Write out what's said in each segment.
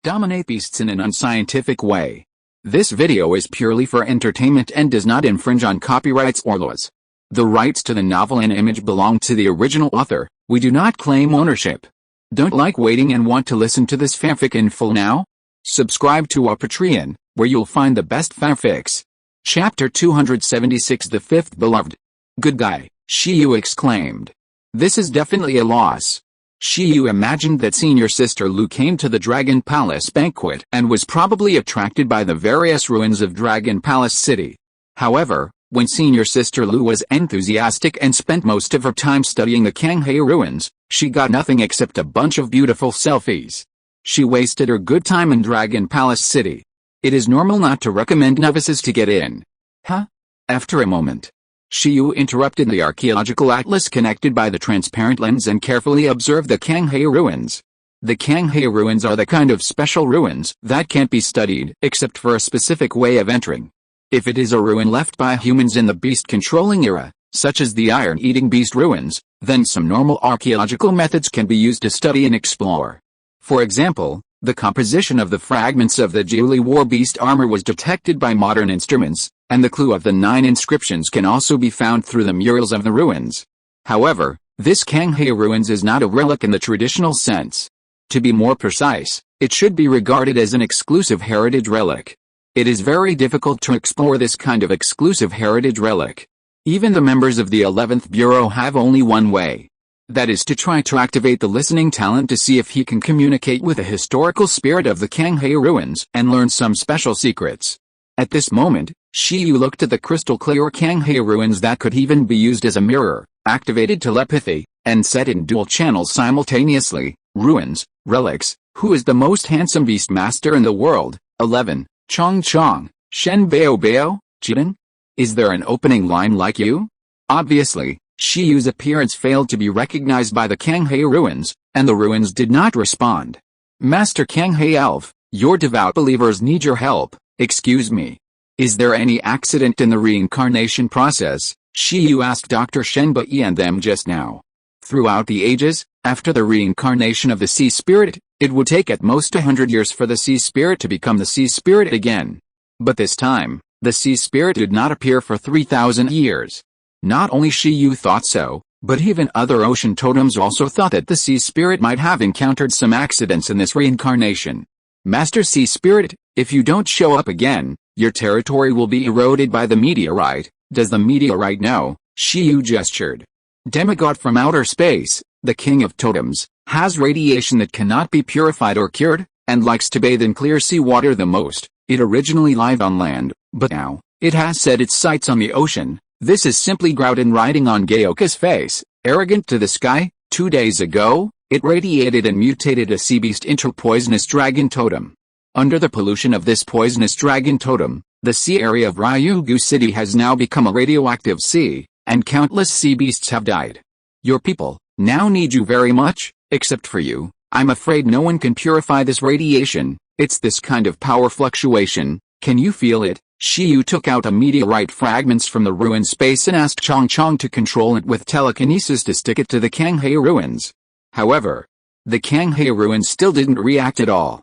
Dominate beasts in an unscientific way. This video is purely for entertainment and does not infringe on copyrights or laws. The rights to the novel and image belong to the original author. We do not claim ownership. Don't like waiting and want to listen to this fanfic in full now? Subscribe to our Patreon, where you'll find the best fanfics. Chapter 276 The Fifth Beloved. Good guy, Shiyu exclaimed. This is definitely a loss. Shiyu imagined that senior sister Lu came to the Dragon Palace banquet and was probably attracted by the various ruins of Dragon Palace City. However, when senior sister Lu was enthusiastic and spent most of her time studying the Kanghe ruins, she got nothing except a bunch of beautiful selfies. She wasted her good time in Dragon Palace City. It is normal not to recommend novices to get in. Huh? After a moment, Shiyu interrupted the archaeological atlas connected by the transparent lens and carefully observed the Kanghe ruins. The Kanghe ruins are the kind of special ruins that can't be studied except for a specific way of entering. If it is a ruin left by humans in the beast-controlling era, such as the iron-eating beast ruins, then some normal archaeological methods can be used to study and explore. For example, the composition of the fragments of the Jiuli war beast armor was detected by modern instruments, and the clue of the 9 inscriptions can also be found through the murals of the ruins. However, this Kanghe ruins is not a relic in the traditional sense. To be more precise, it should be regarded as an exclusive heritage relic. It is very difficult to explore this kind of exclusive heritage relic. Even the members of the 11th Bureau have only one way. That is to try to activate the listening talent to see if he can communicate with the historical spirit of the Kanghe ruins and learn some special secrets. At this moment, Shiyu looked at the crystal-clear Kanghe ruins that could even be used as a mirror, activated telepathy, and set in dual channels simultaneously. Ruins, relics, who is the most handsome beast master in the world? 11. Chong Chong, Shen Bao Bao, Jiden? Is there an opening line like you? Obviously, Shiyu's appearance failed to be recognized by the Kanghe ruins, and the ruins did not respond. Master Kanghe Elf, your devout believers need your help. Excuse me. Is there any accident in the reincarnation process? Shiyu asked Dr. Shenbai and them just now. Throughout the ages, after the reincarnation of the sea spirit, it would take at most 100 years for the sea spirit to become the sea spirit again. But this time, the sea spirit did not appear for 3,000 years. Not only Shiyu thought so, but even other ocean totems also thought that the sea spirit might have encountered some accidents in this reincarnation. Master Sea Spirit, if you don't show up again, your territory will be eroded by the meteorite. Does the meteorite know? Shiyu gestured. Demigod from outer space, the king of totems, has radiation that cannot be purified or cured, and likes to bathe in clear sea water the most. It originally lived on land, but now, it has set its sights on the ocean. This is simply Groudon riding on Gaoka's face, arrogant to the sky. 2 days ago, it radiated and mutated a sea beast into a poisonous dragon totem. Under the pollution of this poisonous dragon totem, the sea area of Ryugu City has now become a radioactive sea, and countless sea beasts have died. Your people now need you very much, except for you. I'm afraid no one can purify this radiation. It's this kind of power fluctuation. Can you feel it? Shiyu took out a meteorite fragments from the ruin space and asked Chong Chong to control it with telekinesis to stick it to the Kanghe ruins. However, the Kanghe ruins still didn't react at all.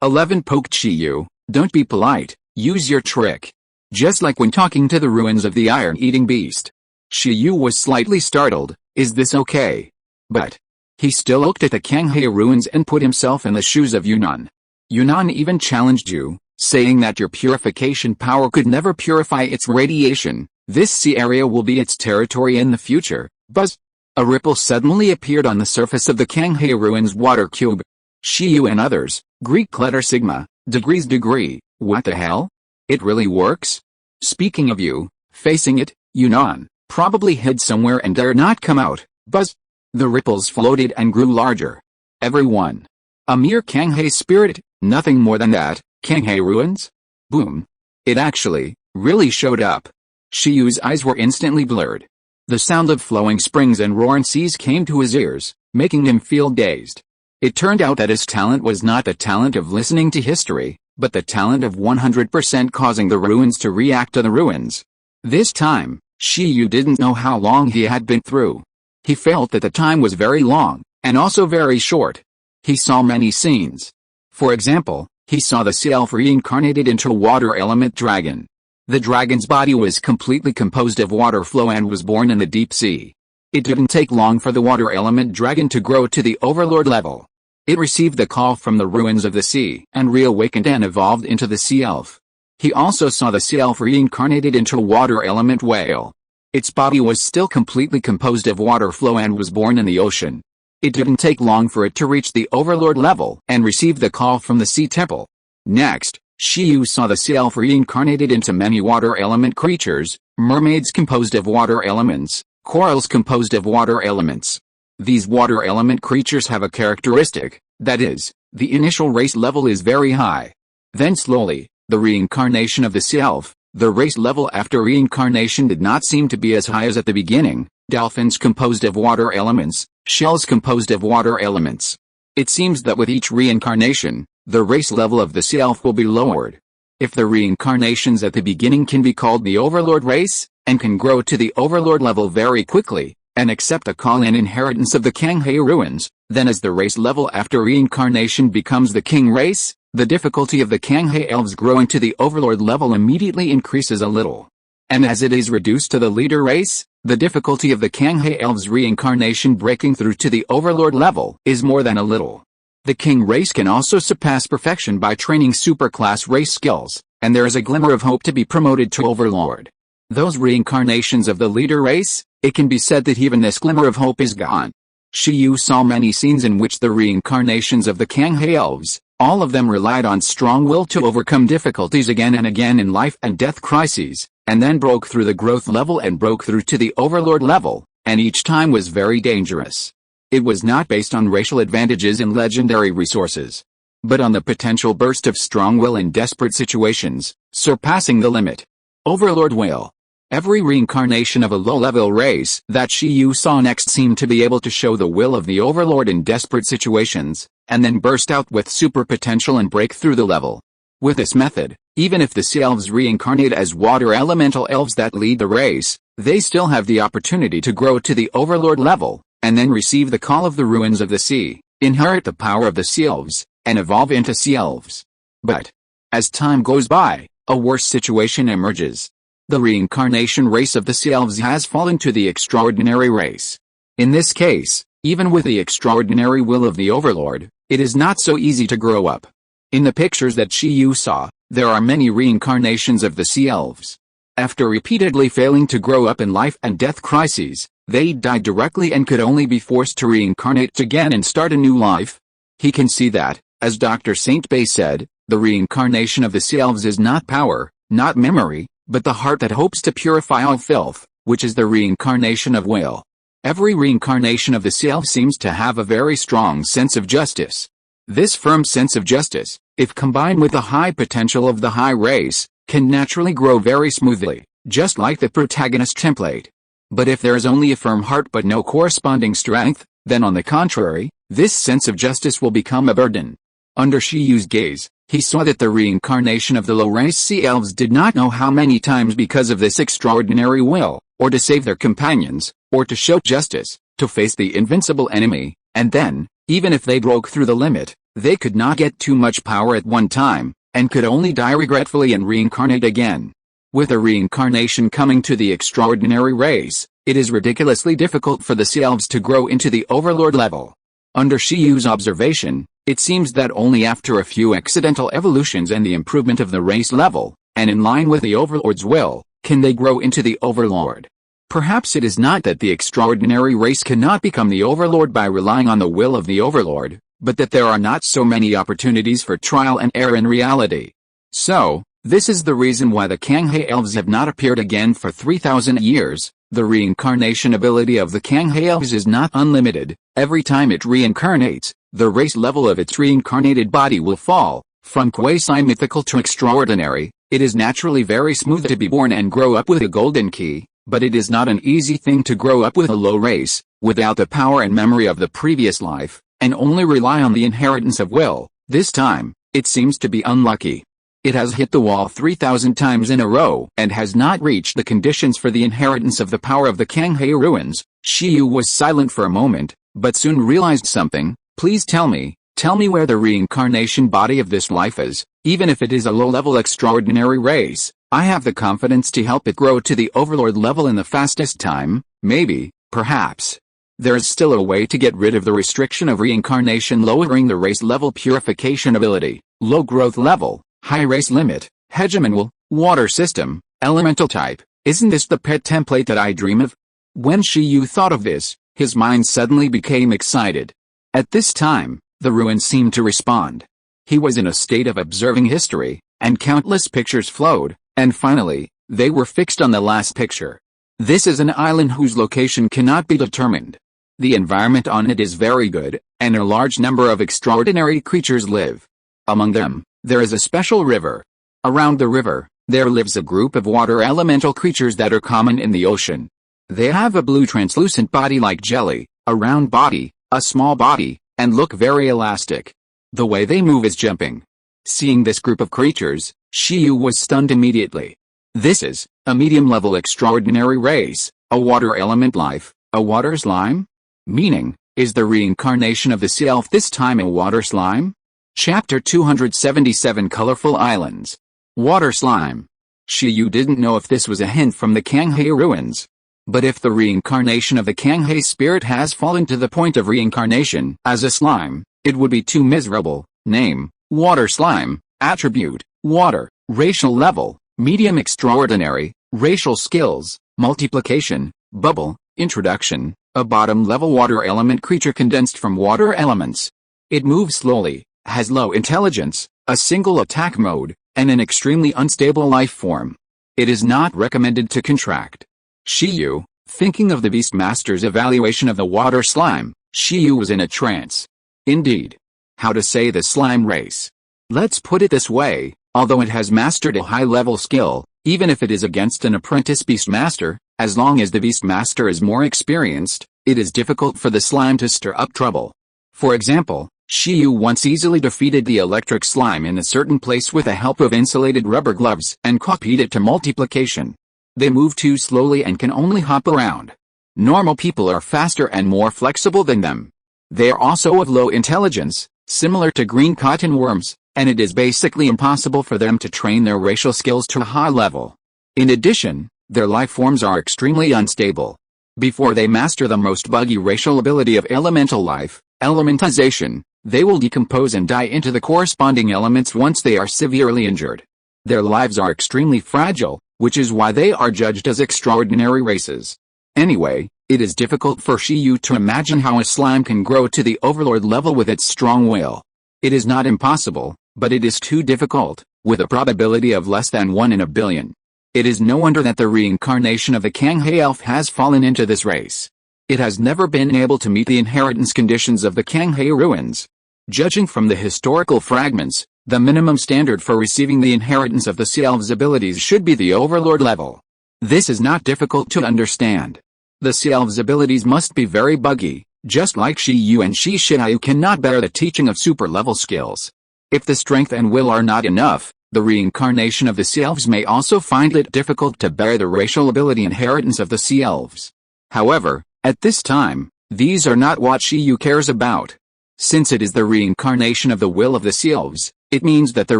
11 poked Shiyu. Don't be polite, use your trick. Just like when talking to the ruins of the iron-eating beast. Shiyu was slightly startled. Is this okay? But he still looked at the Kanghe ruins and put himself in the shoes of Yunnan. Yunnan even challenged you, saying that your purification power could never purify its radiation. This sea area will be its territory in the future. Buzz! A ripple suddenly appeared on the surface of the Kanghe ruins water cube. Shiyu and others, Greek letter sigma, degrees degree, what the hell? It really works? Speaking of you, facing it, Yunnan, probably hid somewhere and dare not come out. Buzz! The ripples floated and grew larger. Everyone. A mere Kanghe spirit, nothing more than that. Kanghe ruins? Boom. It actually, really showed up. Shiyu's eyes were instantly blurred. The sound of flowing springs and roaring seas came to his ears, making him feel dazed. It turned out that his talent was not the talent of listening to history, but the talent of 100% causing the ruins to react to the ruins. This time, Shiyu didn't know how long he had been through. He felt that the time was very long, and also very short. He saw many scenes. For example, he saw the sea elf reincarnated into a water element dragon. The dragon's body was completely composed of water flow and was born in the deep sea. It didn't take long for the water element dragon to grow to the overlord level. It received the call from the ruins of the sea and reawakened and evolved into the sea elf. He also saw the sea elf reincarnated into a water element whale. Its body was still completely composed of water flow and was born in the ocean. It didn't take long for it to reach the overlord level and receive the call from the sea temple. Next, Shiyu saw the sea elf reincarnated into many water element creatures, mermaids composed of water elements, corals composed of water elements. These water element creatures have a characteristic, that is, the initial race level is very high. Then slowly, the reincarnation of the sea elf, the race level after reincarnation did not seem to be as high as at the beginning. Dolphins composed of water elements, shells composed of water elements. It seems that with each reincarnation, the race level of the sea elf will be lowered. If the reincarnations at the beginning can be called the overlord race, and can grow to the overlord level very quickly, and accept a call and inheritance of the Kanghae ruins, then as the race level after reincarnation becomes the king race, the difficulty of the Kanghae elves growing to the overlord level immediately increases a little. And as it is reduced to the leader race, the difficulty of the Kanghae elves reincarnation breaking through to the overlord level is more than a little. The king race can also surpass perfection by training superclass race skills, and there is a glimmer of hope to be promoted to overlord. Those reincarnations of the leader race, it can be said that even this glimmer of hope is gone. Shiyu saw many scenes in which the reincarnations of the Kanghae elves, all of them relied on strong will to overcome difficulties again and again in life and death crises, and then broke through the growth level and broke through to the overlord level, and each time was very dangerous. It was not based on racial advantages and legendary resources, but on the potential burst of strong will in desperate situations, surpassing the limit. Overlord Whale. Every reincarnation of a low-level race that Shiyu saw next seemed to be able to show the will of the overlord in desperate situations, and then burst out with super potential and break through the level. With this method, even if the sea elves reincarnate as water elemental elves that lead the race, they still have the opportunity to grow to the overlord level, and then receive the call of the ruins of the sea, inherit the power of the sea elves, and evolve into sea elves. But, as time goes by, a worse situation emerges. The reincarnation race of the sea elves has fallen to the extraordinary race. In this case, even with the extraordinary will of the overlord, it is not so easy to grow up. In the pictures that Shiyu saw, there are many reincarnations of the sea elves. After repeatedly failing to grow up in life and death crises, they died directly and could only be forced to reincarnate again and start a new life. He can see that, as Dr. Saint Bay said, the reincarnation of the sea elves is not power, not memory, but the heart that hopes to purify all filth, which is the reincarnation of will. Every reincarnation of the sea elf seems to have a very strong sense of justice. This firm sense of justice, if combined with the high potential of the high race, can naturally grow very smoothly, just like the protagonist template. But if there is only a firm heart but no corresponding strength, then on the contrary, this sense of justice will become a burden. Under Shiyu's gaze, he saw that the reincarnation of the low-race sea elves did not know how many times because of this extraordinary will, or to save their companions, or to show justice, to face the invincible enemy, and then, even if they broke through the limit, they could not get too much power at one time, and could only die regretfully and reincarnate again. With a reincarnation coming to the extraordinary race, it is ridiculously difficult for the sea elves to grow into the overlord level. Under Shiyu's observation, it seems that only after a few accidental evolutions and the improvement of the race level, and in line with the overlord's will, can they grow into the overlord. Perhaps it is not that the extraordinary race cannot become the overlord by relying on the will of the overlord, but that there are not so many opportunities for trial and error in reality. So, this is the reason why the Kanghae elves have not appeared again for 3,000 years. The reincarnation ability of the Kanghae elves is not unlimited. Every time it reincarnates, the race level of its reincarnated body will fall, from quasi-mythical to extraordinary. It is naturally very smooth to be born and grow up with a golden key, but it is not an easy thing to grow up with a low race, without the power and memory of the previous life, and only rely on the inheritance of will. This time, it seems to be unlucky. It has hit the wall 3,000 times in a row and has not reached the conditions for the inheritance of the power of the Kanghae ruins. Shiyu was silent for a moment, but soon realized something. Please tell me, Tell me where the reincarnation body of this life is, even if it is a low-level extraordinary race. I have the confidence to help it grow to the overlord level in the fastest time. Maybe, perhaps. There is still a way to get rid of the restriction of reincarnation, lowering the race level purification ability, low growth level, high race limit, hegemonial, water system, elemental type. Isn't this the pet template that I dream of? When Shiyu thought of this, his mind suddenly became excited. At this time, the ruins seemed to respond. He was in a state of observing history, and countless pictures flowed, and finally, they were fixed on the last picture. This is an island whose location cannot be determined. The environment on it is very good, and a large number of extraordinary creatures live. Among them, there is a special river. Around the river, there lives a group of water elemental creatures that are common in the ocean. They have a blue translucent body like jelly, a round body, a small body, and look very elastic. The way they move is jumping. Seeing this group of creatures, Shiyu was stunned immediately. This is a medium-level extraordinary race, a water element life, a water slime? Meaning, is the reincarnation of the sea elf this time a water slime? Chapter 277 Colorful Islands. Water slime. Shiyu didn't know if this was a hint from the Kanghae ruins. But if the reincarnation of the Kanghae spirit has fallen to the point of reincarnation as a slime, it would be too miserable. Name, water slime. Attribute, water. Racial level, medium extraordinary. Racial skills, multiplication, bubble. Introduction, a bottom-level water element creature condensed from water elements. It moves slowly, has low intelligence, a single attack mode, and an extremely unstable life form. It is not recommended to contract. Shiyu, thinking of the Beastmaster's evaluation of the water slime, Shiyu was in a trance. Indeed. How to say the slime race? Let's put it this way, although it has mastered a high-level skill, even if it is against an apprentice Beastmaster, as long as the Beastmaster is more experienced, it is difficult for the slime to stir up trouble. For example, Shiyu once easily defeated the electric slime in a certain place with the help of insulated rubber gloves and copied it to multiplication. They move too slowly and can only hop around. Normal people are faster and more flexible than them. They are also of low intelligence, similar to green cotton worms, and it is basically impossible for them to train their racial skills to a high level. In addition, their life forms are extremely unstable. Before they master the most buggy racial ability of elemental life, elementization, they will decompose and die into the corresponding elements once they are severely injured. Their lives are extremely fragile, which is why they are judged as extraordinary races. Anyway, it is difficult for Shiyu to imagine how a slime can grow to the overlord level with its strong will. It is not impossible, but it is too difficult, with a probability of less than 1 in a billion. It is no wonder that the reincarnation of the Kanghae elf has fallen into this race. It has never been able to meet the inheritance conditions of the Kanghae ruins. Judging from the historical fragments, the minimum standard for receiving the inheritance of the sea elf's abilities should be the overlord level. This is not difficult to understand. The sea elf's abilities must be very buggy, just like Shiyu and Shishiyu cannot bear the teaching of super-level skills. If the strength and will are not enough, the reincarnation of the sea elves may also find it difficult to bear the racial ability inheritance of the sea elves. However, at this time, these are not what Shiyu cares about. Since it is the reincarnation of the will of the sea elves, it means that the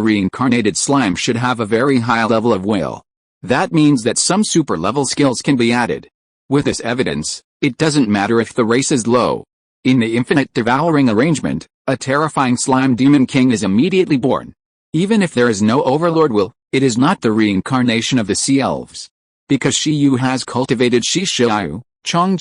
reincarnated slime should have a very high level of will. That means that some super-level skills can be added. With this evidence, it doesn't matter if the race is low. In the infinite devouring arrangement, a terrifying slime demon king is immediately born. Even if there is no overlord will, it is not the reincarnation of the sea elves. Because Shiyu has cultivated Shishiyu, Chong,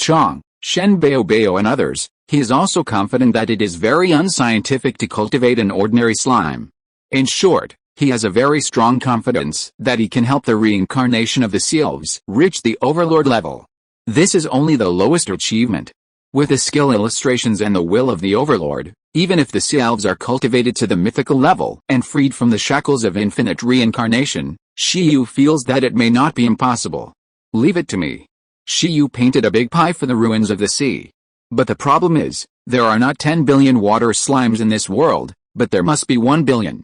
Shen Bao and others, he is also confident that it is very unscientific to cultivate an ordinary slime. In short, he has a very strong confidence that he can help the reincarnation of the sea elves reach the overlord level. This is only the lowest achievement. With the skill illustrations and the will of the overlord, even if the sea elves are cultivated to the mythical level and freed from the shackles of infinite reincarnation, Shiyu feels that it may not be impossible. Leave it to me. Shiyu painted a big pie for the ruins of the sea. But the problem is, there are not 10 billion water slimes in this world, but there must be 1 billion.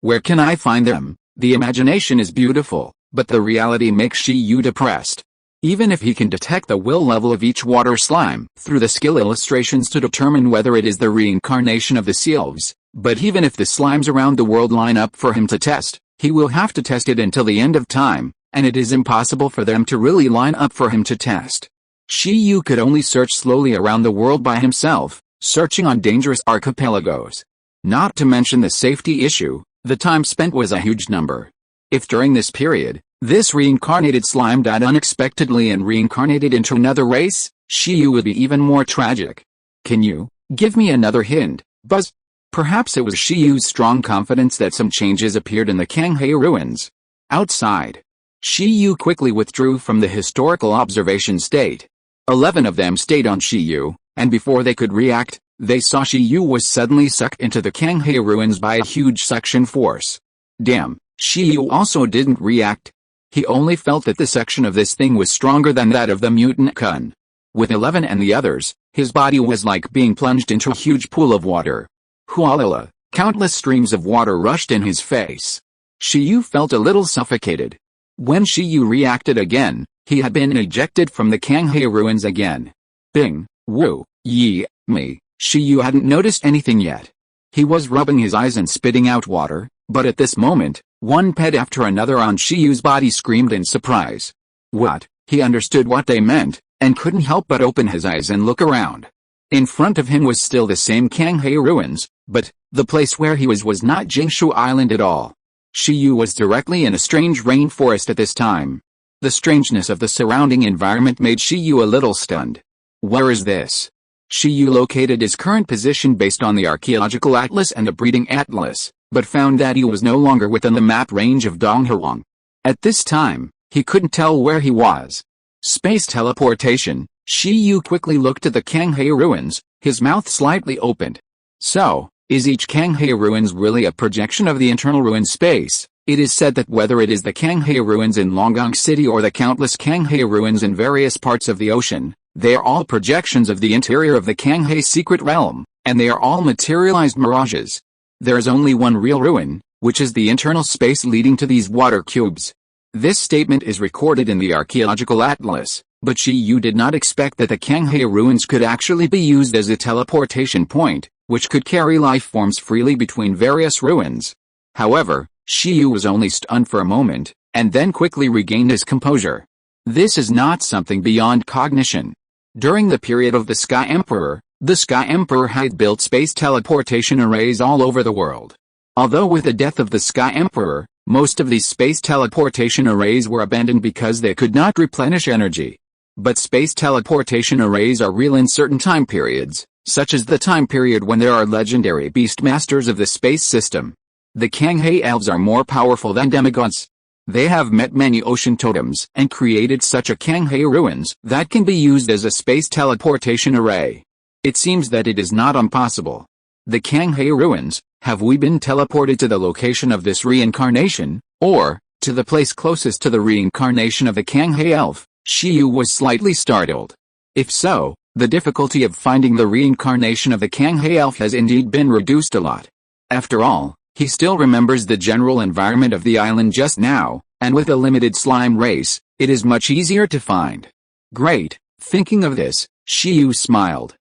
Where can I find them? The imagination is beautiful, but the reality makes Shiyu depressed. Even if he can detect the will level of each water slime through the skill illustrations to determine whether it is the reincarnation of the sea elves, but even if the slimes around the world line up for him to test, he will have to test it until the end of time, and it is impossible for them to really line up for him to test. Shiyu could only search slowly around the world by himself, searching on dangerous archipelagos. Not to mention the safety issue, the time spent was a huge number. If during this period, this reincarnated slime died unexpectedly and reincarnated into another race, Shiyu would be even more tragic. Can you give me another hint, Buzz? Perhaps it was Shiyu's strong confidence that some changes appeared in the Kanghei ruins. Outside, Shiyu quickly withdrew from the historical observation state. 11 of them stayed on Shiyu, and before they could react, they saw Shiyu was suddenly sucked into the Kanghei ruins by a huge suction force. Damn, Shiyu also didn't react. He only felt that the suction of this thing was stronger than that of the mutant Kun. With 11 and the others, his body was like being plunged into a huge pool of water. Hualala, countless streams of water rushed in his face. Shiyu felt a little suffocated. When Shiyu reacted again, he had been ejected from the Kanghei ruins again. Bing, woo, yi, me. Shiyu hadn't noticed anything yet. He was rubbing his eyes and spitting out water, but at this moment, one pet after another on Shiyu's body screamed in surprise. What? He understood what they meant, and couldn't help but open his eyes and look around. In front of him was still the same Kanghei ruins, but the place where he was not Jingshu Island at all. Shiyu was directly in a strange rainforest at this time. The strangeness of the surrounding environment made Shiyu a little stunned. Where is this? Shiyu located his current position based on the archaeological atlas and a breeding atlas, but found that he was no longer within the map range of Donghuang. At this time, he couldn't tell where he was. Space teleportation. Shiyu quickly looked at the Kanghei ruins, his mouth slightly opened. So, is each Kanghei ruins really a projection of the internal ruin space? It is said that whether it is the Kanghei ruins in Longgong City or the countless Kanghei ruins in various parts of the ocean, they are all projections of the interior of the Kanghei secret realm, and they are all materialized mirages. There is only one real ruin, which is the internal space leading to these water cubes. This statement is recorded in the archaeological atlas, but Shiyu did not expect that the Kanghei ruins could actually be used as a teleportation point, which could carry life forms freely between various ruins. However, Shiyu was only stunned for a moment, and then quickly regained his composure. This is not something beyond cognition. During the period of the Sky Emperor had built space teleportation arrays all over the world. Although with the death of the Sky Emperor, most of these space teleportation arrays were abandoned because they could not replenish energy. But space teleportation arrays are real in certain time periods, such as the time period when there are legendary beast masters of the space system. The Kanghei elves are more powerful than demigods. They have met many ocean totems and created such a Kanghei ruins that can be used as a space teleportation array. It seems that it is not impossible. The Kanghei ruins, have we been teleported to the location of this reincarnation, or to the place closest to the reincarnation of the Kanghei elf? Shiyu was slightly startled. If so, the difficulty of finding the reincarnation of the Kanghei elf has indeed been reduced a lot. After all, he still remembers the general environment of the island just now, and with a limited slime race, it is much easier to find. Great, thinking of this, Shiyu smiled.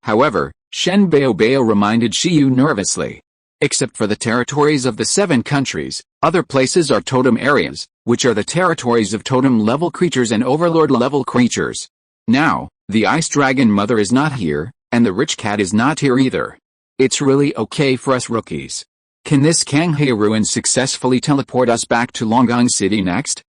However, Shen Baobao reminded Shiyu nervously. Except for the territories of the 7 countries, other places are totem areas, which are the territories of totem-level creatures and overlord-level creatures. Now, the Ice Dragon Mother is not here, and the Rich Cat is not here either. It's really okay for us rookies. Can this Kanghei ruin successfully teleport us back to Longgong City next?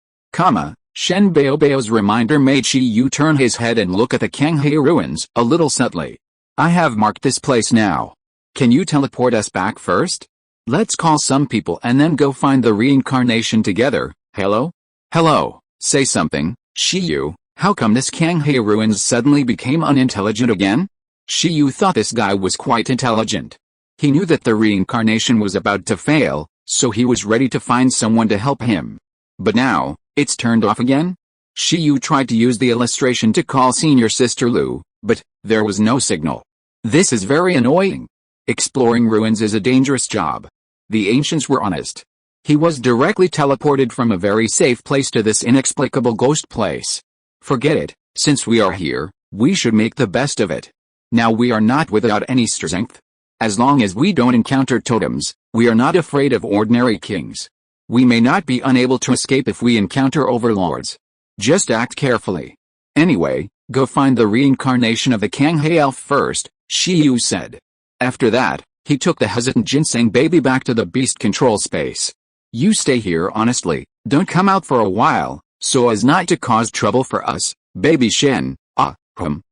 Shen Baobao's reminder made Shiyu turn his head and look at the Kanghei ruins a little subtly. I have marked this place now. Can you teleport us back first? Let's call some people and then go find the reincarnation together. Hello? Hello, say something, Shiyu. How come this Kanghei ruins suddenly became unintelligent again? Shiyu thought this guy was quite intelligent. He knew that the reincarnation was about to fail, so he was ready to find someone to help him. But now, it's turned off again? Shiyu tried to use the illustration to call senior sister Lu, but there was no signal. This is very annoying. Exploring ruins is a dangerous job. The ancients were honest. He was directly teleported from a very safe place to this inexplicable ghost place. Forget it, since we are here, we should make the best of it. Now we are not without any strength. As long as we don't encounter totems, we are not afraid of ordinary kings. We may not be unable to escape if we encounter overlords. Just act carefully. Anyway, go find the reincarnation of the Kanghae elf first, Shiyu said. After that, he took the hesitant ginseng baby back to the beast control space. You stay here honestly, don't come out for a while, so as not to cause trouble for us, baby Shen.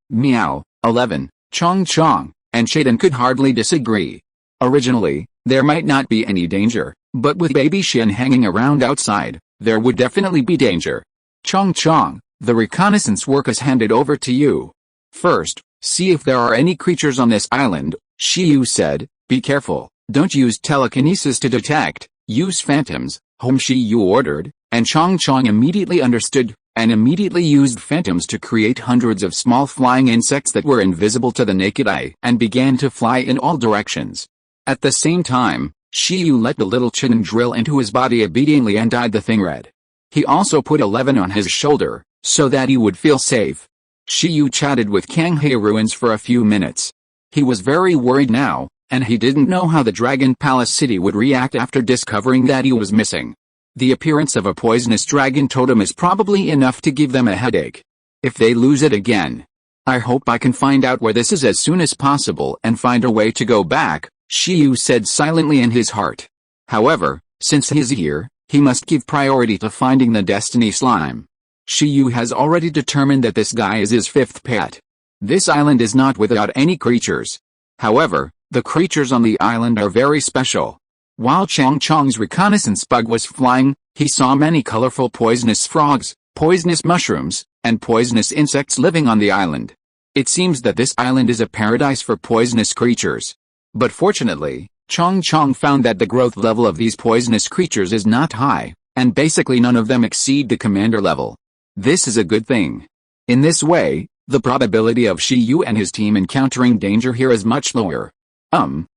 Meow, 11, Chong, and Shaden could hardly disagree. Originally, there might not be any danger, but with baby Shen hanging around outside, there would definitely be danger. Chong, the reconnaissance work is handed over to you. First, see if there are any creatures on this island, Shiyu said. Be careful, don't use telekinesis to detect, use phantoms, whom Shiyu ordered, and Chong immediately understood, and immediately used phantoms to create hundreds of small flying insects that were invisible to the naked eye and began to fly in all directions. At the same time, Shiyu let the little chitin drill into his body obediently and dyed the thing red. He also put 11 on his shoulder, so that he would feel safe. Shiyu chatted with Kanghae ruins for a few minutes. He was very worried now, and he didn't know how the Dragon Palace city would react after discovering that he was missing. The appearance of a poisonous dragon totem is probably enough to give them a headache. If they lose it again. I hope I can find out where this is as soon as possible and find a way to go back, Shiyu said silently in his heart. However, since he's here, he must give priority to finding the Destiny Slime. Shiyu has already determined that this guy is his fifth pet. This island is not without any creatures. However, the creatures on the island are very special. While Chong's reconnaissance bug was flying, he saw many colorful poisonous frogs, poisonous mushrooms, and poisonous insects living on the island. It seems that this island is a paradise for poisonous creatures. But fortunately, Chong found that the growth level of these poisonous creatures is not high, and basically none of them exceed the commander level. This is a good thing. In this way, the probability of Shiyu and his team encountering danger here is much lower.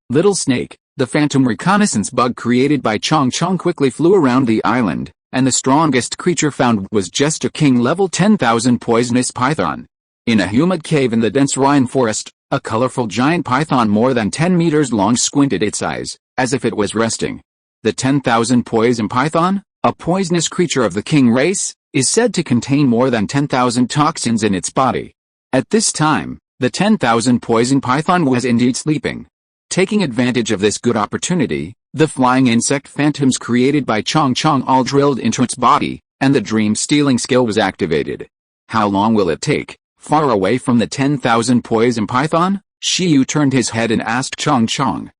Little Snake, the phantom reconnaissance bug created by Chong quickly flew around the island, and the strongest creature found was just a king level 10,000 poisonous python. In a humid cave in the dense rainforest, a colorful giant python more than 10 meters long squinted its eyes, as if it was resting. The 10,000 poison python, a poisonous creature of the king race, is said to contain more than 10,000 toxins in its body. At this time, the 10,000 poison python was indeed sleeping. Taking advantage of this good opportunity, the flying insect phantoms created by Chong all drilled into its body, and the dream-stealing skill was activated. How long will it take? Far away from the 10,000 poison python, Shiyu turned his head and asked Chong. Chong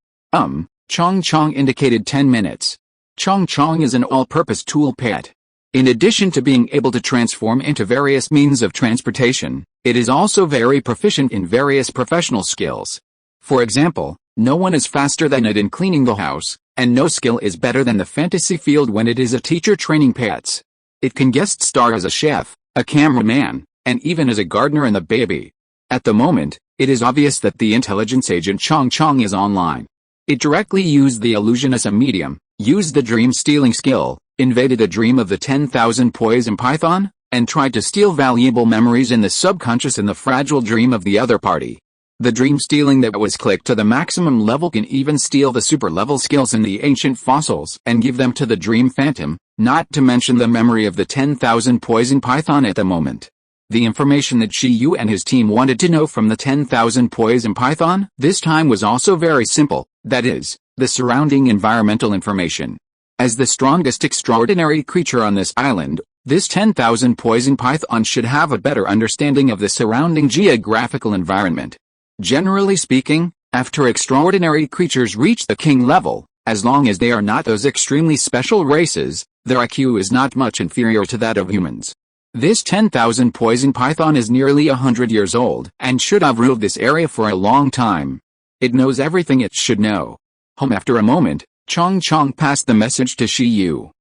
indicated 10 minutes. Chong is an all-purpose tool pet. In addition to being able to transform into various means of transportation, it is also very proficient in various professional skills. For example, no one is faster than it in cleaning the house, and no skill is better than the fantasy field when it is a teacher training pets. It can guest star as a chef, a cameraman, and even as a gardener and a baby. At the moment, it is obvious that the intelligence agent Chong is online. It directly used the illusion as a medium, used the dream-stealing skill, invaded the dream of the 10,000 poison python, and tried to steal valuable memories in the subconscious and the fragile dream of the other party. The dream stealing that was clicked to the maximum level can even steal the super level skills in the ancient fossils and give them to the dream phantom, not to mention the memory of the 10,000 poison python at the moment. The information that Shiyu and his team wanted to know from the 10,000 poison python this time was also very simple, that is, the surrounding environmental information. As the strongest extraordinary creature on this island, this 10,000 poison python should have a better understanding of the surrounding geographical environment. Generally speaking, after extraordinary creatures reach the king level, as long as they are not those extremely special races, their IQ is not much inferior to that of humans. This 10,000 poison python is nearly 100 years old and should have ruled this area for a long time. It knows everything it should know. After a moment, Chong passed the message to Shiyu.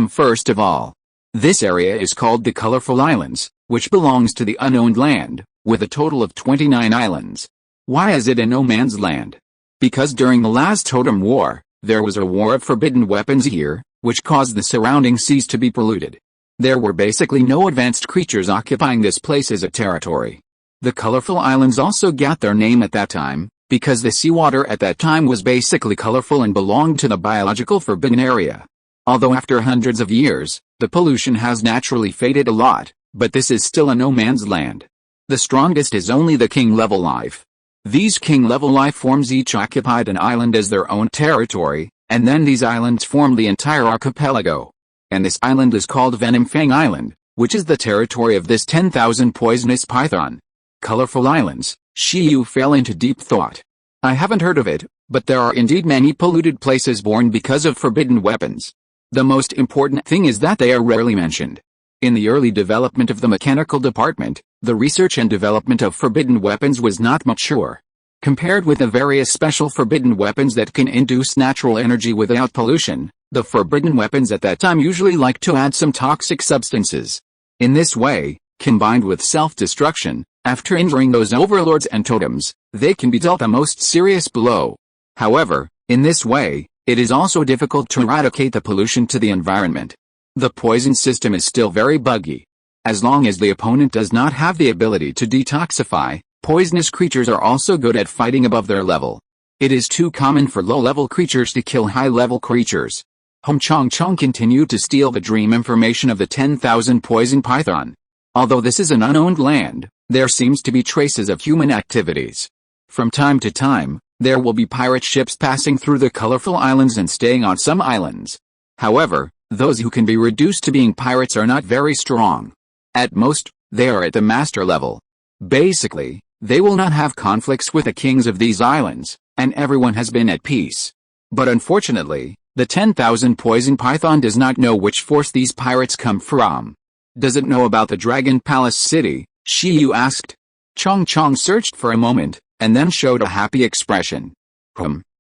First of all, this area is called the Colorful Islands, which belongs to the unowned land, with a total of 29 islands. Why is it a no man's land? Because during the last Totem War, there was a war of forbidden weapons here, which caused the surrounding seas to be polluted. There were basically no advanced creatures occupying this place as a territory. The colorful islands also got their name at that time, because the seawater at that time was basically colorful and belonged to the biological forbidden area. Although after hundreds of years, the pollution has naturally faded a lot, but this is still a no man's land. The strongest is only the king-level life. These king-level life forms each occupied an island as their own territory, and then these islands form the entire archipelago. And this island is called Venom Fang Island, which is the territory of this 10,000 poisonous python. Colorful islands. Shiyu fell into deep thought. I haven't heard of it, but there are indeed many polluted places born because of forbidden weapons. The most important thing is that they are rarely mentioned. In the early development of the mechanical department, the research and development of forbidden weapons was not mature. Compared with the various special forbidden weapons that can induce natural energy without pollution, the forbidden weapons at that time usually like to add some toxic substances. In this way, combined with self-destruction, after injuring those overlords and totems, they can be dealt a most serious blow. However, in this way, it is also difficult to eradicate the pollution to the environment. The poison system is still very buggy. As long as the opponent does not have the ability to detoxify, poisonous creatures are also good at fighting above their level. It is too common for low-level creatures to kill high-level creatures. Hong Chong Chong continued to steal the dream information of the 10,000 poison python. Although this is an unowned land, there seems to be traces of human activities. From time to time, there will be pirate ships passing through the colorful islands and staying on some islands. However, those who can be reduced to being pirates are not very strong. At most, they are at the master level. Basically, they will not have conflicts with the kings of these islands, and everyone has been at peace. But unfortunately, the 10,000 poison python does not know which force these pirates come from. Does it know about the Dragon Palace City? Shiyu asked. Chong Chong searched for a moment, and then showed a happy expression.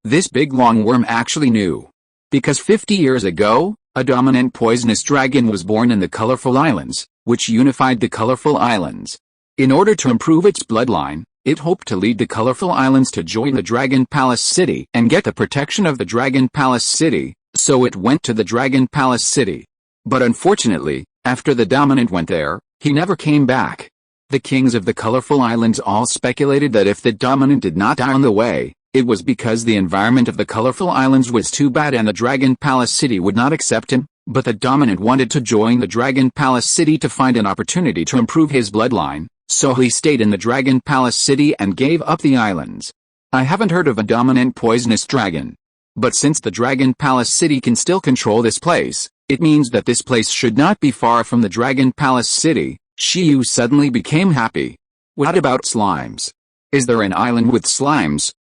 This big long worm actually knew. Because 50 years ago, a dominant poisonous dragon was born in the Colorful Islands, which unified the Colorful Islands. In order to improve its bloodline, it hoped to lead the Colorful Islands to join the Dragon Palace City and get the protection of the Dragon Palace City, so it went to the Dragon Palace City. But unfortunately, after the dominant went there, he never came back. The kings of the Colorful Islands all speculated that if the dominant did not die on the way, it was because the environment of the Colorful Islands was too bad and the Dragon Palace City would not accept him, but the dominant wanted to join the Dragon Palace City to find an opportunity to improve his bloodline, so he stayed in the Dragon Palace City and gave up the islands. I haven't heard of a dominant poisonous dragon. But since the Dragon Palace City can still control this place, it means that this place should not be far from the Dragon Palace City. Shiyu suddenly became happy. What about slimes? Is there an island with slimes?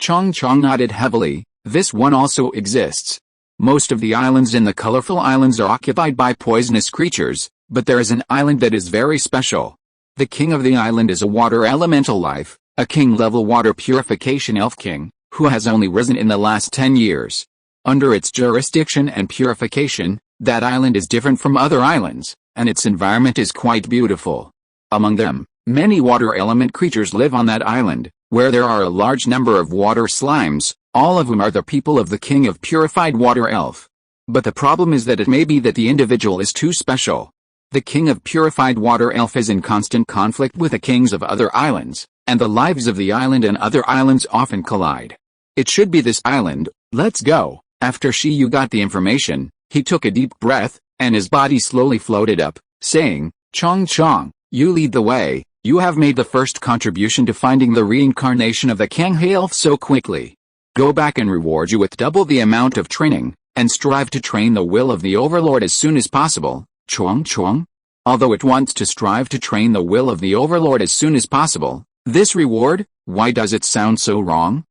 Chong Chong nodded heavily. This one also exists. Most of the islands in the Colorful Islands are occupied by poisonous creatures, but there is an island that is very special. The king of the island is a water elemental life, a king-level water purification elf king, who has only risen in the last 10 years. Under its jurisdiction and purification, that island is different from other islands, and its environment is quite beautiful. Among them, many water element creatures live on that island, where there are a large number of water slimes, all of whom are the people of the king of purified water elf. But the problem is that it may be that the individual is too special. The king of purified water elf is in constant conflict with the kings of other islands, and the lives of the island and other islands often collide. It should be this island. Let's go. After Shiyu got the information, he took a deep breath, and his body slowly floated up, saying, Chong Chong, you lead the way. You have made the first contribution to finding the reincarnation of the Kanghe elf so quickly. Go back and reward you with double the amount of training, and strive to train the will of the Overlord as soon as possible, Chong Chong. Although it wants to strive to train the will of the Overlord as soon as possible, this reward, why does it sound so wrong?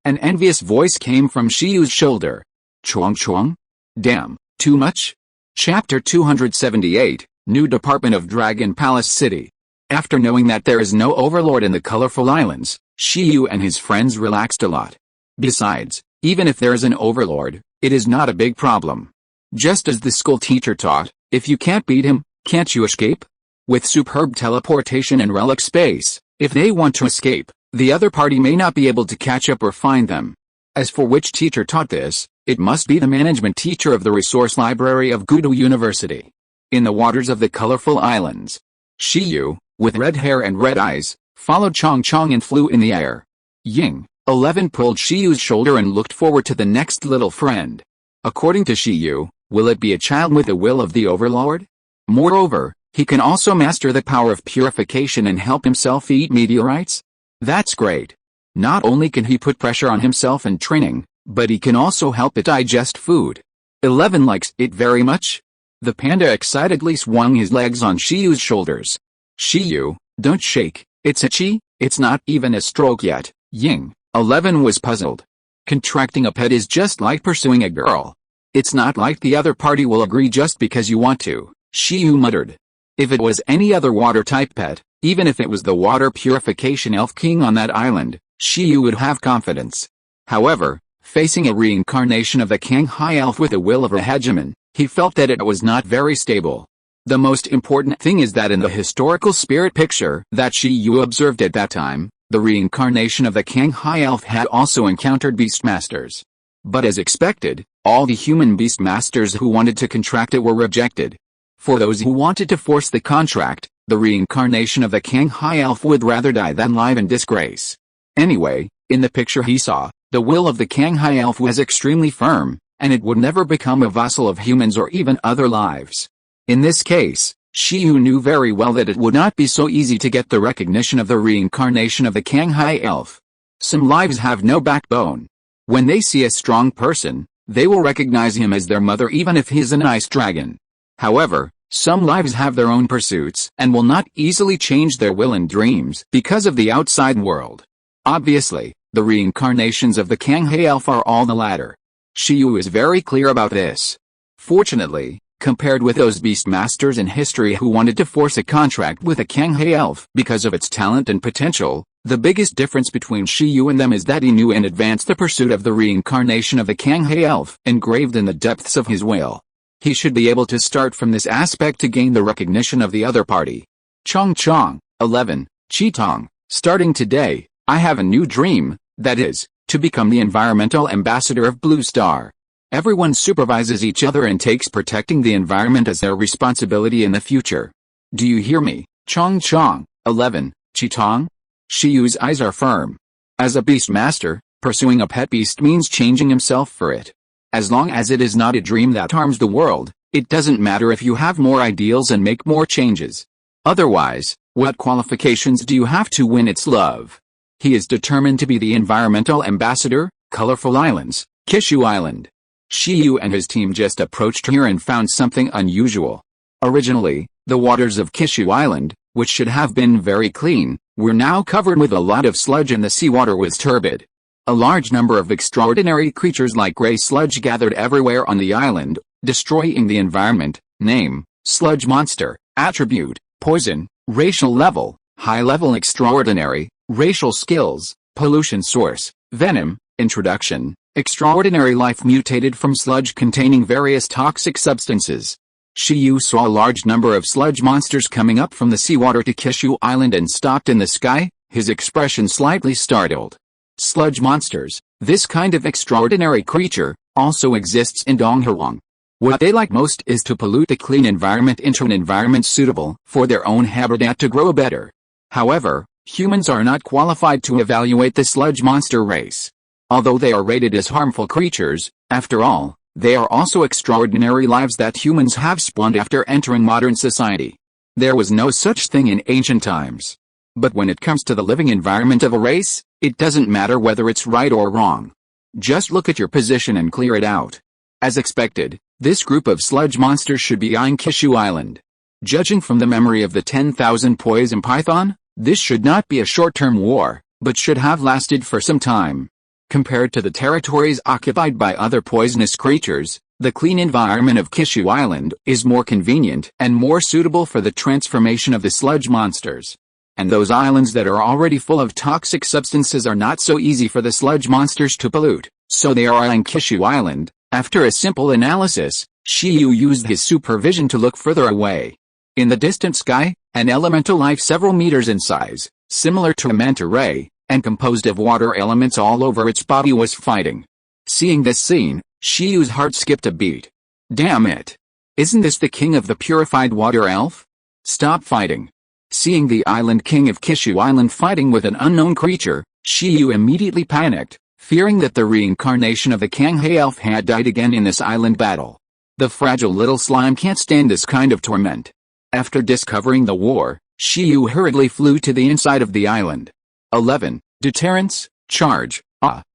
An envious voice came from Shiyu's shoulder. Chong Chong? Damn, too much? Chapter 278, New Department of Dragon Palace City. After knowing that there is no overlord in the Colorful Islands, Shiyu and his friends relaxed a lot. Besides, even if there is an overlord, it is not a big problem. Just as the school teacher taught, if you can't beat him, can't you escape? With superb teleportation and relic space, if they want to escape, the other party may not be able to catch up or find them. As for which teacher taught this, it must be the management teacher of the resource library of Gudo University. In the waters of the colorful islands, Shiyu, with red hair and red eyes, followed Chong Chong and flew in the air. Ying, 11, pulled Shiyu's shoulder and looked forward to the next little friend. According to Shiyu, will it be a child with the will of the Overlord? Moreover, he can also master the power of purification and help himself eat meteorites? That's great. Not only can he put pressure on himself in training, but he can also help it digest food. 11 likes it very much. The panda excitedly swung his legs on Shiyu's shoulders. Shiyu, don't shake, it's itchy, it's not even a stroke yet. Ying, 11, was puzzled. Contracting a pet is just like pursuing a girl. It's not like the other party will agree just because you want to, Shiyu muttered. If it was any other water-type pet, even if it was the water purification elf king on that island, Shiyu would have confidence. However, facing a reincarnation of the Kanghai elf with the will of a hegemon, he felt that it was not very stable. The most important thing is that in the historical spirit picture that Shiyu observed at that time, the reincarnation of the Kanghai elf had also encountered beastmasters. But as expected, all the human beastmasters who wanted to contract it were rejected. For those who wanted to force the contract, the reincarnation of the Kanghai elf would rather die than live in disgrace. Anyway, in the picture he saw, the will of the Kanghai elf was extremely firm, and it would never become a vassal of humans or even other lives. In this case, Shiyu knew very well that it would not be so easy to get the recognition of the reincarnation of the Kanghai elf. Some lives have no backbone. When they see a strong person, they will recognize him as their mother even if he is an ice dragon. However, some lives have their own pursuits and will not easily change their will and dreams because of the outside world. Obviously, the reincarnations of the Kanghai elf are all the latter. Shiyu is very clear about this. Fortunately, compared with those beastmasters in history who wanted to force a contract with a Kanghai elf because of its talent and potential, the biggest difference between Shiyu and them is that he knew in advance the pursuit of the reincarnation of the Kanghai elf engraved in the depths of his will. He should be able to start from this aspect to gain the recognition of the other party. Chong Chong, 11, Chitong, starting today, I have a new dream, that is, to become the environmental ambassador of Blue Star. Everyone supervises each other and takes protecting the environment as their responsibility in the future. Do you hear me, Chong Chong, 11, Chitong? Shiyu's eyes are firm. As a beastmaster, pursuing a pet beast means changing himself for it. As long as it is not a dream that harms the world, it doesn't matter if you have more ideals and make more changes. Otherwise, what qualifications do you have to win its love? He is determined to be the environmental ambassador, Colorful Islands, Kishu Island. Shiyu and his team just approached here and found something unusual. Originally, the waters of Kishu Island, which should have been very clean, were now covered with a lot of sludge and the seawater was turbid. A large number of extraordinary creatures like gray sludge gathered everywhere on the island, destroying the environment. Name, sludge monster, attribute, poison, racial level, high level extraordinary, racial skills, pollution source, venom, introduction, extraordinary life mutated from sludge containing various toxic substances. Shiyu saw a large number of sludge monsters coming up from the seawater to Kishu Island and stopped in the sky, his expression slightly startled. Sludge monsters, this kind of extraordinary creature, also exists in Donghuang. What they like most is to pollute the clean environment into an environment suitable for their own habitat to grow better. However, humans are not qualified to evaluate the sludge monster race. Although they are rated as harmful creatures, after all, they are also extraordinary lives that humans have spawned after entering modern society. There was no such thing in ancient times. But when it comes to the living environment of a race, it doesn't matter whether it's right or wrong. Just look at your position and clear it out. As expected, this group of sludge monsters should be eyeing Kishu Island. Judging from the memory of the 10,000 poison python, this should not be a short-term war, but should have lasted for some time. Compared to the territories occupied by other poisonous creatures, the clean environment of Kishu Island is more convenient and more suitable for the transformation of the sludge monsters. And those islands that are already full of toxic substances are not so easy for the sludge monsters to pollute, so they are eyeing Kishu Island. After a simple analysis, Shiyu used his supervision to look further away. In the distant sky, an elemental life several meters in size, similar to a manta ray, and composed of water elements all over its body, was fighting. Seeing this scene, Shiyu's heart skipped a beat. Damn it! Isn't this the king of the purified water elf? Stop fighting! Seeing the island king of Kishu Island fighting with an unknown creature, Shiyu immediately panicked, fearing that the reincarnation of the Kanghae elf had died again in this island battle. The fragile little slime can't stand this kind of torment. After discovering the war, Shiyu hurriedly flew to the inside of the island. 11. Deterrence, charge.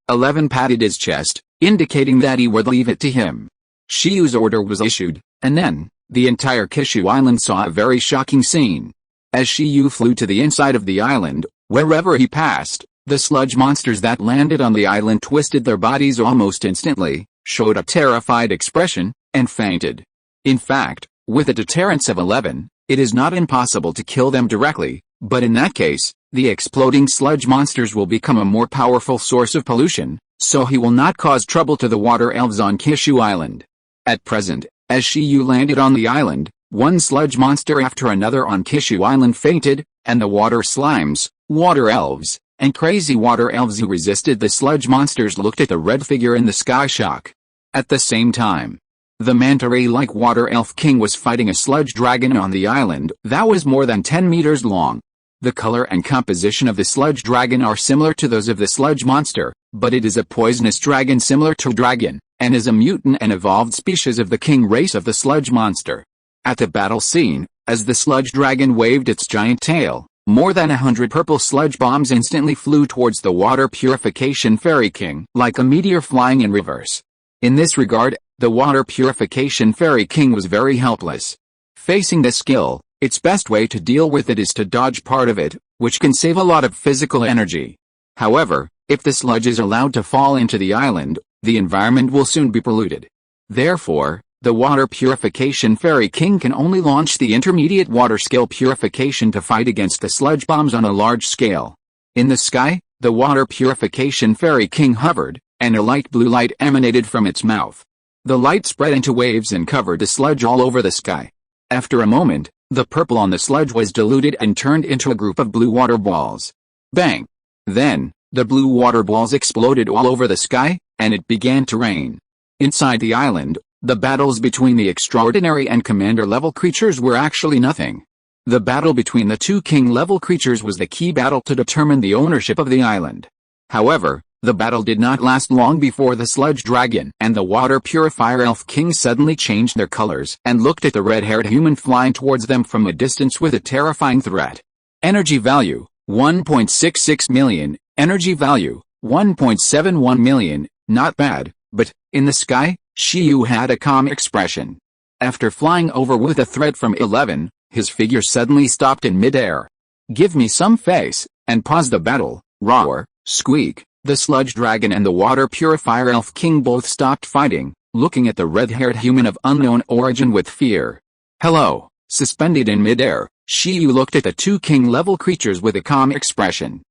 11 patted his chest, indicating that he would leave it to him. Shiyu's order was issued, and then, the entire Kishu Island saw a very shocking scene. As Shiyu flew to the inside of the island, wherever he passed, the sludge monsters that landed on the island twisted their bodies almost instantly, showed a terrified expression, and fainted. In fact, with a deterrence of 11, it is not impossible to kill them directly, but in that case, the exploding sludge monsters will become a more powerful source of pollution, so he will not cause trouble to the water elves on Kishu Island. At present, as Shiyu landed on the island, one sludge monster after another on Kishu Island fainted, and the water slimes, water elves, and crazy water elves who resisted the sludge monsters looked at the red figure in the sky shock. At the same time, the manta ray-like water elf king was fighting a sludge dragon on the island that was more than 10 meters long. The color and composition of the sludge dragon are similar to those of the sludge monster, but it is a poisonous dragon similar to dragon, and is a mutant and evolved species of the king race of the sludge monster. At the battle scene, as the sludge dragon waved its giant tail, more than 100 purple sludge bombs instantly flew towards the water purification fairy king, like a meteor flying in reverse. In this regard, the water purification fairy king was very helpless. Facing this skill, its best way to deal with it is to dodge part of it, which can save a lot of physical energy. However, if the sludge is allowed to fall into the island, the environment will soon be polluted. Therefore, the water purification fairy king can only launch the intermediate water skill purification to fight against the sludge bombs on a large scale. In the sky, the water purification fairy king hovered, and a light blue light emanated from its mouth. The light spread into waves and covered the sludge all over the sky. After a moment, the purple on the sludge was diluted and turned into a group of blue water balls. Bang! Then, the blue water balls exploded all over the sky, and it began to rain. Inside the island, the battles between the extraordinary and commander-level creatures were actually nothing. The battle between the two king-level creatures was the key battle to determine the ownership of the island. However, the battle did not last long before the sludge dragon and the water purifier elf king suddenly changed their colors and looked at the red-haired human flying towards them from a distance with a terrifying threat. Energy value, 1.66 million, energy value, 1.71 million, not bad, but, in the sky, Shiyu had a calm expression. After flying over with a threat from 11, his figure suddenly stopped in midair. Give me some face, and pause the battle, roar, squeak. The sludge dragon and the water purifier elf king both stopped fighting, looking at the red-haired human of unknown origin with fear. Hello, suspended in midair, Shiyu looked at the two king-level creatures with a calm expression.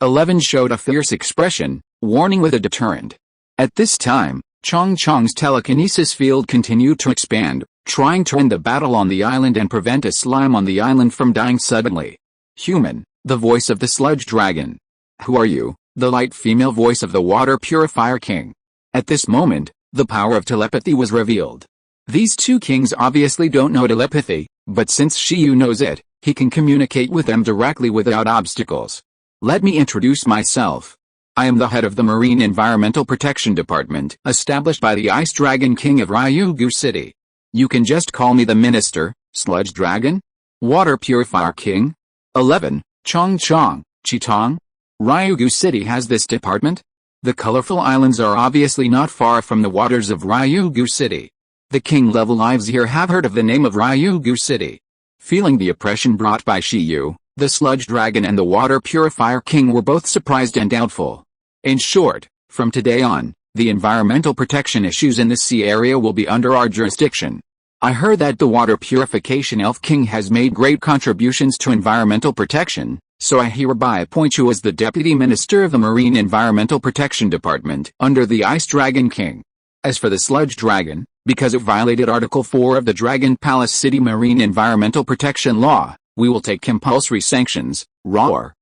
11 showed a fierce expression, warning with a deterrent. At this time, Chong's telekinesis field continued to expand, trying to end the battle on the island and prevent a slime on the island from dying suddenly. Human, the voice of the sludge dragon. Who are you? The light female voice of the water purifier king. At this moment, the power of telepathy was revealed. These two kings obviously don't know telepathy, but since Shiyu knows it, he can communicate with them directly without obstacles. Let me introduce myself. I am the head of the Marine Environmental Protection Department, established by the Ice Dragon King of Ryugu City. You can just call me the Minister, Sludge Dragon? Water Purifier King? 11. Chitong? Ryugu City has this department? The colorful islands are obviously not far from the waters of Ryugu City. The king-level lives here have heard of the name of Ryugu City. Feeling the oppression brought by Shiyu, the Sludge Dragon and the Water Purifier King were both surprised and doubtful. In short, from today on, the environmental protection issues in the sea area will be under our jurisdiction. I heard that the Water Purification Elf King has made great contributions to environmental protection, so I hereby appoint you as the Deputy Minister of the Marine Environmental Protection Department under the Ice Dragon King. As for the Sludge Dragon, because it violated Article 4 of the Dragon Palace City Marine Environmental Protection Law, we will take compulsory sanctions. Roar.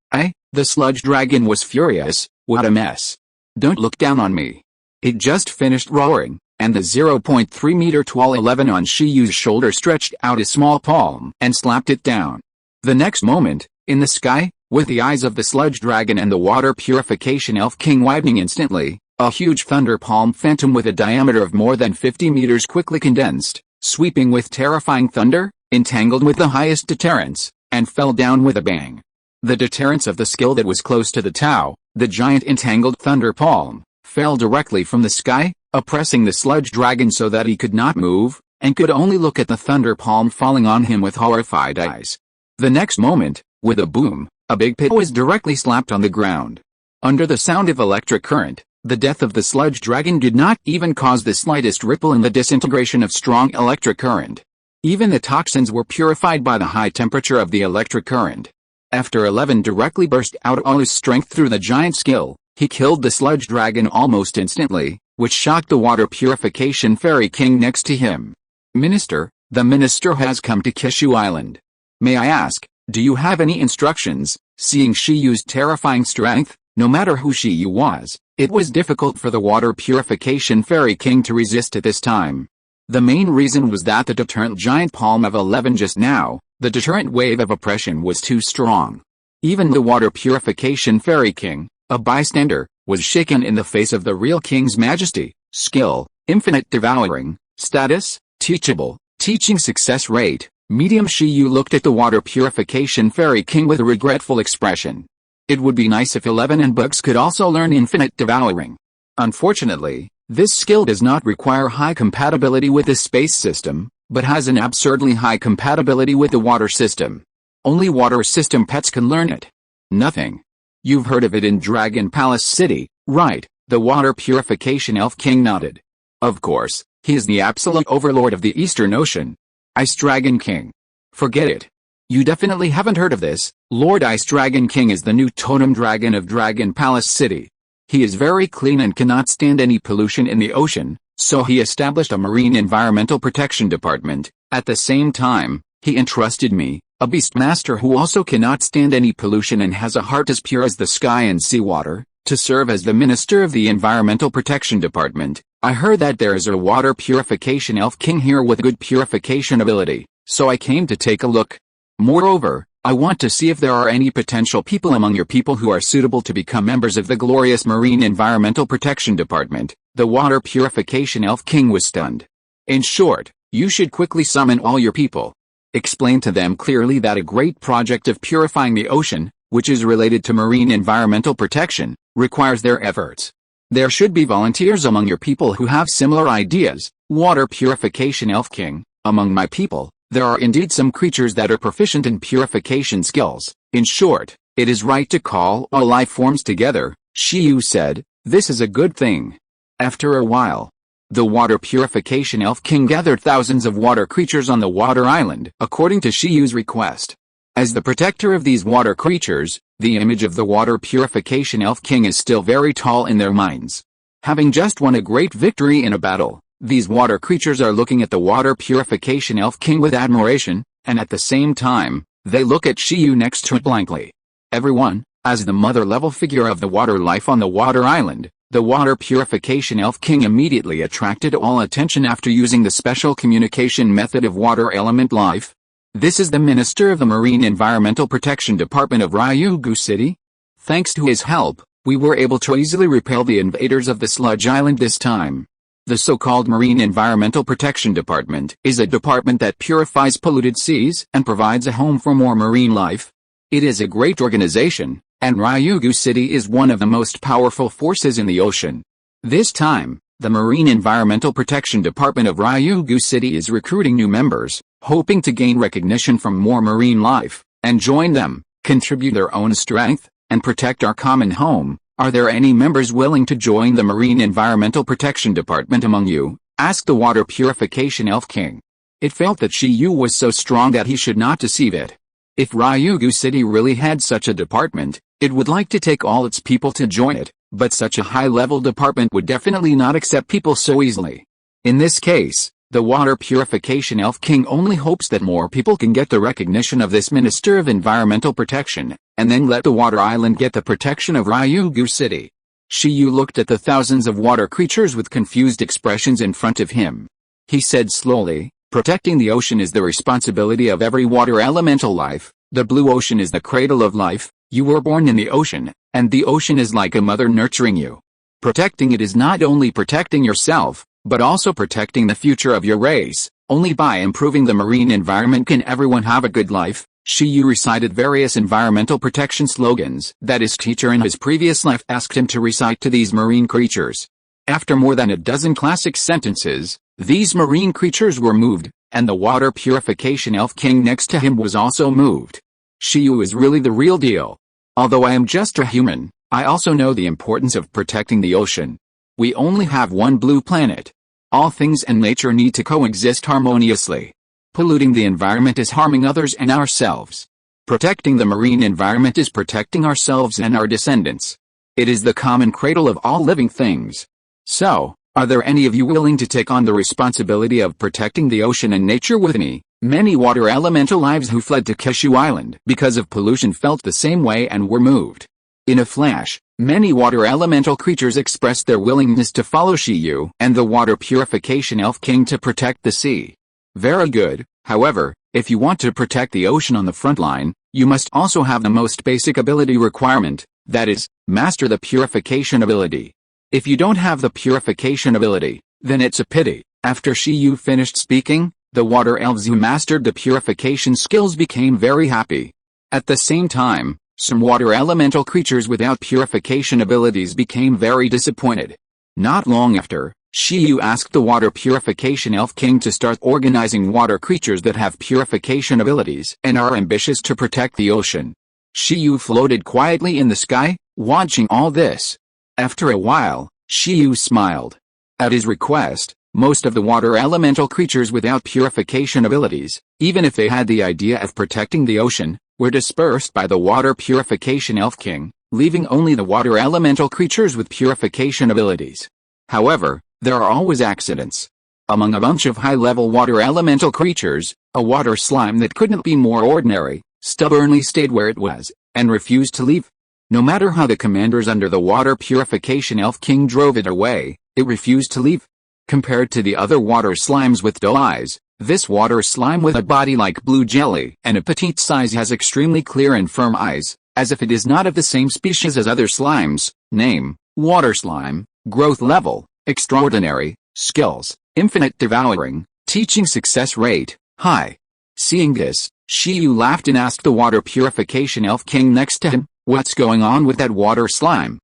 The sludge dragon was furious. What a mess. Don't look down on me. It just finished roaring, and the 0.3 meter tall 11 on Shiyu's shoulder stretched out a small palm and slapped it down. The next moment, in the sky, with the eyes of the sludge dragon and the water purification elf king widening instantly, a huge thunder palm phantom with a diameter of more than 50 meters quickly condensed, sweeping with terrifying thunder, entangled with the highest deterrence, and fell down with a bang. The deterrence of the skill that was close to the Tao, the giant entangled thunder palm, fell directly from the sky, oppressing the sludge dragon so that he could not move, and could only look at the thunder palm falling on him with horrified eyes. The next moment, with a boom, a big pit was directly slapped on the ground. Under the sound of electric current, the death of the sludge dragon did not even cause the slightest ripple in the disintegration of strong electric current. Even the toxins were purified by the high temperature of the electric current. After 11 directly burst out all his strength through the giant skill, he killed the sludge dragon almost instantly, which shocked the water purification fairy king next to him. Minister, the minister has come to Kishu Island. May I ask, do you have any instructions? Seeing Shiyu's terrifying strength, no matter who Shiyu was, it was difficult for the water purification fairy king to resist at this time. The main reason was that the deterrent giant palm of 11 just now, the deterrent wave of oppression was too strong. Even the water purification fairy king, a bystander, was shaken in the face of the real king's majesty, skill, infinite devouring, status, teachable, teaching success rate. Medium Shiyu looked at the water purification fairy king with a regretful expression. It would be nice if 11 and bugs could also learn infinite devouring. Unfortunately, this skill does not require high compatibility with the space system, but has an absurdly high compatibility with the water system. Only water system pets can learn it. Nothing. You've heard of it in Dragon Palace City, right? The water purification elf king nodded. Of course, he is the absolute overlord of the Eastern Ocean. Ice Dragon King. Forget it. You definitely haven't heard of this. Lord Ice Dragon King is the new totem dragon of Dragon Palace City. He is very clean and cannot stand any pollution in the ocean, so he established a marine environmental protection department. At the same time, he entrusted me, a beastmaster who also cannot stand any pollution and has a heart as pure as the sky and seawater, to serve as the minister of the environmental protection department. I heard that there is a water purification elf king here with good purification ability, so I came to take a look. Moreover, I want to see if there are any potential people among your people who are suitable to become members of the glorious Marine Environmental Protection Department. The water purification elf king was stunned. In short, you should quickly summon all your people. Explain to them clearly that a great project of purifying the ocean, which is related to marine environmental protection, requires their efforts. There should be volunteers among your people who have similar ideas. Water purification elf king, among my people, there are indeed some creatures that are proficient in purification skills. In short, it is right to call all life forms together, Shiyu said. This is a good thing. After a while, the water purification elf king gathered thousands of water creatures on the water island, according to Shiyu's request. As the protector of these water creatures, the image of the water purification elf king is still very tall in their minds. Having just won a great victory in a battle, these water creatures are looking at the water purification elf king with admiration, and at the same time, they look at Shiyu next to it blankly. Everyone, as the mother-level figure of the water life on the water island, the water purification elf king immediately attracted all attention after using the special communication method of water element life. This is the minister of the Marine Environmental Protection Department of Ryugu City. Thanks to his help, we were able to easily repel the invaders of the sludge island this time. The so-called Marine Environmental Protection Department is a department that purifies polluted seas and provides a home for more marine life. It is a great organization, and Ryugu City is one of the most powerful forces in the ocean. This time, the Marine Environmental Protection Department of Ryugu City is recruiting new members, hoping to gain recognition from more marine life, and join them, contribute their own strength, and protect our common home. Are there any members willing to join the Marine Environmental Protection Department among you? Asked the water purification elf king. It felt that Shiyu was so strong that he should not deceive it. If Ryugu City really had such a department, it would like to take all its people to join it, but such a high-level department would definitely not accept people so easily. In this case, the water purification elf king only hopes that more people can get the recognition of this Minister of Environmental Protection, and then let the water island get the protection of Ryugu City. Shiyu looked at the thousands of water creatures with confused expressions in front of him. He said slowly, protecting the ocean is the responsibility of every water elemental life. The blue ocean is the cradle of life. You were born in the ocean, and the ocean is like a mother nurturing you. Protecting it is not only protecting yourself, but also protecting the future of your race. Only by improving the marine environment can everyone have a good life. Shiyu recited various environmental protection slogans that his teacher in his previous life asked him to recite to these marine creatures. After more than a dozen classic sentences, these marine creatures were moved, and the water purification elf king next to him was also moved. Shiyu is really the real deal. Although I am just a human, I also know the importance of protecting the ocean. We only have one blue planet. All things and nature need to coexist harmoniously. Polluting the environment is harming others and ourselves. Protecting the marine environment is protecting ourselves and our descendants. It is the common cradle of all living things. So, are there any of you willing to take on the responsibility of protecting the ocean and nature with me? Many water elemental lives who fled to Kishu Island because of pollution felt the same way and were moved. In a flash, many water elemental creatures expressed their willingness to follow Shiyu and the water purification elf king to protect the sea. Very good. However, if you want to protect the ocean on the front line, you must also have the most basic ability requirement, that is, master the purification ability. If you don't have the purification ability, then it's a pity. After Shiyu finished speaking, the water elves who mastered the purification skills became very happy. At the same time, some water elemental creatures without purification abilities became very disappointed. Not long after, Shiyu asked the water purification elf king to start organizing water creatures that have purification abilities and are ambitious to protect the ocean. Shiyu floated quietly in the sky, watching all this. After a while, Shiyu smiled. At his request, most of the water elemental creatures without purification abilities, even if they had the idea of protecting the ocean, were dispersed by the water purification elf king, leaving only the water elemental creatures with purification abilities. However, there are always accidents. Among a bunch of high-level water elemental creatures, a water slime that couldn't be more ordinary, stubbornly stayed where it was, and refused to leave. No matter how the commanders under the water purification elf king drove it away, it refused to leave. Compared to the other water slimes with dull eyes, this water slime with a body like blue jelly and a petite size has extremely clear and firm eyes, as if it is not of the same species as other slimes. Name: water slime. Growth level: extraordinary. Skills: infinite devouring. Teaching success rate: high. Seeing this, Shiyu laughed and asked the water purification elf king next to him, "What's going on with that water slime?"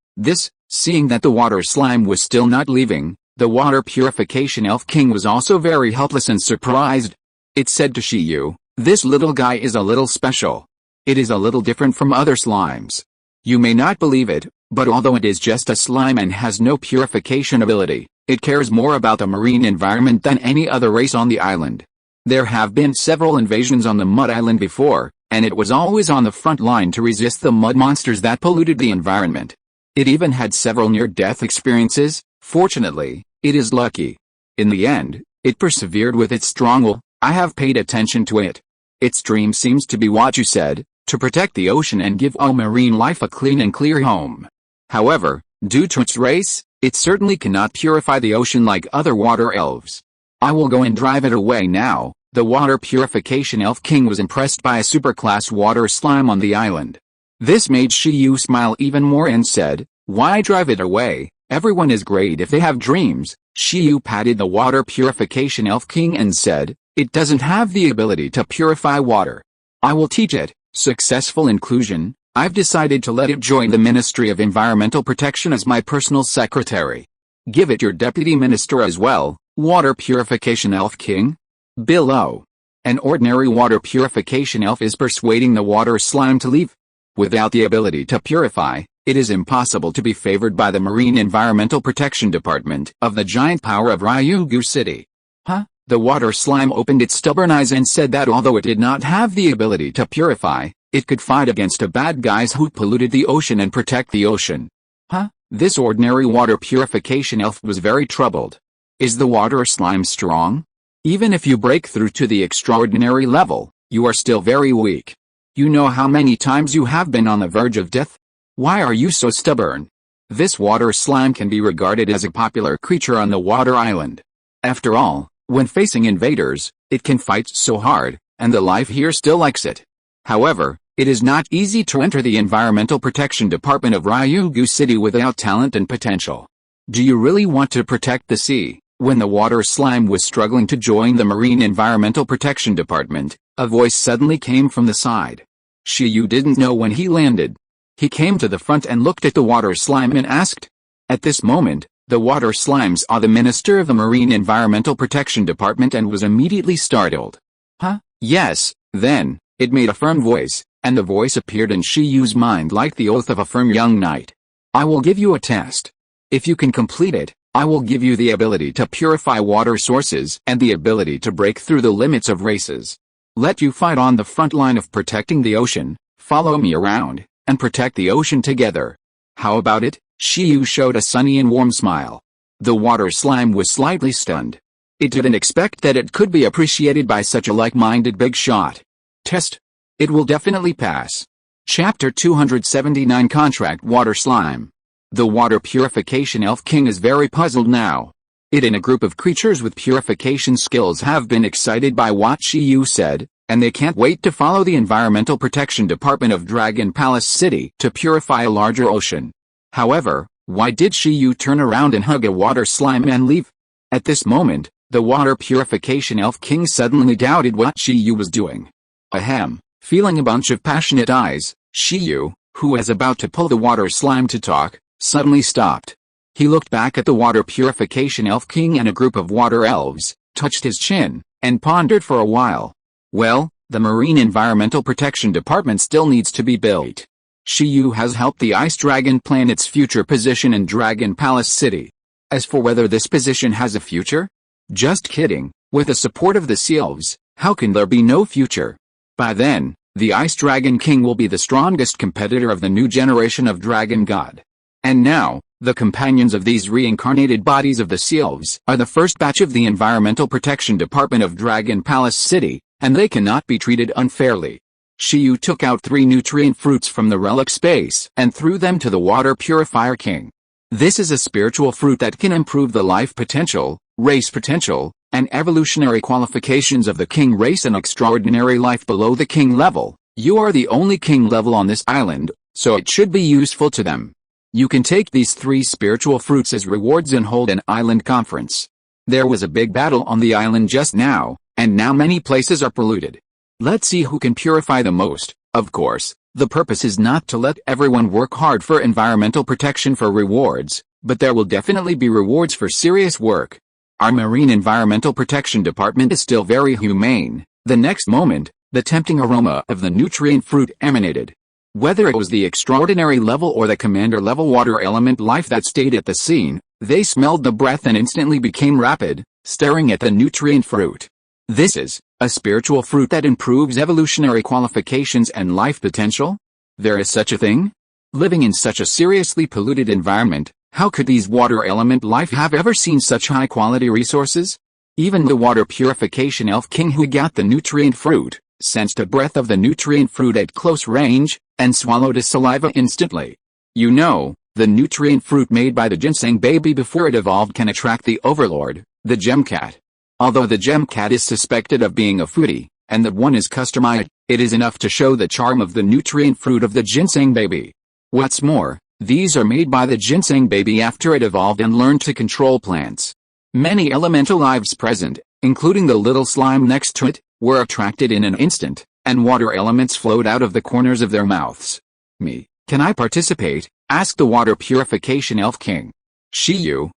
Seeing that the water slime was still not leaving, the water purification elf king was also very helpless and surprised. It said to Shiyu, "This little guy is a little special. It is a little different from other slimes. You may not believe it, but although it is just a slime and has no purification ability, it cares more about the marine environment than any other race on the island. There have been several invasions on the Mud Island before, and it was always on the front line to resist the mud monsters that polluted the environment. It even had several near-death experiences. Fortunately, it is lucky. In the end, it persevered with its strong will. I have paid attention to it. Its dream seems to be what you said, to protect the ocean and give all marine life a clean and clear home. However, due to its race, it certainly cannot purify the ocean like other water elves. I will go and drive it away now." The water purification elf king was impressed by a superclass water slime on the island. This made Shiyu smile even more and said, "Why drive it away? Everyone is great if they have dreams." Shiyu patted the water purification elf king and said, "It doesn't have the ability to purify water. I will teach it." Successful inclusion. I've decided to let it join the Ministry of Environmental Protection as my personal secretary. Give it your deputy minister as well, water purification elf king. Below. An ordinary water purification elf is persuading the water slime to leave. Without the ability to purify, it is impossible to be favored by the Marine Environmental Protection Department of the giant power of Ryugu City. Huh? The water slime opened its stubborn eyes and said that although it did not have the ability to purify, it could fight against the bad guys who polluted the ocean and protect the ocean. Huh? This ordinary water purification elf was very troubled. Is the water slime strong? Even if you break through to the extraordinary level, you are still very weak. You know how many times you have been on the verge of death? Why are you so stubborn? This water slime can be regarded as a popular creature on the water island. After all, when facing invaders, it can fight so hard, and the life here still likes it. However, it is not easy to enter the Environmental Protection Department of Ryugu City without talent and potential. Do you really want to protect the sea? When the water slime was struggling to join the Marine Environmental Protection Department, a voice suddenly came from the side. Shiyu didn't know when he landed. He came to the front and looked at the water slime and asked. At this moment, the water slime saw the Minister of the Marine Environmental Protection Department and was immediately startled. Huh? Yes, then, it made a firm voice, and the voice appeared in Shiyu's mind like the oath of a firm young knight. I will give you a test. If you can complete it, I will give you the ability to purify water sources and the ability to break through the limits of races. Let you fight on the front line of protecting the ocean, follow me around, and protect the ocean together. How about it? Shiyu showed a sunny and warm smile. The water slime was slightly stunned. It didn't expect that it could be appreciated by such a like-minded big shot. Test. It will definitely pass. Chapter 279 Contract Water Slime. The Water Purification Elf King is very puzzled now. It and a group of creatures with purification skills have been excited by what Shiyu said, and they can't wait to follow the Environmental Protection Department of Dragon Palace City to purify a larger ocean. However, why did Shiyu turn around and hug a water slime and leave? At this moment, the Water Purification Elf King suddenly doubted what Shiyu was doing. Ahem, feeling a bunch of passionate eyes, Shiyu, who was about to pull the water slime to talk, suddenly stopped. He looked back at the Water Purification Elf King and a group of water elves, touched his chin, and pondered for a while. Well, the Marine Environmental Protection Department still needs to be built. Shiyu has helped the Ice Dragon plan its future position in Dragon Palace City. As for whether this position has a future? Just kidding, with the support of the Sea Elves, how can there be no future? By then, the Ice Dragon King will be the strongest competitor of the new generation of Dragon God. And now, the companions of these reincarnated bodies of the Sea Elves are the first batch of the Environmental Protection Department of Dragon Palace City, and they cannot be treated unfairly. Shiyu took out 3 nutrient fruits from the relic space and threw them to the Water Purifier King. This is a spiritual fruit that can improve the life potential, race potential, and evolutionary qualifications of the king race and extraordinary life below the king level. You are the only king level on this island, so it should be useful to them. You can take these 3 spiritual fruits as rewards and hold an island conference. There was a big battle on the island just now, and now many places are polluted. Let's see who can purify the most. Of course, the purpose is not to let everyone work hard for environmental protection for rewards, but there will definitely be rewards for serious work. Our Marine Environmental Protection Department is still very humane. The next moment, the tempting aroma of the nutrient fruit emanated. Whether it was the extraordinary level or the commander level water element life that stayed at the scene, they smelled the breath and instantly became rapid, staring at the nutrient fruit. This is a spiritual fruit that improves evolutionary qualifications and life potential? There is such a thing? Living in such a seriously polluted environment, how could these water element life have ever seen such high quality resources? Even the Water Purification Elf King who got the nutrient fruit, sensed a breath of the nutrient fruit at close range, and swallowed his saliva instantly. You know, the nutrient fruit made by the ginseng baby before it evolved can attract the overlord, the gem cat. Although the gem cat is suspected of being a foodie, and that one is customized, it is enough to show the charm of the nutrient fruit of the ginseng baby. What's more, these are made by the ginseng baby after it evolved and learned to control plants. Many elemental lives present, including the little slime next to it, were attracted in an instant, and water elements flowed out of the corners of their mouths. Me, can I participate? Asked the Water Purification Elf King. Shiyu.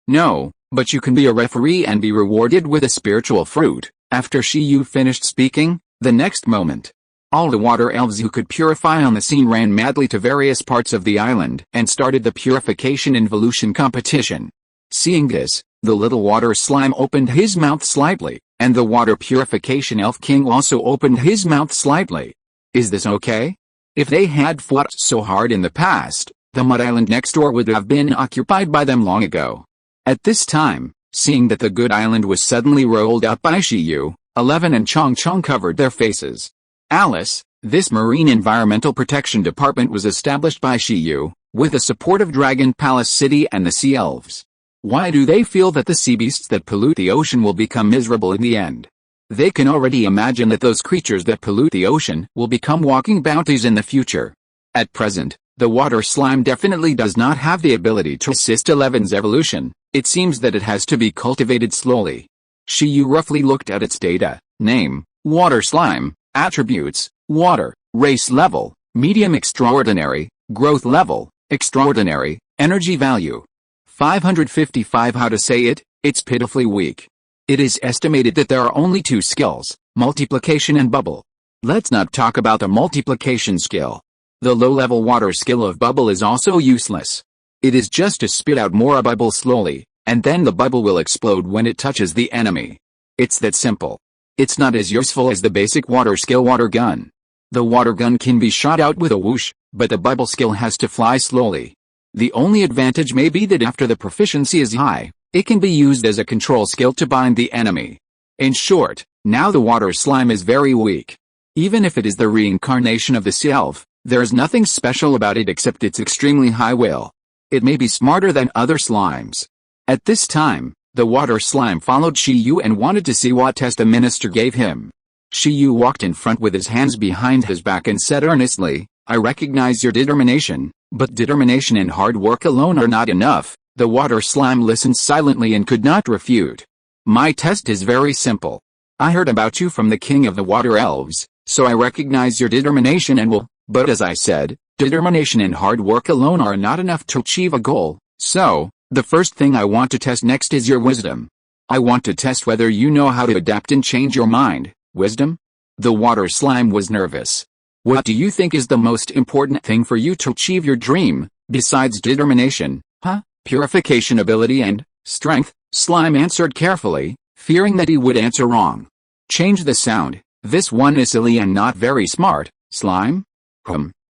No, but you can be a referee and be rewarded with a spiritual fruit. After Shiyu finished speaking, the next moment, all the water elves who could purify on the scene ran madly to various parts of the island and started the purification involution competition. Seeing this, the little water slime opened his mouth slightly, and the Water Purification Elf King also opened his mouth slightly. Is this okay? If they had fought so hard in the past, the mud island next door would have been occupied by them long ago. At this time, seeing that the good island was suddenly rolled out by Shiyu, Eleven and Chong Chong covered their faces. Alice, This Marine Environmental Protection Department was established by Shiyu, with the support of Dragon Palace City and the Sea Elves. Why do they feel that the sea beasts that pollute the ocean will become miserable in the end? They can already imagine that those creatures that pollute the ocean will become walking bounties in the future. At present, the water slime definitely does not have the ability to assist 11's evolution. It seems that it has to be cultivated slowly. Shiyu roughly looked at its data: name, water slime, attributes, water, race level, medium extraordinary, growth level, extraordinary, energy value. 555. How to say it? It's pitifully weak. It is estimated that there are only 2 skills, multiplication and bubble. Let's not talk about the multiplication skill. The low-level water skill of bubble is also useless. It is just to spit out more bubble slowly, and then the bubble will explode when it touches the enemy. It's that simple. It's not as useful as the basic water skill water gun. The water gun can be shot out with a whoosh, but the bubble skill has to fly slowly. The only advantage may be that after the proficiency is high, it can be used as a control skill to bind the enemy. In short, now the water slime is very weak. Even if it is the reincarnation of the sea elf, there is nothing special about it except its extremely high will. It may be smarter than other slimes. At this time, the water slime followed Shiyu and wanted to see what test the minister gave him. Shiyu walked in front with his hands behind his back and said earnestly, "I recognize your determination, but determination and hard work alone are not enough." The water slime listened silently and could not refute. "My test is very simple. I heard about you from the king of the water elves, so I recognize your determination and will, but as I said, determination and hard work alone are not enough to achieve a goal, so, the first thing I want to test next is your wisdom. I want to test whether you know how to adapt and change your mind." Wisdom? The water slime was nervous. "What do you think is the most important thing for you to achieve your dream, besides determination, huh? Purification ability and strength?" Slime answered carefully, fearing that he would answer wrong. "Change the sound. This one is silly and not very smart, Slime."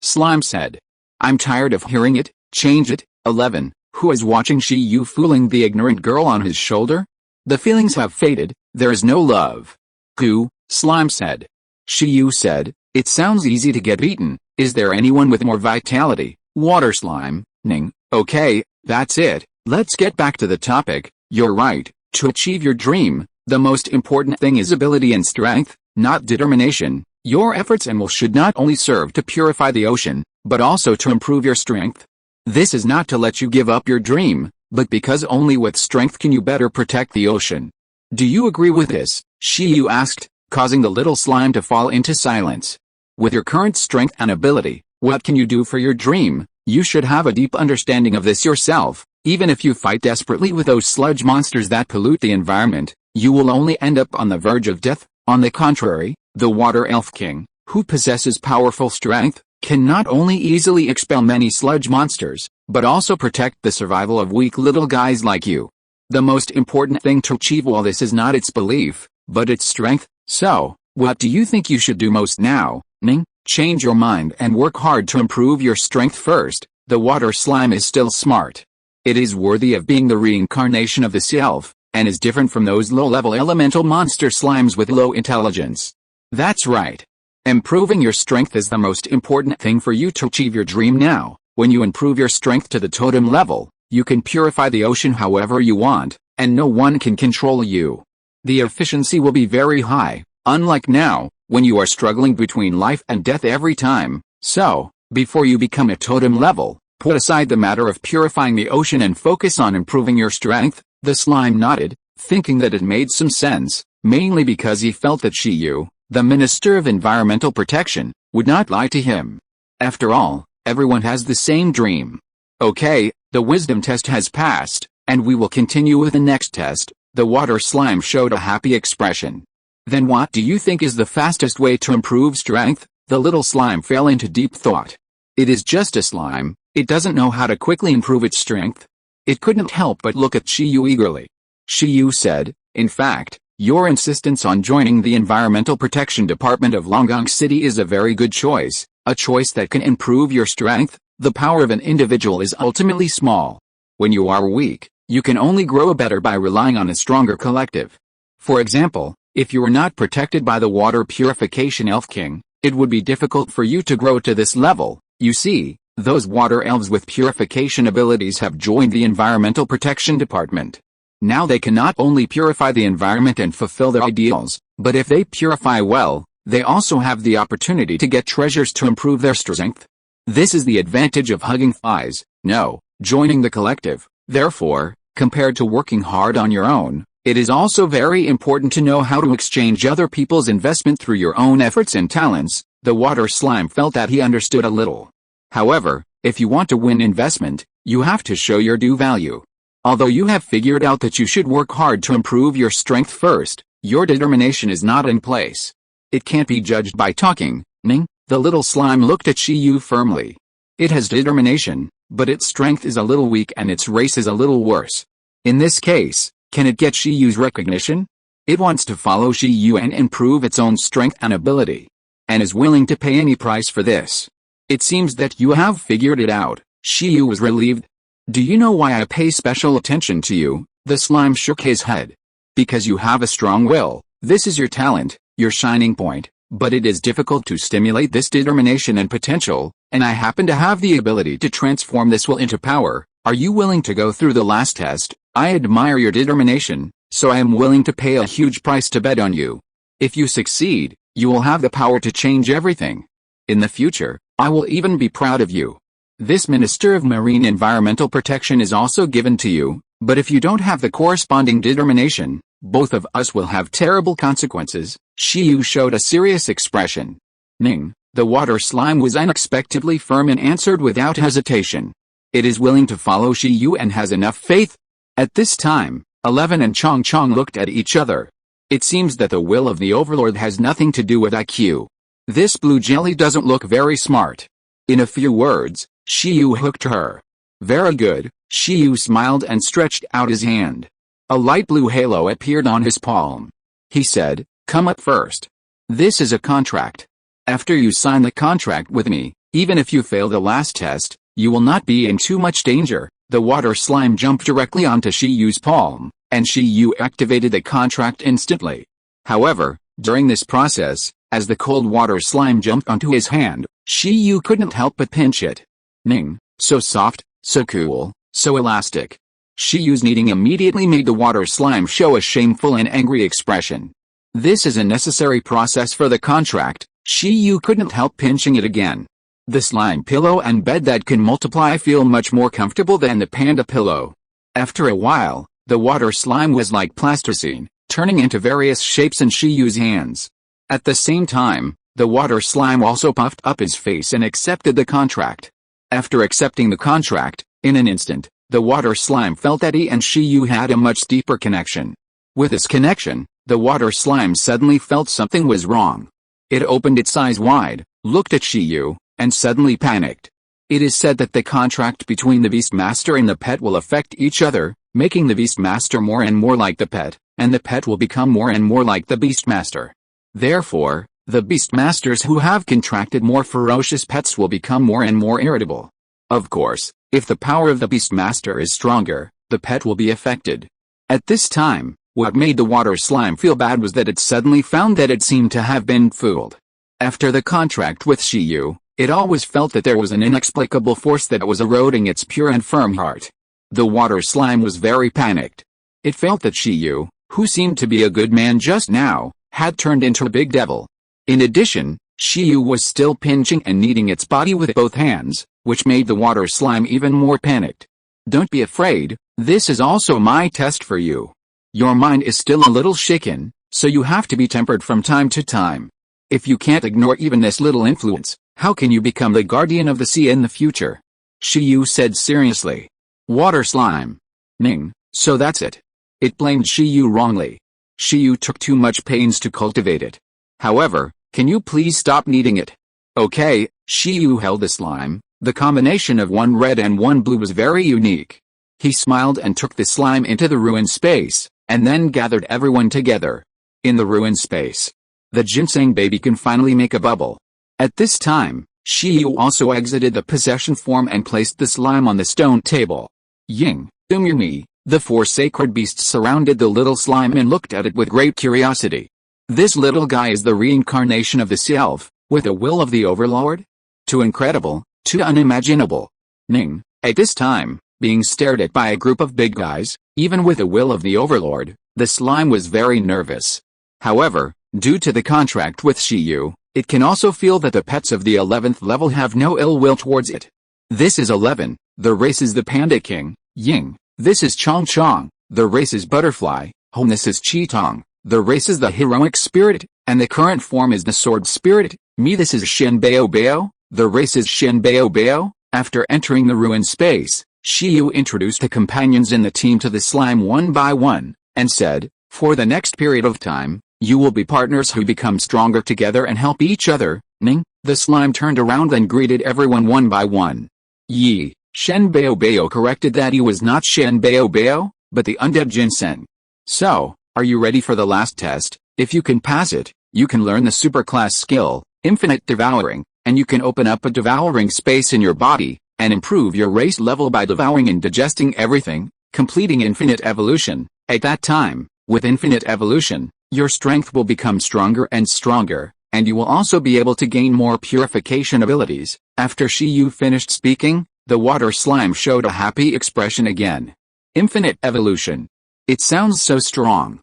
Slime said. "I'm tired of hearing it. Change it." 11. Who is watching Shiyu fooling the ignorant girl on his shoulder? "The feelings have faded, there is no love." "Goo," Slime said. Shiyu said, "It sounds easy to get beaten. Is there anyone with more vitality?" Water slime, Ning. "Okay, that's it. Let's get back to the topic. You're right. To achieve your dream, the most important thing is ability and strength, not determination. Your efforts and will should not only serve to purify the ocean, but also to improve your strength. This is not to let you give up your dream, but because only with strength can you better protect the ocean." "Do you agree with this?" Shiyu asked, causing the little slime to fall into silence. "With your current strength and ability, what can you do for your dream? You should have a deep understanding of this yourself. Even if you fight desperately with those sludge monsters that pollute the environment, you will only end up on the verge of death. On the contrary, the Water Elf King, who possesses powerful strength, can not only easily expel many sludge monsters, but also protect the survival of weak little guys like you. The most important thing to achieve all this is not its belief, but its strength. So, what do you think you should do most now, Ning? Change your mind and work hard to improve your strength first. The water slime is still smart. It is worthy of being the reincarnation of the sea elf, and is different from those low-level elemental monster slimes with low intelligence." "That's right. Improving your strength is the most important thing for you to achieve your dream now. When you improve your strength to the totem level, you can purify the ocean however you want, and no one can control you. The efficiency will be very high, unlike now, when you are struggling between life and death every time. So, before you become a totem level, put aside the matter of purifying the ocean and focus on improving your strength." The slime nodded, thinking that it made some sense, mainly because he felt that Shiyu, the Minister of Environmental Protection, would not lie to him. After all, everyone has the same dream. "Okay, the wisdom test has passed, and we will continue with the next test." The water slime showed a happy expression. "Then what do you think is the fastest way to improve strength?" The little slime fell into deep thought. It is just a slime, it doesn't know how to quickly improve its strength. It couldn't help but look at Shiyu eagerly. Shiyu said, "In fact, your insistence on joining the Environmental Protection Department of Longgong City is a very good choice, a choice that can improve your strength. The power of an individual is ultimately small. When you are weak, you can only grow better by relying on a stronger collective. For example, if you are not protected by the Water Purification Elf King, It would be difficult for you to grow to this level. You see, those water elves with purification abilities have joined the Environmental Protection Department. Now they can not only purify the environment and fulfill their ideals, but if they purify well, they also have the opportunity to get treasures to improve their strength. This is the advantage of hugging thighs, no, joining the collective. Therefore, compared to working hard on your own, it is also very important to know how to exchange other people's investment through your own efforts and talents. The water slime felt that he understood a little. However, if you want to win investment, you have to show your due value. Although you have figured out that you should work hard to improve your strength first, your determination is not in place. It can't be judged by talking. Ning, the little slime looked at Shiyu firmly. It has determination, but its strength is a little weak and its race is a little worse. In this case, can it get Shiyu's recognition? It wants to follow Shiyu and improve its own strength and ability, and is willing to pay any price for this. It seems that you have figured it out. Shiyu was relieved. Do you know why I pay special attention to you? The slime shook his head. Because you have a strong will. This is your talent, your shining point, but it is difficult to stimulate this determination and potential, and I happen to have the ability to transform this will into power. Are you willing to go through the last test? I admire your determination, so I am willing to pay a huge price to bet on you. If you succeed, you will have the power to change everything. In the future, I will even be proud of you. This Minister of Marine Environmental Protection is also given to you, but if you don't have the corresponding determination, both of us will have terrible consequences. Shiyu showed a serious expression. Ning, the water slime was unexpectedly firm and answered without hesitation. It is willing to follow Shiyu and has enough faith. At this time, 11 and Chong Chong looked at each other. It seems that the will of the Overlord has nothing to do with IQ. This blue jelly doesn't look very smart. In a few words, Shiyu hooked her. Very good. Shiyu smiled and stretched out his hand. A light blue halo appeared on his palm. He said, come up first. This is a contract. After you sign the contract with me, even if you fail the last test, you will not be in too much danger. The water slime jumped directly onto Shiyu's palm, and Shiyu activated the contract instantly. However, during this process, as the cold water slime jumped onto his hand, Shiyu couldn't help but pinch it. Ning, so soft, so cool, so elastic. Shiyu's kneading immediately made the water slime show a shameful and angry expression. This is a necessary process for the contract. Shiyu couldn't help pinching it again. The slime pillow and bed that can multiply feel much more comfortable than the panda pillow. After a while, the water slime was like plasticine, turning into various shapes in Shiyu's hands. At the same time, the water slime also puffed up his face and accepted the contract. After accepting the contract, in an instant, the water slime felt that he and Shiyu had a much deeper connection. With this connection, the water slime suddenly felt something was wrong. It opened its eyes wide, looked at Shiyu, and suddenly panicked. It is said that the contract between the Beastmaster and the pet will affect each other, making the Beastmaster more and more like the pet, and the pet will become more and more like the Beastmaster. Therefore, the Beastmasters who have contracted more ferocious pets will become more and more irritable. Of course, if the power of the Beastmaster is stronger, the pet will be affected. At this time, what made the water slime feel bad was that it suddenly found that it seemed to have been fooled. After the contract with Shiyu, it always felt that there was an inexplicable force that was eroding its pure and firm heart. The water slime was very panicked. It felt that Shiyu, who seemed to be a good man just now, had turned into a big devil. In addition, Shiyu was still pinching and kneading its body with both hands, which made the water slime even more panicked. Don't be afraid, this is also my test for you. Your mind is still a little shaken, so you have to be tempered from time to time. If you can't ignore even this little influence, how can you become the guardian of the sea in the future? Shiyu said seriously. Water slime. Ning, so that's it. It blamed Shiyu wrongly. Shiyu took too much pains to cultivate it. However, can you please stop kneading it? Okay, Shiyu held the slime. The combination of one red and one blue was very unique. He smiled and took the slime into the ruined space, and then gathered everyone together. In the ruined space, the ginseng baby can finally make a bubble. At this time, Shiyu also exited the possession form and placed the slime on the stone table. Ying, Umyumi, the four sacred beasts surrounded the little slime and looked at it with great curiosity. This little guy is the reincarnation of the sea elf, With a will of the overlord? Too incredible, too unimaginable. Ning, at this time, being stared at by a group of big guys, even with a will of the overlord, the slime was very nervous. However, due to the contract with Shiyu, it can also feel that the pets of the 11th level have no ill will towards it. This is 11, the race is the Panda King, Ying. This is Chong Chong, the race is Butterfly. Home. This is Chi Tong, the race is the heroic spirit, and the current form is the sword spirit. Me. This is Shin Bao Bao, the race is Shin Bao Bao. After entering the ruined space, Shiyu introduced the companions in the team to the slime one by one, and said, for the next period of time, you will be partners who become stronger together and help each other. Ning, the slime turned around and greeted everyone one by one. Yi, Shen Bao Bao corrected that he was not Shen Bao Bao, but the undead ginseng. So, are you ready for the last test? If you can pass it, you can learn the superclass skill, Infinite Devouring, and you can open up a devouring space in your body, and improve your race level by devouring and digesting everything, completing Infinite Evolution. At that time, with Infinite Evolution, your strength will become stronger and stronger, and you will also be able to gain more purification abilities. After Shiyu finished speaking, the water slime showed a happy expression again. Infinite Evolution. It sounds so strong.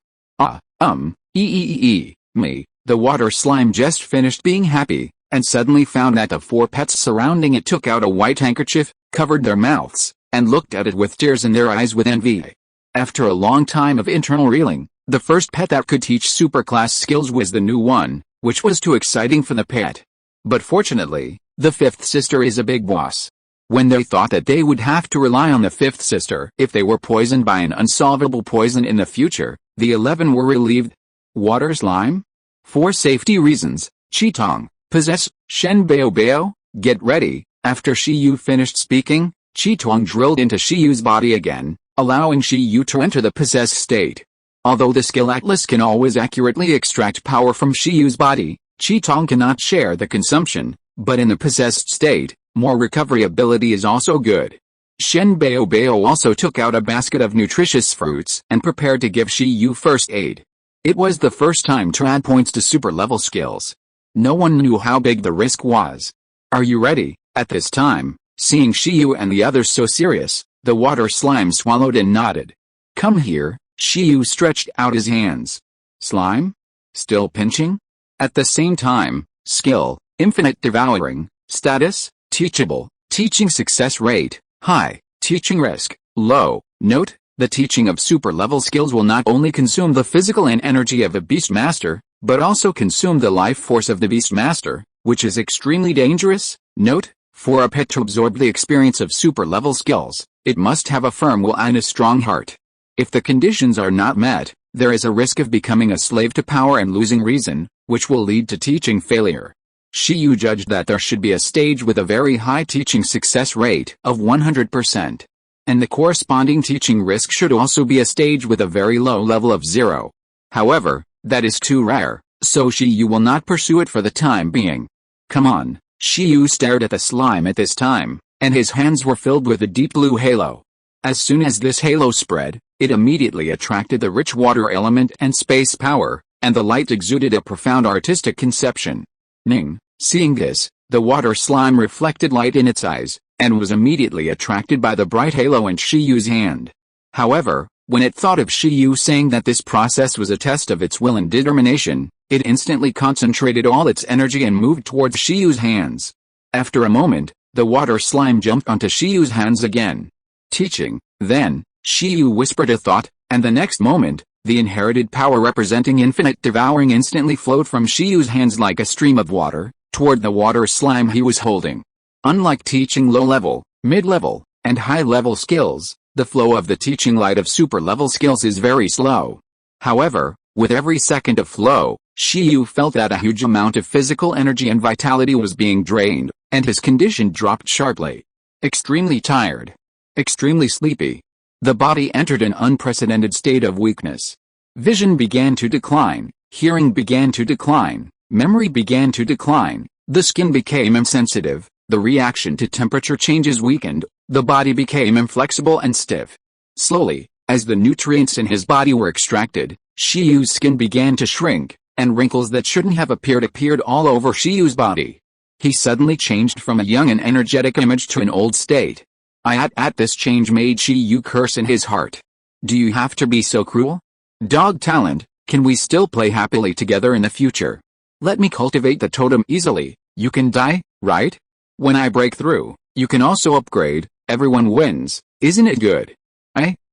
Me. The water slime just finished being happy, and suddenly found that the 4 pets surrounding it took out a white handkerchief, covered their mouths, and looked at it with tears in their eyes with envy. After a long time of internal reeling, the first pet that could teach superclass skills was the new one, which was too exciting for the pet. But fortunately, the 5th sister is a big boss. When they thought that they would have to rely on the 5th sister if they were poisoned by an unsolvable poison in the future, the 11 were relieved. Water slime? For safety reasons, Chi Tong, possess, Shen Bao Bao, get ready. After Shiyu finished speaking, Chi Tong drilled into Shiyu's body again, allowing Shiyu to enter the possessed state. Although the skill Atlas can always accurately extract power from Shiyu's body, Chi Tong cannot share the consumption, but in the possessed state, more recovery ability is also good. Shen Bao Bao also took out a basket of nutritious fruits and prepared to give Shiyu first aid. It was the first time to add points to super level skills. No one knew how big the risk was. Are you ready? At this time, seeing Shiyu and the others so serious, the water slime swallowed and nodded. Come here. Shiyu stretched out his hands. Slime? Still pinching? At the same time, skill, Infinite Devouring, status, teachable, teaching success rate, high, teaching risk, low. Note, the teaching of super level skills will not only consume the physical and energy of a beast master, but also consume the life force of the beast master, which is extremely dangerous. Note, for a pet to absorb the experience of super level skills, it must have a firm will and a strong heart. If the conditions are not met, there is a risk of becoming a slave to power and losing reason, which will lead to teaching failure. Shiyu judged that there should be a stage with a very high teaching success rate of 100%. And the corresponding teaching risk should also be a stage with a very low level of 0. However, that is too rare, so Shiyu will not pursue it for the time being. Come on. Shiyu stared at the slime at this time, and his hands were filled with a deep blue halo. As soon as this halo spread, it immediately attracted the rich water element and space power, and the light exuded a profound artistic conception. Ning, seeing this, the water slime reflected light in its eyes, and was immediately attracted by the bright halo in Shiyu's hand. However, when it thought of Shiyu saying that this process was a test of its will and determination, it instantly concentrated all its energy and moved towards Shiyu's hands. After a moment, the water slime jumped onto Shiyu's hands again. Teaching. Then, Shiyu whispered a thought, and the next moment, the inherited power representing Infinite Devouring instantly flowed from Shiyu's hands like a stream of water, toward the water slime he was holding. Unlike teaching low-level, mid-level, and high-level skills, the flow of the teaching light of super-level skills is very slow. However, with every second of flow, Shiyu felt that a huge amount of physical energy and vitality was being drained, and his condition dropped sharply. Extremely tired. Extremely sleepy. The body entered an unprecedented state of weakness. Vision began to decline, hearing began to decline, memory began to decline, the skin became insensitive, the reaction to temperature changes weakened, the body became inflexible and stiff. Slowly, as the nutrients in his body were extracted, Shiyu's skin began to shrink, and wrinkles that shouldn't have appeared all over Shiyu's body. He suddenly changed from a young and energetic image to an old state. At this change made Shiyu curse in his heart. Do you have to be so cruel? Dog talent, can we still play happily together in the future? Let me cultivate the totem easily. You can die, right? When I break through, you can also upgrade. Everyone wins, isn't it good?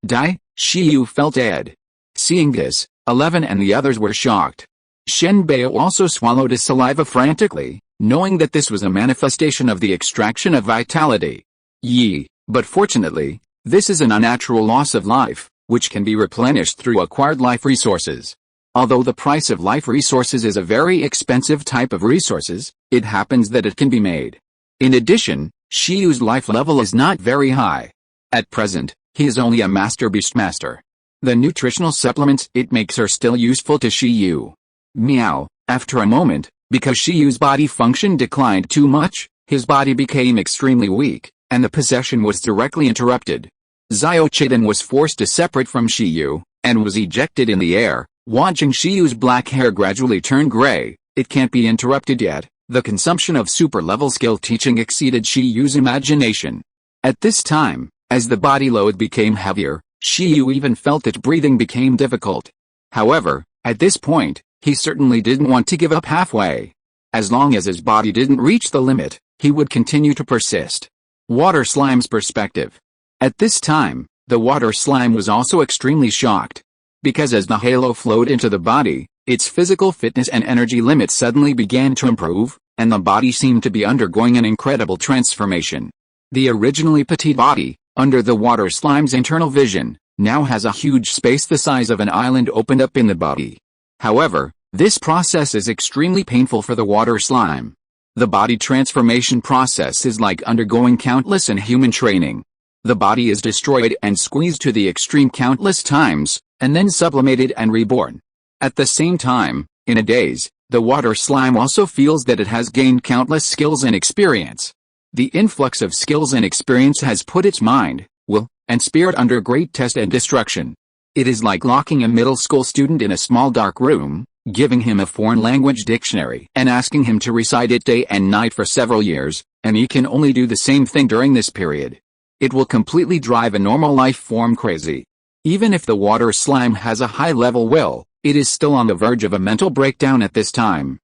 Die? Shiyu felt dead. Seeing this, 11 and the others were shocked. Shenbei also swallowed his saliva frantically, knowing that this was a manifestation of the extraction of vitality. But fortunately, this is an unnatural loss of life, which can be replenished through acquired life resources. Although the price of life resources is a very expensive type of resources, it happens that it can be made. In addition, Shiyu's life level is not very high. At present, he is only a master beastmaster. The nutritional supplements it makes are still useful to Shiyu. Meow. After a moment, because Shiyu's body function declined too much, his body became extremely weak, and the possession was directly interrupted. Xiaochiden was forced to separate from Shiyu, and was ejected in the air. Watching Shiyu's black hair gradually turn gray, it can't be interrupted yet. The consumption of super-level skill teaching exceeded Shiyu's imagination. At this time, as the body load became heavier, Shiyu even felt that breathing became difficult. However, at this point, he certainly didn't want to give up halfway. As long as his body didn't reach the limit, he would continue to persist. Water Slime's perspective. At this time, the water slime was also extremely shocked. Because as the halo flowed into the body, its physical fitness and energy limits suddenly began to improve, and the body seemed to be undergoing an incredible transformation. The originally petite body, under the water slime's internal vision, now has a huge space the size of an island opened up in the body. However, this process is extremely painful for the water slime. The body transformation process is like undergoing countless inhuman training. The body is destroyed and squeezed to the extreme countless times, and then sublimated and reborn. At the same time, in a daze, the water slime also feels that it has gained countless skills and experience. The influx of skills and experience has put its mind, will, and spirit under great test and destruction. It is like locking a middle school student in a small dark room, giving him a foreign language dictionary and asking him to recite it day and night for several years, and he can only do the same thing during this period. It will completely drive a normal life form crazy. Even if the water slime has a high-level will, it is still on the verge of a mental breakdown at this time.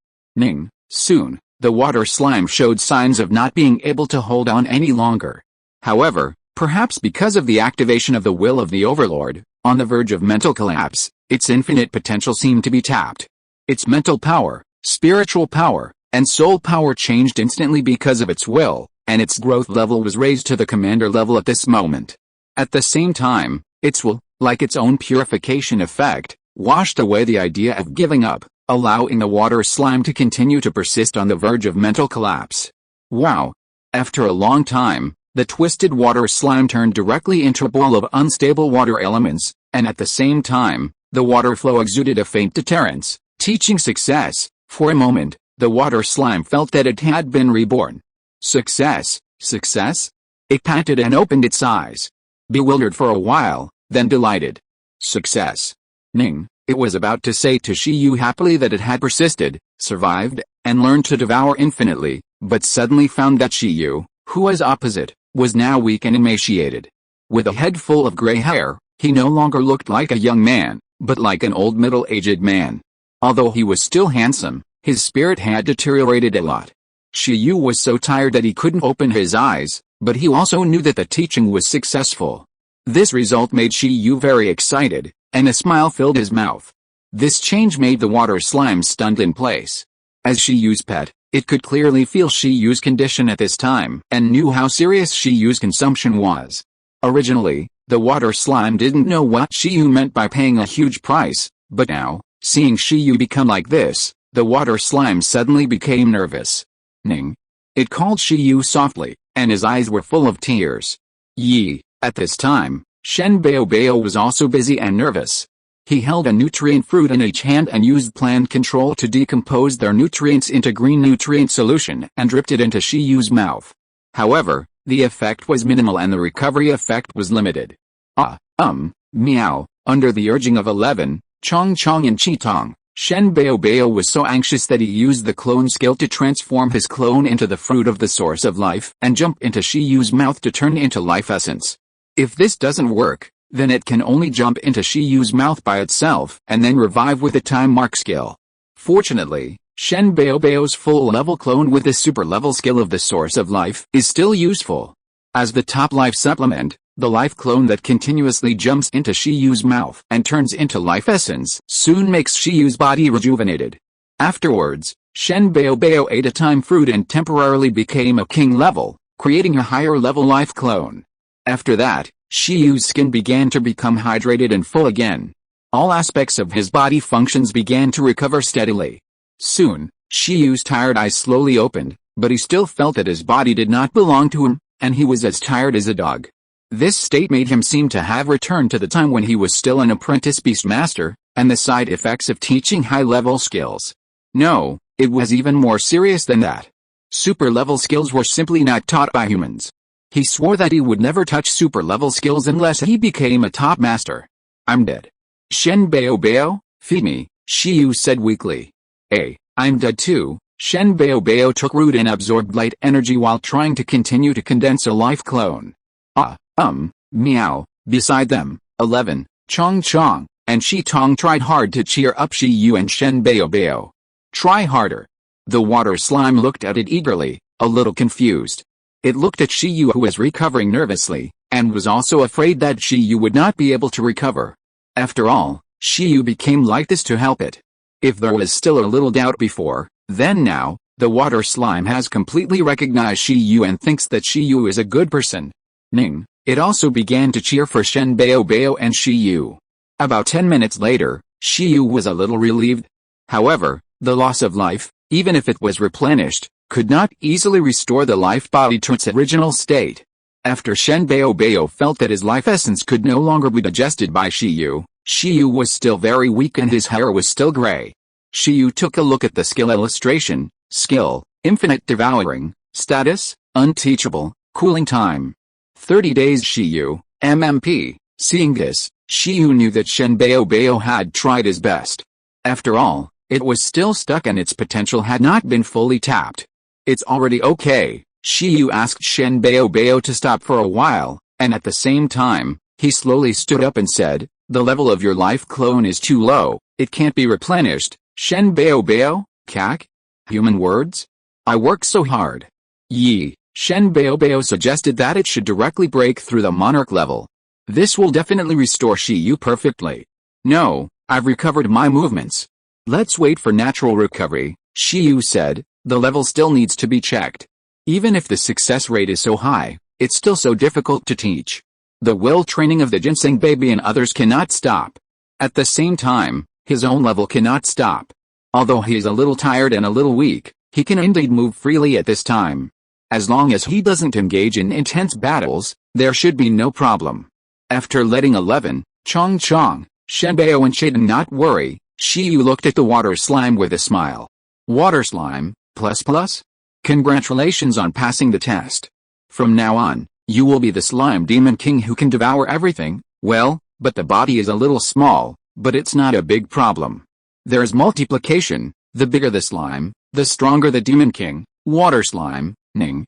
Soon, the water slime showed signs of not being able to hold on any longer. However, perhaps because of the activation of the will of the overlord, on the verge of mental collapse, its infinite potential seemed to be tapped. Its mental power, spiritual power, and soul power changed instantly because of its will, and its growth level was raised to the commander level at this moment. At the same time, its will, like its own purification effect, washed away the idea of giving up, allowing the water slime to continue to persist on the verge of mental collapse. Wow! After a long time, the twisted water slime turned directly into a ball of unstable water elements, and at the same time, the water flow exuded a faint deterrence, teaching success. For a moment, the water slime felt that it had been reborn. Success? Success? It panted and opened its eyes. Bewildered for a while, then delighted. Success. It was about to say to Shiyu happily that it had persisted, survived, and learned to devour infinitely, but suddenly found that Shiyu, who was opposite, was now weak and emaciated. With a head full of gray hair, he no longer looked like a young man, but like an old middle-aged man. Although he was still handsome, his spirit had deteriorated a lot. Shiyu was so tired that he couldn't open his eyes, but he also knew that the teaching was successful. This result made Shiyu very excited, and a smile filled his mouth. This change made the water slime stunned in place. As Shiyu's pet, it could clearly feel Shiyu's condition at this time, and knew how serious Shiyu's consumption was. Originally, the water slime didn't know what Shiyu meant by paying a huge price, but now, seeing Shiyu become like this, the water slime suddenly became nervous. It called Shiyu softly, and his eyes were full of tears. At this time, Shenbei was also busy and nervous. He held a nutrient fruit in each hand and used plant control to decompose their nutrients into green nutrient solution and dripped it into Shiyu's mouth. However, the effect was minimal and the recovery effect was limited. Meow. Under the urging of 11, Chong and Chitong, Shen Baobao was so anxious that he used the clone skill to transform his clone into the fruit of the source of life and jump into Shi Yu's mouth to turn into life essence. If this doesn't work, then it can only jump into Shi Yu's mouth by itself and then revive with the time mark skill. Fortunately, Shen Baobao's full-level clone with the super-level skill of the source of life is still useful. As the top life supplement, the life clone that continuously jumps into Shi Yu's mouth and turns into life essence soon makes Shi Yu's body rejuvenated. Afterwards, Shen Baobao ate a time fruit and temporarily became a king level, creating a higher level life clone. After that, Shi Yu's skin began to become hydrated and full again. All aspects of his body functions began to recover steadily. Soon, Shi Yu's tired eyes slowly opened, but he still felt that his body did not belong to him, and he was as tired as a dog. This state made him seem to have returned to the time when he was still an apprentice beastmaster, and the side effects of teaching high-level skills. No, it was even more serious than that. Super-level skills were simply not taught by humans. He swore that he would never touch super-level skills unless he became a top master. I'm dead. Shen Baobao, feed me, Shi Yu said weakly. Hey, I'm dead too. Shen Baobao took root and absorbed light energy while trying to continue to condense a life clone. Meow. Beside them, 11, Chong, and Shi Tong tried hard to cheer up Shi Yu and Shen Baobao. Try harder. The water slime looked at it eagerly, a little confused. It looked at Shi Yu, who was recovering nervously, and was also afraid that Shi Yu would not be able to recover. After all, Shi Yu became like this to help it. If there was still a little doubt before, then now, the water slime has completely recognized Shi Yu and thinks that Shi Yu is a good person. Ning. It also began to cheer for Shen Baobao and Shi Yu. About 10 minutes later, Shi Yu was a little relieved. However, the loss of life, even if it was replenished, could not easily restore the life body to its original state. After Shen Baobao felt that his life essence could no longer be digested by Shi Yu was still very weak and his hair was still gray. Shi Yu took a look at the skill illustration. Skill, infinite devouring, status, unteachable, cooling time. 30 days Shi Yu, MMP. Seeing this, Shi Yu knew that Shen Baobao had tried his best. After all, it was still stuck and its potential had not been fully tapped. It's already okay, Shi Yu asked Shen Baobao to stop for a while, and at the same time, he slowly stood up and said, the level of your life clone is too low, it can't be replenished. Shen Baobao, cack? Human words? I work so hard. Shen Baobao suggested that it should directly break through the monarch level. This will definitely restore Shi Yu perfectly. No, I've recovered my movements. Let's wait for natural recovery, Shi Yu said, the level still needs to be checked. Even if the success rate is so high, it's still so difficult to teach. The will training of the ginseng baby and others cannot stop. At the same time, his own level cannot stop. Although he is a little tired and a little weak, he can indeed move freely at this time. As long as he doesn't engage in intense battles, there should be no problem. After letting 11, Chong, Shenbao and Shaden not worry, Shi Yu looked at the water slime with a smile. Water slime, ++? Congratulations on passing the test. From now on, you will be the slime demon king who can devour everything. Well, but the body is a little small, but it's not a big problem. There's multiplication, the bigger the slime, the stronger the demon king. Water slime, Ning.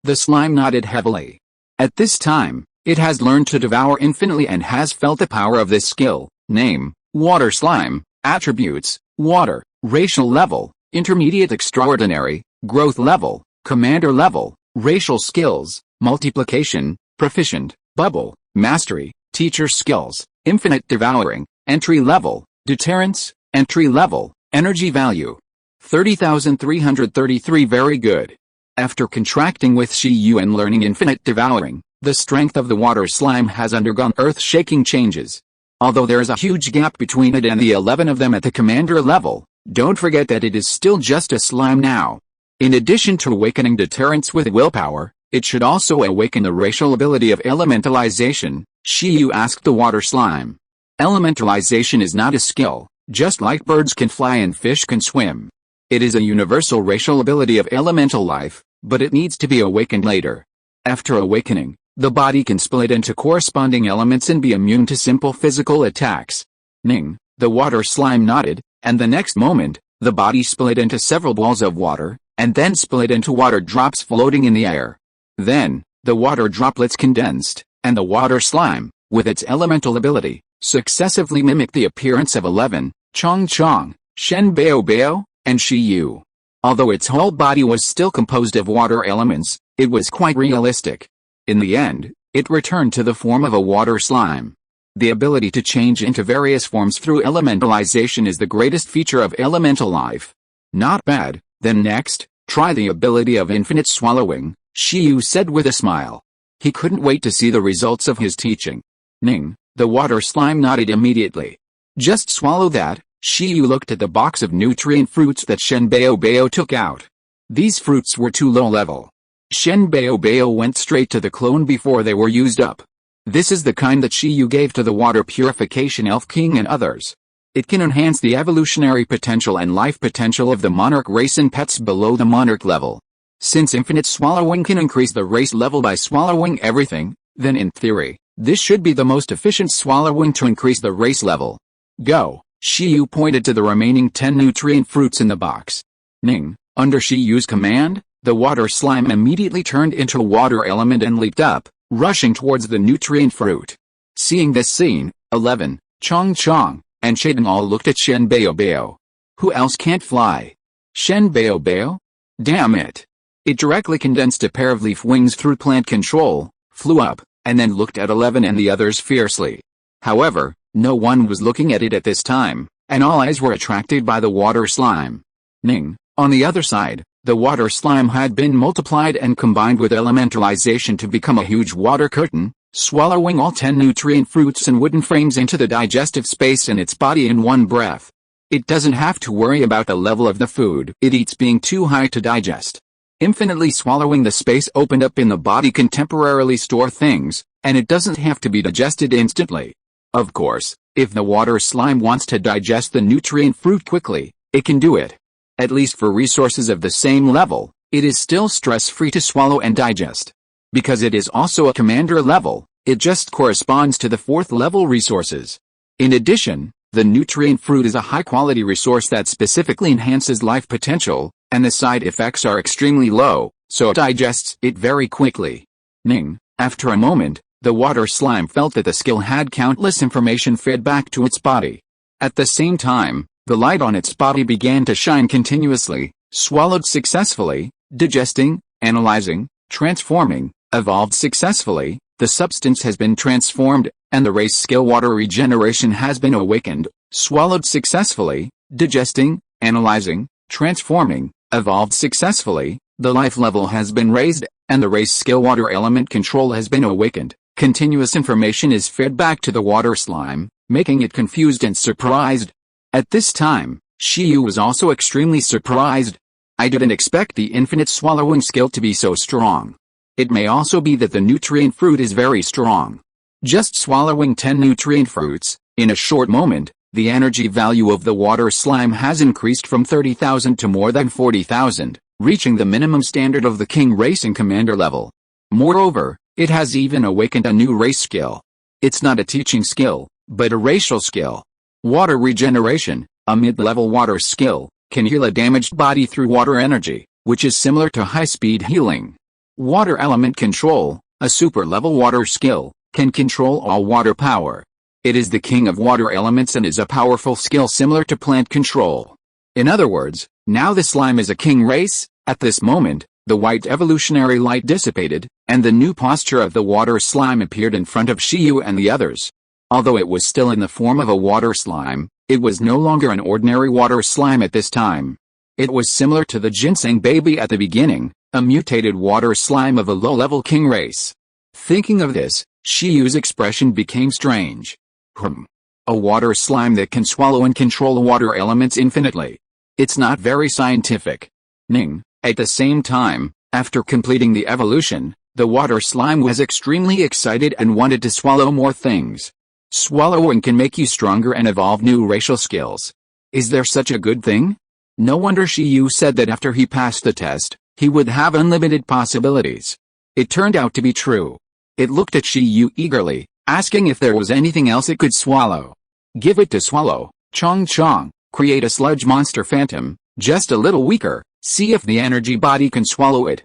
The slime nodded heavily. At this time, it has learned to devour infinitely and has felt the power of this skill. Name, water slime, attributes, water, racial level, intermediate extraordinary, growth level, commander level, racial skills, multiplication, proficient, bubble, mastery, teacher skills, infinite devouring, entry level, deterrence, entry level, energy value. 30,333 very good. After contracting with Shi Yu and learning infinite devouring, the strength of the water slime has undergone earth-shaking changes. Although there is a huge gap between it and the 11 of them at the commander level, don't forget that it is still just a slime now. In addition to awakening deterrence with willpower, it should also awaken the racial ability of elementalization, Shi Yu asked the water slime. Elementalization is not a skill, just like birds can fly and fish can swim. It is a universal racial ability of elemental life, but it needs to be awakened later. After awakening, the body can split into corresponding elements and be immune to simple physical attacks. Ning, the water slime nodded, and the next moment, the body split into several balls of water, and then split into water drops floating in the air. Then, the water droplets condensed, and the water slime, with its elemental ability, successively mimicked the appearance of 11, Chong Chong, Shen Bao Bao, and Shi Yu. Although its whole body was still composed of water elements, it was quite realistic. In the end, it returned to the form of a water slime. The ability to change into various forms through elementalization is the greatest feature of elemental life. Not bad. Then next, try the ability of infinite swallowing, Shi Yu said with a smile. He couldn't wait to see the results of his teaching. Ning, the water slime nodded immediately. Just swallow that. Shi Yu looked at the box of nutrient fruits that Shen Bao Bao took out. These fruits were too low level. Shen Bao Bao went straight to the clone before they were used up. This is the kind that Shi Yu gave to the water purification elf king and others. It can enhance the evolutionary potential and life potential of the monarch race and pets below the monarch level. Since infinite swallowing can increase the race level by swallowing everything, then in theory, this should be the most efficient swallowing to increase the race level. Go. Shi Yu pointed to the remaining 10 nutrient fruits in the box. Ning, under Shi Yu's command, the water slime immediately turned into a water element and leaped up, rushing towards the nutrient fruit. Seeing this scene, 11, Chong Chong, and Shading all looked at Shen Bao Bao. Who else can't fly? Shen Bao Bao? Damn it. It directly condensed a pair of leaf wings through plant control, flew up, and then looked at 11 and the others fiercely. However, no one was looking at it at this time, and all eyes were attracted by the water slime. Ning, on the other side, the water slime had been multiplied and combined with elementalization to become a huge water curtain, swallowing all 10 nutrient fruits and wooden frames into the digestive space in its body in one breath. It doesn't have to worry about the level of the food it eats being too high to digest. Infinitely swallowing the space opened up in the body can temporarily store things, and it doesn't have to be digested instantly. Of course, if the water slime wants to digest the nutrient fruit quickly, it can do it. At least for resources of the same level, it is still stress-free to swallow and digest. Because it is also a commander level, it just corresponds to the 4th level resources. In addition, the nutrient fruit is a high-quality resource that specifically enhances life potential, and the side effects are extremely low, so it digests it very quickly. Ning, after a moment, the water slime felt that the skill had countless information fed back to its body. At the same time, the light on its body began to shine continuously, swallowed successfully, digesting, analyzing, transforming, evolved successfully, the substance has been transformed, and the race skill water regeneration has been awakened, swallowed successfully, digesting, analyzing, transforming, evolved successfully, the life level has been raised, and the race skill water element control has been awakened. Continuous information is fed back to the water slime, making it confused and surprised. At this time, Shi Yu was also extremely surprised. I didn't expect the infinite swallowing skill to be so strong. It may also be that the nutrient fruit is very strong. Just swallowing 10 nutrient fruits, in a short moment, the energy value of the water slime has increased from 30,000 to more than 40,000, reaching the minimum standard of the king race and commander level. Moreover, it has even awakened a new race skill. It's not a teaching skill, but a racial skill. Water regeneration, a mid-level water skill, can heal a damaged body through water energy, which is similar to high-speed healing. Water element control, a super-level water skill, can control all water power. It is the king of water elements and is a powerful skill similar to plant control. In other words, now the slime is a king race. At this moment, the white evolutionary light dissipated, and the new posture of the water slime appeared in front of Shi Yu and the others. Although it was still in the form of a water slime, it was no longer an ordinary water slime at this time. It was similar to the ginseng baby at the beginning, a mutated water slime of a low-level king race. Thinking of this, Shi Yu's expression became strange. A water slime that can swallow and control water elements infinitely. It's not very scientific. Ning, at the same time, after completing the evolution, the water slime was extremely excited and wanted to swallow more things. Swallowing can make you stronger and evolve new racial skills. Is there such a good thing? No wonder Shi Yu said that after he passed the test, he would have unlimited possibilities. It turned out to be true. It looked at Shi Yu eagerly, asking if there was anything else it could swallow. Give it to swallow, Chong Chong, Create a sludge monster phantom, just a little weaker, see if the energy body can swallow it.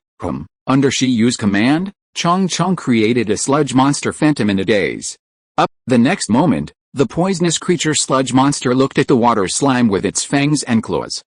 Under Shiyu's command, Chong Chong created a sludge monster phantom in a daze. The next moment, the poisonous creature sludge monster looked at the water slime with its fangs and claws.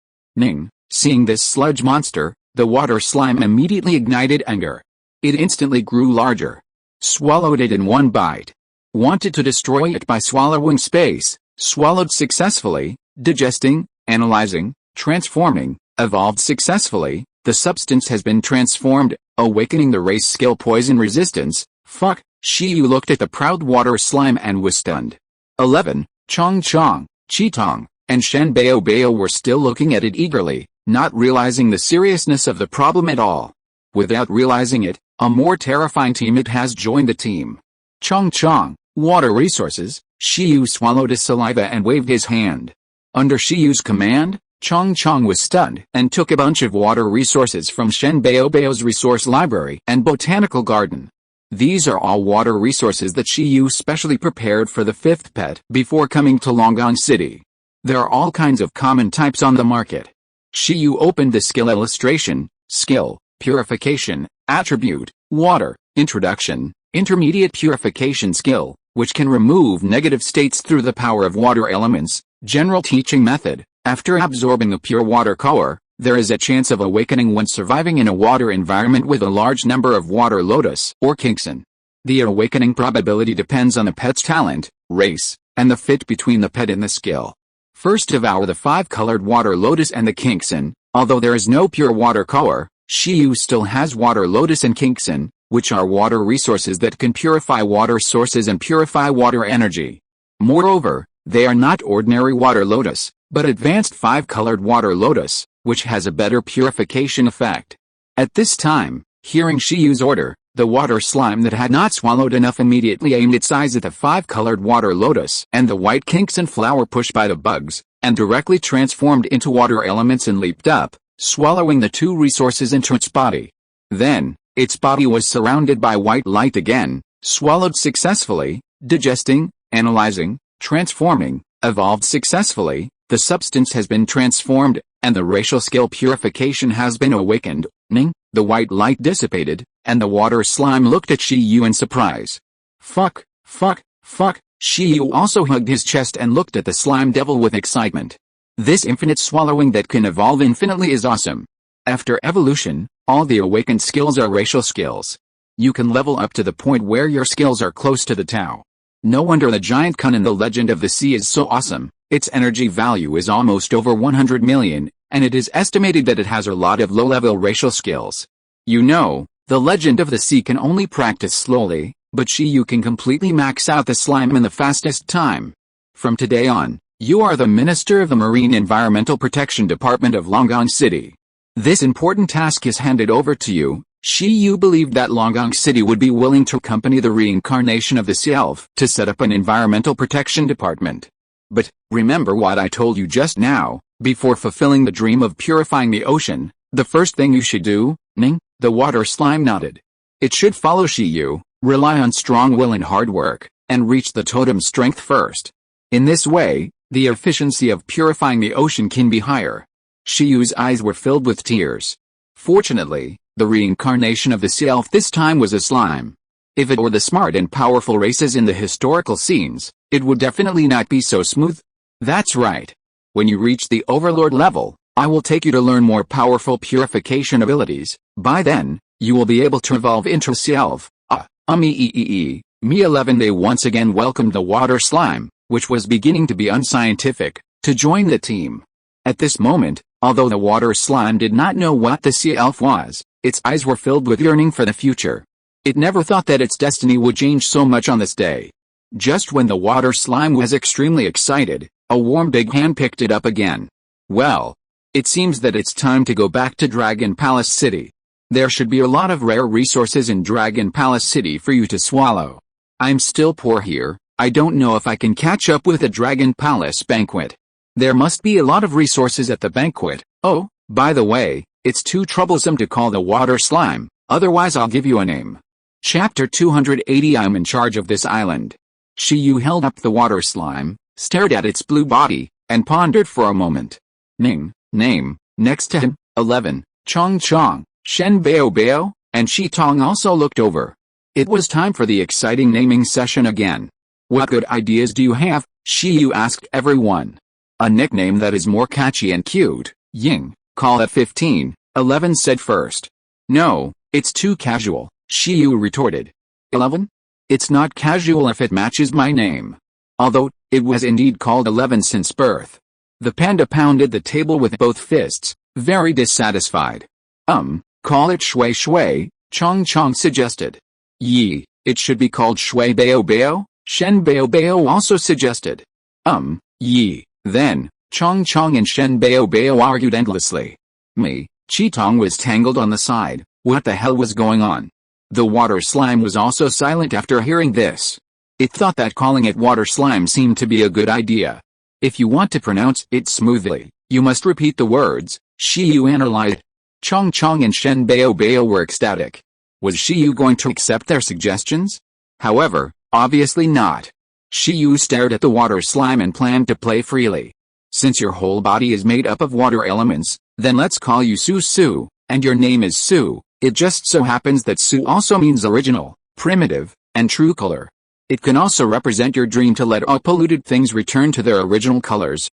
Seeing this sludge monster, the water slime immediately ignited anger. It instantly grew larger. Swallowed it in one bite. Wanted to destroy it by swallowing space. Swallowed successfully, digesting, analyzing, transforming, evolved successfully. The substance has been transformed, awakening the race skill poison resistance. Fuck. Shiyu looked at the proud water slime and was stunned. 11. Chong Chong, Qitong, and Shen Bao Bao were still looking at it eagerly, not realizing the seriousness of the problem at all. Without realizing it, a more terrifying teammate has joined the team. Chong Chong, water resources. Shiyu swallowed his saliva and waved his hand. Under Shiyu's command, Chong Chong was stunned and took a bunch of water resources from Shen Bao Bao's resource library and botanical garden. These are all water resources that Shiyu specially prepared for the fifth pet before coming to Longang City. There are all kinds of common types on the market. Shiyu opened the skill illustration, skill, purification, attribute, water, introduction, intermediate purification skill, which can remove negative states through the power of water elements, general teaching method. After absorbing a pure water core, there is a chance of awakening when surviving in a water environment with a large number of water lotus or kinkson. The awakening probability depends on the pet's talent, race, and the fit between the pet and the skill. First devour the 5-colored water lotus and the kinkson. Although there is no pure water core, Shiyu still has water lotus and kinkson, which are water resources that can purify water sources and purify water energy. Moreover, they are not ordinary water lotus, but advanced 5-colored water lotus, which has a better purification effect. At this time, hearing Shiyu's order, the water slime that had not swallowed enough immediately aimed its eyes at the 5-colored water lotus and the white kinkson flower pushed by the bugs, and directly transformed into water elements and leaped up, swallowing the 2 resources into its body. Then, its body was surrounded by white light again, swallowed successfully, digesting, analyzing, transforming, evolved successfully. The substance has been transformed, and the racial skill purification has been awakened. The white light dissipated, and the water slime looked at Shiyu in surprise. Fuck. Shiyu also hugged his chest and looked at the slime devil with excitement. This infinite swallowing that can evolve infinitely is awesome. After evolution, all the awakened skills are racial skills. You can level up to the point where your skills are close to the Tao. No wonder the giant kun in the Legend of the Sea is so awesome. Its energy value is almost over 100 million, and it is estimated that it has a lot of low-level racial skills. You know, the Legend of the Sea can only practice slowly, but Shiyu can completely max out the slime in the fastest time. From today on, you are the Minister of the Marine Environmental Protection Department of Longang City. This important task is handed over to you. Shiyu believed that Longang City would be willing to accompany the reincarnation of the Sea Elf to set up an environmental protection department. But, remember what I told you just now, before fulfilling the dream of purifying the ocean, the first thing you should do, The water slime nodded. It should follow Shiyu, rely on strong will and hard work, and reach the totem strength first. In this way, the efficiency of purifying the ocean can be higher. Shiyu's eyes were filled with tears. Fortunately, the reincarnation of the Sea Elf this time was a slime. If it were the smart and powerful races in the historical scenes, it would definitely not be so smooth. That's right. When you reach the Overlord level, I will take you to learn more powerful purification abilities. By then, you will be able to evolve into Sea Elf. Me 11. They once again welcomed the water slime, which was beginning to be unscientific, to join the team. At this moment, although the water slime did not know what the Sea Elf was, its eyes were filled with yearning for the future. It never thought that its destiny would change so much on this day. Just when the water slime was extremely excited, a warm big hand picked it up again. Well, it seems that it's time to go back to Dragon Palace City. There should be a lot of rare resources in Dragon Palace City for you to swallow. I'm still poor here. I don't know if I can catch up with a Dragon Palace banquet. There must be a lot of resources at the banquet. Oh, by the way, it's too troublesome to call the water slime, otherwise I'll give you a name. Chapter 280. I'm in charge of this island. Shiyu held up the water slime, stared at its blue body, and pondered for a moment. Ning, name, next to him, 11, Chong Chong, Shen Bao Bao, and Shi Tong also looked over. It was time for the exciting naming session again. What good ideas do you have? Shi Yu asked everyone. A nickname that is more catchy and cute, Ying, call at 15, 11 said first. No, it's too casual, Shi Yu retorted. 11? It's not casual if it matches my name. Although, it was indeed called 11 since birth. The panda pounded the table with both fists, very dissatisfied. Call it Shui Shui, Chong Chong suggested. Yi, it should be called Shui Bao Bao, Shen Bao Bao also suggested. Yi, then, Chong Chong and Shen Bao Bao argued endlessly. Chi Tong was tangled on the side, what the hell was going on? The water slime was also silent after hearing this. It thought that calling it water slime seemed to be a good idea. If you want to pronounce it smoothly, you must repeat the words, Shi Yu analyzed. Chong Chong and Shen Bao Bao were ecstatic. Was Shi Yu going to accept their suggestions? However, obviously not. Shi Yu stared at the water slime and planned to play freely. Since your whole body is made up of water elements, then let's call you Su Su, and your name is Su. It just so happens that Su also means original, primitive, and true color. It can also represent your dream to let all polluted things return to their original colors.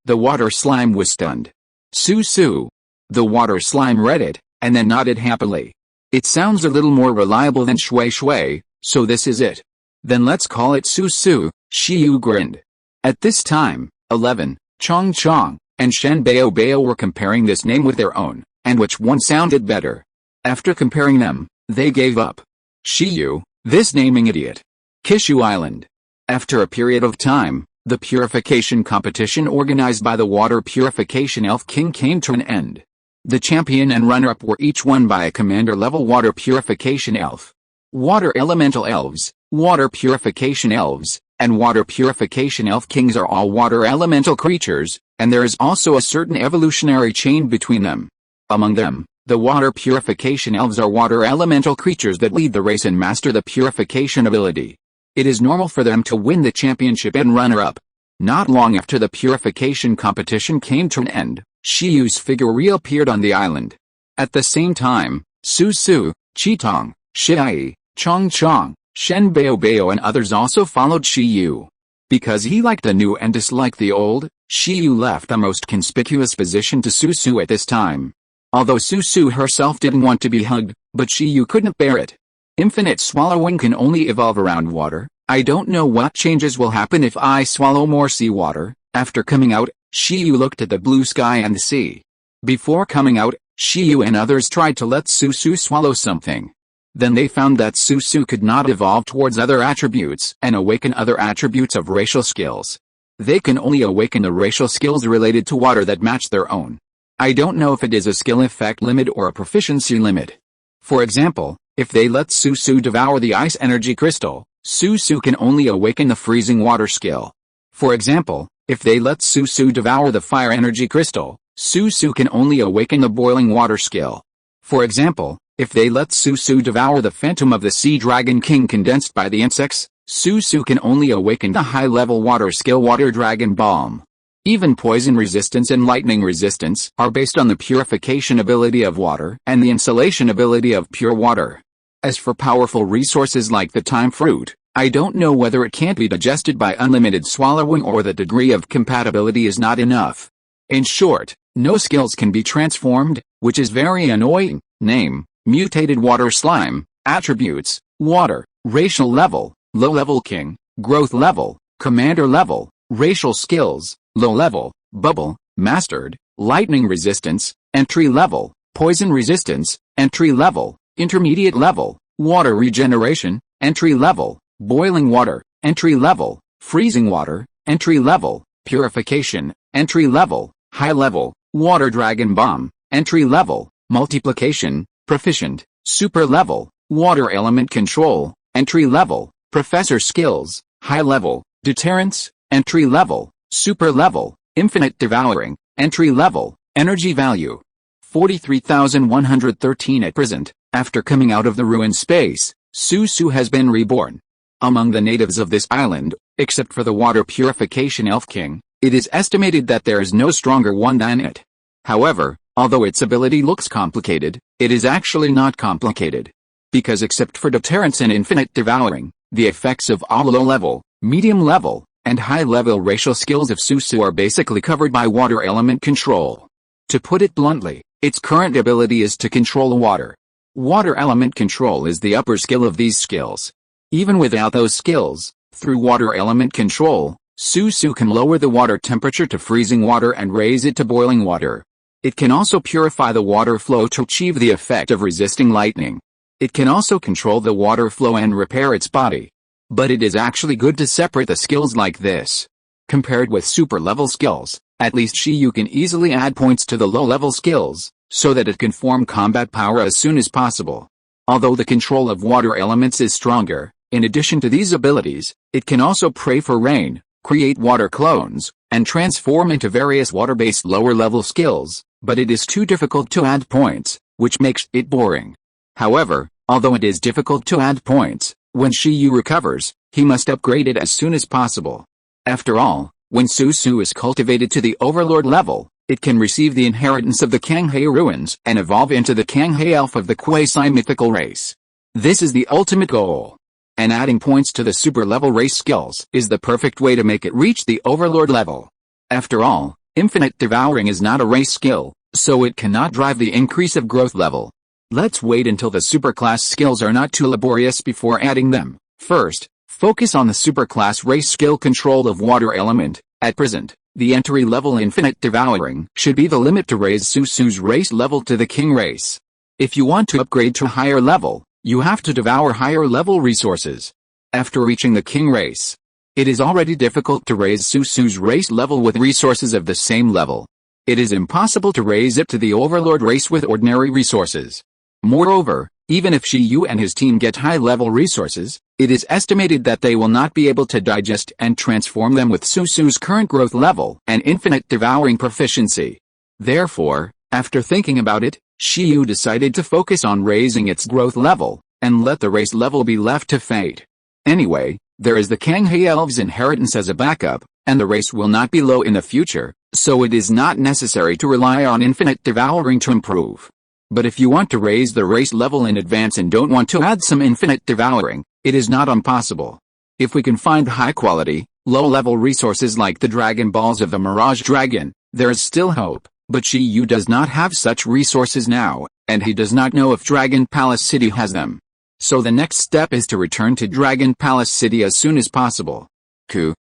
The water slime was stunned. Su Su. The water slime read it, and then nodded happily. It sounds a little more reliable than Shui Shui, so this is it. Then let's call it Su Su, Shi Yu grinned. At this time, 11, Chong Chong, and Shen Bao Bao were comparing this name with their own, and which one sounded better. After comparing them, they gave up. Shi Yu, this naming idiot. Kishu Island. After a period of time, the purification competition organized by the Water Purification Elf King came to an end. The champion and runner-up were each won by a commander-level Water Purification Elf. Water Elemental Elves, Water Purification Elves, and Water Purification Elf Kings are all water elemental creatures, and there is also a certain evolutionary chain between them. Among them, the Water Purification Elves are water elemental creatures that lead the race and master the purification ability. It is normal for them to win the championship and runner-up. Not long after the purification competition came to an end, Shi Yu's figure reappeared on the island. At the same time, Su Su, Chi Tong, Shi, Chong Chong, Shen Bao Bao and others also followed Shi Yu. Because he liked the new and disliked the old, Shi Yu left the most conspicuous position to Su Su at this time. Although Su Su herself didn't want to be hugged, but Shi Yu couldn't bear it. Infinite swallowing can only evolve around water. I don't know what changes will happen if I swallow more seawater. After coming out, Shi Yu looked at the blue sky and the sea. Before coming out, Shi Yu and others tried to let Su Su swallow something. Then they found that Su Su could not evolve towards other attributes and awaken other attributes of racial skills. They can only awaken the racial skills related to water that match their own. I don't know if it is a skill effect limit or a proficiency limit. For example, if they let Su Su devour the ice energy crystal, Su Su can only awaken the freezing water skill. For example, if they let Su Su devour the fire energy crystal, Su Su can only awaken the boiling water skill. For example, if they let Su Su devour the phantom of the sea dragon king condensed by the insects, Su Su can only awaken the high-level water skill water dragon balm. Even poison resistance and lightning resistance are based on the purification ability of water and the insulation ability of pure water. As for powerful resources like the time fruit, I don't know whether it can't be digested by unlimited swallowing or the degree of compatibility is not enough. In short, no skills can be transformed, which is very annoying. Name, mutated water slime, attributes, water, racial level, low-level king, growth level, commander level, racial skills, low level, bubble, mastered, lightning resistance, entry level, poison resistance, entry level, intermediate level, water regeneration, entry level, boiling water, entry level, freezing water, entry level, purification, entry level, high level, water dragon bomb, entry level, multiplication, proficient, super level, water element control, entry level, professor skills, high level, deterrence, entry level, super level, infinite devouring, entry level, energy value. 43,113 at present. After coming out of the ruined space, Su Su has been reborn. Among the natives of this island, except for the Water Purification Elf King, It is estimated that there is no stronger one than it. However, although its ability looks complicated, it is actually not complicated. Because except for deterrence and infinite devouring, the effects of all low-level, medium-level, and high-level racial skills of Susu are basically covered by water element control. To put it bluntly, its current ability is to control water. Water element control is the upper skill of these skills. Even without those skills, through water element control, Susu can lower the water temperature to freezing water and raise it to boiling water. It can also purify the water flow to achieve the effect of resisting lightning. It can also control the water flow and repair its body. But it is actually good to separate the skills like this. Compared with super-level skills, at least Shiyu can easily add points to the low-level skills, so that it can form combat power as soon as possible. Although the control of water elements is stronger, in addition to these abilities, it can also pray for rain, create water clones, and transform into various water-based lower-level skills, but it is too difficult to add points, which makes it boring. However, although it is difficult to add points, when Shiyu recovers, he must upgrade it as soon as possible. After all, when Susu is cultivated to the Overlord level, it can receive the inheritance of the Kanghei ruins and evolve into the Kanghei elf of the quasi-mythical race. This is the ultimate goal. And adding points to the super-level race skills is the perfect way to make it reach the Overlord level. After all, infinite devouring is not a race skill, so it cannot drive the increase of growth level. Let's wait until the superclass skills are not too laborious before adding them. First, focus on the superclass race skill control of water element. At present, the entry-level infinite devouring should be the limit to raise Susu's race level to the king race. If you want to upgrade to higher level, you have to devour higher-level resources. After reaching the king race, it is already difficult to raise Susu's race level with resources of the same level. It is impossible to raise it to the Overlord race with ordinary resources. Moreover, even if Shiyu and his team get high-level resources, it is estimated that they will not be able to digest and transform them with Susu's current growth level and infinite devouring proficiency. Therefore, after thinking about it, Shiyu decided to focus on raising its growth level, and let the race level be left to fate. Anyway, there is the Kanghei Elves' inheritance as a backup, and the race will not be low in the future, so it is not necessary to rely on infinite devouring to improve. But if you want to raise the race level in advance and don't want to add some infinite devouring, it is not impossible. If we can find high-quality, low-level resources like the Dragon Balls of the Mirage Dragon, there is still hope. But Shiyu does not have such resources now, and he does not know if Dragon Palace City has them. So the next step is to return to Dragon Palace City as soon as possible.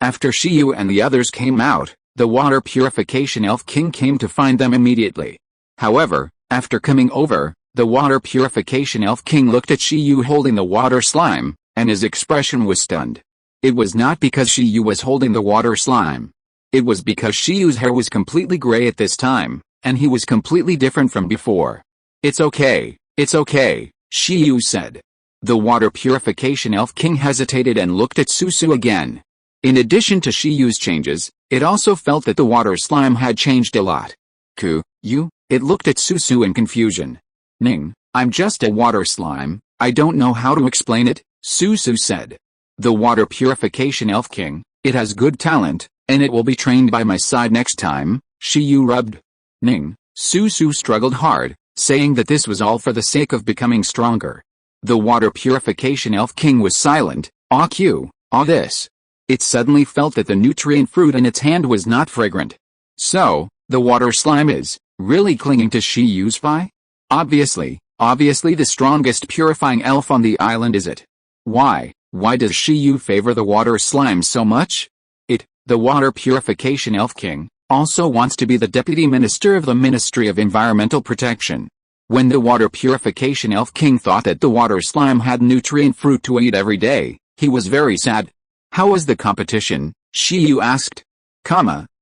After Shiyu and the others came out, the Water Purification Elf King came to find them immediately. However, after coming over, the Water Purification Elf King looked at Shiyu holding the water slime, and his expression was stunned. It was not because Shiyu was holding the water slime. It was because Shiyu's hair was completely gray at this time, and he was completely different from before. It's okay, Shiyu said. The Water Purification Elf King hesitated and looked at Susu again. In addition to Shiyu's changes, it also felt that the water slime had changed a lot. It looked at Susu in confusion. Ning, I'm just a water slime, I don't know how to explain it, Susu said. The Water Purification Elf King, it has good talent, and it will be trained by my side next time, Shiyu rubbed. Ning, Susu struggled hard, saying that this was all for the sake of becoming stronger. The Water Purification Elf King was silent. This. It suddenly felt that the nutrient fruit in its hand was not fragrant. So, the water slime is really clinging to Shiyu's fi? Obviously the strongest purifying elf on the island is it. Why does Shiyu favor the water slime so much? The Water Purification Elf King, also wants to be the Deputy Minister of the Ministry of Environmental Protection. When the Water Purification Elf King thought that the water slime had nutrient fruit to eat every day, he was very sad. How was the competition? Shiyu asked.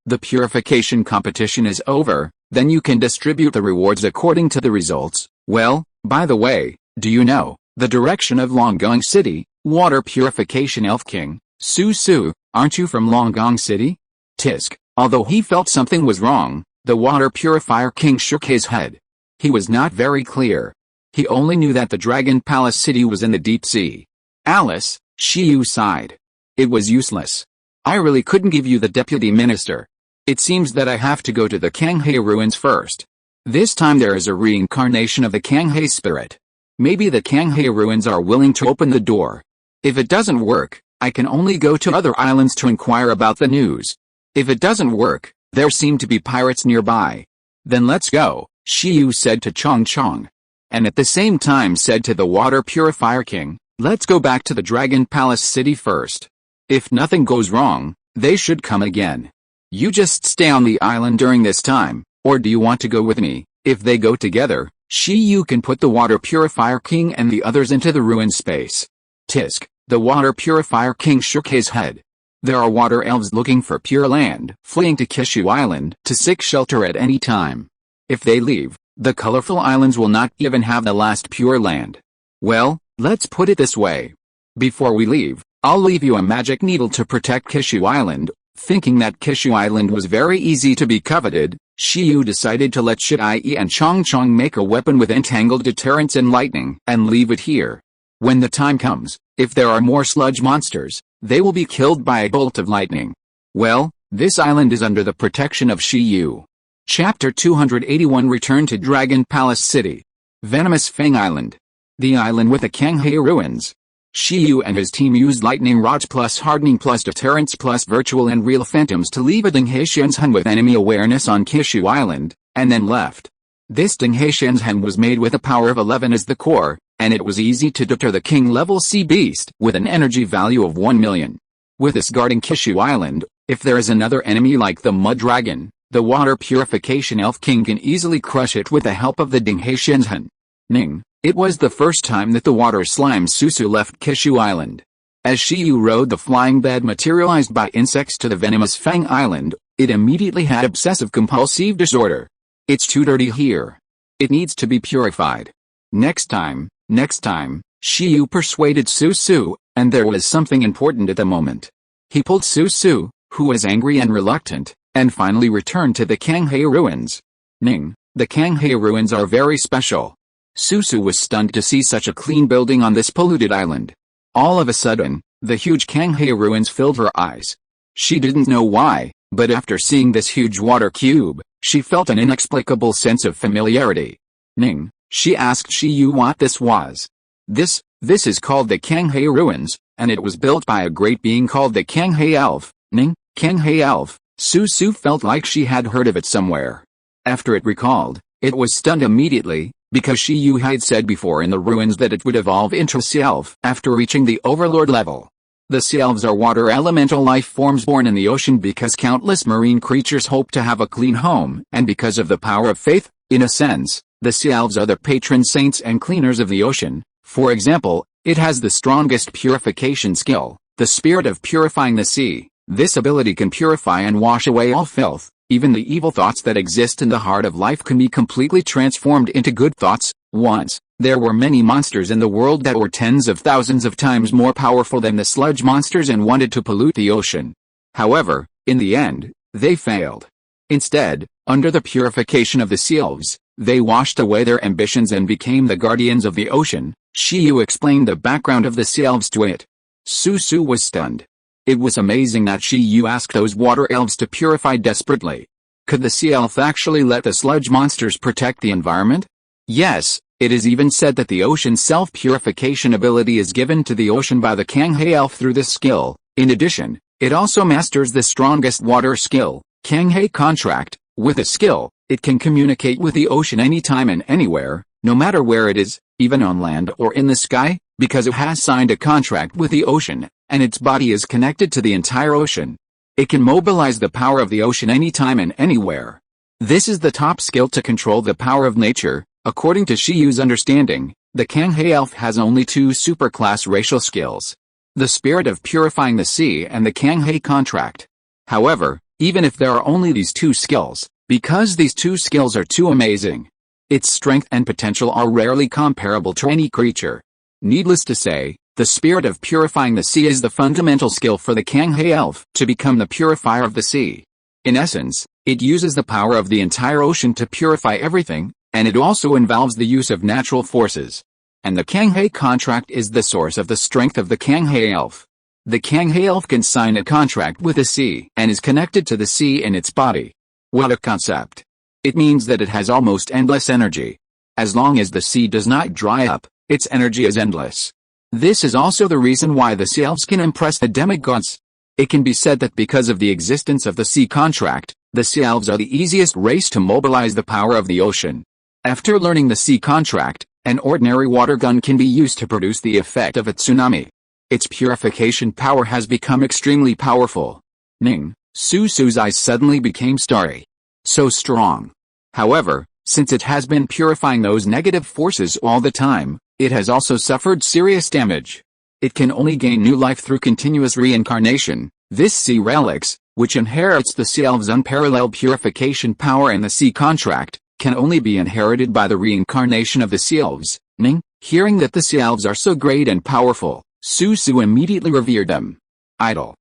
The purification competition is over, then you can distribute the rewards according to the results. Well, by the way, do you know the direction of Longgong City, Water Purification Elf King? Susu, aren't you from Longgong City? Tisk. Although he felt something was wrong, the Water Purifier King shook his head. He was not very clear. He only knew that the Dragon Palace City was in the deep sea. Alice, Shiyu sighed. It was useless. I really couldn't give you the deputy minister, It seems that I have to go to the Kanghae ruins first. This time there is a reincarnation of the Kanghae spirit. Maybe the Kanghae ruins are willing to open the door. If it doesn't work, I can only go to other islands to inquire about the news. If it doesn't work, there seem to be pirates nearby. Then let's go, Shiyu said to Chong Chong. And at the same time said to the Water Purifier King, let's go back to the Dragon Palace City first. If nothing goes wrong, they should come again. You just stay on the island during this time, or do you want to go with me? If they go together, Shiyu can put the Water Purifier King and the others into the ruin space. Tisk, the Water Purifier King shook his head. There are water elves looking for pure land, fleeing to Kishu Island to seek shelter at any time. If they leave, the colorful islands will not even have the last pure land. Well, let's put it this way. Before we leave, I'll leave you a magic needle to protect Kishu Island. Thinking that Kishu Island was very easy to be coveted, Shiyu decided to let Shitai and Chong Chong make a weapon with entangled deterrents and lightning and leave it here. When the time comes, if there are more sludge monsters, they will be killed by a bolt of lightning. Well, this island is under the protection of Shiyu. Chapter 281 Return to Dragon Palace City. Venomous Fang Island. The island with the Kanghae ruins. Shiyu and his team used lightning rods plus hardening plus deterrents plus virtual and real phantoms to leave a Dinghae with enemy awareness on Kishu Island, and then left. This Dinghae was made with a power of 11 as the core, and it was easy to deter the king level sea beast with an energy value of 1 million. With this guarding Kishu Island, if there is another enemy like the Mud Dragon, the Water Purification Elf King can easily crush it with the help of the Dinghae. Ning. It was the first time that the water slime Susu left Kishu Island. As Shiyu rode the flying bed materialized by insects to the venomous Fang Island, it immediately had obsessive-compulsive disorder. It's too dirty here. It needs to be purified. Next time, Shiyu persuaded Susu, and there was something important at the moment. He pulled Susu, who was angry and reluctant, and finally returned to the Kanghae ruins. Ning, the Kanghae ruins are very special. Susu was stunned to see such a clean building on this polluted island. All of a sudden, the huge Kanghae ruins filled her eyes. She didn't know why, but after seeing this huge water cube, she felt an inexplicable sense of familiarity. Ning, she asked Shiyu what this was. This is called the Kanghae ruins, and it was built by a great being called the Kanghae elf. Ning, Kanghae elf. Susu felt like she had heard of it somewhere. After it recalled, it was stunned immediately, because Shiyu had said before in the ruins that it would evolve into a sea elf after reaching the overlord level. The sea elves are water elemental life forms born in the ocean because countless marine creatures hope to have a clean home, and because of the power of faith. In a sense, the sea elves are the patron saints and cleaners of the ocean. For example, it has the strongest purification skill, the spirit of purifying the sea. This ability can purify and wash away all filth. Even the evil thoughts that exist in the heart of life can be completely transformed into good thoughts. Once, there were many monsters in the world that were tens of thousands of times more powerful than the sludge monsters and wanted to pollute the ocean. However, in the end, they failed. Instead, under the purification of the sea elves, they washed away their ambitions and became the guardians of the ocean. Shiyu explained the background of the sea elves to it. Susu was stunned. It was amazing that Shiyu asked those water elves to purify desperately. Could the sea elf actually let the sludge monsters protect the environment? Yes, it is even said that the ocean's self-purification ability is given to the ocean by the Kanghae elf through this skill. In addition, it also masters the strongest water skill, Kanghae contract. With a skill, it can communicate with the ocean anytime and anywhere, no matter where it is, even on land or in the sky, because it has signed a contract with the ocean, and its body is connected to the entire ocean. It can mobilize the power of the ocean anytime and anywhere. This is the top skill to control the power of nature. According to Shiyu's understanding, the Kanghae elf has only 2 superclass racial skills: the spirit of purifying the sea and the Kanghae contract. However, even if there are only these 2 skills, because these 2 skills are too amazing, its strength and potential are rarely comparable to any creature. Needless to say, the spirit of purifying the sea is the fundamental skill for the Kanghae elf to become the purifier of the sea. In essence, it uses the power of the entire ocean to purify everything, and it also involves the use of natural forces. And the Kanghae contract is the source of the strength of the Kanghae elf. The Kanghae elf can sign a contract with the sea and is connected to the sea in its body. What a concept. It means that it has almost endless energy. As long as the sea does not dry up, its energy is endless. This is also the reason why the sea elves can impress the demigods. It can be said that because of the existence of the sea contract, the sea elves are the easiest race to mobilize the power of the ocean. After learning the sea contract, an ordinary water gun can be used to produce the effect of a tsunami. Its purification power has become extremely powerful. Ning, Susu's eyes suddenly became starry. So strong. However, since it has been purifying those negative forces all the time, it has also suffered serious damage. It can only gain new life through continuous reincarnation. This sea relics, which inherits the sea elves' unparalleled purification power and the sea contract, can only be inherited by the reincarnation of the sea elves. Ning, hearing that the sea elves are so great and powerful, Susu immediately revered them. Idol.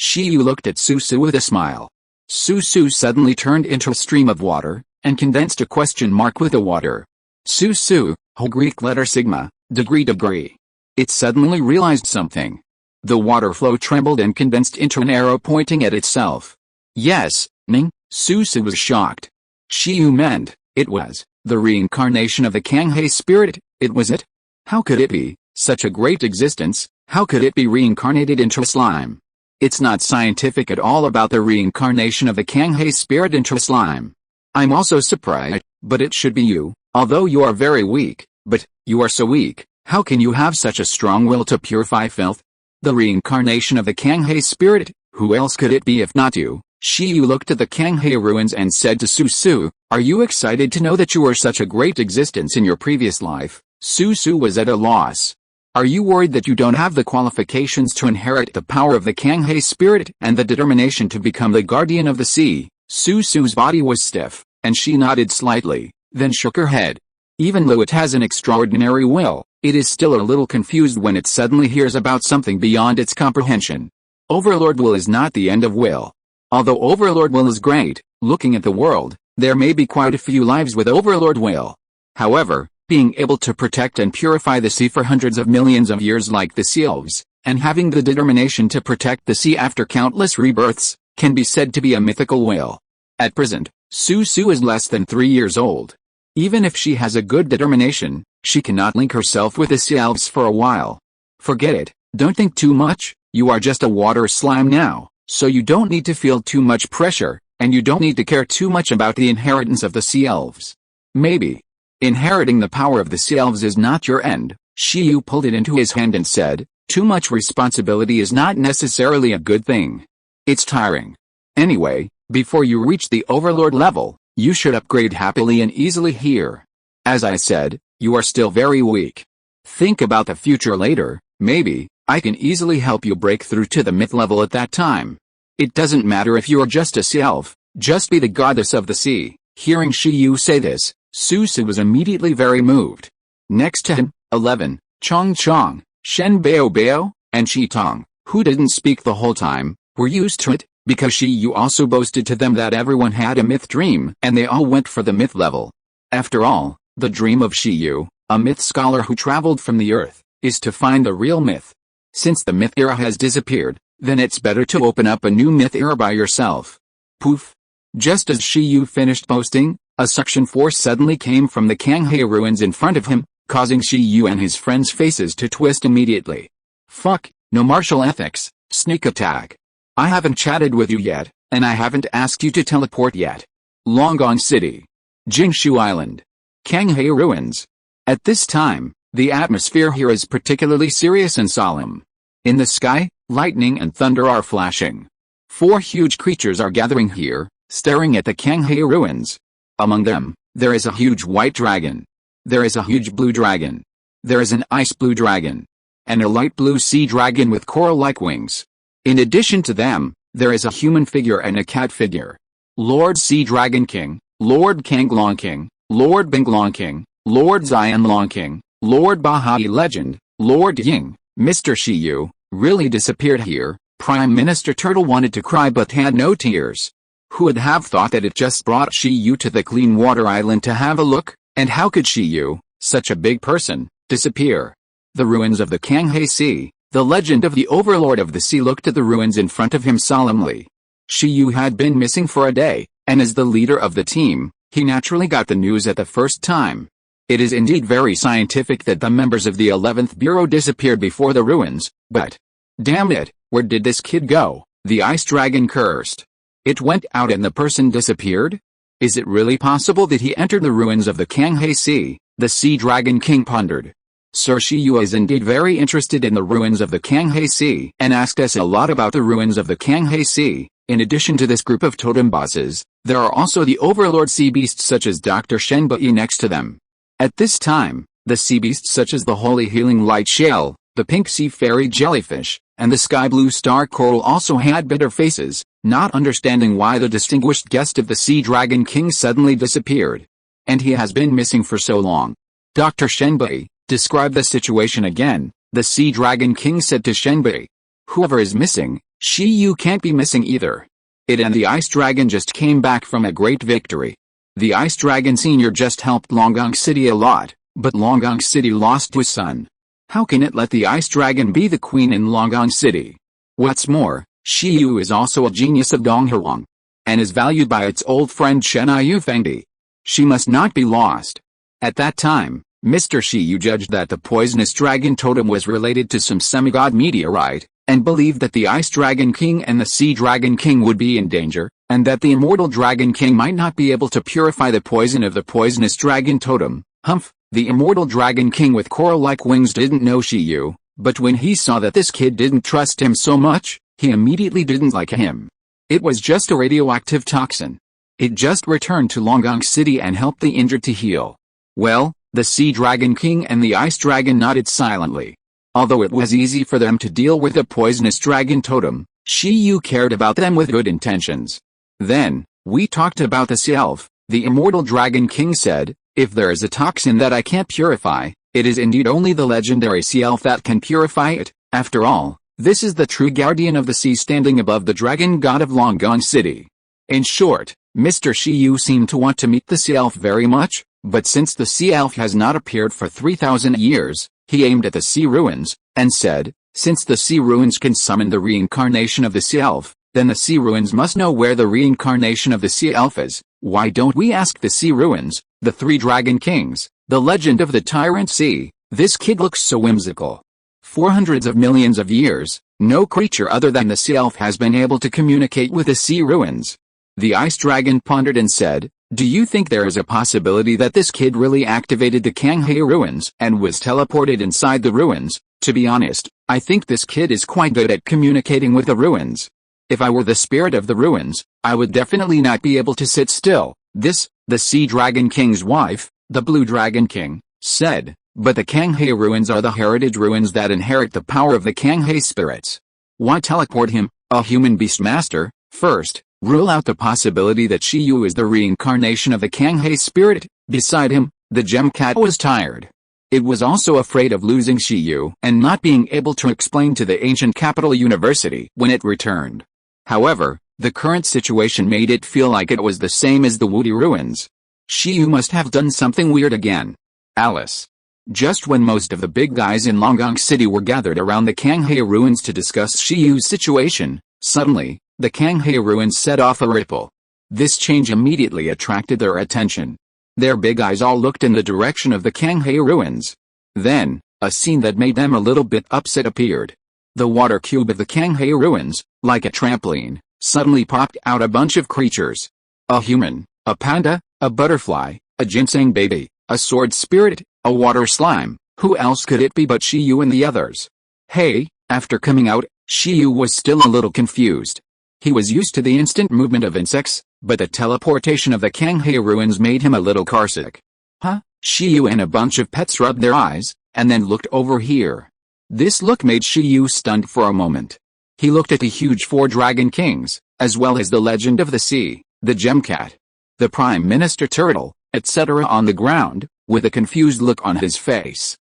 Shiyu looked at Susu with a smile. Susu suddenly turned into a stream of water, and condensed a question mark with the water. Susu, whole Greek letter sigma, degree. It suddenly realized something. The water flow trembled and condensed into an arrow pointing at itself. Yes, Ning, Susu was shocked. Shiyu meant, it was, the reincarnation of the Kanghae spirit, it was it? How could it be, such a great existence, how could it be reincarnated into a slime? It's not scientific at all about the reincarnation of the Kanghae spirit into a slime. I'm also surprised, but it should be you, although you are very weak, but, you are so weak, how can you have such a strong will to purify filth? The reincarnation of the Kanghae spirit, who else could it be if not you? Shiyu looked at the Kanghae ruins and said to Susu, are you excited to know that you were such a great existence in your previous life? Susu was at a loss. Are you worried that you don't have the qualifications to inherit the power of the Kanghae spirit and the determination to become the guardian of the sea? Susu's body was stiff, and she nodded slightly, then shook her head. Even though it has an extraordinary will, it is still a little confused when it suddenly hears about something beyond its comprehension. Overlord will is not the end of will. Although Overlord will is great, looking at the world, there may be quite a few lives with Overlord will. However, being able to protect and purify the sea for hundreds of millions of years like the sea elves, and having the determination to protect the sea after countless rebirths, can be said to be a mythical will. At present, Susu is less than 3 years old. Even if she has a good determination, she cannot link herself with the sea elves for a while. Forget it, don't think too much, you are just a water slime now, so you don't need to feel too much pressure, and you don't need to care too much about the inheritance of the sea elves. Maybe. Inheriting the power of the sea elves is not your end. Shiyu pulled it into his hand and said, too much responsibility is not necessarily a good thing. It's tiring. Anyway, before you reach the Overlord level, you should upgrade happily and easily here. As I said, you are still very weak. Think about the future later, maybe, I can easily help you break through to the myth level at that time. It doesn't matter if you are just a sea elf, just be the goddess of the sea. Hearing Shiyu say this, Susu was immediately very moved. Next to him, 11, Chong Chong, Shen Bao Bao, and Shi Tong, who didn't speak the whole time, were used to it, because Shiyu also boasted to them that everyone had a myth dream and they all went for the myth level. After all, the dream of Shiyu, a myth scholar who traveled from the earth, is to find the real myth. Since the myth era has disappeared, then it's better to open up a new myth era by yourself. Poof! Just as Shiyu finished boasting, a suction force suddenly came from the Kanghae ruins in front of him, causing Shiyu and his friends' faces to twist immediately. Fuck, no martial ethics, sneak attack. I haven't chatted with you yet, and I haven't asked you to teleport yet. Longgong City. Jingshu Island. Kanghae ruins. At this time, the atmosphere here is particularly serious and solemn. In the sky, lightning and thunder are flashing. 4 huge creatures are gathering here, staring at the Kanghae ruins. Among them, there is a huge white dragon. There is a huge blue dragon. There is an ice blue dragon. And a light blue sea dragon with coral-like wings. In addition to them, there is a human figure and a cat figure. Lord Sea Dragon King, Lord Kanglong King, Lord Binglong King, Lord Zion Long King, Lord Bahai Legend, Lord Ying, Mr. Shiyu, really disappeared here. Prime Minister Turtle wanted to cry but had no tears. Who would have thought that it just brought Shiyu to the Clean Water Island to have a look, and how could Shiyu, such a big person, disappear? The ruins of the Kanghae Sea, The legend of the Overlord of the Sea looked at the ruins in front of him solemnly. Shiyu had been missing for a day, and as the leader of the team, he naturally got the news at the first time. It is indeed very scientific that the members of the 11th Bureau disappeared before the ruins, but damn it, where did this kid go? The ice dragon cursed. It went out and the person disappeared? Is it really possible that he entered the ruins of the Kanghae Sea? The Sea Dragon King pondered. Sir Shiyu is indeed very interested in the ruins of the Kanghae Sea and asked us a lot about the ruins of the Kanghae Sea. In addition to this group of totem bosses, there are also the overlord sea beasts such as Dr. Shenbei next to them. At this time, the sea beasts such as the holy healing light shell, the pink sea fairy jellyfish, and the sky blue star coral also had bitter faces, not understanding why the distinguished guest of the Sea Dragon King suddenly disappeared. And he has been missing for so long. Dr. Shenbei, describe the situation again, the Sea Dragon King said to Shenbei. Whoever is missing, Shiyu can't be missing either. It and the Ice Dragon just came back from a great victory. The Ice Dragon Senior just helped Longgong City a lot, but Longgong City lost his son. How can it let the Ice Dragon be the queen in Longgong City? What's more, Shiyu is also a genius of Donghuang, and is valued by its old friend Shenai Fengdi. She must not be lost. At that time, Mr. Shiyu judged that the poisonous dragon totem was related to some semigod meteorite, and believed that the Ice Dragon King and the Sea Dragon King would be in danger, and that the Immortal Dragon King might not be able to purify the poison of the poisonous dragon totem. Humph, the Immortal Dragon King with coral-like wings didn't know Shiyu, but when he saw that this kid didn't trust him so much, he immediately didn't like him. It was just a radioactive toxin. It just returned to Longgong City and helped the injured to heal. Well, the Sea Dragon King and the Ice Dragon nodded silently. Although it was easy for them to deal with the poisonous dragon totem, Shiyu cared about them with good intentions. Then, we talked about the sea elf, the Immortal Dragon King said. If there is a toxin that I can't purify, it is indeed only the legendary sea elf that can purify it. After all, this is the true guardian of the sea standing above the dragon god of Longgong City. In short, Mr. Shiyu seemed to want to meet the sea elf very much, but since the sea elf has not appeared for 3,000 years, he aimed at the sea ruins, and said, since the sea ruins can summon the reincarnation of the sea elf, then the sea ruins must know where the reincarnation of the sea elf is. Why don't we ask the sea ruins, the three dragon kings, the legend of the tyrant sea? This kid looks so whimsical. For hundreds of millions of years, no creature other than the sea elf has been able to communicate with the sea ruins. The ice dragon pondered and said, do you think there is a possibility that this kid really activated the Kanghae ruins and was teleported inside the ruins? To be honest, I think this kid is quite good at communicating with the ruins. If I were the spirit of the ruins, I would definitely not be able to sit still. This, the Sea Dragon King's wife, the Blue Dragon King, said, but the Kanghae ruins are the heritage ruins that inherit the power of the Kanghae spirits. Why teleport him, a human beast master? First, rule out the possibility that Shiyu is the reincarnation of the Kanghae spirit. Beside him, the gem cat was tired. It was also afraid of losing Shiyu and not being able to explain to the ancient capital university when it returned. However, the current situation made it feel like it was the same as the Woody ruins. Shiyu must have done something weird again. Alice. Just when most of the big guys in Longgong City were gathered around the Kanghae ruins to discuss Shiyu's situation, suddenly, the Kanghae ruins set off a ripple. This change immediately attracted their attention. Their big eyes all looked in the direction of the Kanghae ruins. Then, a scene that made them a little bit upset appeared. The water cube of the Kanghae ruins, like a trampoline, suddenly popped out a bunch of creatures. A human, a panda, a butterfly, a ginseng baby, a sword spirit, a water slime. Who else could it be but Shiyu and the others? Hey, after coming out, Shiyu was still a little confused. He was used to the instant movement of insects, but the teleportation of the Kanghae ruins made him a little carsick. Huh? Shiyu and a bunch of pets rubbed their eyes, and then looked over here. This look made Shiyu stunned for a moment. He looked at the huge four dragon kings, as well as the legend of the sea, the gem cat, the prime minister turtle, etc. on the ground, with a confused look on his face.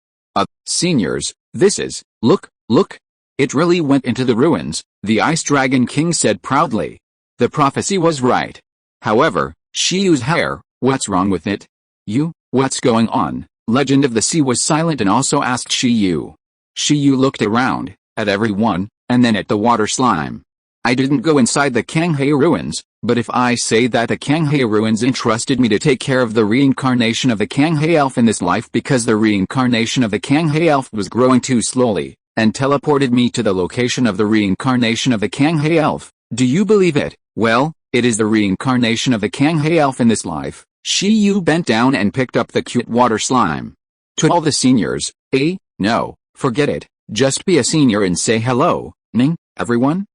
Seniors, this is, look, it really went into the ruins, the Ice Dragon King said proudly. The prophecy was right. However, Shiyu's hair, what's wrong with it? What's going on? Legend of the Sea was silent and also asked Shiyu. Shiyu looked around, at everyone, and then at the water slime. I didn't go inside the Kanghae ruins, but if I say that the Kanghae ruins entrusted me to take care of the reincarnation of the Kanghae elf in this life because the reincarnation of the Kanghae elf was growing too slowly, and teleported me to the location of the reincarnation of the Kanghae elf, do you believe it? Well, it is the reincarnation of the Kanghae elf in this life. Shiyu bent down and picked up the cute water slime. To all the seniors, no, forget it, just be a senior and say hello, Ning, everyone?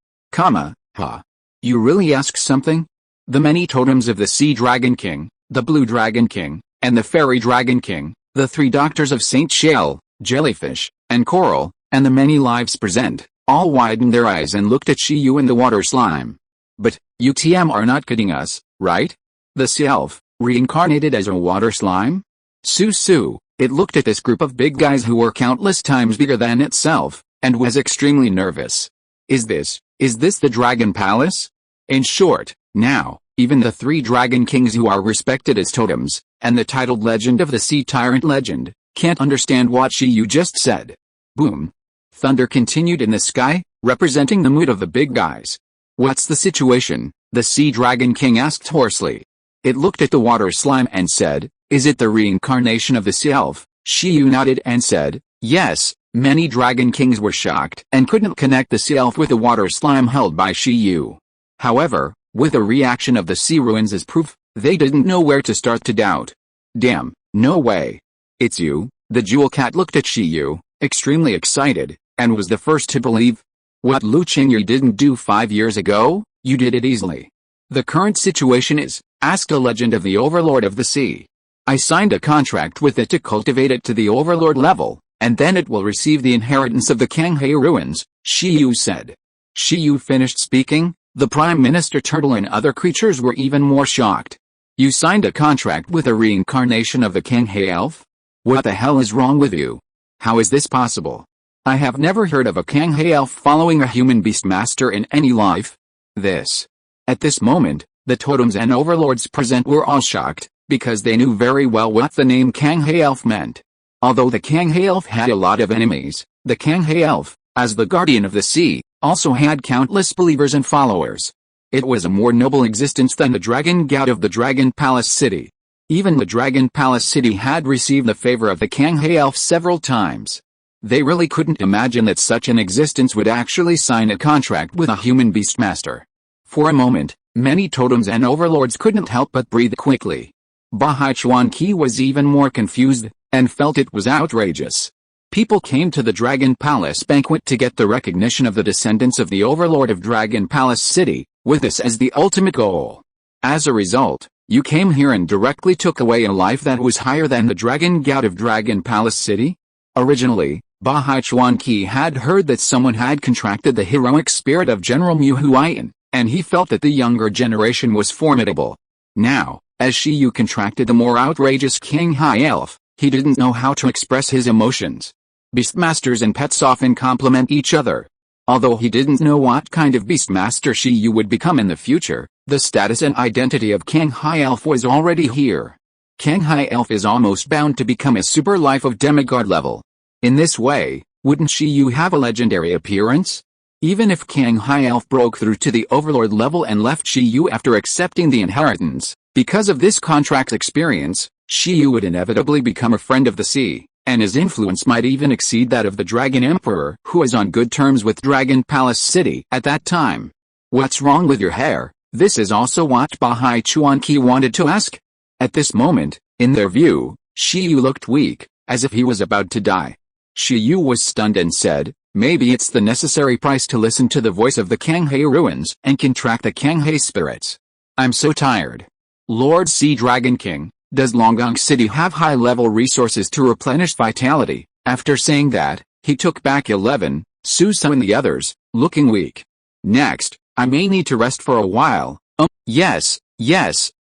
You really ask something? The many totems of the Sea Dragon King, the Blue Dragon King, and the Fairy Dragon King, the three doctors of Saint Shell, Jellyfish, and Coral, and the many lives present, all widened their eyes and looked at Shiyu and the water slime. But, UTM are not kidding us, right? The sea elf, reincarnated as a water slime? Su, it looked at this group of big guys who were countless times bigger than itself, and was extremely nervous. Is this the Dragon Palace? In short, now, even the three Dragon Kings who are respected as totems, and the titled Legend of the Sea Tyrant Legend, can't understand what Shiyu just said. Boom. Thunder continued in the sky, representing the mood of the big guys. What's the situation? The Sea Dragon King asked hoarsely. It looked at the water slime and said, is it the reincarnation of the sea elf? Shiyu nodded and said, yes. Many Dragon Kings were shocked and couldn't connect the sea elf with the water slime held by Shiyu. However, with the reaction of the sea ruins as proof, they didn't know where to start to doubt. Damn, no way. It's you, the jewel cat looked at Shiyu, extremely excited, and was the first to believe. What Lu Qingyi didn't do 5 years ago, you did it easily. The current situation is, ask the legend of the Overlord of the Sea. I signed a contract with it to cultivate it to the Overlord level, and then it will receive the inheritance of the Kanghae ruins, Shiyu said. Shiyu finished speaking, the Prime Minister Turtle and other creatures were even more shocked. You signed a contract with a reincarnation of the Kanghae elf? What the hell is wrong with you? How is this possible? I have never heard of a Kanghae elf following a human beastmaster in any life. At this moment, the totems and overlords present were all shocked, because they knew very well what the name Kanghae elf meant. Although the Kanghae elf had a lot of enemies, the Kanghae elf, as the guardian of the sea, also had countless believers and followers. It was a more noble existence than the dragon god of the Dragon Palace City. Even the Dragon Palace City had received the favor of the Kanghae elf several times. They really couldn't imagine that such an existence would actually sign a contract with a human beastmaster. For a moment, many totems and overlords couldn't help but breathe quickly. Bahai Chuanqi was even more confused, and felt it was outrageous. People came to the Dragon Palace banquet to get the recognition of the descendants of the Overlord of Dragon Palace City, with this as the ultimate goal. As a result, you came here and directly took away a life that was higher than the Dragon God of Dragon Palace City? Originally, Bahai Chuanqi had heard that someone had contracted the heroic spirit of General Mu Huayan, and he felt that the younger generation was formidable. Now, as Shiyu contracted the more outrageous Kanghae elf, he didn't know how to express his emotions. Beastmasters and pets often complement each other. Although he didn't know what kind of beastmaster Shiyu would become in the future, the status and identity of Kanghae elf was already here. Kanghae elf is almost bound to become a super life of demigod level. In this way, wouldn't Shiyu have a legendary appearance? Even if Kanghae elf broke through to the overlord level and left Shiyu after accepting the inheritance, because of this contract experience, Shiyu would inevitably become a friend of the sea, and his influence might even exceed that of the Dragon Emperor who was on good terms with Dragon Palace City at that time. What's wrong with your hair? This is also what Bahai Chuanqi wanted to ask. At this moment, in their view, Shiyu looked weak, as if he was about to die. Shiyu was stunned and said, maybe it's the necessary price to listen to the voice of the Kanghae ruins and contract the Kanghae spirits. I'm so tired. Lord Sea Dragon King, does Longgong City have high-level resources to replenish vitality? After saying that, he took back 11, Suso and the others, looking weak. Next, I may need to rest for a while. Yes,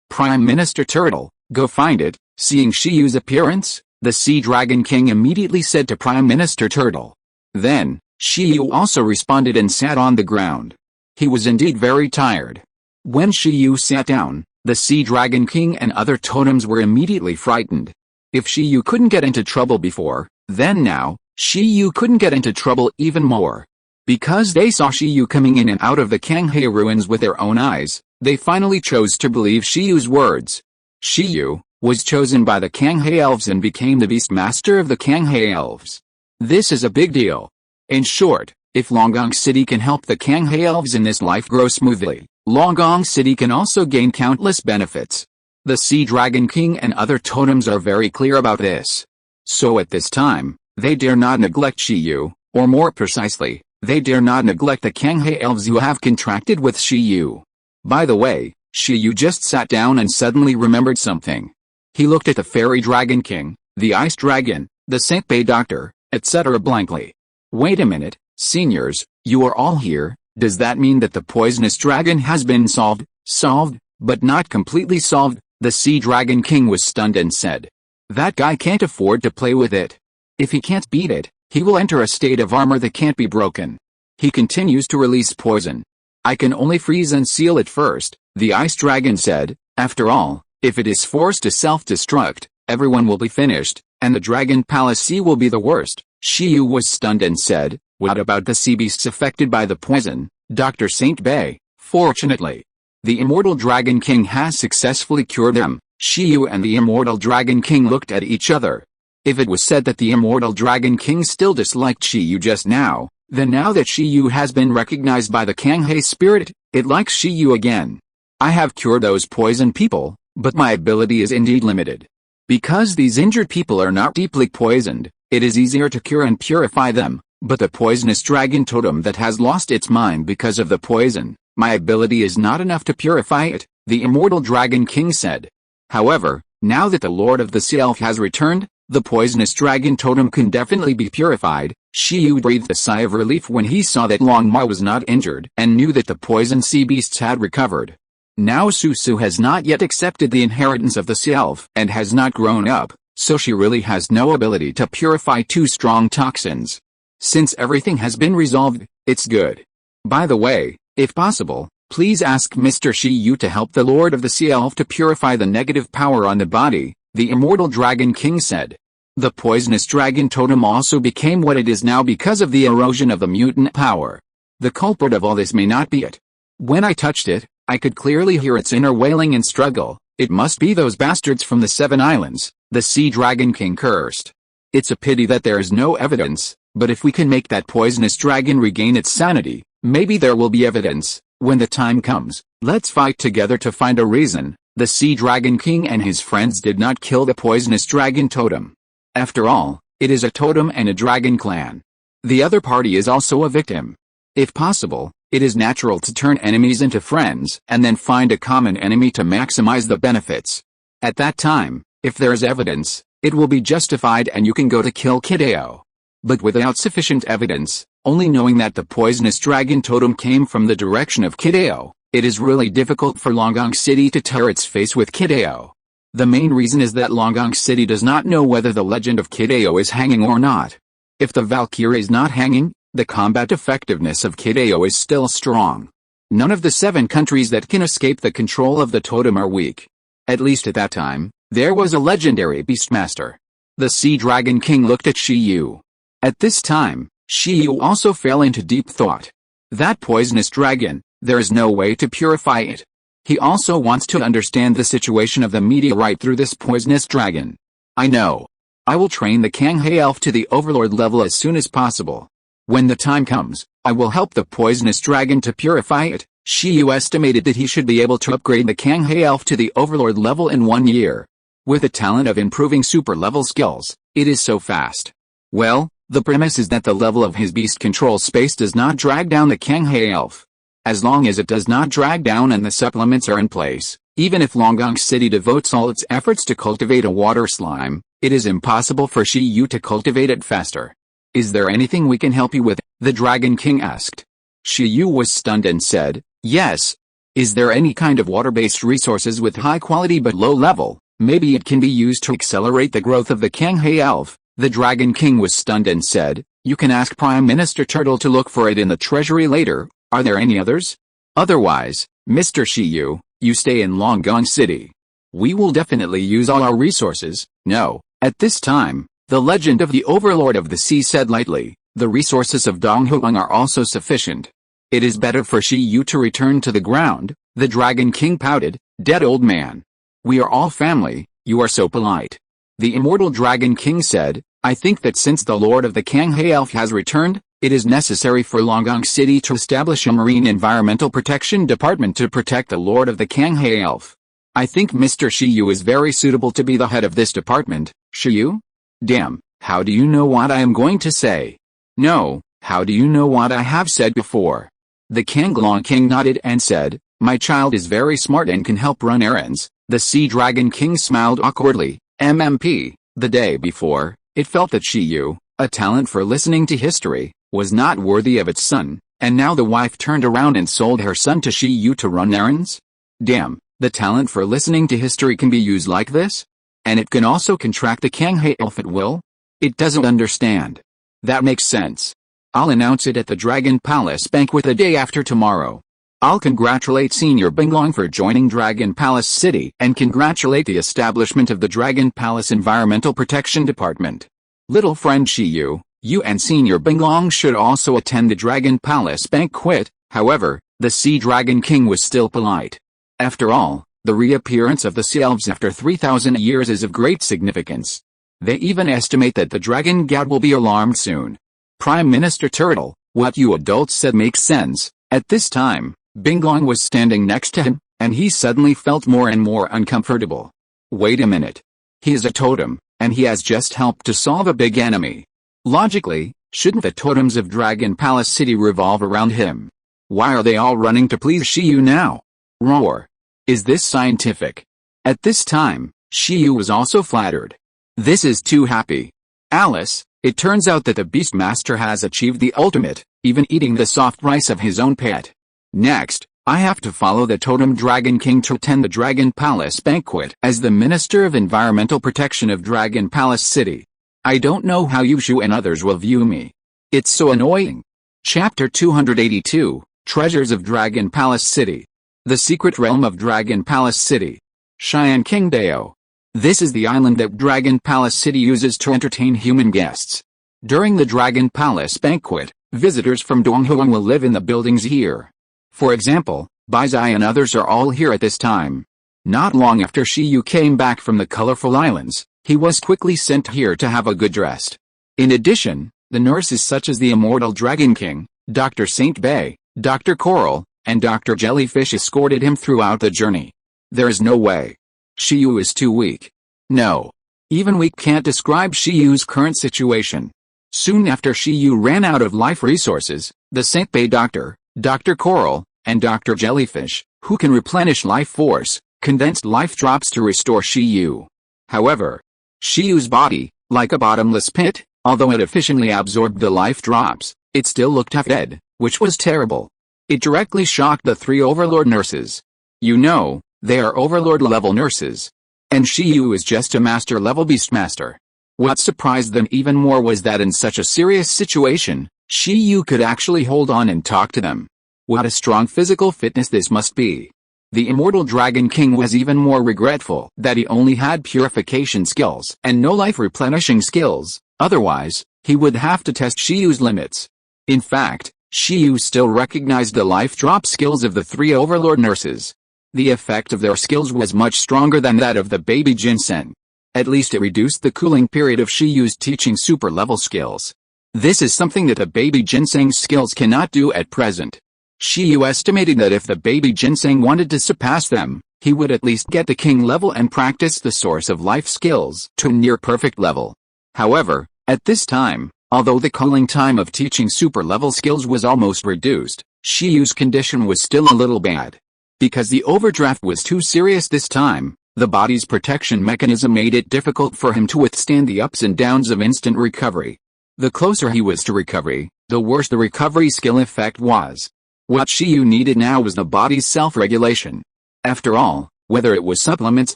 Prime Minister Turtle, go find it. Seeing Shiyu's appearance, the Sea Dragon King immediately said to Prime Minister Turtle. Then, Shiyu also responded and sat on the ground. He was indeed very tired. When Shiyu sat down, the Sea Dragon King and other totems were immediately frightened. If Shiyu couldn't get into trouble before, then now, Shiyu couldn't get into trouble even more. Because they saw Shiyu coming in and out of the Kanghae ruins with their own eyes, they finally chose to believe Shiyu's words. Shiyu was chosen by the Kanghae elves and became the Beastmaster of the Kanghae elves. This is a big deal. In short, if Longgong City can help the Kanghae elves in this life grow smoothly, Longgong City can also gain countless benefits. The Sea Dragon King and other totems are very clear about this. So at this time, they dare not neglect Shiyu, or more precisely, they dare not neglect the Kanghae elves who have contracted with Shiyu. By the way, Shiyu just sat down and suddenly remembered something. He looked at the Fairy Dragon King, the Ice Dragon, the Saint Bay Doctor, etc. blankly. Wait a minute, seniors, you are all here. Does that mean that the poisonous dragon has been solved? Solved, but not completely solved? The Sea Dragon King was stunned and said. That guy can't afford to play with it. If he can't beat it, he will enter a state of armor that can't be broken. He continues to release poison. I can only freeze and seal it first, the Ice Dragon said. After all, if it is forced to self-destruct, everyone will be finished, and the Dragon Palace Sea will be the worst. Shiyu was stunned and said, what about the sea beasts affected by the poison, Dr. Saint Bay? Fortunately, the Immortal Dragon King has successfully cured them. Shiyu and the Immortal Dragon King looked at each other. If it was said that the Immortal Dragon King still disliked Shiyu just now, then now that Shiyu has been recognized by the Kanghae spirit, it likes Shiyu again. I have cured those poison people, but my ability is indeed limited. Because these injured people are not deeply poisoned, it is easier to cure and purify them, but the poisonous dragon totem that has lost its mind because of the poison, my ability is not enough to purify it, the Immortal Dragon King said. However, now that the Lord of the Sea Elf has returned, the poisonous dragon totem can definitely be purified. Shiyu breathed a sigh of relief when he saw that Long Ma was not injured and knew that the poison sea beasts had recovered. Now Susu has not yet accepted the inheritance of the Sea Elf and has not grown up, so she really has no ability to purify two strong toxins. Since everything has been resolved, it's good. By the way, if possible, please ask Mr. Shiyu to help the Lord of the Sea Elf to purify the negative power on the body, the Immortal Dragon King said. The poisonous dragon totem also became what it is now because of the erosion of the mutant power. The culprit of all this may not be it. When I touched it, I could clearly hear its inner wailing and struggle. It must be those bastards from the Seven Islands, the Sea Dragon King cursed. It's a pity that there is no evidence, but if we can make that poisonous dragon regain its sanity, maybe there will be evidence. When the time comes, let's fight together to find a reason. The Sea Dragon King and his friends did not kill the poisonous dragon totem. After all, it is a totem and a dragon clan. The other party is also a victim. If possible, it is natural to turn enemies into friends and then find a common enemy to maximize the benefits. At that time, if there is evidence, it will be justified and you can go to kill Kideo. But without sufficient evidence, only knowing that the poisonous dragon totem came from the direction of Kideo, it is really difficult for Longgong City to tear its face with Kideo. The main reason is that Longgong City does not know whether the legend of Kideo is hanging or not. If the Valkyrie is not hanging, the combat effectiveness of Kideo is still strong. None of the 7 countries that can escape the control of the totem are weak. At least at that time, there was a legendary beastmaster. The Sea Dragon King looked at Shiyu. At this time, Shiyu also fell into deep thought. That poisonous dragon, there is no way to purify it. He also wants to understand the situation of the meteorite through this poisonous dragon. I know. I will train the Kanghae Elf to the Overlord level as soon as possible. When the time comes, I will help the poisonous dragon to purify it. Shiyu estimated that he should be able to upgrade the Kanghae Elf to the Overlord level in 1 year. With the talent of improving super level skills, it is so fast. Well, the premise is that the level of his beast control space does not drag down the Kanghae Elf. As long as it does not drag down and the supplements are in place, even if Longgong City devotes all its efforts to cultivate a water slime, it is impossible for Shiyu to cultivate it faster. Is there anything we can help you with? The Dragon King asked. Shiyu was stunned and said, yes. Is there any kind of water-based resources with high quality but low level? Maybe it can be used to accelerate the growth of the Kanghae Elf. The Dragon King was stunned and said, you can ask Prime Minister Turtle to look for it in the treasury later. Are there any others? Otherwise, Mr. Shiyu, you stay in Longgong City. We will definitely use all our resources. No, at this time, the legend of the Overlord of the Sea said lightly. The resources of Donghuang are also sufficient. It is better for Shi-Yu to return to the ground, the Dragon King pouted, dead old man. We are all family, you are so polite. The immortal Dragon King said, I think that since the Lord of the Kanghae Elf has returned, it is necessary for Longgong City to establish a Marine Environmental Protection Department to protect the Lord of the Kanghae Elf. I think Mr. Shi-Yu is very suitable to be the head of this department. Shi-Yu? Damn, how do you know what I am going to say? No, how do you know what I have said before? The Kanglong King nodded and said, my child is very smart and can help run errands. The Sea Dragon King smiled awkwardly. MMP, the day before, it felt that Shi-Yu, a talent for listening to history, was not worthy of its son, and now the wife turned around and sold her son to Shi-Yu to run errands? Damn, the talent for listening to history can be used like this? And it can also contract the Kanghae Elf at will? It doesn't understand. That makes sense. I'll announce it at the Dragon Palace banquet the day after tomorrow. I'll congratulate Senior Binglong for joining Dragon Palace City and congratulate the establishment of the Dragon Palace Environmental Protection Department. Little friend Shi-Yu, you and Senior Binglong should also attend the Dragon Palace banquet. However, the Sea Dragon King was still polite. After all, the reappearance of the Sea Elves after 3,000 years is of great significance. They even estimate that the Dragon God will be alarmed soon. Prime Minister Turtle, what you adults said makes sense. At this time, Binglong was standing next to him, and he suddenly felt more and more uncomfortable. Wait a minute. He is a totem, and he has just helped to solve a big enemy. Logically, shouldn't the totems of Dragon Palace City revolve around him? Why are they all running to please Shi-Yu now? Roar. Is this scientific? At this time, Shi-Yu was also flattered. This is too happy. Alice, it turns out that the Beastmaster has achieved the ultimate, even eating the soft rice of his own pet. Next, I have to follow the Totem Dragon King to attend the Dragon Palace banquet as the Minister of Environmental Protection of Dragon Palace City. I don't know how Yushu and others will view me. It's so annoying. Chapter 282, Treasures of Dragon Palace City. The Secret Realm of Dragon Palace City. Cheyenne King Dao. This is the island that Dragon Palace City uses to entertain human guests. During the Dragon Palace banquet, visitors from Donghuang will live in the buildings here. For example, Baizai and others are all here at this time. Not long after Shi-Yu came back from the colorful islands, he was quickly sent here to have a good rest. In addition, the nurses such as the immortal Dragon King, Dr. Saint Bei, Dr. Coral, and Dr. Jellyfish escorted him throughout the journey. There is no way. Shi-Yu is too weak. No. Even weak can't describe Shi-Yu's current situation. Soon after Shi-Yu ran out of life resources, the Saint Bei Doctor, Dr. Coral, and Dr. Jellyfish, who can replenish life force, condensed life drops to restore Shi-Yu. However, Shi-Yu's body, like a bottomless pit, although it efficiently absorbed the life drops, it still looked half dead, which was terrible. It directly shocked the three Overlord nurses. You know, they are Overlord-level nurses. And Shi-Yu is just a Master-level Beastmaster. What surprised them even more was that in such a serious situation, Shi-Yu could actually hold on and talk to them. What a strong physical fitness this must be. The immortal Dragon King was even more regretful that he only had purification skills and no life replenishing skills, otherwise, he would have to test Shi-Yu's limits. In fact, Shi-Yu still recognized the life drop skills of the three Overlord nurses. The effect of their skills was much stronger than that of the baby ginseng. At least it reduced the cooling period of Shi-Yu's teaching super-level skills. This is something that the baby ginseng's skills cannot do at present. Shi-Yu estimated that if the baby ginseng wanted to surpass them, he would at least get the king level and practice the source of life skills to near perfect level. However, at this time, although the cooling time of teaching super-level skills was almost reduced, Shi-Yu's condition was still a little bad. Because the overdraft was too serious this time, the body's protection mechanism made it difficult for him to withstand the ups and downs of instant recovery. The closer he was to recovery, the worse the recovery skill effect was. What Shi-Yu needed now was the body's self-regulation. After all, whether it was supplements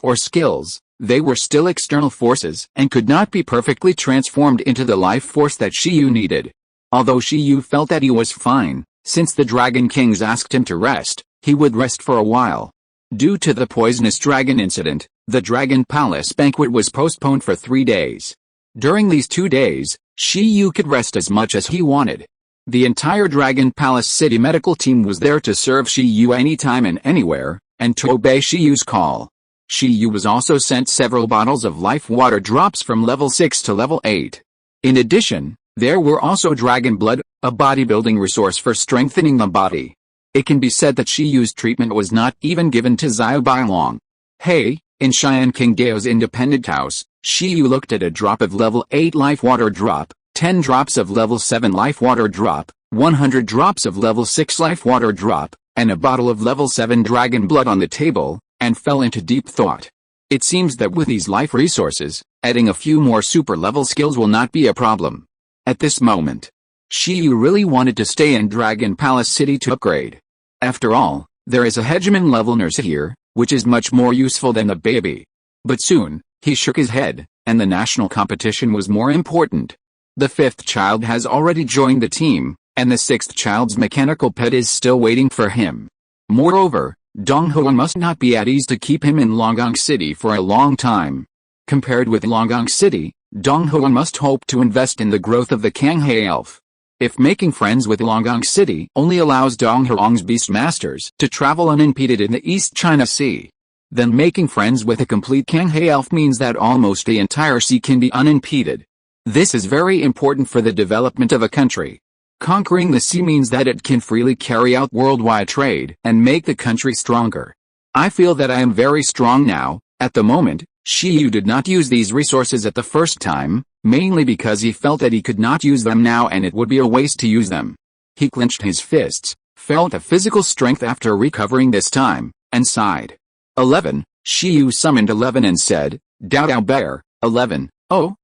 or skills, they were still external forces and could not be perfectly transformed into the life force that Shi-Yu needed. Although Shi-Yu felt that he was fine, since the Dragon Kings asked him to rest, he would rest for a while. Due to the poisonous dragon incident, the Dragon Palace banquet was postponed for 3 days. During these 2 days, Shiyu could rest as much as he wanted. The entire Dragon Palace City medical team was there to serve Shiyu anytime and anywhere, and to obey Shiyu's call. Shiyu was also sent several bottles of life water drops from level 6 to level 8. In addition, there were also dragon blood, a bodybuilding resource for strengthening the body. It can be said that Shiyu's treatment was not even given to Xiao Bailong. Hey, in Xian King Gao's independent house, Shiyu looked at a drop of level 8 life water drop, 10 drops of level 7 life water drop, 100 drops of level 6 life water drop, and a bottle of level 7 dragon blood on the table, and fell into deep thought. It seems that with these life resources, adding a few more super level skills will not be a problem. At this moment, Shiyu really wanted to stay in Dragon Palace City to upgrade. After all, there is a hegemon level nurse here, which is much more useful than the baby. But soon, he shook his head, and the national competition was more important. The 5th child has already joined the team, and the 6th child's mechanical pet is still waiting for him. Moreover, Dong Huang must not be at ease to keep him in Longgong City for a long time. Compared with Longgong City, Dong Huang must hope to invest in the growth of the Kanghe elf. If making friends with Longgong City only allows Dong Huang's beastmasters to travel unimpeded in the East China Sea, then making friends with a complete Kanghe elf means that almost the entire sea can be unimpeded. This is very important for the development of a country. Conquering the sea means that it can freely carry out worldwide trade and make the country stronger. I feel that I am very strong now. At the moment, Shiyu did not use these resources at the first time, mainly because he felt that he could not use them now and it would be a waste to use them. He clenched his fists, felt a physical strength after recovering this time, and sighed. 11. Shiyu summoned 11 and said, Dao Dao Bear, 11, oh.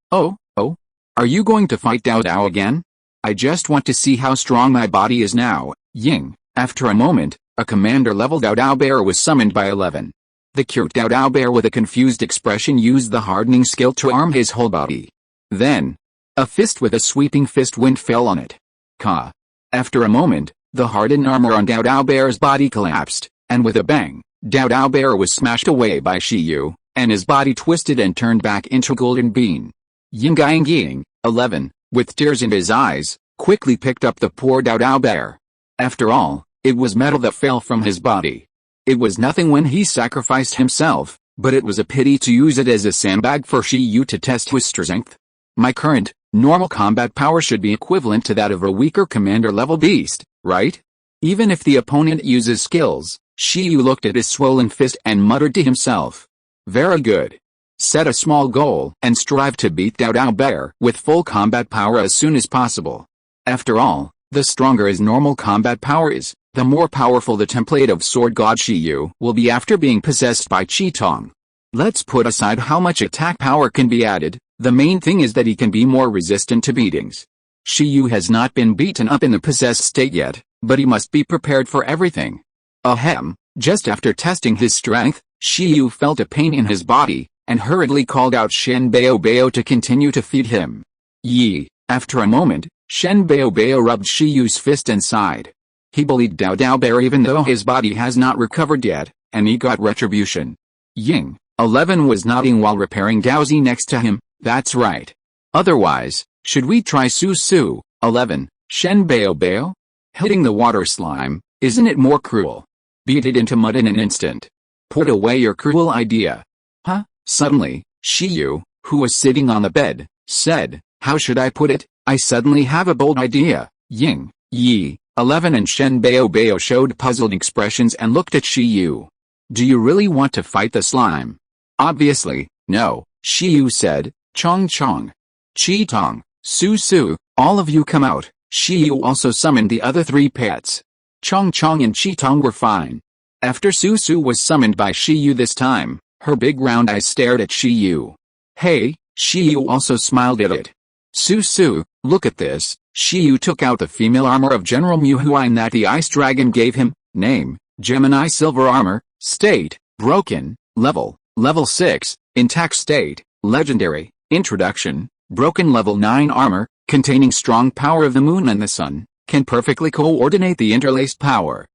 Are you going to fight Dao Dao again? I just want to see how strong my body is now, Ying. After a moment, a commander-level Dao Dao Bear was summoned by 11. The cute Dao Dao Bear with a confused expression used the hardening skill to arm his whole body. Then, a fist with a sweeping fist wind fell on it. Ka. After a moment, the hardened armor on Dao Dao Bear's body collapsed, and with a bang, Dao Dao Bear was smashed away by Shiyu, and his body twisted and turned back into a golden bean. Ying, 11, with tears in his eyes, quickly picked up the poor Dao Dao Bear. After all, it was metal that fell from his body. It was nothing when he sacrificed himself, but it was a pity to use it as a sandbag for Shiyu to test his strength. My current, normal combat power should be equivalent to that of a weaker commander-level beast, right? Even if the opponent uses skills, Shiyu looked at his swollen fist and muttered to himself. Very good. Set a small goal and strive to beat Dao Dao Bear with full combat power as soon as possible. After all, the stronger his normal combat power is, the more powerful the template of Sword God Shiyu will be after being possessed by Qitong. Let's put aside how much attack power can be added, the main thing is that he can be more resistant to beatings. Shiyu has not been beaten up in the possessed state yet, but he must be prepared for everything. Ahem, just after testing his strength, Shiyu felt a pain in his body, and hurriedly called out Shen Bao Bao to continue to feed him. Yi. After a moment, Shen Bao Bao rubbed Shiyu's fist and sighed. He bullied Dao Dao Bear even though his body has not recovered yet, and he got retribution. Ying, 11 was nodding while repairing Daozi next to him, that's right. Otherwise, should we try Su Su, 11, Shen Bao Bao? Hitting the water slime, isn't it more cruel? Beat it into mud in an instant. Put away your cruel idea. Huh? Suddenly, Shiyu, who was sitting on the bed, said, how should I put it? I suddenly have a bold idea. Ying, Yi, 11 and Shen Bao Bao showed puzzled expressions and looked at Shiyu. Do you really want to fight the slime? Obviously, no, Shiyu said. Chong Chong, Qitong, Su Su, all of you come out. Shiyu also summoned the other 3 pets. Chong Chong and Qitong were fine. After Su Su was summoned by Shiyu this time, her big round eyes stared at Shiyu. Hey, Shiyu also smiled at it. Su Su, look at this. Shiyu took out the female armor of General Mu Huain that the Ice Dragon gave him. Name, Gemini Silver Armor. State, broken. Level 6, intact state, legendary. Introduction, broken level 9 armor, containing strong power of the moon and the sun, can perfectly coordinate the interlaced power.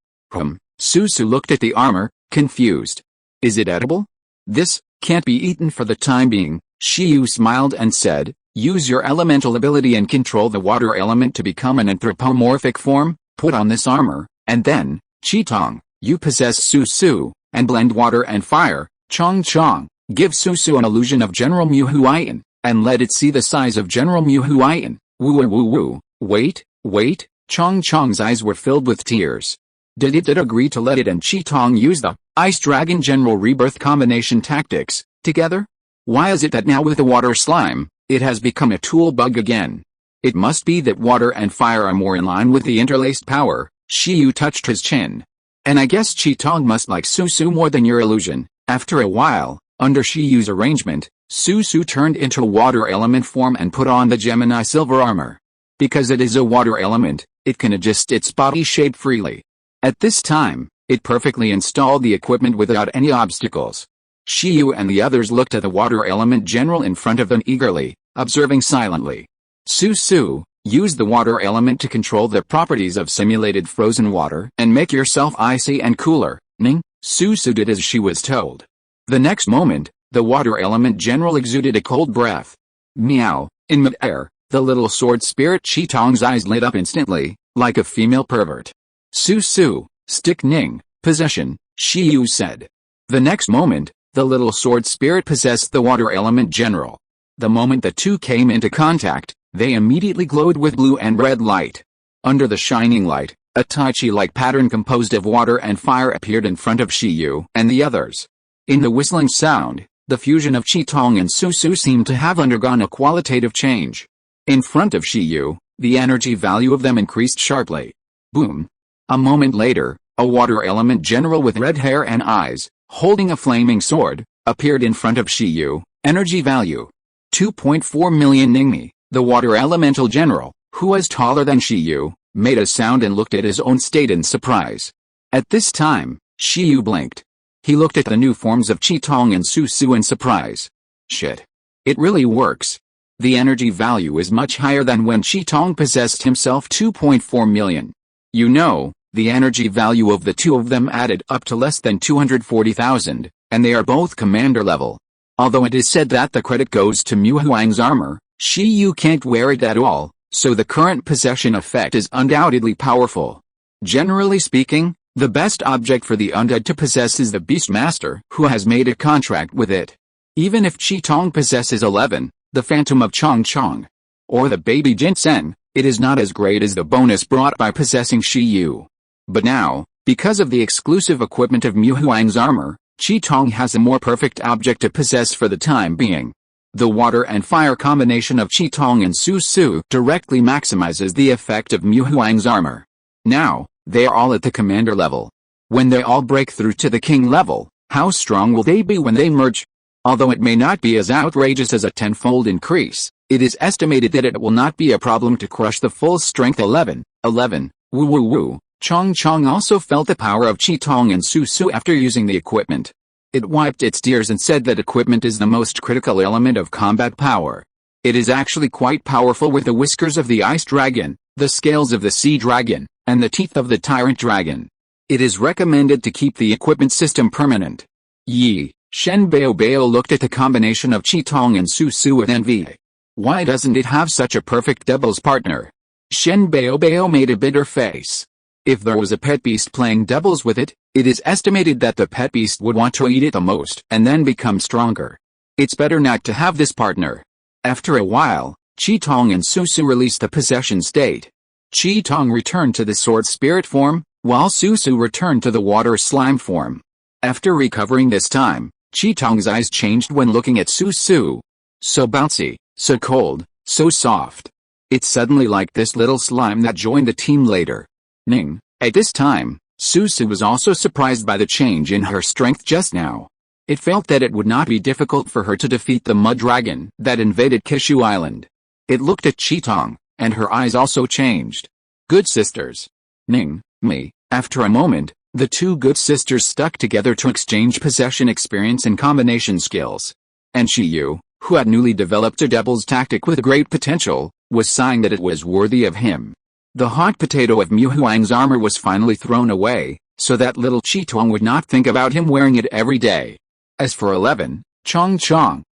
Su Su looked at the armor, confused. Is it edible? This can't be eaten for the time being. Shiyu smiled and said, Use your elemental ability and control the water element to become an anthropomorphic form, put on this armor, and then, Qitong, you possess Su, and blend water and fire, Chong, give Su an illusion of General Mu Huayan, and let it see the size of General Mu Huayan, woo, wait, Chong's eyes were filled with tears. Did it agree to let it and Qitong use the Ice Dragon General Rebirth combination tactics, together? Why is it that now with the water slime, it has become a tool bug again? It must be that water and fire are more in line with the interlaced power. Shiyu touched his chin. And I guess Qitong must like Su more than your illusion. After a while, under Shiyu's arrangement, Su turned into a water element form and put on the Gemini silver armor. Because it is a water element, it can adjust its body shape freely. At this time, it perfectly installed the equipment without any obstacles. Shiyu and the others looked at the water element general in front of them eagerly, observing silently. Su, use the water element to control the properties of simulated frozen water and make yourself icy and cooler. Ning, Su did as she was told. The next moment, the water element general exuded a cold breath. Meow, in mid-air, the little sword spirit Qitong's eyes lit up instantly, like a female pervert. Su, stick Ning, possession, Shiyu said. The next moment, the little sword spirit possessed the water element general. The moment the two came into contact, they immediately glowed with blue and red light. Under the shining light, a Tai Chi-like pattern composed of water and fire appeared in front of Shiyu and the others. In the whistling sound, the fusion of Qitong and Su seemed to have undergone a qualitative change. In front of Shiyu, the energy value of them increased sharply. Boom. A moment later, a water element general with red hair and eyes, holding a flaming sword, appeared in front of Shiyu. Energy value 2.4 million Ningmi. The water elemental general, who was taller than Shiyu, made a sound and looked at his own state in surprise. At this time, Shiyu blinked. He looked at the new forms of Qitong and Su in surprise. Shit. It really works. The energy value is much higher than when Qitong possessed himself 2.4 million. You know, the energy value of the two of them added up to less than 240,000, and they are both commander level. Although it is said that the credit goes to Mu Huang's armor, Shiyu can't wear it at all, so the current possession effect is undoubtedly powerful. Generally speaking, the best object for the undead to possess is the Beastmaster who has made a contract with it. Even if Qitong possesses 11, the Phantom of Chong, or the Baby Jinsen, it is not as great as the bonus brought by possessing Shiyu. But now, because of the exclusive equipment of Mu Huang's armor, Qitong has a more perfect object to possess for the time being. The water and fire combination of Qitong and Su directly maximizes the effect of Mu Huang's armor. Now, they are all at the commander level. When they all break through to the king level, how strong will they be when they merge? Although it may not be as outrageous as a tenfold increase, it is estimated that it will not be a problem to crush the full strength 11. Woo. Chong also felt the power of Qitong and Su after using the equipment. It wiped its tears and said that equipment is the most critical element of combat power. It is actually quite powerful with the whiskers of the ice dragon, the scales of the sea dragon, and the teeth of the tyrant dragon. It is recommended to keep the equipment system permanent. Shen Bao looked at the combination of Qitong and Su with envy. Why doesn't it have such a perfect doubles partner? Shen Bao made a bitter face. If there was a pet beast playing doubles with it, it is estimated that the pet beast would want to eat it the most and then become stronger. It's better not to have this partner. After a while, Qitong and Su released the possession state. Qitong returned to the sword spirit form, while Su returned to the water slime form. After recovering this time, Qitong's eyes changed when looking at Su. So bouncy, so cold, so soft. It's suddenly like this little slime that joined the team later. Ning. At this time, Su was also surprised by the change in her strength just now. It felt that it would not be difficult for her to defeat the mud dragon that invaded Kishu Island. It looked at Qitong, and her eyes also changed. Good sisters. Ning, me. After a moment, the two good sisters stuck together to exchange possession experience and combination skills. And Shiyu, who had newly developed a devil's tactic with great potential, was sighing that it was worthy of him. The hot potato of Mu Huang's armor was finally thrown away, so that little Qitong would not think about him wearing it every day. As for 11, Chong,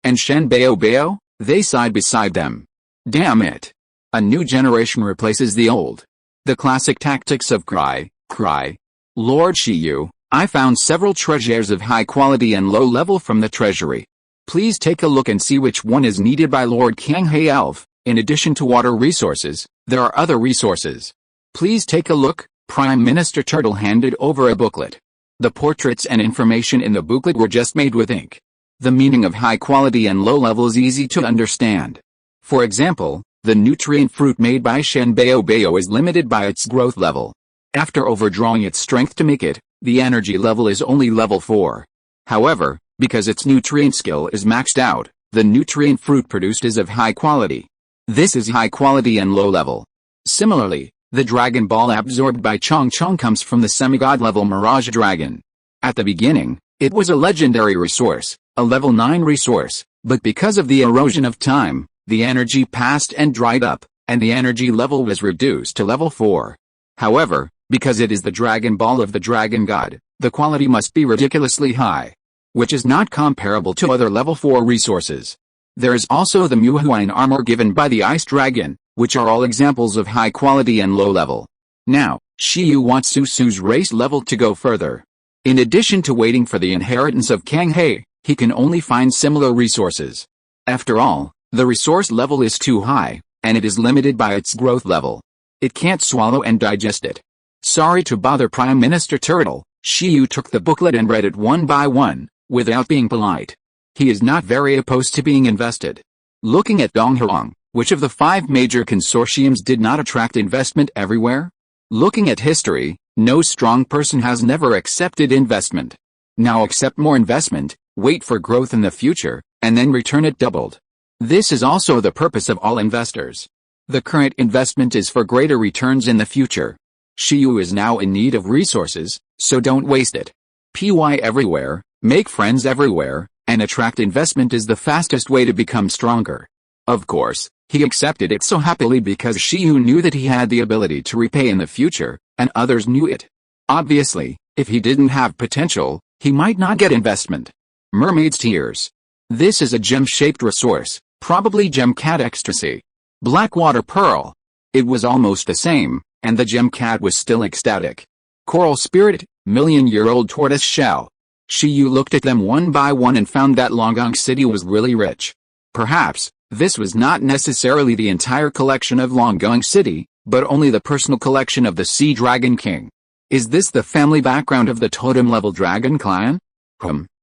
and Shen Bao, they sighed beside them. Damn it. A new generation replaces the old. The classic tactics of cry, cry. Lord Shiyu, I found several treasures of high quality and low level from the treasury. Please take a look and see which one is needed by Lord Kanghei Elf. In addition to water resources, there are other resources. Please take a look. Prime Minister Turtle handed over a booklet. The portraits and information in the booklet were just made with ink. The meaning of high quality and low level is easy to understand. For example, the nutrient fruit made by Shenbeo is limited by its growth level. After overdrawing its strength to make it, the energy level is only level 4. However, because its nutrient skill is maxed out, the nutrient fruit produced is of high quality. This is high quality and low level. Similarly, the Dragon Ball absorbed by Chong Chong comes from the semi-god level Mirage Dragon. At the beginning, it was a legendary resource, a level 9 resource, but because of the erosion of time, the energy passed and dried up, and the energy level was reduced to level 4. However, because it is the Dragon Ball of the Dragon God, the quality must be ridiculously high, which is not comparable to other level 4 resources. There is also the Muhuan armor given by the Ice Dragon, which are all examples of high quality and low level. Now, Shiyu wants Susu's race level to go further. In addition to waiting for the inheritance of Kanghei, he can only find similar resources. After all, the resource level is too high, and it is limited by its growth level. It can't swallow and digest it. Sorry to bother Prime Minister Turtle, Shiyu took the booklet and read it one by one, without being polite. He is not very opposed to being invested. Looking at Donghuang, which of the 5 major consortiums did not attract investment everywhere? Looking at history, no strong person has never accepted investment. Now accept more investment, wait for growth in the future, and then return it doubled. This is also the purpose of all investors. The current investment is for greater returns in the future. Shiyu is now in need of resources, so don't waste it. PY everywhere, make friends everywhere, and attract investment is the fastest way to become stronger. Of course, he accepted it so happily because Shiyu knew that he had the ability to repay in the future, and others knew it. Obviously, if he didn't have potential, he might not get investment. Mermaid's Tears. This is a gem-shaped resource, probably gem cat ecstasy. Blackwater Pearl. It was almost the same, and the gem cat was still ecstatic. Coral Spirit, million-year-old tortoise shell. Shiyu looked at them one by one and found that Longgong City was really rich. Perhaps, this was not necessarily the entire collection of Longgong City, but only the personal collection of the Sea Dragon King. Is this the family background of the totem-level dragon clan?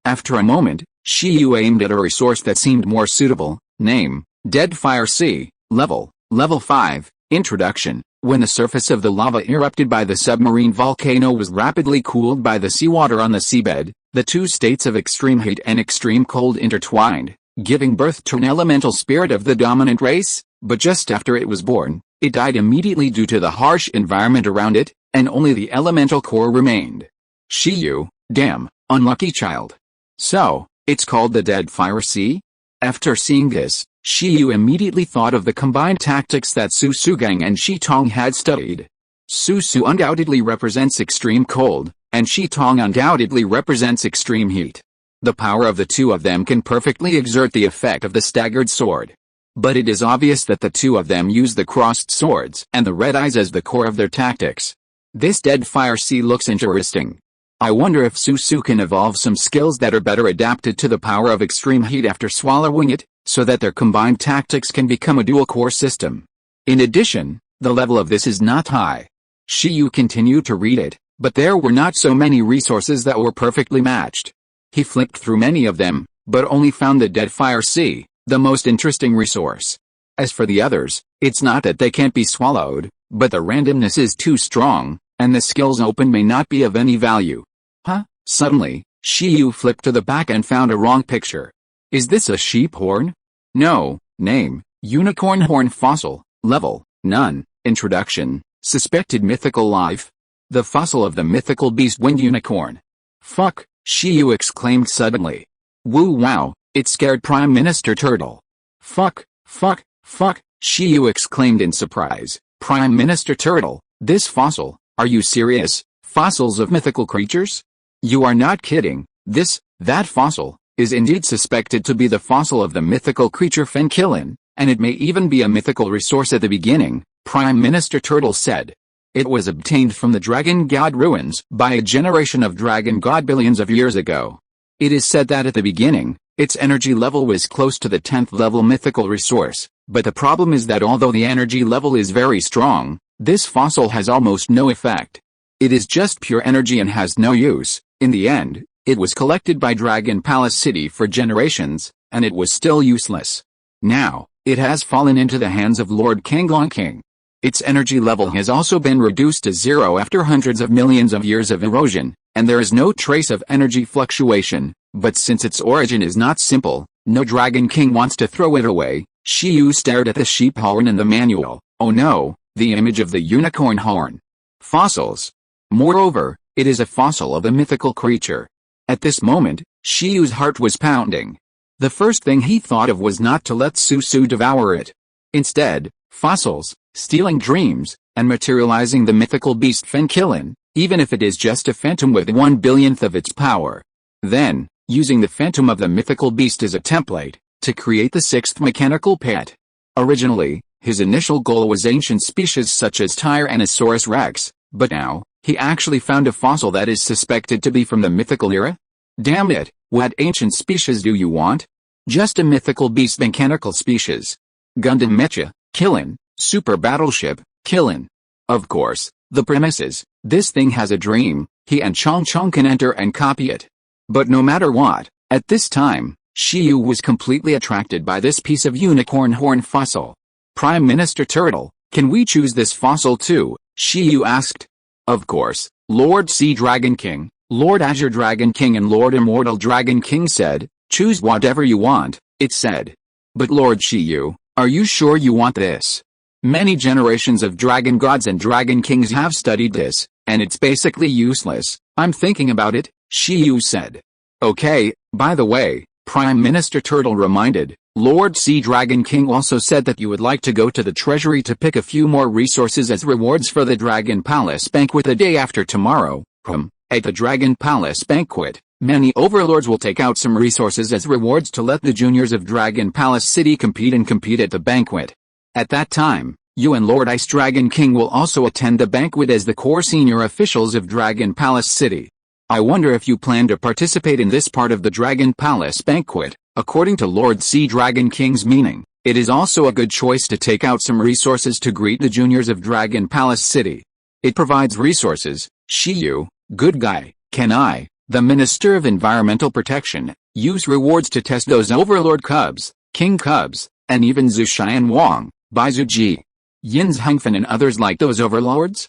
After a moment, Shiyu aimed at a resource that seemed more suitable. Name, Dead Fire Sea, Level 5, Introduction. When the surface of the lava erupted by the submarine volcano was rapidly cooled by the seawater on the seabed, the two states of extreme heat and extreme cold intertwined, giving birth to an elemental spirit of the dominant race, but just after it was born, it died immediately due to the harsh environment around it, and only the elemental core remained. Shiyu, damn, unlucky child. So, it's called the Dead Fire Sea? After seeing this, Shiyu immediately thought of the combined tactics that Su Sugang and Shi Tong had studied. Su undoubtedly represents extreme cold, and Shi Tong undoubtedly represents extreme heat. The power of the two of them can perfectly exert the effect of the staggered sword. But it is obvious that the two of them use the crossed swords and the red eyes as the core of their tactics. This Dead Fire Sea looks interesting. I wonder if Su can evolve some skills that are better adapted to the power of extreme heat after swallowing it, so that their combined tactics can become a dual-core system. In addition, the level of this is not high. Shiyu continued to read it, but there were not so many resources that were perfectly matched. He flipped through many of them, but only found the Dead Fire Sea, the most interesting resource. As for the others, it's not that they can't be swallowed, but the randomness is too strong, and the skills open may not be of any value. Suddenly, Shiyu flipped to the back and found a wrong picture. Is this a sheep horn? No. Name, Unicorn Horn Fossil, Level, None, Introduction, Suspected Mythical Life. The fossil of the mythical beast winged unicorn. Fuck, Shiyu exclaimed suddenly. Woo wow, it scared Prime Minister Turtle. Fuck, Shiyu exclaimed in surprise. Prime Minister Turtle, this fossil, are you serious? Fossils of mythical creatures? You are not kidding. That fossil, is indeed suspected to be the fossil of the mythical creature Fenkilin, and it may even be a mythical resource at the beginning, Prime Minister Turtle said. It was obtained from the Dragon God ruins by a generation of Dragon God billions of years ago. It is said that at the beginning, its energy level was close to the 10th level mythical resource, but the problem is that although the energy level is very strong, this fossil has almost no effect. It is just pure energy and has no use. In the end, it was collected by Dragon Palace City for generations, and it was still useless. Now, it has fallen into the hands of Lord Kanglong King. Its energy level has also been reduced to zero after hundreds of millions of years of erosion, and there is no trace of energy fluctuation, but since its origin is not simple, no Dragon King wants to throw it away. Shiyu stared at the sheep horn in the manual. Oh no, the image of the unicorn horn. Fossils. Moreover, it is a fossil of a mythical creature. At this moment, Shiyu's heart was pounding. The first thing he thought of was not to let Susu devour it. Instead, fossils, stealing dreams, and materializing the mythical beast Fenkilin, even if it is just a phantom with 1/1000th of its power. Then, using the phantom of the mythical beast as a template, to create the 6th mechanical pet. Originally, his initial goal was ancient species such as Tyrannosaurus rex, but now, he actually found a fossil that is suspected to be from the mythical era? Damn it, what ancient species do you want? Just a mythical beast mechanical species. Gundam Mecha, Killin, Super Battleship, Killin. Of course, the premise is, this thing has a dream, he and Chong Chong can enter and copy it. But no matter what, at this time, Shiyu was completely attracted by this piece of unicorn horn fossil. Prime Minister Turtle, can we choose this fossil too? Shiyu asked. Of course, Lord Sea Dragon King, Lord Azure Dragon King and Lord Immortal Dragon King said, choose whatever you want, it said. But Lord Shiyu, are you sure you want this? Many generations of dragon gods and dragon kings have studied this, and it's basically useless. I'm thinking about it, Shiyu said. Okay, by the way, Prime Minister Turtle reminded, Lord Sea Dragon King also said that you would like to go to the treasury to pick a few more resources as rewards for the Dragon Palace banquet the day after tomorrow. At the Dragon Palace banquet, many overlords will take out some resources as rewards to let the juniors of Dragon Palace City compete at the banquet. At that time, you and Lord Ice Dragon King will also attend the banquet as the core senior officials of Dragon Palace City. I wonder if you plan to participate in this part of the Dragon Palace banquet. According to Lord Sea Dragon King's meaning, it is also a good choice to take out some resources to greet the juniors of Dragon Palace City. It provides resources. Shiyu, good guy, can I, the Minister of Environmental Protection, use rewards to test those Overlord Cubs, King Cubs, and even Zhu Xian Wang, Bai Zhu Ji, Yin's Hengfen and others like those overlords?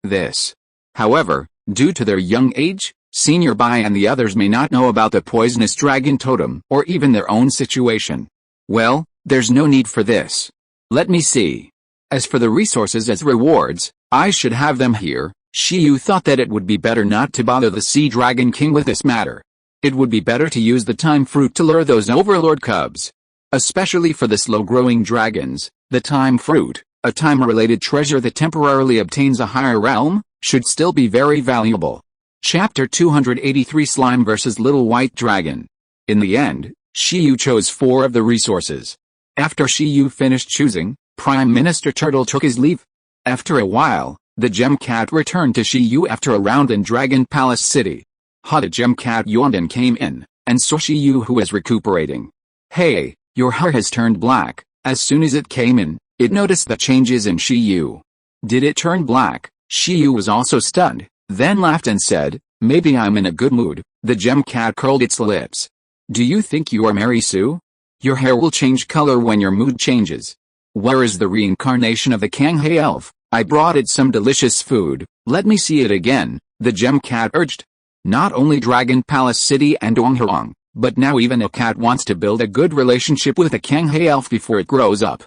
This. However, due to their young age, Senior Bai and the others may not know about the poisonous dragon totem or even their own situation. Well, there's no need for this. Let me see. As for the resources as rewards, I should have them here. Shiyu thought that it would be better not to bother the Sea Dragon King with this matter. It would be better to use the time fruit to lure those overlord cubs. Especially for the slow-growing dragons, the time fruit, a time-related treasure that temporarily obtains a higher realm, should still be very valuable. Chapter 283 Slime vs. Little White Dragon. In the end, Shiyu chose 4 of the resources. After Shiyu finished choosing, Prime Minister Turtle took his leave. After a while, the Gem Cat returned to Shiyu after a round in Dragon Palace City. The Gem Cat yawned and came in, and saw Shiyu who was recuperating. Hey, your hair has turned black. As soon as it came in, it noticed the changes in Shiyu. Did it turn black? Shiyu was also stunned, then laughed and said, maybe I'm in a good mood. The Gem Cat curled its lips. Do you think you are Mary Sue? Your hair will change color when your mood changes. Where is the reincarnation of the Kanghae elf? I brought it some delicious food. Let me see it again, the Gem Cat urged. Not only Dragon Palace City and Donghuang, but now even a cat wants to build a good relationship with a Kanghae elf before it grows up.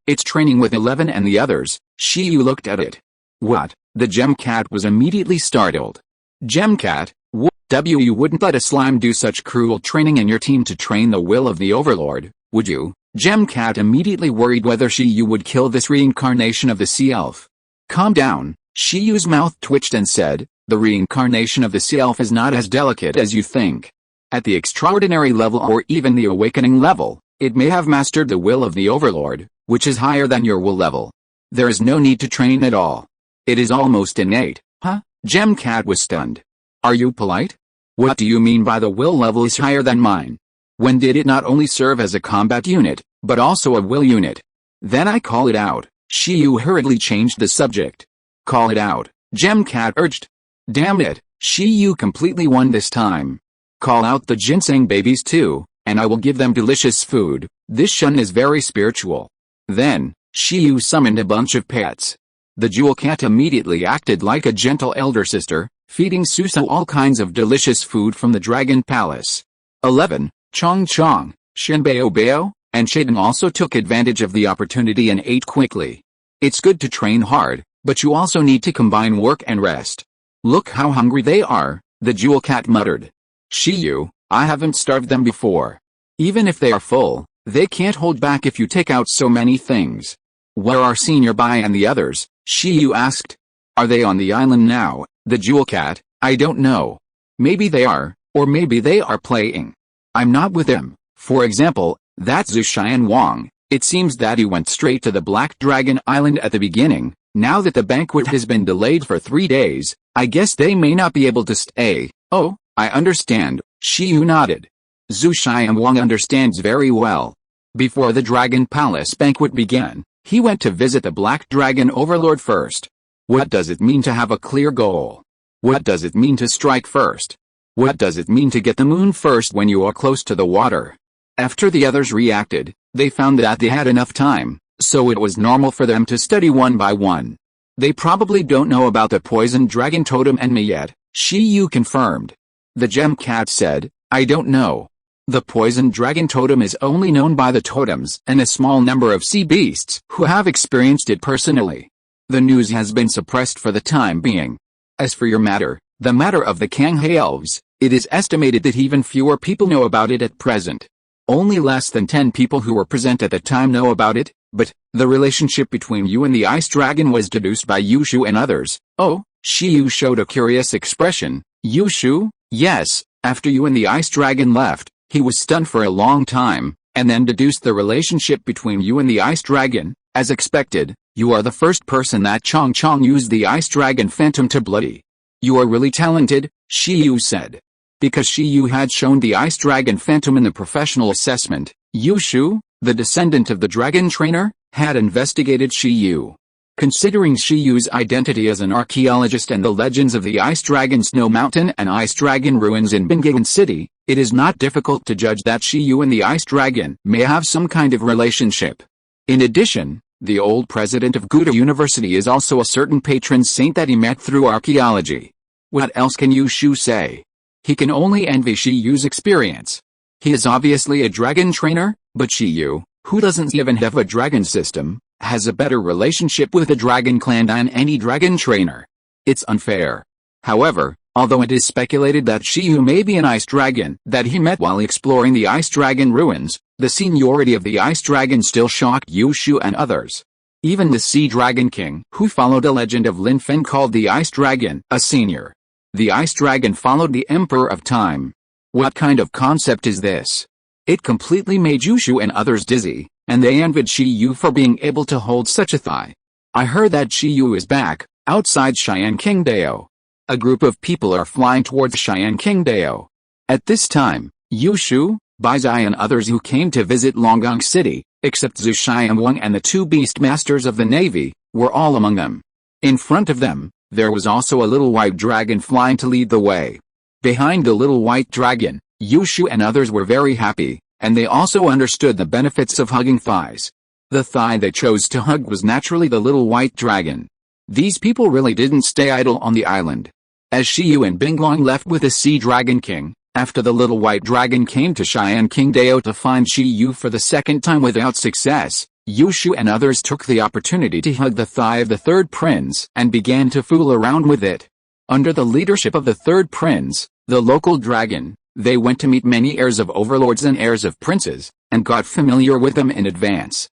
It's training with 11 and the others. Shiyu looked at it. What? The Gem Cat was immediately startled. Gem Cat, you wouldn't let a slime do such cruel training in your team to train the will of the Overlord, would you? Gem Cat immediately worried whether Shiyu would kill this reincarnation of the sea elf. Calm down, Shiyu's mouth twitched and said, the reincarnation of the sea elf is not as delicate as you think. At the extraordinary level or even the awakening level, It may have mastered the will of the overlord, which is higher than your will level. There is no need to train at all. It is almost innate. Huh? Gemcat was stunned. Are you polite? What do you mean by the will level is higher than mine? When did it not only serve as a combat unit, but also a will unit? Then I call it out. Shiyu hurriedly changed the subject. Call it out, Gemcat urged. Damn it, Shiyu completely won this time. Call out the ginseng babies too, and I will give them delicious food. This shun is very spiritual. Then, Shiyu summoned a bunch of pets. The jewel cat immediately acted like a gentle elder sister, feeding Suso all kinds of delicious food from the Dragon Palace. 11. Chong Chong, Shinbeo Bao, and Shaden also took advantage of the opportunity and ate quickly. It's good to train hard, but you also need to combine work and rest. Look how hungry they are, the jewel cat muttered. Shiyu, I haven't starved them before. Even if they are full, they can't hold back if you take out so many things. Where are Senior Bai and the others? Shiyu asked. Are they on the island now, the jewel cat? I don't know. Maybe they are, or maybe they are playing. I'm not with them. For example, that Zushian Wang. It seems that he went straight to the Black Dragon Island at the beginning. Now that the banquet has been delayed for 3 days, I guess they may not be able to stay. Oh, I understand, Shiyu nodded. Zushian Wang understands very well. Before the Dragon Palace banquet began, he went to visit the Black Dragon Overlord first. What does it mean to have a clear goal? What does it mean to strike first? What does it mean to get the moon first when you are close to the water? After the others reacted, they found that they had enough time, so it was normal for them to study one by one. They probably don't know about the poison dragon totem enemy yet, Shiyu confirmed. The gem cat said, I don't know. The poison dragon totem is only known by the totems and a small number of sea beasts who have experienced it personally. The news has been suppressed for the time being. As for your matter, the matter of the Kanghae elves, it is estimated that even fewer people know about it at present. Only less than 10 people who were present at the time know about it, but the relationship between you and the ice dragon was deduced by Yushu and others. Oh, Shiyu showed a curious expression. Yushu? Yes, after you and the ice dragon left, he was stunned for a long time, and then deduced the relationship between you and the ice dragon. As expected, you are the first person that Chong Chong used the ice dragon phantom to bloody. You are really talented, Shiyu said. Because Shiyu had shown the ice dragon phantom in the professional assessment, Yushu, the descendant of the dragon trainer, had investigated Shiyu. Considering Shiyu's identity as an archaeologist and the legends of the Ice Dragon Snow Mountain and Ice Dragon ruins in Bingagan City, it is not difficult to judge that Shiyu and the Ice Dragon may have some kind of relationship. In addition, the old president of Gouda University is also a certain patron saint that he met through archaeology. What else can Yushu say? He can only envy Shiyu's experience. He is obviously a dragon trainer, but Shiyu, who doesn't even have a dragon system, has a better relationship with the dragon clan than any dragon trainer. It's unfair. However, although it is speculated that Shiyu may be an ice dragon that he met while exploring the ice dragon ruins, the seniority of the ice dragon still shocked Yushu and others. Even the sea dragon king, who followed a legend of Lin Fen, called the ice dragon a senior. The ice dragon followed the emperor of time. What kind of concept is this? It completely made Yushu and others dizzy, and they envied Shiyu for being able to hold such a thigh. I heard that Shiyu is back, outside Cheyenne Kingdao. A group of people are flying towards Cheyenne Kingdao. At this time, Yushu, Baizai and others who came to visit Longgong City, except Zhu Xianwang and the 2 beast masters of the navy, were all among them. In front of them, there was also a little white dragon flying to lead the way. Behind the little white dragon, Yushu and others were very happy, and they also understood the benefits of hugging thighs. The thigh they chose to hug was naturally the little white dragon. These people really didn't stay idle on the island. As Shiyu and Binglong left with the Sea Dragon King, after the little white dragon came to Cheyenne Kingdao to find Shiyu for the second time without success, Yushu and others took the opportunity to hug the thigh of the third prince and began to fool around with it. Under the leadership of the third prince, the local dragon, they went to meet many heirs of overlords and heirs of princes, and got familiar with them in advance.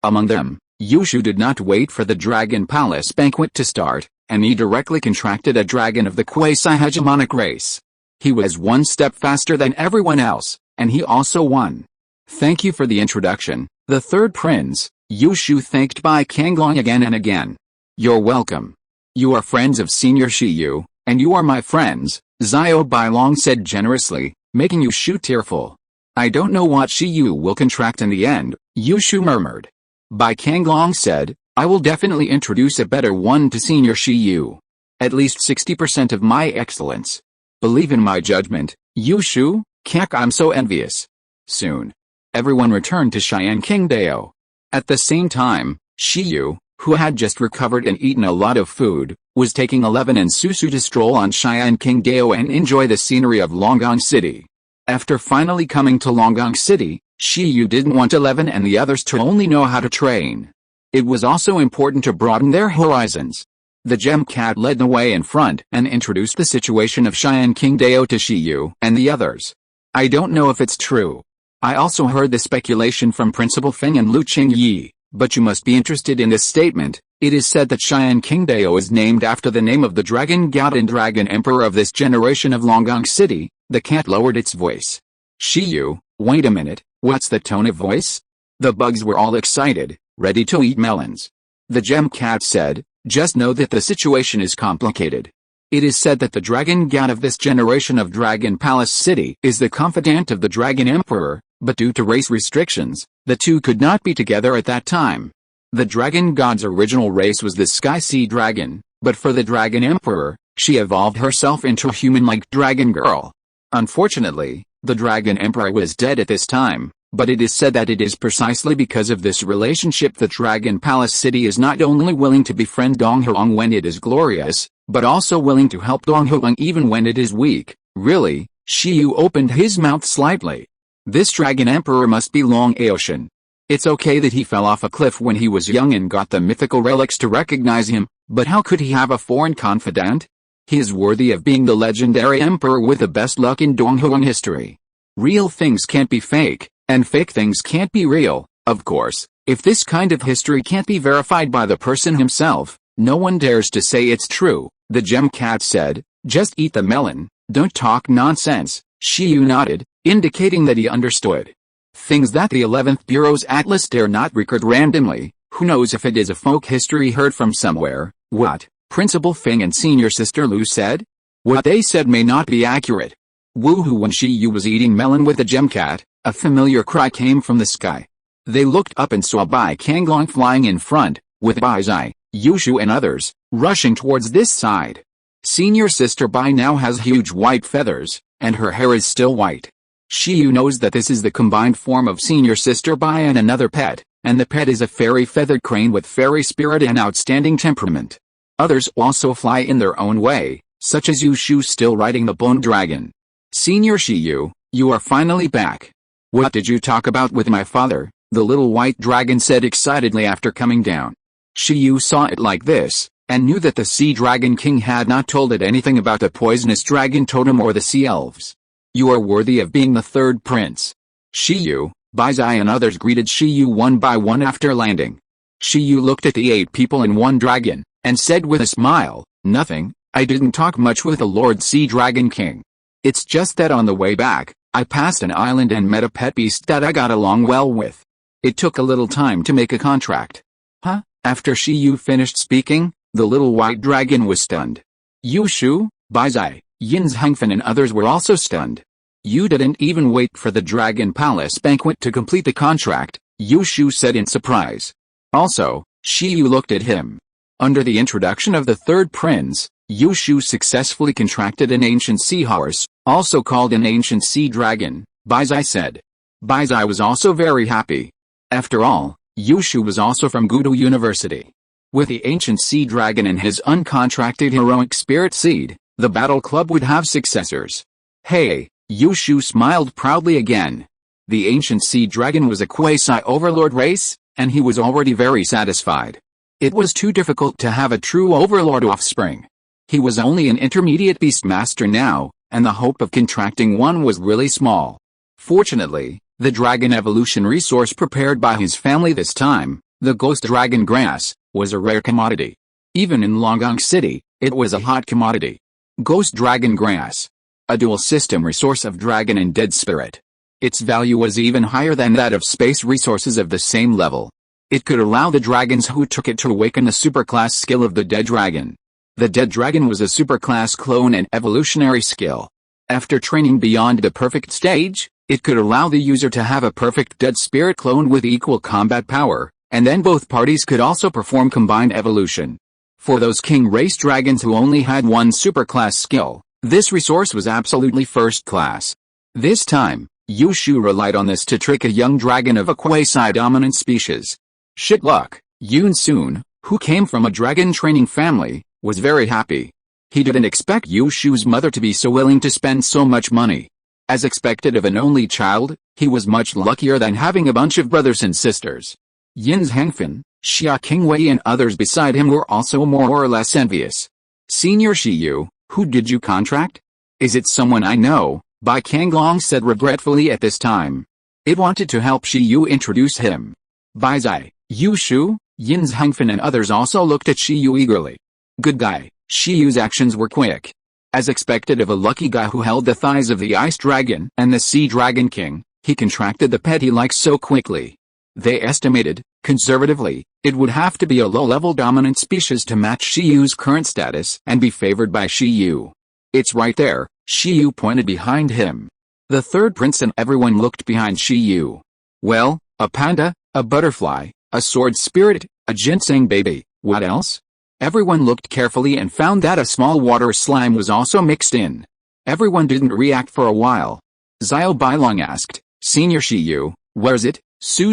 Among them, Yushu did not wait for the Dragon Palace banquet to start, and he directly contracted a dragon of the quasi-hegemonic race. He was one step faster than everyone else, and he also won. Thank you for the introduction, the third prince, Yushu thanked Bai Kanglong again and again. You're welcome. You are friends of Senior Shiyu, and you are my friends, Xiao Bailong said generously, making Yushu tearful. I don't know what Shiyu will contract in the end, Yushu murmured. Bai Kanglong said, I will definitely introduce a better one to Senior Shiyu. At least 60% of my excellence. Believe in my judgment, Yushu, Kak, I'm so envious. Soon. Everyone returned to Cheyenne King Dao. At the same time, Shiyu, who had just recovered and eaten a lot of food, was taking 11 and Susu to stroll on Cheyenne King Dao and enjoy the scenery of Longgong City. After finally coming to Longgong City, Shiyu didn't want 11 and the others to only know how to train. It was also important to broaden their horizons. The gem cat led the way in front and introduced the situation of Cheyenne King Dao to Shiyu and the others. I don't know if it's true. I also heard the speculation from Principal Feng and Lu Qingyi, but you must be interested in this statement. It is said that Cheyenne King Dao is named after the name of the dragon god and dragon emperor of this generation of Longgong City. The cat lowered its voice. Shiyu, wait a minute, what's the tone of voice? The bugs were all excited, ready to eat melons. The gem cat said, just know that the situation is complicated. It is said that the dragon god of this generation of Dragon Palace City is the confidant of the dragon emperor, but due to race restrictions, the two could not be together at that time. The dragon god's original race was the Sky Sea Dragon, but for the dragon emperor, she evolved herself into a human-like dragon girl. Unfortunately, the dragon emperor was dead at this time, but it is said that it is precisely because of this relationship that Dragon Palace City is not only willing to befriend Donghuang when it is glorious, but also willing to help Donghuang even when it is weak. Really? Shiyu opened his mouth slightly. This dragon emperor must be Long Aoshan. It's okay that he fell off a cliff when he was young and got the mythical relics to recognize him, but how could he have a foreign confidant? He is worthy of being the legendary emperor with the best luck in Donghuang history. Real things can't be fake, and fake things can't be real. Of course, if this kind of history can't be verified by the person himself, no one dares to say it's true, the gem cat said. Just eat the melon, don't talk nonsense. Shiyu nodded, indicating that he understood. Things that the 11th Bureau's Atlas dare not record randomly. Who knows if it is a folk history heard from somewhere? What? Principal Feng and Senior Sister Lu said? What they said may not be accurate. Woohoo! When Shiyu was eating melon with the gem cat, a familiar cry came from the sky. They looked up and saw Bai Kanglong flying in front, with Bai Zai, Yushu and others, rushing towards this side. Senior Sister Bai now has huge white feathers, and her hair is still white. Shiyu knows that this is the combined form of Senior Sister Bai and another pet, and the pet is a fairy feathered crane with fairy spirit and outstanding temperament. Others also fly in their own way, such as Yushu still riding the bone dragon. Senior Shiyu, you are finally back. What did you talk about with my father? The little white dragon said excitedly after coming down. Shiyu saw it like this, and knew that the Sea Dragon King had not told it anything about the poisonous dragon totem or the sea elves. You are worthy of being the third prince. Shiyu, Baizai and others greeted Shiyu one by one after landing. Shiyu looked at the 8 people and 1 dragon, and said with a smile, nothing, I didn't talk much with the Lord Sea Dragon King. It's just that on the way back, I passed an island and met a pet beast that I got along well with. It took a little time to make a contract. Huh? After Shiyu finished speaking, the little white dragon was stunned. Yushu, Baizai, Yin's Hengfen and others were also stunned. You didn't even wait for the Dragon Palace banquet to complete the contract, Yushu said in surprise. Also, Shiyu looked at him. Under the introduction of the third prince, Yushu successfully contracted an ancient seahorse, also called an ancient sea dragon, Baizai said. Baizai was also very happy. After all, Yushu was also from Gudu University. With the ancient sea dragon and his uncontracted heroic spirit seed, the battle club would have successors. Hey, Yushu smiled proudly again. The ancient sea dragon was a quasi-overlord race, and he was already very satisfied. It was too difficult to have a true overlord offspring. He was only an intermediate beastmaster now, and the hope of contracting one was really small. Fortunately, the dragon evolution resource prepared by his family this time, the ghost dragon grass, was a rare commodity. Even in Longgong City, it was a hot commodity. Ghost dragon grass. A dual system resource of dragon and dead spirit. Its value was even higher than that of space resources of the same level. It could allow the dragons who took it to awaken the superclass skill of the dead dragon. The dead dragon was a superclass clone and evolutionary skill. After training beyond the perfect stage, it could allow the user to have a perfect dead spirit clone with equal combat power, and then both parties could also perform combined evolution. For those king race dragons who only had one superclass skill, this resource was absolutely first class. This time, Yushu relied on this to trick a young dragon of a quasi-dominant species. Shit luck, Yoon Soon, who came from a dragon training family, was very happy. He didn't expect Yushu's mother to be so willing to spend so much money. As expected of an only child, he was much luckier than having a bunch of brothers and sisters. Yin's Hengfan, Xia Qingwei and others beside him were also more or less envious. Senior Shiyu, who did you contract? Is it someone I know? Bai Kanglong said regretfully at this time. It wanted to help Shiyu introduce him. Bai Zai, Yushu, Yin's Hengfan and others also looked at Shiyu eagerly. Good guy, Shiyu's actions were quick. As expected of a lucky guy who held the thighs of the Ice Dragon and the Sea Dragon King, he contracted the pet he liked so quickly. They estimated, conservatively, it would have to be a low-level dominant species to match Shiyu's current status and be favored by Shiyu. It's right there, Shiyu pointed behind him. The third prince and everyone looked behind Shiyu. Well, a panda, a butterfly, a sword spirit, a ginseng baby, what else? Everyone looked carefully and found that a small water slime was also mixed in. Everyone didn't react for a while. Xiao Bailong asked, Senior Shiyu, where's it? Su,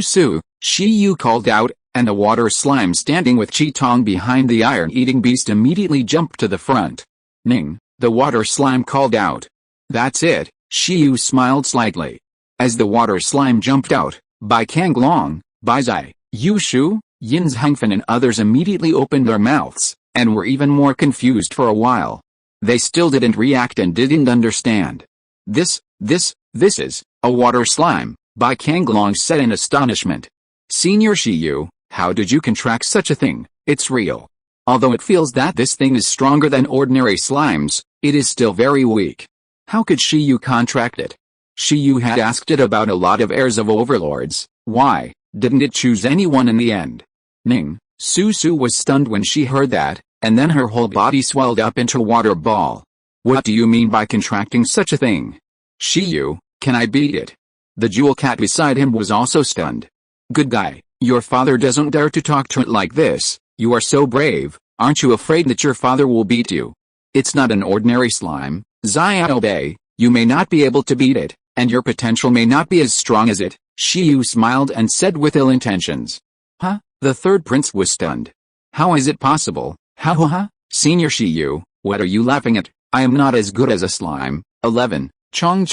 Shiyu called out, and the water slime standing with Chi-Tong behind the iron-eating beast immediately jumped to the front. Ning, the water slime called out. That's it, Shiyu smiled slightly. As the water slime jumped out, Bai Kanglong, Bai Zai, Yushu, Yin's Hengfan and others immediately opened their mouths, and were even more confused for a while. They still didn't react and didn't understand. This is a water slime, Bai Kanglong said in astonishment. Senior Shiyu, how did you contract such a thing? It's real. Although it feels that this thing is stronger than ordinary slimes, it is still very weak. How could Shiyu contract it? Shiyu had asked it about a lot of heirs of overlords. Why didn't it choose anyone in the end? Ning, Su was stunned when she heard that, and then her whole body swelled up into a water ball. What do you mean by contracting such a thing? Shiyu, can I beat it? The jewel cat beside him was also stunned. Good guy, your father doesn't dare to talk to it like this. You are so brave, aren't you afraid that your father will beat you? It's not an ordinary slime, Xiao Bei, you may not be able to beat it, and your potential may not be as strong as it, Shiyu smiled and said with ill intentions. Huh? The third prince was stunned. How is it possible? Ha? Senior Shiyu, what are you laughing at? I am not as good as a slime. 11. Chong,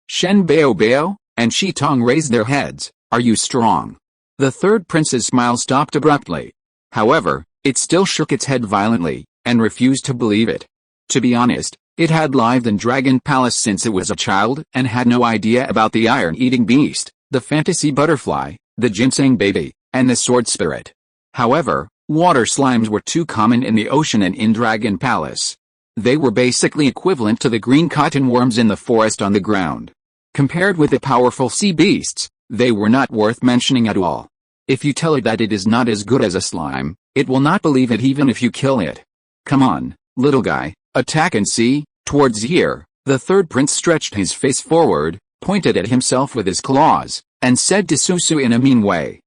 Shen Bao, and Shi Tong raised their heads. Are you strong? The third prince's smile stopped abruptly. However, it still shook its head violently, and refused to believe it. To be honest, it had lived in Dragon Palace since it was a child and had no idea about the iron-eating beast, the fantasy butterfly, the ginseng baby, and the sword spirit. However, water slimes were too common in the ocean and in Dragon Palace. They were basically equivalent to the green cotton worms in the forest on the ground. Compared with the powerful sea beasts, they were not worth mentioning at all. If you tell it that it is not as good as a slime, it will not believe it even if you kill it. Come on, little guy, attack and see. Towards here, the third prince stretched his face forward, pointed at himself with his claws, and said to Susu in a mean way.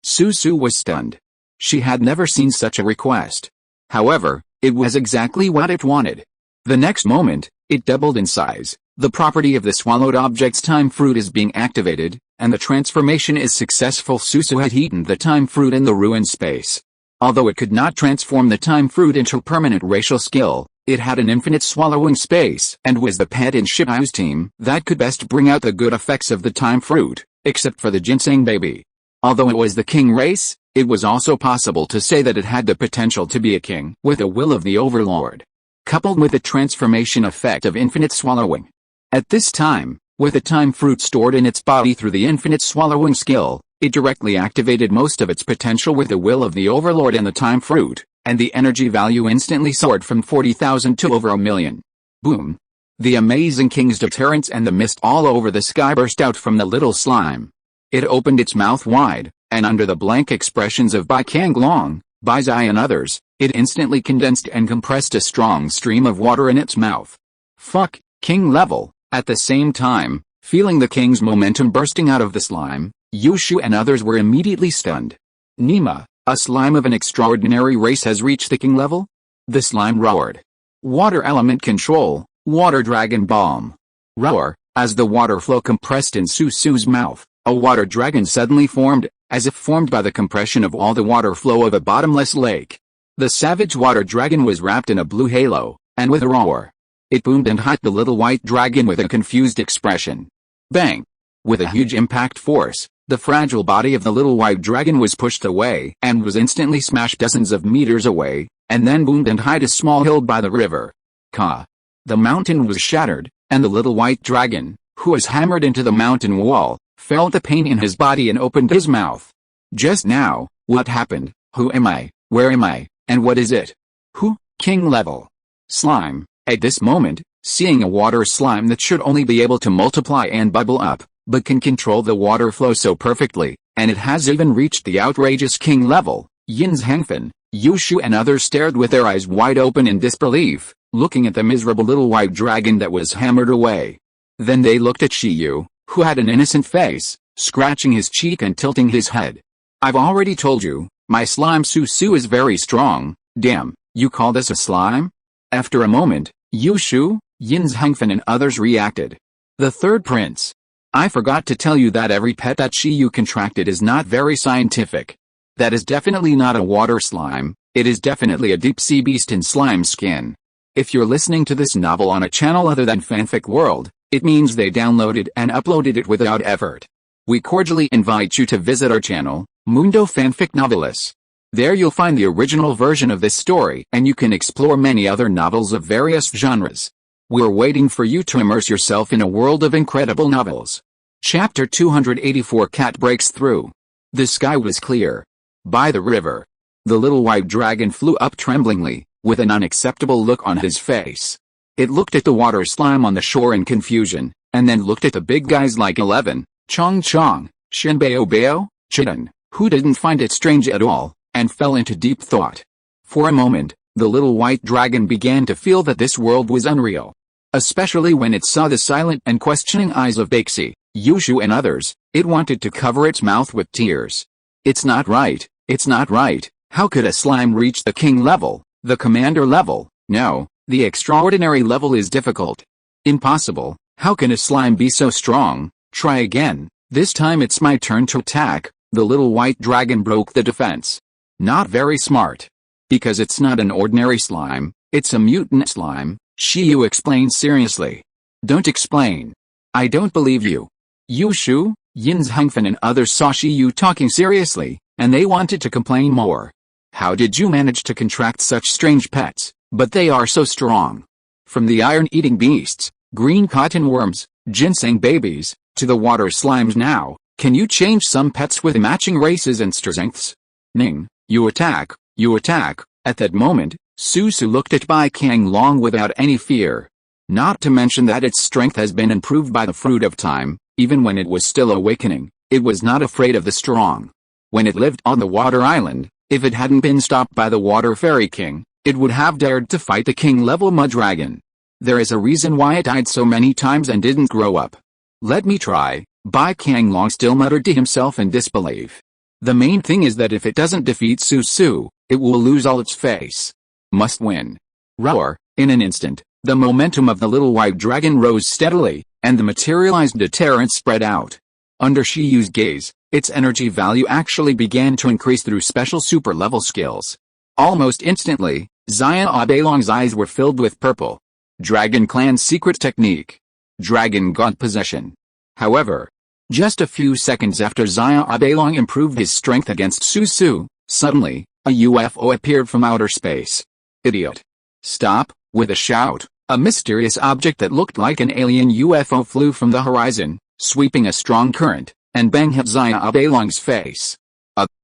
Susu was stunned. She had never seen such a request. However, it was exactly what it wanted. The next moment, it doubled in size. The property of the swallowed object's time fruit is being activated, and the transformation is successful. Susu had eaten the time fruit in the ruined space. Although it could not transform the time fruit into permanent racial skill, it had an infinite swallowing space and was the pet in Shibai's team that could best bring out the good effects of the time fruit, except for the ginseng baby. Although it was the king race, it was also possible to say that it had the potential to be a king with the will of the overlord, coupled with the transformation effect of infinite swallowing. At this time, with the time fruit stored in its body through the infinite swallowing skill, it directly activated most of its potential with the will of the overlord and the time fruit, and the energy value instantly soared from 40,000 to over 1 million. Boom. The amazing king's deterrence and the mist all over the sky burst out from the little slime. It opened its mouth wide, and under the blank expressions of Bai Kanglong, Bai Zai and others, it instantly condensed and compressed a strong stream of water in its mouth. Fuck, king level. At the same time, feeling the king's momentum bursting out of the slime, Yushu and others were immediately stunned. Nima, a slime of an extraordinary race has reached the king level? The slime roared. Water element control, water dragon bomb. Roar, as the water flow compressed in Susu's mouth, a water dragon suddenly formed, as if formed by the compression of all the water flow of a bottomless lake. The savage water dragon was wrapped in a blue halo, and with a roar, it boomed and hit the little white dragon with a confused expression. Bang! With a huge impact force, the fragile body of the little white dragon was pushed away and was instantly smashed dozens of meters away, and then boomed and hit a small hill by the river. Ka! The mountain was shattered, and the little white dragon, who was hammered into the mountain wall, felt the pain in his body and opened his mouth. Just now, what happened? Who am I? Where am I? And what is it? Who? King level. Slime. At this moment, seeing a water slime that should only be able to multiply and bubble up, but can control the water flow so perfectly, and it has even reached the outrageous king level, Yin's Hangfen, Yushu and others stared with their eyes wide open in disbelief, looking at the miserable little white dragon that was hammered away. Then they looked at Shiyu, who had an innocent face, scratching his cheek and tilting his head. I've already told you, my slime Susu is very strong. Damn, you call this a slime? After a moment, Yushu, Yin's Hangfen and others reacted. The third prince. I forgot to tell you that every pet that Shiyu contracted is not very scientific. That is definitely not a water slime, it is definitely a deep sea beast in slime skin. If you're listening to this novel on a channel other than Fanfic World, it means they downloaded and uploaded it without effort. We cordially invite you to visit our channel, Mundo Fanfic Novelis. There you'll find the original version of this story and you can explore many other novels of various genres. We're waiting for you to immerse yourself in a world of incredible novels. Chapter 284 Cat Breaks Through. The sky was clear. By the river, the little white dragon flew up tremblingly, with an unacceptable look on his face. It looked at the water slime on the shore in confusion, and then looked at the big guys like 11, Chong Chong, Shinbeo Bao, Chidan, who didn't find it strange at all, and fell into deep thought. For a moment, the little white dragon began to feel that this world was unreal. Especially when it saw the silent and questioning eyes of Baxi, Yushu and others, it wanted to cover its mouth with tears. It's not right, it's not right. How could a slime reach the king level, the commander level? No, the extraordinary level is difficult. Impossible. How can a slime be so strong? Try again. This time it's my turn to attack. The little white dragon broke the defense. Not very smart. Because it's not an ordinary slime, it's a mutant slime, Shiyu explained seriously. Don't explain. I don't believe you. Yushu, Yin's Hangfen and others saw Shiyu talking seriously, and they wanted to complain more. How did you manage to contract such strange pets? But they are so strong. From the iron-eating beasts, green cotton worms, ginseng babies, to the water slimes now, can you change some pets with matching races and strengths? Ning, you attack, you attack. At that moment, Susu looked at Bai Kanglong without any fear. Not to mention that its strength has been improved by the fruit of time, even when it was still awakening, it was not afraid of the strong. When it lived on the water island, if it hadn't been stopped by the water fairy king, it would have dared to fight the king-level mud dragon. There is a reason why it died so many times and didn't grow up. Let me try, Bai Kanglong still muttered to himself in disbelief. The main thing is that if it doesn't defeat Susu, it will lose all its face. Must win. Roar, in an instant, the momentum of the little white dragon rose steadily, and the materialized deterrent spread out. Under Shiyu's gaze, its energy value actually began to increase through special super-level skills. Almost instantly, Xia Abailong's eyes were filled with purple. Dragon Clan's secret technique. Dragon God possession. However, just a few seconds after Xia Abailong improved his strength against Susu, suddenly, a UFO appeared from outer space. Idiot. Stop, with a shout, a mysterious object that looked like an alien UFO flew from the horizon, sweeping a strong current, and bang hit Xia Abailong's face.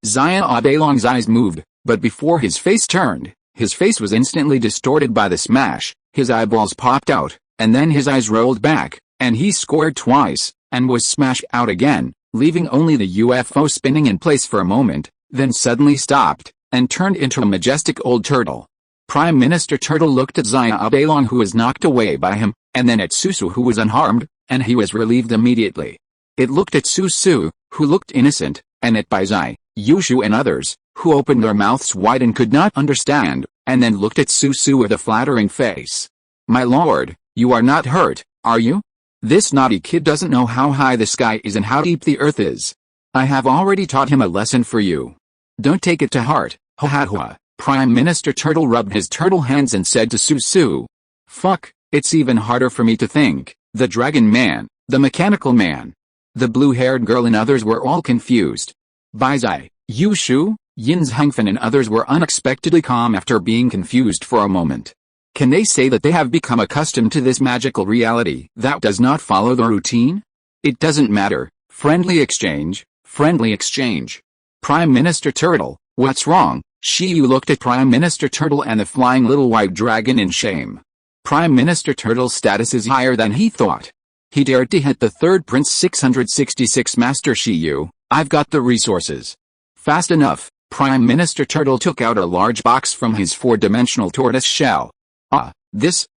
Xia Abailong's eyes moved, but before his face turned, his face was instantly distorted by the smash, his eyeballs popped out, and then his eyes rolled back, and he scored twice, and was smashed out again, leaving only the UFO spinning in place for a moment, then suddenly stopped, and turned into a majestic old turtle. Prime Minister Turtle looked at Zia Abelong, who was knocked away by him, and then at Susu, who was unharmed, and he was relieved immediately. It looked at Susu, who looked innocent, and at Baizai, Yushu and others, who opened their mouths wide and could not understand, and then looked at Susu with a flattering face. "My lord, you are not hurt, are you? This naughty kid doesn't know how high the sky is and how deep the earth is. I have already taught him a lesson for you. Don't take it to heart, ha ha ha." Prime Minister Turtle rubbed his turtle hands and said to Susu, "Fuck, it's even harder for me to think. The Dragon Man, the Mechanical Man, the blue-haired girl and others were all confused. Baizai, Yushu, Yin's Hangfen and others were unexpectedly calm after being confused for a moment. Can they say that they have become accustomed to this magical reality that does not follow the routine? It doesn't matter. Friendly exchange, friendly exchange." Prime Minister Turtle, "What's wrong?" Shiyu looked at Prime Minister Turtle and the flying little white dragon in shame. Prime Minister Turtle's status is higher than he thought. He dared to hit the third Prince 666 Master Shiyu. "I've got the resources." Fast enough, Prime Minister Turtle took out a large box from his four-dimensional tortoise shell. This,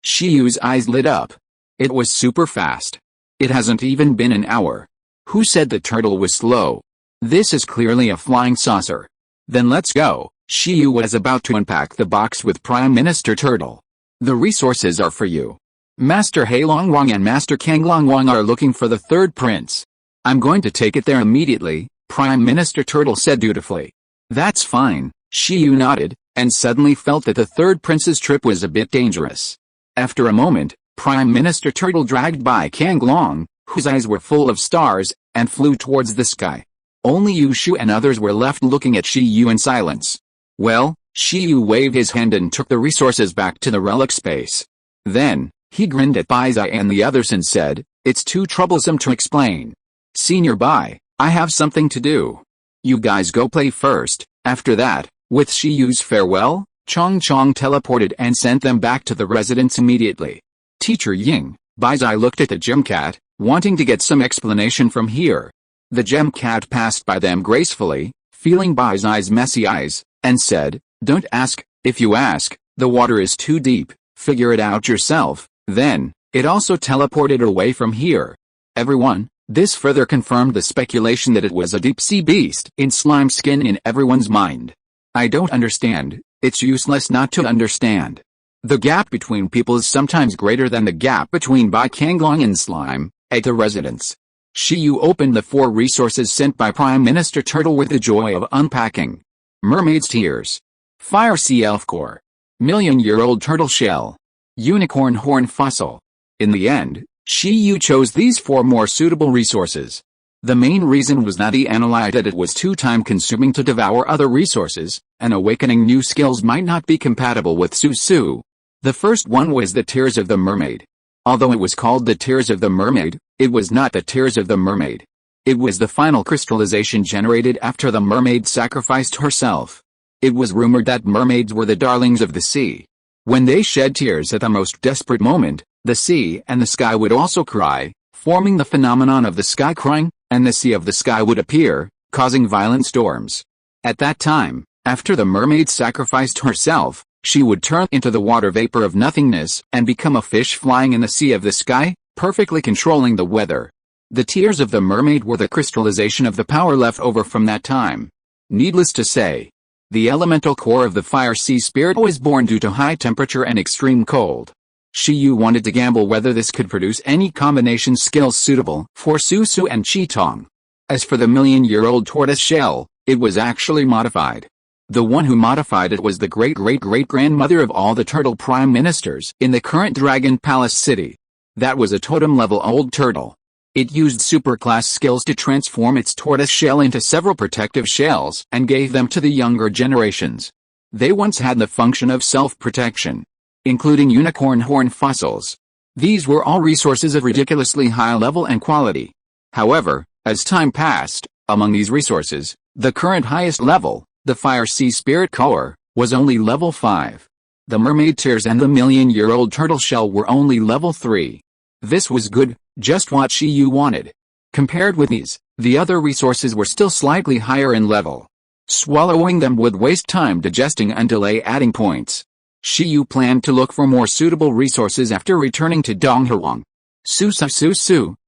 Shiyu's eyes lit up. It was super fast. It hasn't even been an hour. Who said the turtle was slow? This is clearly a flying saucer. Then let's go. Shiyu was about to unpack the box with Prime Minister Turtle. "The resources are for you. Master Heilong Wang and Master Kanglong Wang are looking for the third prince. I'm going to take it there immediately," Prime Minister Turtle said dutifully. "That's fine," Shiyu nodded, and suddenly felt that the third prince's trip was a bit dangerous. After a moment, Prime Minister Turtle dragged by Kanglong, whose eyes were full of stars, and flew towards the sky. Only Yushu and others were left looking at Shiyu in silence. Well, Shiyu waved his hand and took the resources back to the relic space. Then, he grinned at Baizai and the others and said, "It's too troublesome to explain. Senior Bai, I have something to do. You guys go play first." After that, with Shiyu's farewell, Chong Chong teleported and sent them back to the residence immediately. Teacher Ying, Baizai looked at the gem cat, wanting to get some explanation from here. The gem cat passed by them gracefully, feeling Baizai's messy eyes, and said, "Don't ask. If you ask, the water is too deep, figure it out yourself." Then, it also teleported away from here. Everyone, this further confirmed the speculation that it was a deep-sea beast in slime skin in everyone's mind. "I don't understand. It's useless not to understand. The gap between people is sometimes greater than the gap between Bai Kanglong and slime." At the residence, Shiyu opened the four resources sent by Prime Minister Turtle with the joy of unpacking. Mermaid's tears. Fire sea elf core. Million-year-old turtle shell. Unicorn horn fossil. In the end, Shiyu chose these four more suitable resources. The main reason was that he analyzed that it was too time-consuming to devour other resources, and awakening new skills might not be compatible with Susu. The first one was the Tears of the Mermaid. Although it was called the Tears of the Mermaid, it was not the Tears of the Mermaid. It was the final crystallization generated after the mermaid sacrificed herself. It was rumored that mermaids were the darlings of the sea. When they shed tears at the most desperate moment, the sea and the sky would also cry, forming the phenomenon of the sky crying, and the sea of the sky would appear, causing violent storms. At that time, after the mermaid sacrificed herself, she would turn into the water vapor of nothingness and become a fish flying in the sea of the sky, perfectly controlling the weather. The tears of the mermaid were the crystallization of the power left over from that time. Needless to say, the elemental core of the fire sea spirit was born due to high temperature and extreme cold. Shiyu wanted to gamble whether this could produce any combination skills suitable for Susu and Chitong. As for the million-year-old tortoise shell, it was actually modified. The one who modified it was the great-great-great-grandmother of all the turtle prime ministers in the current Dragon Palace city. That was a totem-level old turtle. It used superclass skills to transform its tortoise shell into several protective shells and gave them to the younger generations. They once had the function of self-protection, including unicorn horn fossils. These were all resources of ridiculously high level and quality. However, as time passed, among these resources, the current highest level, the Fire Sea Spirit Core, was only level 5. The mermaid tears and the million-year-old turtle shell were only level 3. This was good, just what Shiyu wanted. Compared with these, the other resources were still slightly higher in level. Swallowing them would waste time digesting and delay adding points. Shiyu planned to look for more suitable resources after returning to Donghuang. Su,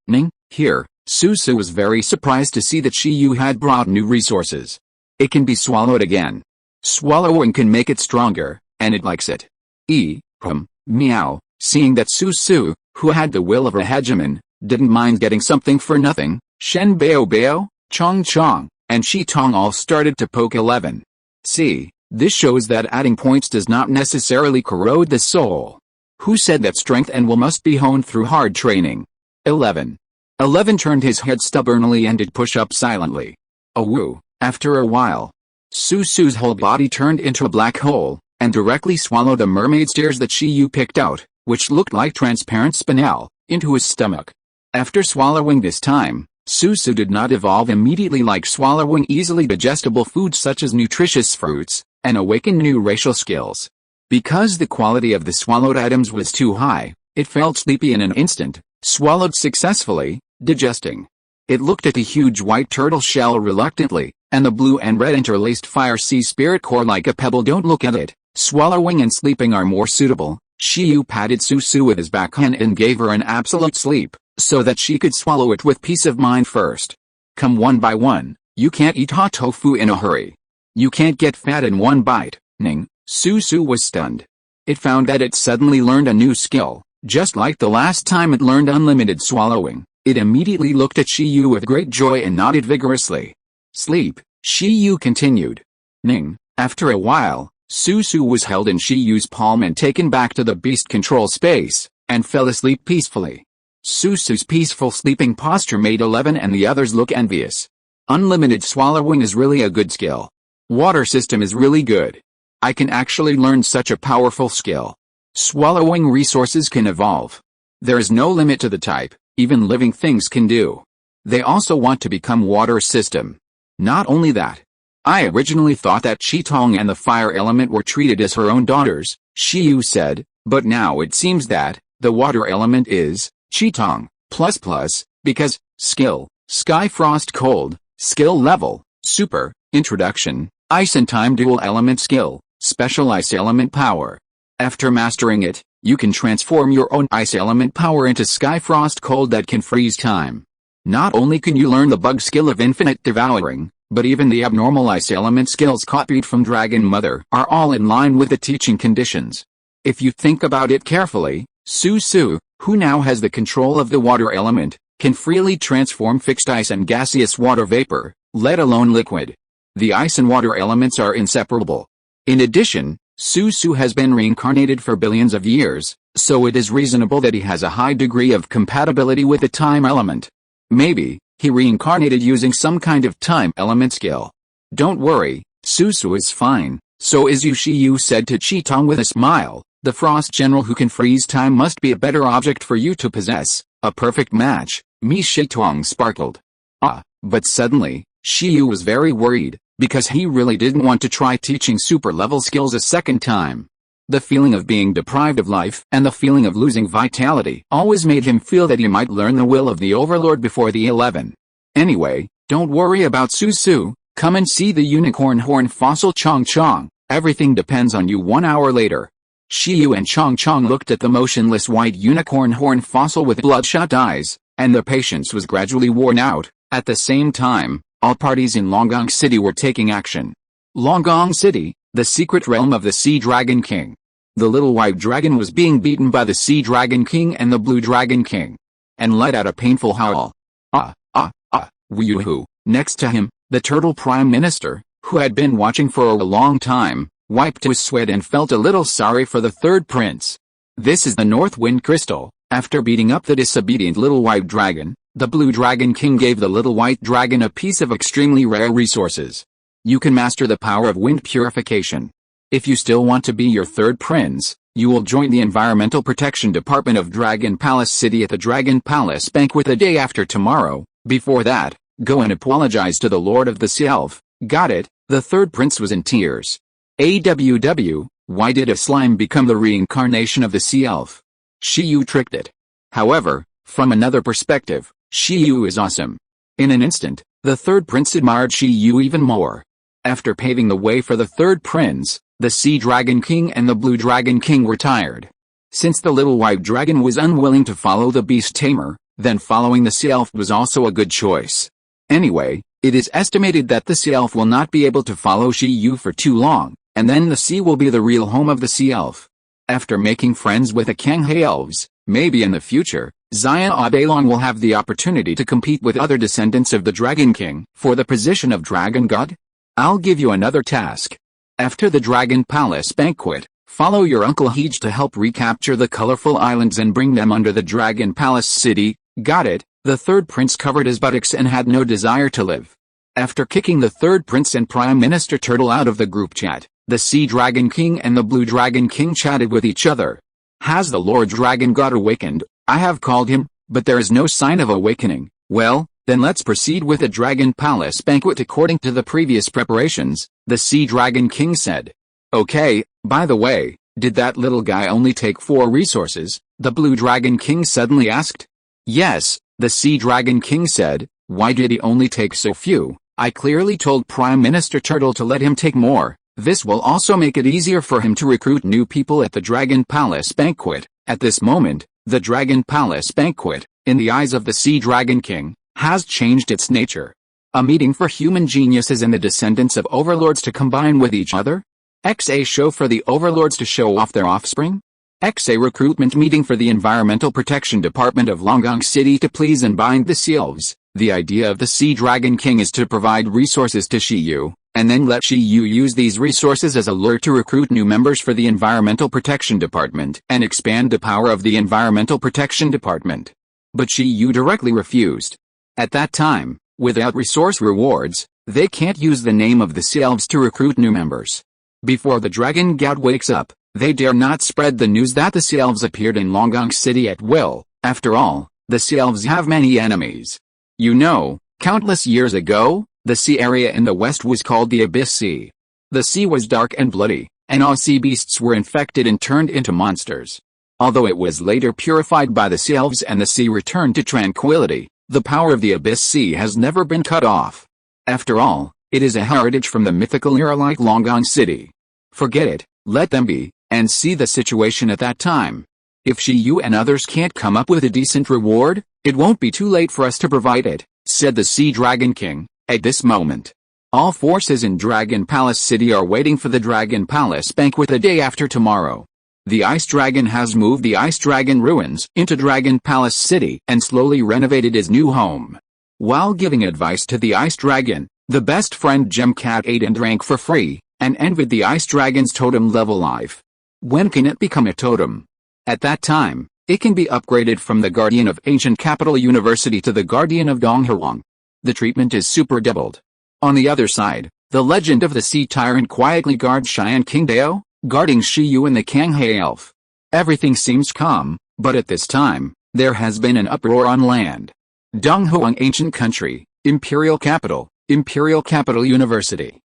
Ning, here. Su was very surprised to see that Shiyu had brought new resources. It can be swallowed again. Swallowing can make it stronger, and it likes it. Meow. Seeing that Su, who had the will of a hegemon, didn't mind getting something for nothing, Shen Bao, Chong, and Shi Tong all started to poke 11. See, this shows that adding points does not necessarily corrode the soul. Who said that strength and will must be honed through hard training? 11 turned his head stubbornly and did push-up silently. After a while, Su's whole body turned into a black hole, and directly swallowed the mermaid's tears that Shiyu picked out, which looked like transparent spinel, into his stomach. After swallowing this time, Su did not evolve immediately like swallowing easily digestible foods such as nutritious fruits, and awaken new racial skills. Because the quality of the swallowed items was too high, it felt sleepy in an instant, swallowed successfully, digesting. It looked at the huge white turtle shell reluctantly, and the blue and red interlaced fire sea spirit core like a pebble. Don't look at it, swallowing and sleeping are more suitable. Shiyu patted Su with his backhand and gave her an absolute sleep, so that she could swallow it with peace of mind first. Come one by one, you can't eat hot tofu in a hurry. You can't get fat in one bite, Ning. Su was stunned. It found that it suddenly learned a new skill, just like the last time it learned unlimited swallowing. It immediately looked at Shiyu with great joy and nodded vigorously. Sleep, Shiyu continued. Ning. After a while, Su was held in Shiyu's palm and taken back to the beast control space, and fell asleep peacefully. Su's peaceful sleeping posture made 11 and the others look envious. Unlimited swallowing is really a good skill. Water system is really good. I can actually learn such a powerful skill. Swallowing resources can evolve. There is no limit to the type, even living things can do. They also want to become water system. Not only that. I originally thought that Qitong and the fire element were treated as her own daughters, Shiyu said, but now it seems that the water element is Qitong, because, skill, sky frost cold, skill level, super, introduction, ice and time dual element skill, special ice element power. After mastering it, you can transform your own ice element power into sky frost cold that can freeze time. Not only can you learn the bug skill of infinite devouring, but even the abnormal ice element skills copied from Dragon Mother are all in line with the teaching conditions. If you think about it carefully, Su, who now has the control of the water element, can freely transform fixed ice and gaseous water vapor, let alone liquid. The ice and water elements are inseparable. In addition, Su has been reincarnated for billions of years, so it is reasonable that he has a high degree of compatibility with the time element. Maybe he reincarnated using some kind of time element skill. Don't worry, Su is fine, so is you, Shiyu said to Qitong with a smile. The frost general who can freeze time must be a better object for you to possess, a perfect match. Qitong sparkled. But suddenly, Shiyu was very worried, because he really didn't want to try teaching super-level skills a second time. The feeling of being deprived of life and the feeling of losing vitality always made him feel that he might learn the will of the Overlord before the 11. Anyway, don't worry about Su, come and see the unicorn horn fossil Chong. Everything depends on you. 1 hour later. Shiyu and Chong looked at the motionless white unicorn horn fossil with bloodshot eyes, and their patience was gradually worn out. At the same time, all parties in Longgong City were taking action. Longgong City, the secret realm of the Sea Dragon King. The little white dragon was being beaten by the Sea Dragon King and the Blue Dragon King, and let out a painful howl. Woo-hoo. Next to him, the Turtle Prime Minister, who had been watching for a long time, wiped his sweat and felt a little sorry for the third prince. This is the North Wind Crystal. After beating up the disobedient little white dragon, the Blue Dragon King gave the little white dragon a piece of extremely rare resources. You can master the power of wind purification. If you still want to be your third prince, you will join the Environmental Protection Department of Dragon Palace City at the Dragon Palace banquet the day after tomorrow. Before that, go and apologize to the Lord of the Sea Elf. Got it? The third prince was in tears. Why did a slime become the reincarnation of the sea elf? Shiyu tricked it. However, from another perspective, Shiyu is awesome. In an instant, the third prince admired Shiyu even more. After paving the way for the third prince, the Sea Dragon King and the Blue Dragon King retired. Since the little white dragon was unwilling to follow the beast tamer, then following the sea elf was also a good choice. Anyway, it is estimated that the sea elf will not be able to follow Shiyu for too long, and then the sea will be the real home of the sea elf. After making friends with the Kanghae elves, maybe in the future, Xia Adelong will have the opportunity to compete with other descendants of the Dragon King for the position of Dragon God? I'll give you another task. After the Dragon Palace banquet, follow your Uncle Heej to help recapture the colorful islands and bring them under the Dragon Palace city. Got it? The third prince covered his buttocks and had no desire to live. After kicking the third prince and Prime Minister Turtle out of the group chat, the Sea Dragon King and the Blue Dragon King chatted with each other. Has the Lord Dragon God awakened? I have called him, but there is no sign of awakening. Well, then let's proceed with the Dragon Palace banquet according to the previous preparations, the Sea Dragon King said. Okay, by the way, did that little guy only take 4 resources? The Blue Dragon King suddenly asked. Yes, the Sea Dragon King said. Why did he only take so few? I clearly told Prime Minister Turtle to let him take more. This will also make it easier for him to recruit new people at the Dragon Palace banquet. At this moment, the Dragon Palace banquet, in the eyes of the Sea Dragon King, has changed its nature. A meeting for human geniuses and the descendants of overlords to combine with each other? XA show for the overlords to show off their offspring? XA recruitment meeting for the Environmental Protection Department of Longgong City to please and bind the sea elves. The idea of the Sea Dragon King is to provide resources to Shiyu, and then let Shiyu use these resources as a lure to recruit new members for the Environmental Protection Department and expand the power of the Environmental Protection Department. But Shiyu directly refused. At that time, without resource rewards, they can't use the name of the sea elves to recruit new members. Before the Dragon God wakes up, they dare not spread the news that the sea elves appeared in Longgong City at will. After all, the sea elves have many enemies. You know, countless years ago, the sea area in the west was called the Abyss Sea. The sea was dark and bloody, and all sea beasts were infected and turned into monsters. Although it was later purified by the sea elves and the sea returned to tranquility, the power of the Abyss Sea has never been cut off. After all, it is a heritage from the mythical era like Longgong City. Forget it, let them be, and see the situation at that time. If Shiyu and others can't come up with a decent reward, it won't be too late for us to provide it, said the Sea Dragon King. At this moment, all forces in Dragon Palace City are waiting for the Dragon Palace banquet the day after tomorrow. The Ice Dragon has moved the Ice Dragon ruins into Dragon Palace City and slowly renovated his new home. While giving advice to the Ice Dragon, the best friend Gemcat ate and drank for free, and envied the Ice Dragon's totem level life. When can it become a totem? At that time, it can be upgraded from the Guardian of Ancient Capital University to the Guardian of Donghuang. The treatment is super doubled. On the other side, the legend of the Sea Tyrant quietly guards Xian King Dao, guarding Shiyu and the Kanghae elf. Everything seems calm, but at this time, there has been an uproar on land. Donghuang Ancient Country, Imperial Capital University.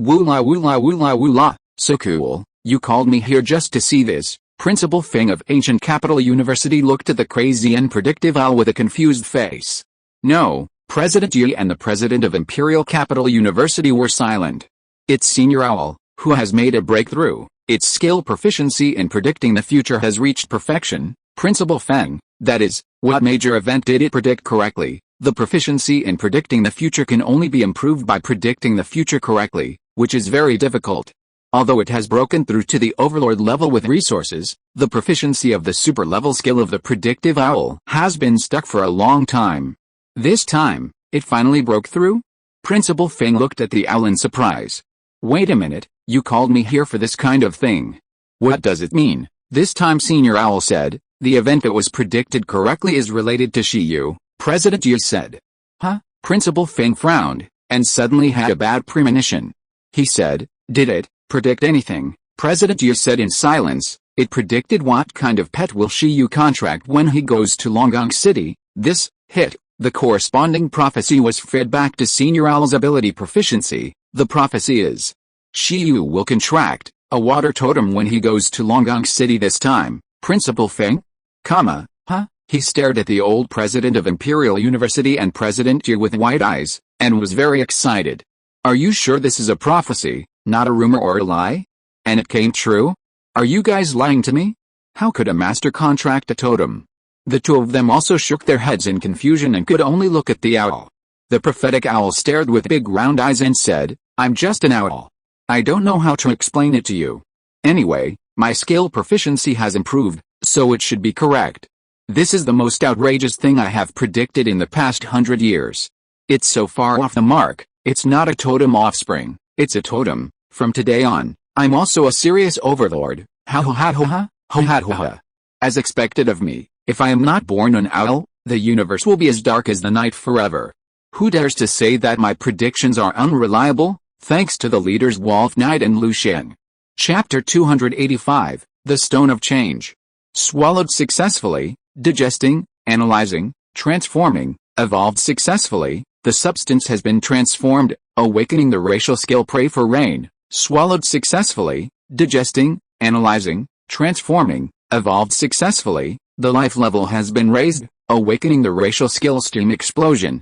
Woola woola woola woola, so cool, you called me here just to see this. Principal Feng of Ancient Capital University looked at the crazy and predictive owl with a confused face. No, President Yi and the president of Imperial Capital University were silent. Its senior owl, who has made a breakthrough, its skill proficiency in predicting the future has reached perfection. Principal Feng, that is, what major event did it predict correctly? The proficiency in predicting the future can only be improved by predicting the future correctly, which is very difficult. Although it has broken through to the overlord level with resources, the proficiency of the super level skill of the predictive owl has been stuck for a long time. This time, it finally broke through? Principal Feng looked at the owl in surprise. Wait a minute, you called me here for this kind of thing. What does it mean? This time Senior Owl said, the event that was predicted correctly is related to Shiyu, President Yi said. Huh? Principal Feng frowned, and suddenly had a bad premonition. He said, did it predict anything? President Yi said in silence, it predicted what kind of pet will Shiyu contract when he goes to Longgong City. This hit. The corresponding prophecy was fed back to Senior Owl's ability proficiency. The prophecy is, Shiyu will contract A water totem when he goes to Longgong City this time, Principal Feng? Huh? He stared at the old president of Imperial University and President Yu with wide eyes, and was very excited. Are you sure this is a prophecy, not a rumor or a lie? And it came true? Are you guys lying to me? How could a master contract a totem? The two of them also shook their heads in confusion and could only look at the owl. The prophetic owl stared with big round eyes and said, I'm just an owl. I don't know how to explain it to you. Anyway, my skill proficiency has improved, so it should be correct. This is the most outrageous thing I have predicted in the past 100 years. It's so far off the mark, it's not a totem offspring, it's a totem. From today on, I'm also a serious overlord. Ha. As expected of me, if I am not born an owl, the universe will be as dark as the night forever. Who dares to say that my predictions are unreliable? Thanks to the leaders Wolf Knight and Lu Sheng. Chapter 285, The Stone of Change. Swallowed successfully, digesting, analyzing, transforming, evolved successfully, the substance has been transformed, awakening the racial skill. Pray for rain. Swallowed successfully, digesting, analyzing, transforming, evolved successfully, the life level has been raised, awakening the racial skill. Steam explosion.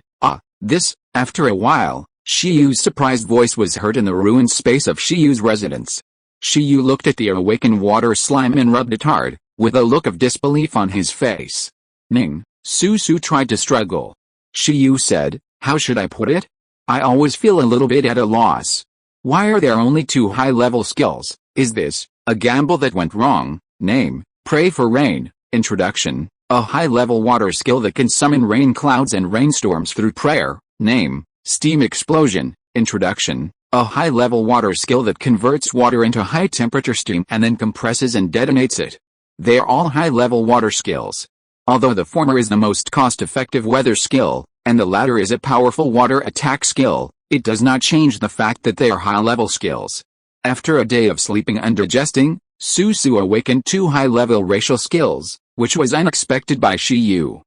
After a while, Shiyu's surprised voice was heard in the ruined space of Shiyu's residence. Shiyu looked at the awakened water slime and rubbed it hard, with a look of disbelief on his face. Ning, Su tried to struggle. Shiyu said, how should I put it? I always feel a little bit at a loss. Why are there only 2 high-level skills? Is this a gamble that went wrong? Name, Pray for Rain. Introduction, a high-level water skill that can summon rain clouds and rainstorms through prayer. Name, Steam Explosion. Introduction, a high-level water skill that converts water into high-temperature steam and then compresses and detonates it. They are all high-level water skills. Although the former is the most cost-effective weather skill, and the latter is a powerful water attack skill, it does not change the fact that they are high-level skills. After a day of sleeping and digesting, Su awakened 2 high-level racial skills, which was unexpected by Shiyu.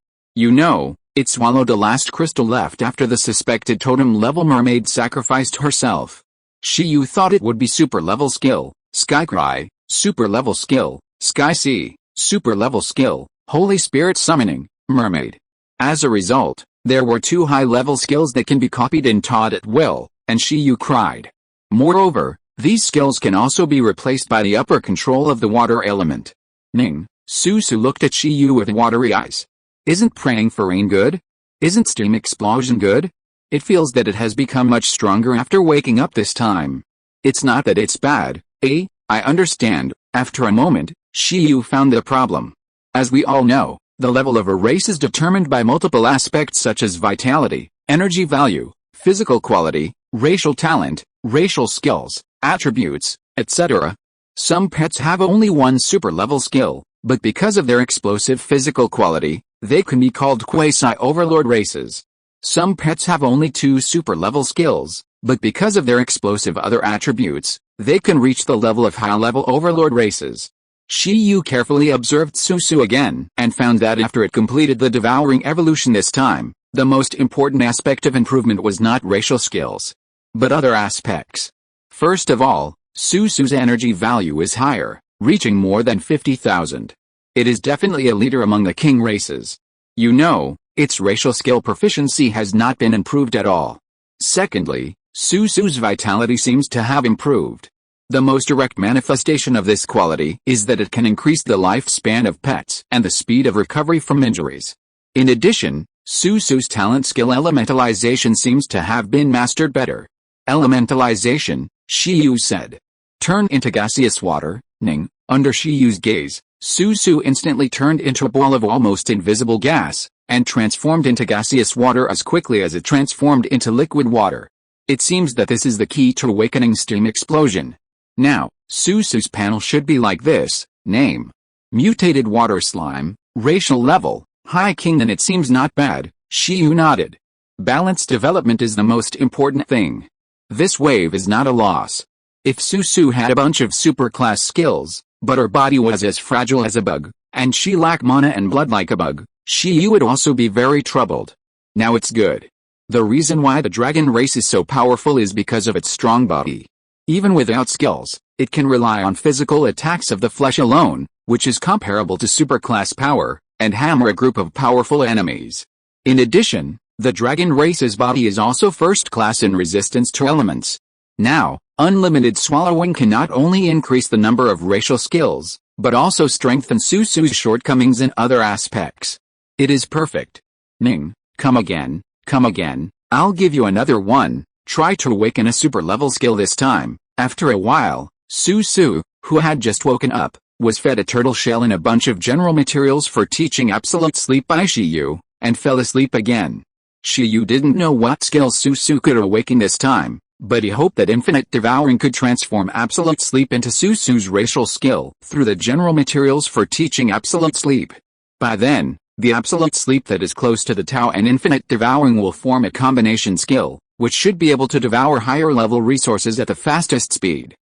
It swallowed the last crystal left after the suspected totem-level mermaid sacrificed herself. Shiyu thought it would be super-level skill, Sky Cry, super-level skill, Sky Sea, super-level skill, Holy Spirit Summoning, Mermaid. As a result, there were 2 high-level skills that can be copied and taught at will, and Shiyu cried. Moreover, these skills can also be replaced by the upper control of the water element. Ning, Su looked at Shiyu with watery eyes. Isn't praying for rain good? Isn't Steam Explosion good? It feels that it has become much stronger after waking up this time. It's not that it's bad, I understand. After a moment, Shiyu found the problem. As we all know, the level of a race is determined by multiple aspects such as vitality, energy value, physical quality, racial talent, racial skills, attributes, etc. Some pets have only 1 super-level skill, but because of their explosive physical quality, they can be called quasi-overlord races. Some pets have only 2 super-level skills, but because of their explosive other attributes, they can reach the level of high-level overlord races. Shiyu carefully observed Su again, and found that after it completed the devouring evolution this time, the most important aspect of improvement was not racial skills, but other aspects. First of all, Su's energy value is higher, reaching more than 50,000. It is definitely a leader among the king races. Its racial skill proficiency has not been improved at all. Secondly, Su's vitality seems to have improved. The most direct manifestation of this quality is that it can increase the lifespan of pets and the speed of recovery from injuries. In addition, Su's talent skill elementalization seems to have been mastered better. Elementalization, Shiyu said. Turn into gaseous water, Ning. Under Shiyu's gaze, Su instantly turned into a ball of almost invisible gas, and transformed into gaseous water as quickly as it transformed into liquid water. It seems that this is the key to awakening Steam Explosion. Now, Su's panel should be like this. Name. Mutated water slime, racial level, high king, and it seems not bad. Shiyu nodded. Balanced development is the most important thing. This wave is not a loss. If Su had a bunch of superclass skills, but her body was as fragile as a bug, and she lacked mana and blood like a bug, Shiyu would also be very troubled. Now it's good. The reason why the dragon race is so powerful is because of its strong body. Even without skills, it can rely on physical attacks of the flesh alone, which is comparable to superclass power, and hammer a group of powerful enemies. In addition, the dragon race's body is also first class in resistance to elements. Now, unlimited swallowing can not only increase the number of racial skills, but also strengthen Susu's shortcomings in other aspects. It is perfect. Ning, come again, I'll give you another one. Try to awaken a super level skill this time. After a while, Susu, who had just woken up, was fed a turtle shell and a bunch of general materials for teaching absolute sleep by Shiyu, and fell asleep again. Shiyu didn't know what skills Susu could awaken this time, but he hoped that infinite devouring could transform absolute sleep into Susu's racial skill through the general materials for teaching absolute sleep. By then, the absolute sleep that is close to the Tao and infinite devouring will form a combination skill, which should be able to devour higher level resources at the fastest speed.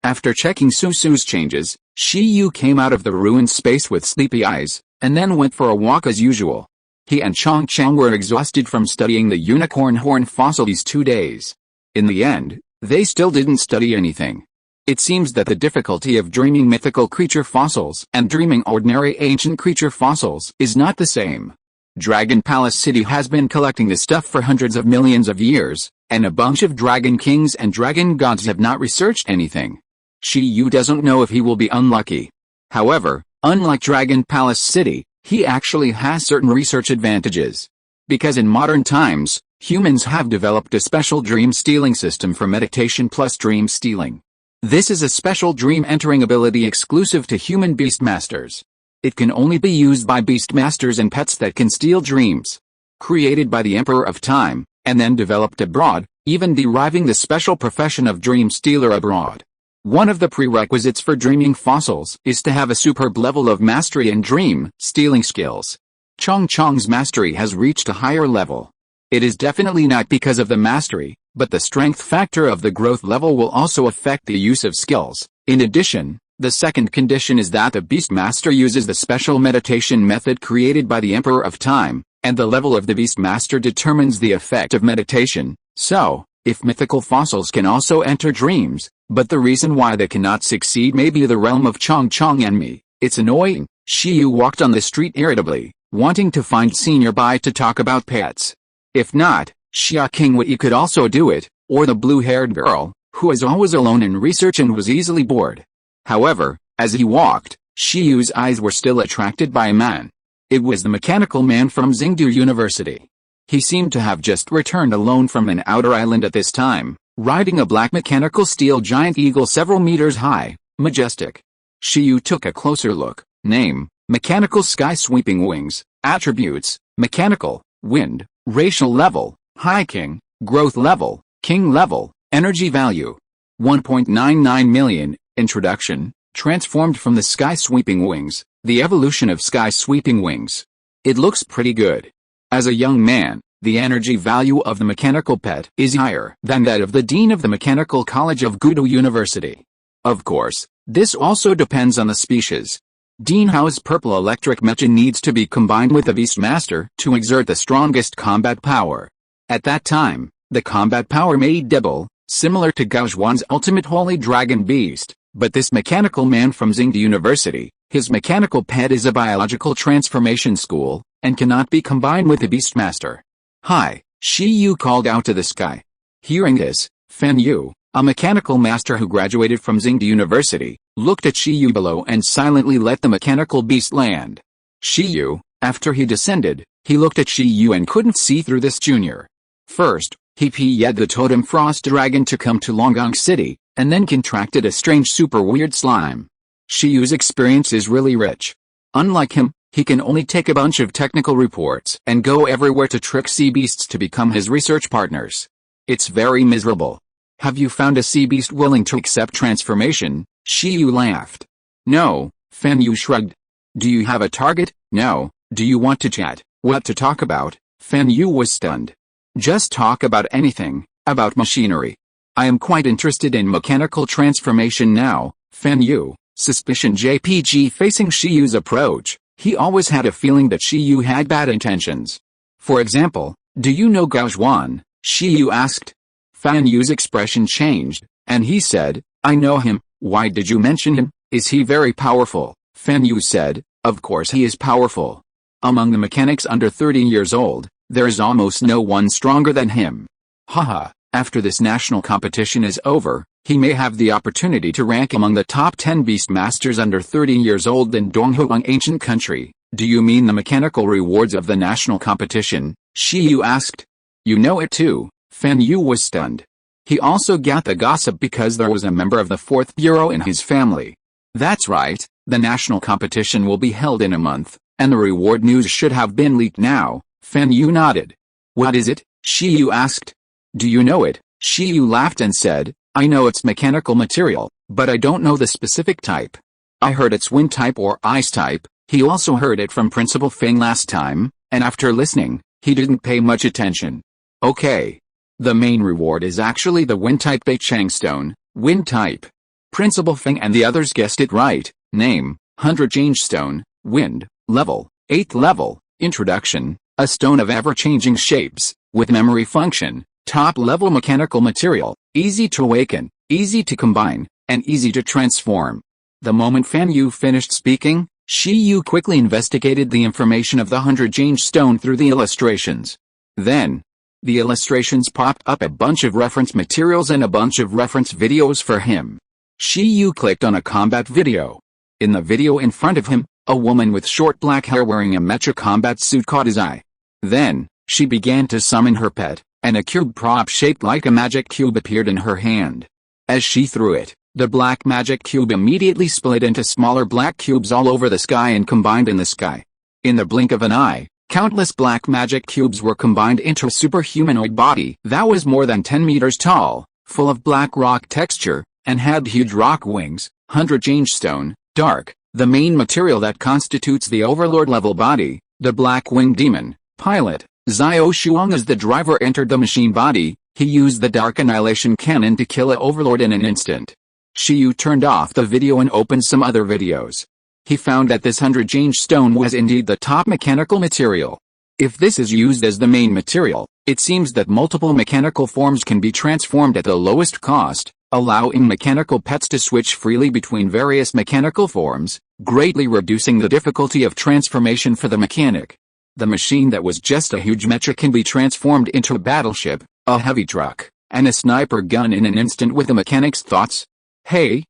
After checking Susu's changes, Shiyu came out of the ruined space with sleepy eyes, and then went for a walk as usual. He and Chang were exhausted from studying the unicorn horn fossil these 2 days. In the end, they still didn't study anything. It seems that the difficulty of dreaming mythical creature fossils and dreaming ordinary ancient creature fossils is not the same. Dragon Palace City has been collecting this stuff for hundreds of millions of years, and a bunch of dragon kings and dragon gods have not researched anything. Shiyu doesn't know if he will be unlucky. However, unlike Dragon Palace City, he actually has certain research advantages. Because in modern times, humans have developed a special dream stealing system for meditation plus dream stealing. This is a special dream entering ability exclusive to human beastmasters. It can only be used by beastmasters and pets that can steal dreams. Created by the Emperor of Time, and then developed abroad, even deriving the special profession of dream stealer abroad. One of the prerequisites for dreaming fossils is to have a superb level of mastery in dream stealing skills. Chang's mastery has reached a higher level. It is definitely not because of the mastery, but the strength factor of the growth level will also affect the use of skills. In addition, the second condition is that the Beastmaster uses the special meditation method created by the Emperor of Time, and the level of the Beastmaster determines the effect of meditation. So, if mythical fossils can also enter dreams, but the reason why they cannot succeed may be the realm of Chang and me, it's annoying. Shiyu walked on the street irritably, wanting to find Senior Bai to talk about pets. If not, Xia Qingwei could also do it, or the blue-haired girl, who is always alone in research and was easily bored. However, as he walked, Shiyu's eyes were still attracted by a man. It was the mechanical man from Xingdu University. He seemed to have just returned alone from an outer island at this time, riding a black mechanical steel giant eagle several meters high, majestic. Shiyu took a closer look. Name, mechanical sky sweeping wings. Attributes, mechanical, wind, racial level, high king, growth level, king level, energy value. 1.99 million. Introduction, transformed from the sky sweeping wings, the evolution of sky sweeping wings. It looks pretty good. As a young man, the energy value of the mechanical pet is higher than that of the dean of the Mechanical College of Gudu University. Of course, this also depends on the species. Dean Hao's purple electric mecha needs to be combined with the Beastmaster to exert the strongest combat power. At that time, the combat power may double, similar to Gao Zhuan's ultimate holy dragon beast. But this mechanical man from Xingdu University, his mechanical pet is a biological transformation school, and cannot be combined with the Beastmaster. Hi, Shiyu called out to the sky. Hearing this, Fan Yu, a mechanical master who graduated from Xingdu University, looked at Shiyu below and silently let the mechanical beast land. Shiyu, after he descended, he looked at Shiyu and couldn't see through this junior. First, he paid the totem frost dragon to come to Longgong City, and then contracted a strange super weird slime. Shiyu's experience is really rich. Unlike him, he can only take a bunch of technical reports and go everywhere to trick sea beasts to become his research partners. It's very miserable. Have you found a sea beast willing to accept transformation? Shiyu laughed. No, Fan Yu shrugged. Do you have a target? No. Do you want to chat? What to talk about? Fan Yu was stunned. Just talk about anything, about machinery. I am quite interested in mechanical transformation now, Fan Yu. Suspicion JPG facing Shiyu's approach. He always had a feeling that Shiyu had bad intentions. For example, do you know Gao Zhuan? Shiyu asked. Fan Yu's expression changed. And he said, I know him. Why did you mention him? Is he very powerful? Fan Yu said, of course he is powerful. Among the mechanics under 30 years old, there is almost no one stronger than him. Haha, after this national competition is over, he may have the opportunity to rank among the top 10 beast masters under 30 years old in Donghuang ancient country. Do you mean the mechanical rewards of the national competition? Shi Yu asked. You know it too. Fan Yu was stunned. He also got the gossip because there was a member of the 4th Bureau in his family. That's right, the national competition will be held in a month, and the reward news should have been leaked now. Fan Yu nodded. What is it? Shi Yu asked. Do you know it? Shi Yu laughed and said, I know it's mechanical material, but I don't know the specific type. I heard it's wind type or ice type. He also heard it from Principal Fang last time, and after listening, he didn't pay much attention. Okay. The main reward is actually the wind type Beichang stone, wind type. Principal Fang and the others guessed it right. Name, 100 change stone, wind, level, 8th level, introduction, a stone of ever-changing shapes, with memory function, top-level mechanical material, easy to awaken, easy to combine, and easy to transform. The moment Fan Yu finished speaking, Shi Yu quickly investigated the information of the 100 change stone through the illustrations. Then, the illustrations popped up a bunch of reference materials and a bunch of reference videos for him. Shi Yu clicked on a combat video. In the video in front of him, a woman with short black hair wearing a mecha combat suit caught his eye. Then, she began to summon her pet, and a cube prop shaped like a magic cube appeared in her hand. As she threw it, the black magic cube immediately split into smaller black cubes all over the sky and combined in the sky. In the blink of an eye, countless black magic cubes were combined into a superhumanoid body that was more than 10 meters tall, full of black rock texture, and had huge rock wings. 100 change stone, dark, the main material that constitutes the overlord level body. The black winged demon, pilot, Xiao Shuang as the driver entered the machine body. He used the dark annihilation cannon to kill a overlord in an instant. Shi Yu turned off the video and opened some other videos. He found that this 100 change stone was indeed the top mechanical material. If this is used as the main material, it seems that multiple mechanical forms can be transformed at the lowest cost, allowing mechanical pets to switch freely between various mechanical forms, greatly reducing the difficulty of transformation for the mechanic. The machine that was just a huge mecha can be transformed into a battleship, a heavy truck, and a sniper gun in an instant with the mechanic's thoughts. Hey,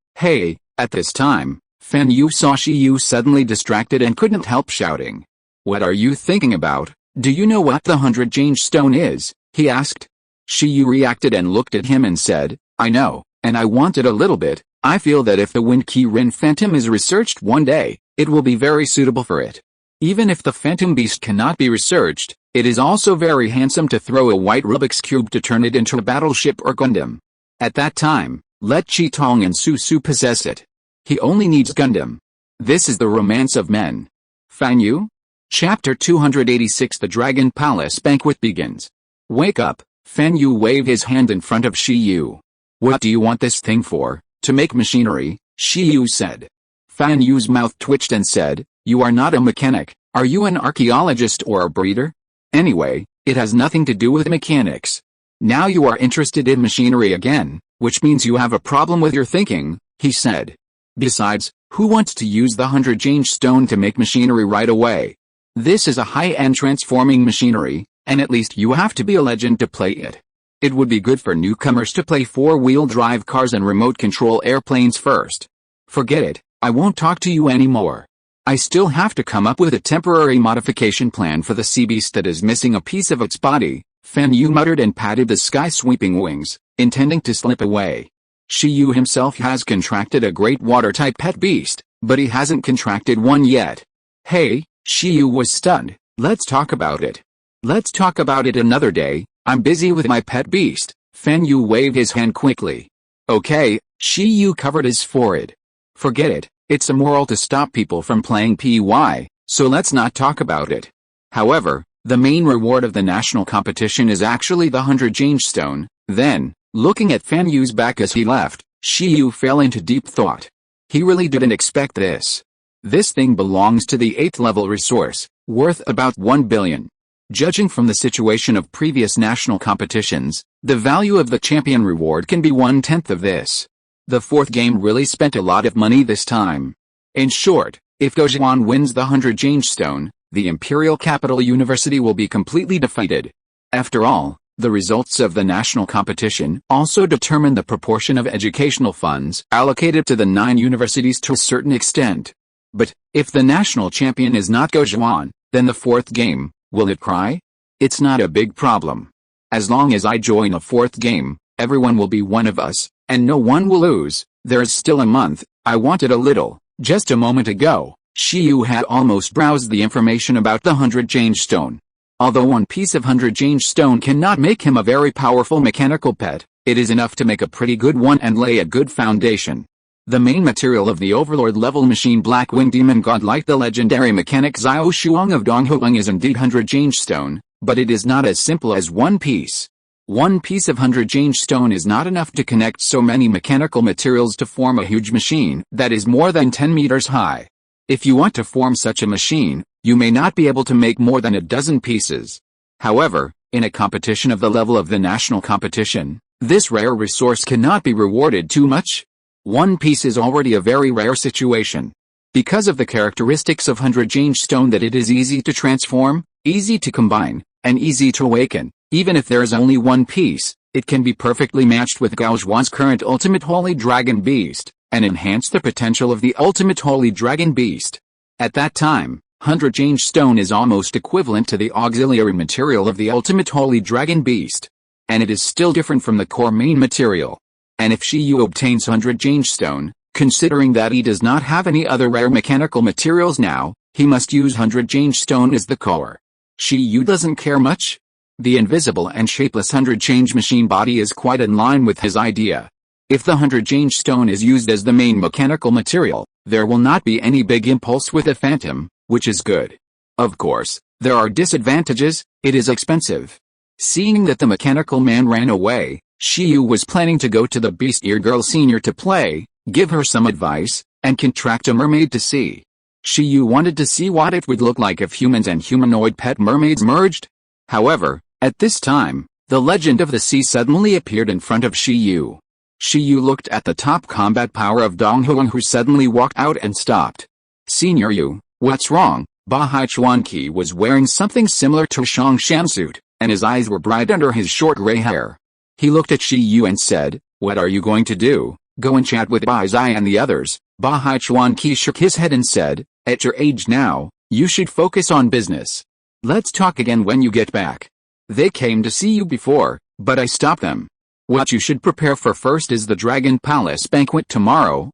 at this time, Fan Yu saw Shi Yu suddenly distracted and couldn't help shouting. What are you thinking about? Do you know what the 100 change stone is? He asked. Shi Yu reacted and looked at him and said, I know, and I want it a little bit. I feel that if the Wind Key Rin Phantom is researched one day, it will be very suitable for it. Even if the Phantom Beast cannot be researched, it is also very handsome to throw a white Rubik's Cube to turn it into a battleship or Gundam. At that time, let Chi Tong and Su Su possess it. He only needs Gundam. This is the romance of men. Fan Yu? Chapter 286 The Dragon Palace Banquet begins. Wake up, Fan Yu waved his hand in front of Shi Yu. What do you want this thing for? To make machinery, Shi Yu said. Fan Yu's mouth twitched and said, You are not a mechanic, are you an archaeologist or a breeder? Anyway, it has nothing to do with mechanics. Now you are interested in machinery again, which means you have a problem with your thinking, he said. Besides, who wants to use the 100 change stone to make machinery right away? This is a high-end transforming machinery, and at least you have to be a legend to play it. It would be good for newcomers to play four-wheel drive cars and remote control airplanes first. Forget it, I won't talk to you anymore. I still have to come up with a temporary modification plan for the sea beast that is missing a piece of its body. Fan Yu muttered and patted the sky-sweeping wings, intending to slip away. Shi Yu himself has contracted a great water-type pet beast, but he hasn't contracted one yet. Hey, Shi Yu was stunned. Let's talk about it. Let's talk about it another day. I'm busy with my pet beast. Fan Yu waved his hand quickly. Okay, Shi Yu covered his forehead. Forget it, it's immoral to stop people from playing PY, so let's not talk about it. However, the main reward of the national competition is actually the 100 change stone. Then, looking at Fan Yu's back as he left, Shi Yu fell into deep thought. He really didn't expect this. This thing belongs to the 8th level resource, worth about 1 billion. Judging from the situation of previous national competitions, the value of the champion reward can be 1/10 of this. The fourth game really spent a lot of money this time. In short, if Gojuan wins the 100 Stone, the Imperial Capital University will be completely defeated. After all, the results of the national competition also determine the proportion of educational funds allocated to the 9 universities to a certain extent. But, if the national champion is not Gojuan, then the fourth game, will it cry? It's not a big problem. As long as I join a fourth game, everyone will be one of us, and no one will lose. There's still a month. I wanted a little. Just a moment ago, Shiyu had almost browsed the information about the 100 change stone. Although one piece of 100 change stone cannot make him a very powerful mechanical pet, it is enough to make a pretty good one and lay a good foundation. The main material of the Overlord level machine Black Wing Demon God like the legendary mechanic Xiao Shuang of Donghuang is indeed 100 change stone, but it is not as simple as one piece. One piece of 100 change stone is not enough to connect so many mechanical materials to form a huge machine that is more than 10 meters high. If you want to form such a machine, you may not be able to make more than a dozen pieces. However, in a competition of the level of the national competition, this rare resource cannot be rewarded too much. One piece is already a very rare situation. Because of the characteristics of 100 change stone that it is easy to transform, easy to combine, and easy to awaken, even if there is only one piece, it can be perfectly matched with Gaojuan's current Ultimate Holy Dragon Beast, and enhance the potential of the Ultimate Holy Dragon Beast. At that time, 100 change stone is almost equivalent to the auxiliary material of the Ultimate Holy Dragon Beast. And it is still different from the core main material. And if Shiyu obtains 100 change stone, considering that he does not have any other rare mechanical materials now, he must use 100 change stone as the core. Shiyu doesn't care much. The invisible and shapeless 100 change machine body is quite in line with his idea. If the 100 change stone is used as the main mechanical material, there will not be any big impulse with the phantom, which is good. Of course, there are disadvantages. It is expensive. Seeing that the mechanical man ran away, Shiyu was planning to go to the Beast Ear Girl Senior to play, give her some advice, and contract a mermaid to see. Shiyu wanted to see what it would look like if humans and humanoid pet mermaids merged. However, at this time, the legend of the sea suddenly appeared in front of Shiyu. Shiyu looked at the top combat power of Donghuang, who suddenly walked out and stopped. Senior Yu, what's wrong? Bahai Chuanqi was wearing something similar to Shang Shan suit, and his eyes were bright under his short gray hair. He looked at Shiyu and said, "What are you going to do? Go and chat with Bai Zai and the others." Bahai Chuanqi shook his head and said, "At your age now, you should focus on business. Let's talk again when you get back. They came to see you before, but I stopped them. What you should prepare for first is the Dragon Palace banquet tomorrow."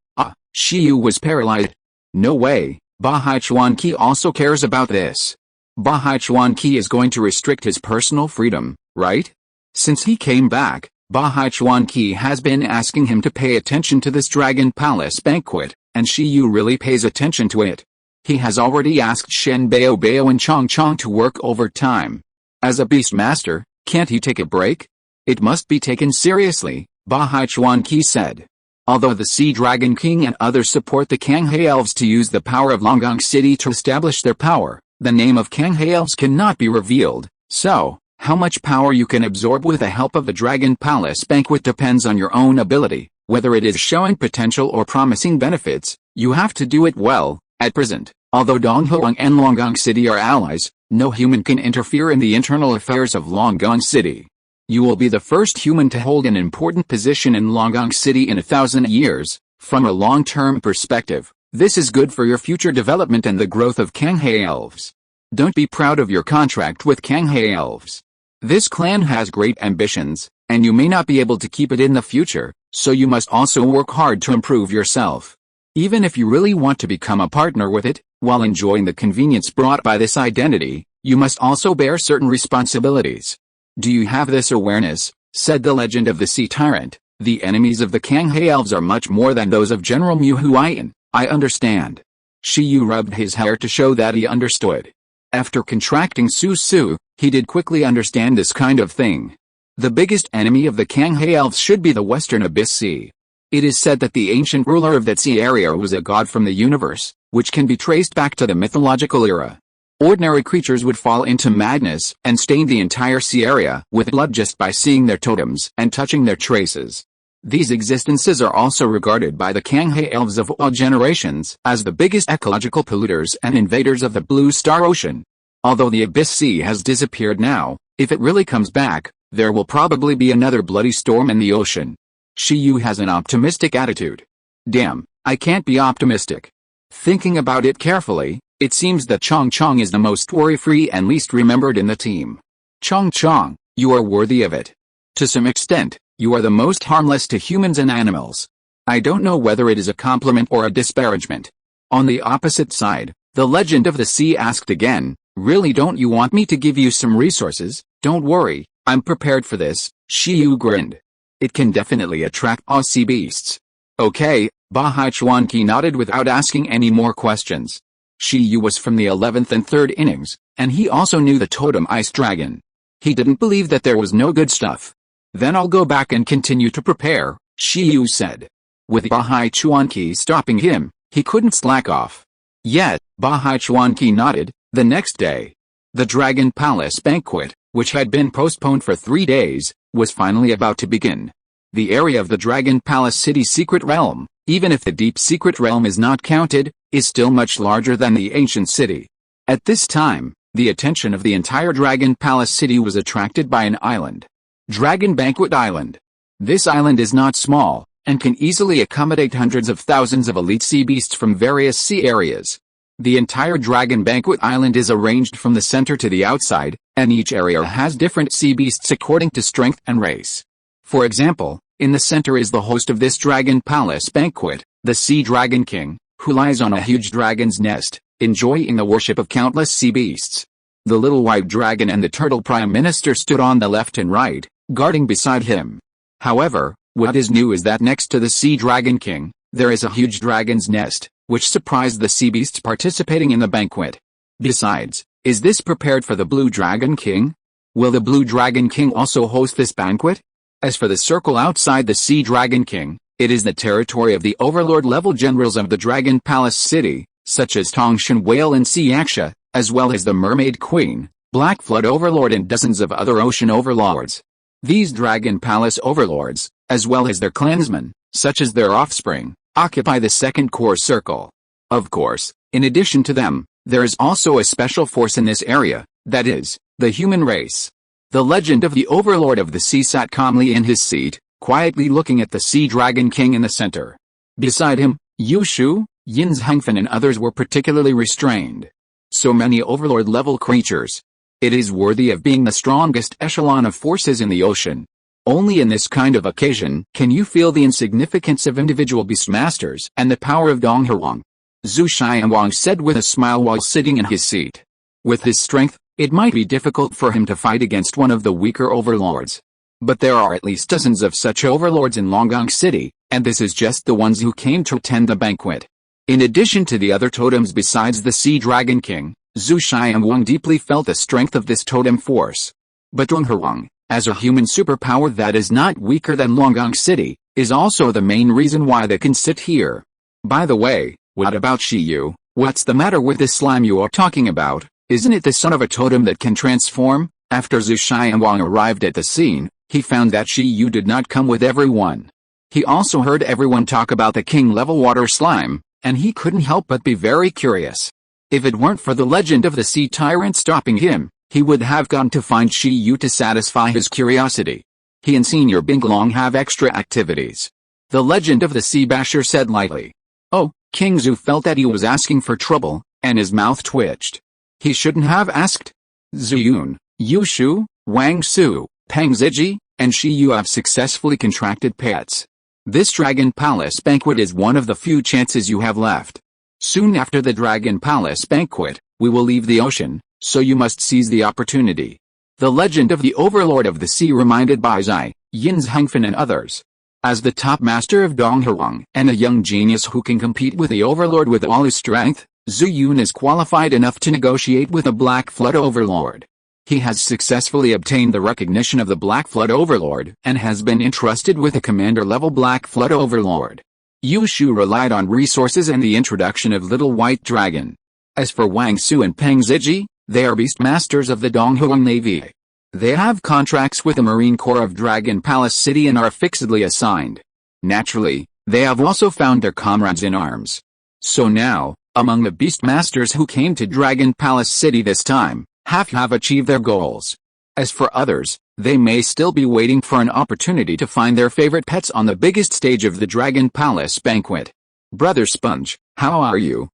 Shiyu was paralyzed. No way, Bahai Chuanqi also cares about this. Bahai Chuanqi is going to restrict his personal freedom, right? Since he came back, Bahai Chuanqi has been asking him to pay attention to this Dragon Palace banquet, and Shiyu really pays attention to it. He has already asked Shen Bao Bao and Chong Chong to work overtime. As a beast master, can't he take a break? It must be taken seriously, Bahai Chuanqi said. Although the Sea Dragon King and others support the Kanghe Elves to use the power of Longgong City to establish their power, the name of Kanghe Elves cannot be revealed, so how much power you can absorb with the help of the Dragon Palace banquet depends on your own ability. Whether it is showing potential or promising benefits, you have to do it well. At present, although Donghuang and Longgong City are allies, no human can interfere in the internal affairs of Longgong City. You will be the first human to hold an important position in Longgong City in 1,000 years. From a long-term perspective, this is good for your future development and the growth of Kanghe Elves. Don't be proud of your contract with Kanghe Elves. This clan has great ambitions, and you may not be able to keep it in the future, so you must also work hard to improve yourself. Even if you really want to become a partner with it, while enjoying the convenience brought by this identity, you must also bear certain responsibilities. Do you have this awareness? Said the legend of the Sea Tyrant. The enemies of the Kanghe Elves are much more than those of General Mu Huayan. I understand. Shiyu rubbed his hair to show that he understood. After contracting Su Su, he did quickly understand this kind of thing. The biggest enemy of the Kanghe Elves should be the Western Abyss Sea. It is said that the ancient ruler of that sea area was a god from the universe, which can be traced back to the mythological era. Ordinary creatures would fall into madness and stain the entire sea area with blood just by seeing their totems and touching their traces. These existences are also regarded by the Kanghae elves of all generations as the biggest ecological polluters and invaders of the Blue Star Ocean. Although the Abyss Sea has disappeared now, if it really comes back, there will probably be another bloody storm in the ocean. Shiyu has an optimistic attitude. Damn, I can't be optimistic. Thinking about it carefully, it seems that Chong Chong is the most worry-free and least remembered in the team. Chong Chong, you are worthy of it. To some extent, you are the most harmless to humans and animals. I don't know whether it is a compliment or a disparagement. On the opposite side, the Legend of the Sea asked again, really don't you want me to give you some resources? Don't worry, I'm prepared for this, Shiyu grinned. It can definitely attract all sea beasts. Okay, Bahai Chuanqi nodded without asking any more questions. Shiyu was from the 11th and 3rd innings, and he also knew the totem Ice Dragon. He didn't believe that there was no good stuff. Then I'll go back and continue to prepare, Shiyu said. With Bahai Chuanqi stopping him, he couldn't slack off. Yet, Bahai Chuanqi nodded. The next day, the Dragon Palace banquet, which had been postponed for 3 days, was finally about to begin. The area of the Dragon Palace City's secret realm, even if the deep secret realm is not counted, is still much larger than the ancient city. At this time, the attention of the entire Dragon Palace City was attracted by an island. Dragon Banquet Island. This island is not small, and can easily accommodate hundreds of thousands of elite sea beasts from various sea areas. The entire Dragon Banquet Island is arranged from the center to the outside, and each area has different sea beasts according to strength and race. For example, in the center is the host of this Dragon Palace banquet, the Sea Dragon King, who lies on a huge dragon's nest, enjoying the worship of countless sea beasts. The little white dragon and the turtle prime minister stood on the left and right, guarding beside him. However, what is new is that next to the Sea Dragon King, there is a huge dragon's nest, which surprised the sea beasts participating in the banquet. Besides, is this prepared for the Blue Dragon King? Will the Blue Dragon King also host this banquet? As for the circle outside the Sea Dragon King, it is the territory of the overlord-level generals of the Dragon Palace City, such as Tongshan Whale and Sea Yaksha, as well as the Mermaid Queen, Black Flood Overlord and dozens of other ocean overlords. These Dragon Palace overlords, as well as their clansmen, such as their offspring, occupy the second core circle. Of course, in addition to them, there is also a special force in this area, that is, the human race. The legend of the Overlord of the Sea sat calmly in his seat, quietly looking at the Sea Dragon King in the center. Beside him, Yu Shu, Yin Zhangfen and others were particularly restrained. So many Overlord-level creatures. It is worthy of being the strongest echelon of forces in the ocean. Only in this kind of occasion can you feel the insignificance of individual beastmasters and the power of Dong Huang. Zhu Xianwang said with a smile while sitting in his seat. With his strength, it might be difficult for him to fight against one of the weaker overlords. But there are at least dozens of such overlords in Longgong City, and this is just the ones who came to attend the banquet. In addition to the other totems besides the Sea Dragon King, Zhu Xianwang deeply felt the strength of this totem force. But Dong Huang, as a human superpower that is not weaker than Longgong City, is also the main reason why they can sit here. By the way, what about Shiyu? What's the matter with this slime you are talking about? Isn't it the son of a totem that can transform? After Zhu Xianwang arrived at the scene, he found that Shiyu did not come with everyone. He also heard everyone talk about the king-level water slime, and he couldn't help but be very curious. If it weren't for the legend of the sea tyrant stopping him, he would have gone to find Shiyu to satisfy his curiosity. He and Senior Binglong have extra activities. The legend of the sea basher said lightly. Oh, King Zhu felt that he was asking for trouble, and his mouth twitched. He shouldn't have asked. Zuyun, Yu Shu, Wang Su, Peng Ziji, and Shiyu have successfully contracted pets. This Dragon Palace banquet is one of the few chances you have left. Soon after the Dragon Palace banquet, we will leave the ocean, so you must seize the opportunity. The legend of the Overlord of the Sea reminded Bai Zai, Yin Zhangfen and others. As the top master of Dong Huang and a young genius who can compete with the Overlord with all his strength, Zhu Yun is qualified enough to negotiate with a Black Flood Overlord. He has successfully obtained the recognition of the Black Flood Overlord and has been entrusted with a commander-level Black Flood Overlord. Yu Shu relied on resources and the introduction of Little White Dragon. As for Wang Su and Peng Ziji, they are beastmasters of the Donghuang Navy. They have contracts with the Marine Corps of Dragon Palace City and are fixedly assigned. Naturally, they have also found their comrades in arms. So now, among the beastmasters who came to Dragon Palace City this time, half have achieved their goals. As for others, they may still be waiting for an opportunity to find their favorite pets on the biggest stage of the Dragon Palace banquet. Brother Sponge, how are you?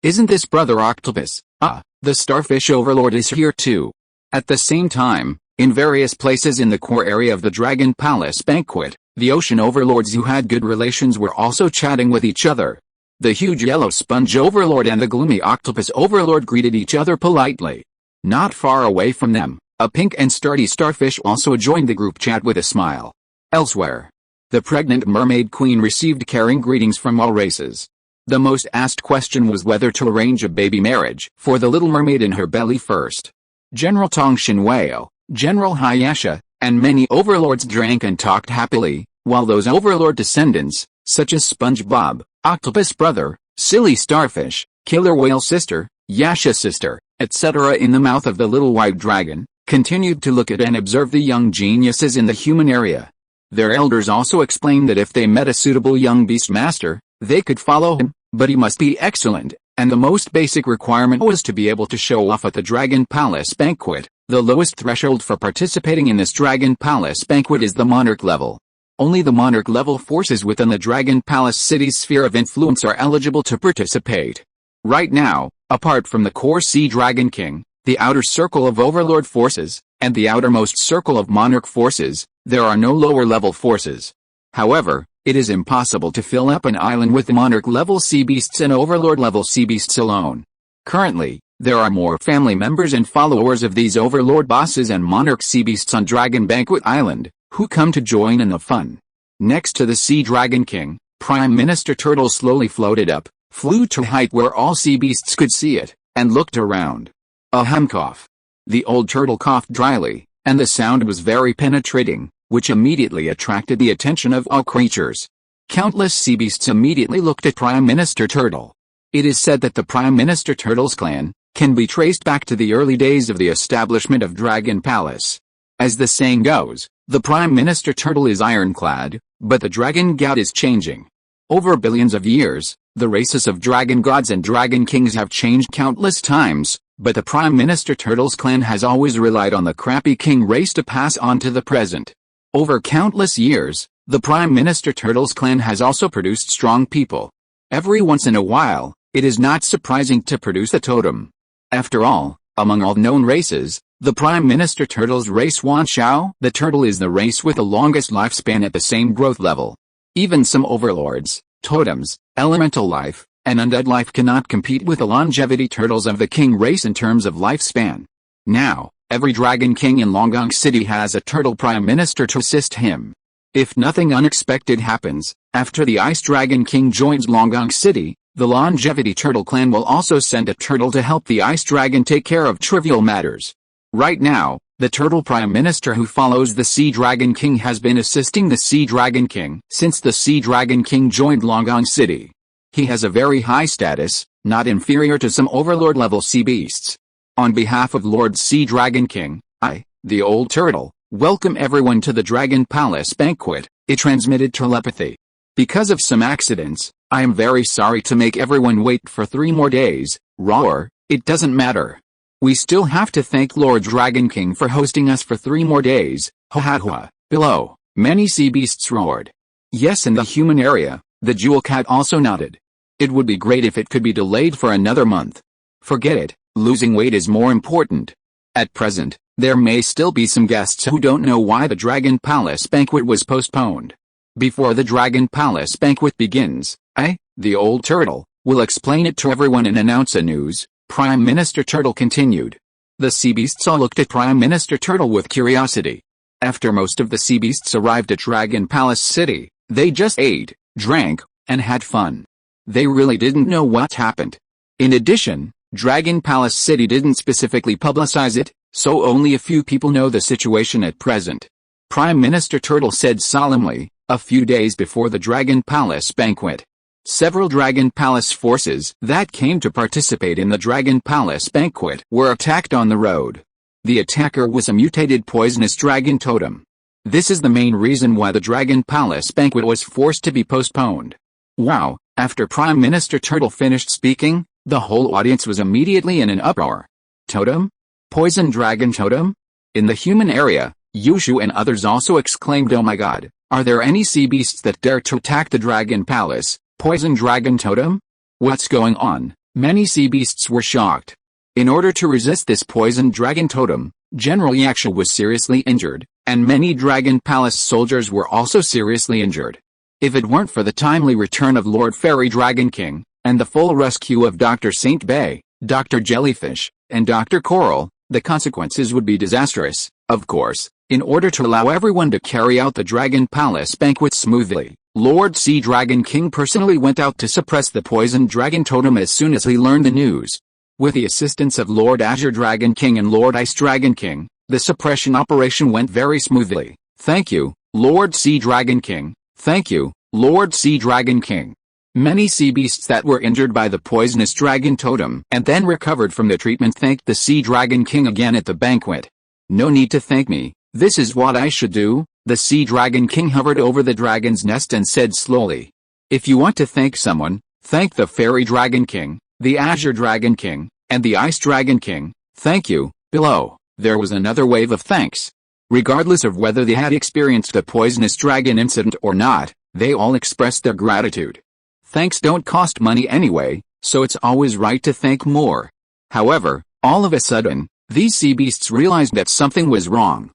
Isn't this Brother Octopus? The Starfish Overlord is here too. At the same time, in various places in the core area of the Dragon Palace banquet, the Ocean Overlords who had good relations were also chatting with each other. The huge Yellow Sponge Overlord and the gloomy Octopus Overlord greeted each other politely. Not far away from them, a pink and sturdy starfish also joined the group chat with a smile. Elsewhere, the pregnant Mermaid Queen received caring greetings from all races. The most asked question was whether to arrange a baby marriage for the little mermaid in her belly first. General Tong Shinwei, General Hayasha, and many overlords drank and talked happily, while those overlord descendants, such as SpongeBob, Octopus Brother, Silly Starfish, Killer Whale Sister, Yasha Sister, etc. in the mouth of the little white dragon, continued to look at and observe the young geniuses in the human area. Their elders also explained that if they met a suitable young beastmaster, they could follow him, but he must be excellent, and the most basic requirement was to be able to show off at the Dragon Palace banquet. The lowest threshold for participating in this Dragon Palace banquet is the Monarch level. Only the Monarch level forces within the Dragon Palace City's sphere of influence are eligible to participate. Right now, apart from the core Sea Dragon King, the outer circle of Overlord forces, and the outermost circle of Monarch forces, there are no lower level forces. However, it is impossible to fill up an island with Monarch-level sea beasts and Overlord-level sea beasts alone. Currently, there are more family members and followers of these Overlord bosses and Monarch sea beasts on Dragon Banquet Island, who come to join in the fun. Next to the Sea Dragon King, Prime Minister Turtle slowly floated up, flew to a height where all sea beasts could see it, and looked around. Ahem cough. The old turtle coughed dryly, and the sound was very penetrating, which immediately attracted the attention of all creatures. Countless sea beasts immediately looked at Prime Minister Turtle. It is said that the Prime Minister Turtle's clan can be traced back to the early days of the establishment of Dragon Palace. As the saying goes, the Prime Minister Turtle is ironclad, but the Dragon God is changing. Over billions of years, the races of dragon gods and dragon kings have changed countless times, but the Prime Minister Turtle's clan has always relied on the crappy king race to pass on to the present. Over countless years, the Prime Minister Turtle's clan has also produced strong people. Every once in a while, it is not surprising to produce a totem. After all, among all known races, the Prime Minister Turtle's race Wan Shao, the turtle is the race with the longest lifespan at the same growth level. Even some overlords, totems, elemental life, and undead life cannot compete with the longevity turtles of the king race in terms of lifespan. Now, every Dragon King in Longgong City has a turtle Prime Minister to assist him. If nothing unexpected happens, after the Ice Dragon King joins Longgong City, the Longevity Turtle Clan will also send a turtle to help the Ice Dragon take care of trivial matters. Right now, the Turtle Prime Minister who follows the Sea Dragon King has been assisting the Sea Dragon King since the Sea Dragon King joined Longgong City. He has a very high status, not inferior to some Overlord-level sea beasts. On behalf of Lord Sea Dragon King, I, the old turtle, welcome everyone to the Dragon Palace banquet. It transmitted telepathy. Because of some accidents, I am very sorry to make everyone wait for 3 more days. Roar, it doesn't matter. We still have to thank Lord Dragon King for hosting us for 3 more days. Ha ha ha. Below, many sea beasts roared. Yes, in the human area, the jewel cat also nodded. It would be great if it could be delayed for another month. Forget it, losing weight is more important. At present, there may still be some guests who don't know why the Dragon Palace banquet was postponed. Before the Dragon Palace banquet begins, I, the old turtle, will explain it to everyone and announce a news. Prime Minister Turtle continued. The sea beasts all looked at Prime Minister Turtle with curiosity. After most of the sea beasts arrived at Dragon Palace City, they just ate, drank, and had fun. They really didn't know what happened. In addition, Dragon Palace City didn't specifically publicize it, so only a few people know the situation at present. Prime Minister Turtle said solemnly, a few days before the Dragon Palace banquet. Several Dragon Palace forces that came to participate in the Dragon Palace banquet were attacked on the road. The attacker was a mutated poisonous dragon totem. This is the main reason why the Dragon Palace banquet was forced to be postponed. Wow, after Prime Minister Turtle finished speaking, the whole audience was immediately in an uproar. Totem? Poison dragon totem? In the human area, Yushu and others also exclaimed, "Oh my god, are there any sea beasts that dare to attack the Dragon Palace? Poison dragon totem? What's going on?" Many sea beasts were shocked. In order to resist this poison dragon totem, General Yaksha was seriously injured, and many Dragon Palace soldiers were also seriously injured. If it weren't for the timely return of Lord Fairy Dragon King, and the full rescue of Dr. Saint Bay, Dr. Jellyfish, and Dr. Coral, the consequences would be disastrous. Of course, in order to allow everyone to carry out the Dragon Palace banquet smoothly, Lord Sea Dragon King personally went out to suppress the poison dragon totem as soon as he learned the news. With the assistance of Lord Azure Dragon King and Lord Ice Dragon King, the suppression operation went very smoothly. Thank you, Lord Sea Dragon King. Thank you, Lord Sea Dragon King. Many sea beasts that were injured by the poisonous dragon totem and then recovered from the treatment thanked the Sea Dragon King again at the banquet. "No need to thank me, this is what I should do." The Sea Dragon King hovered over the dragon's nest and said slowly, "If you want to thank someone, thank the Fairy Dragon King, the Azure Dragon King, and the Ice Dragon King. Thank you." Below, there was another wave of thanks. Regardless of whether they had experienced the poisonous dragon incident or not, they all expressed their gratitude. Thanks don't cost money anyway, so it's always right to thank more. However, all of a sudden, these sea beasts realized that something was wrong.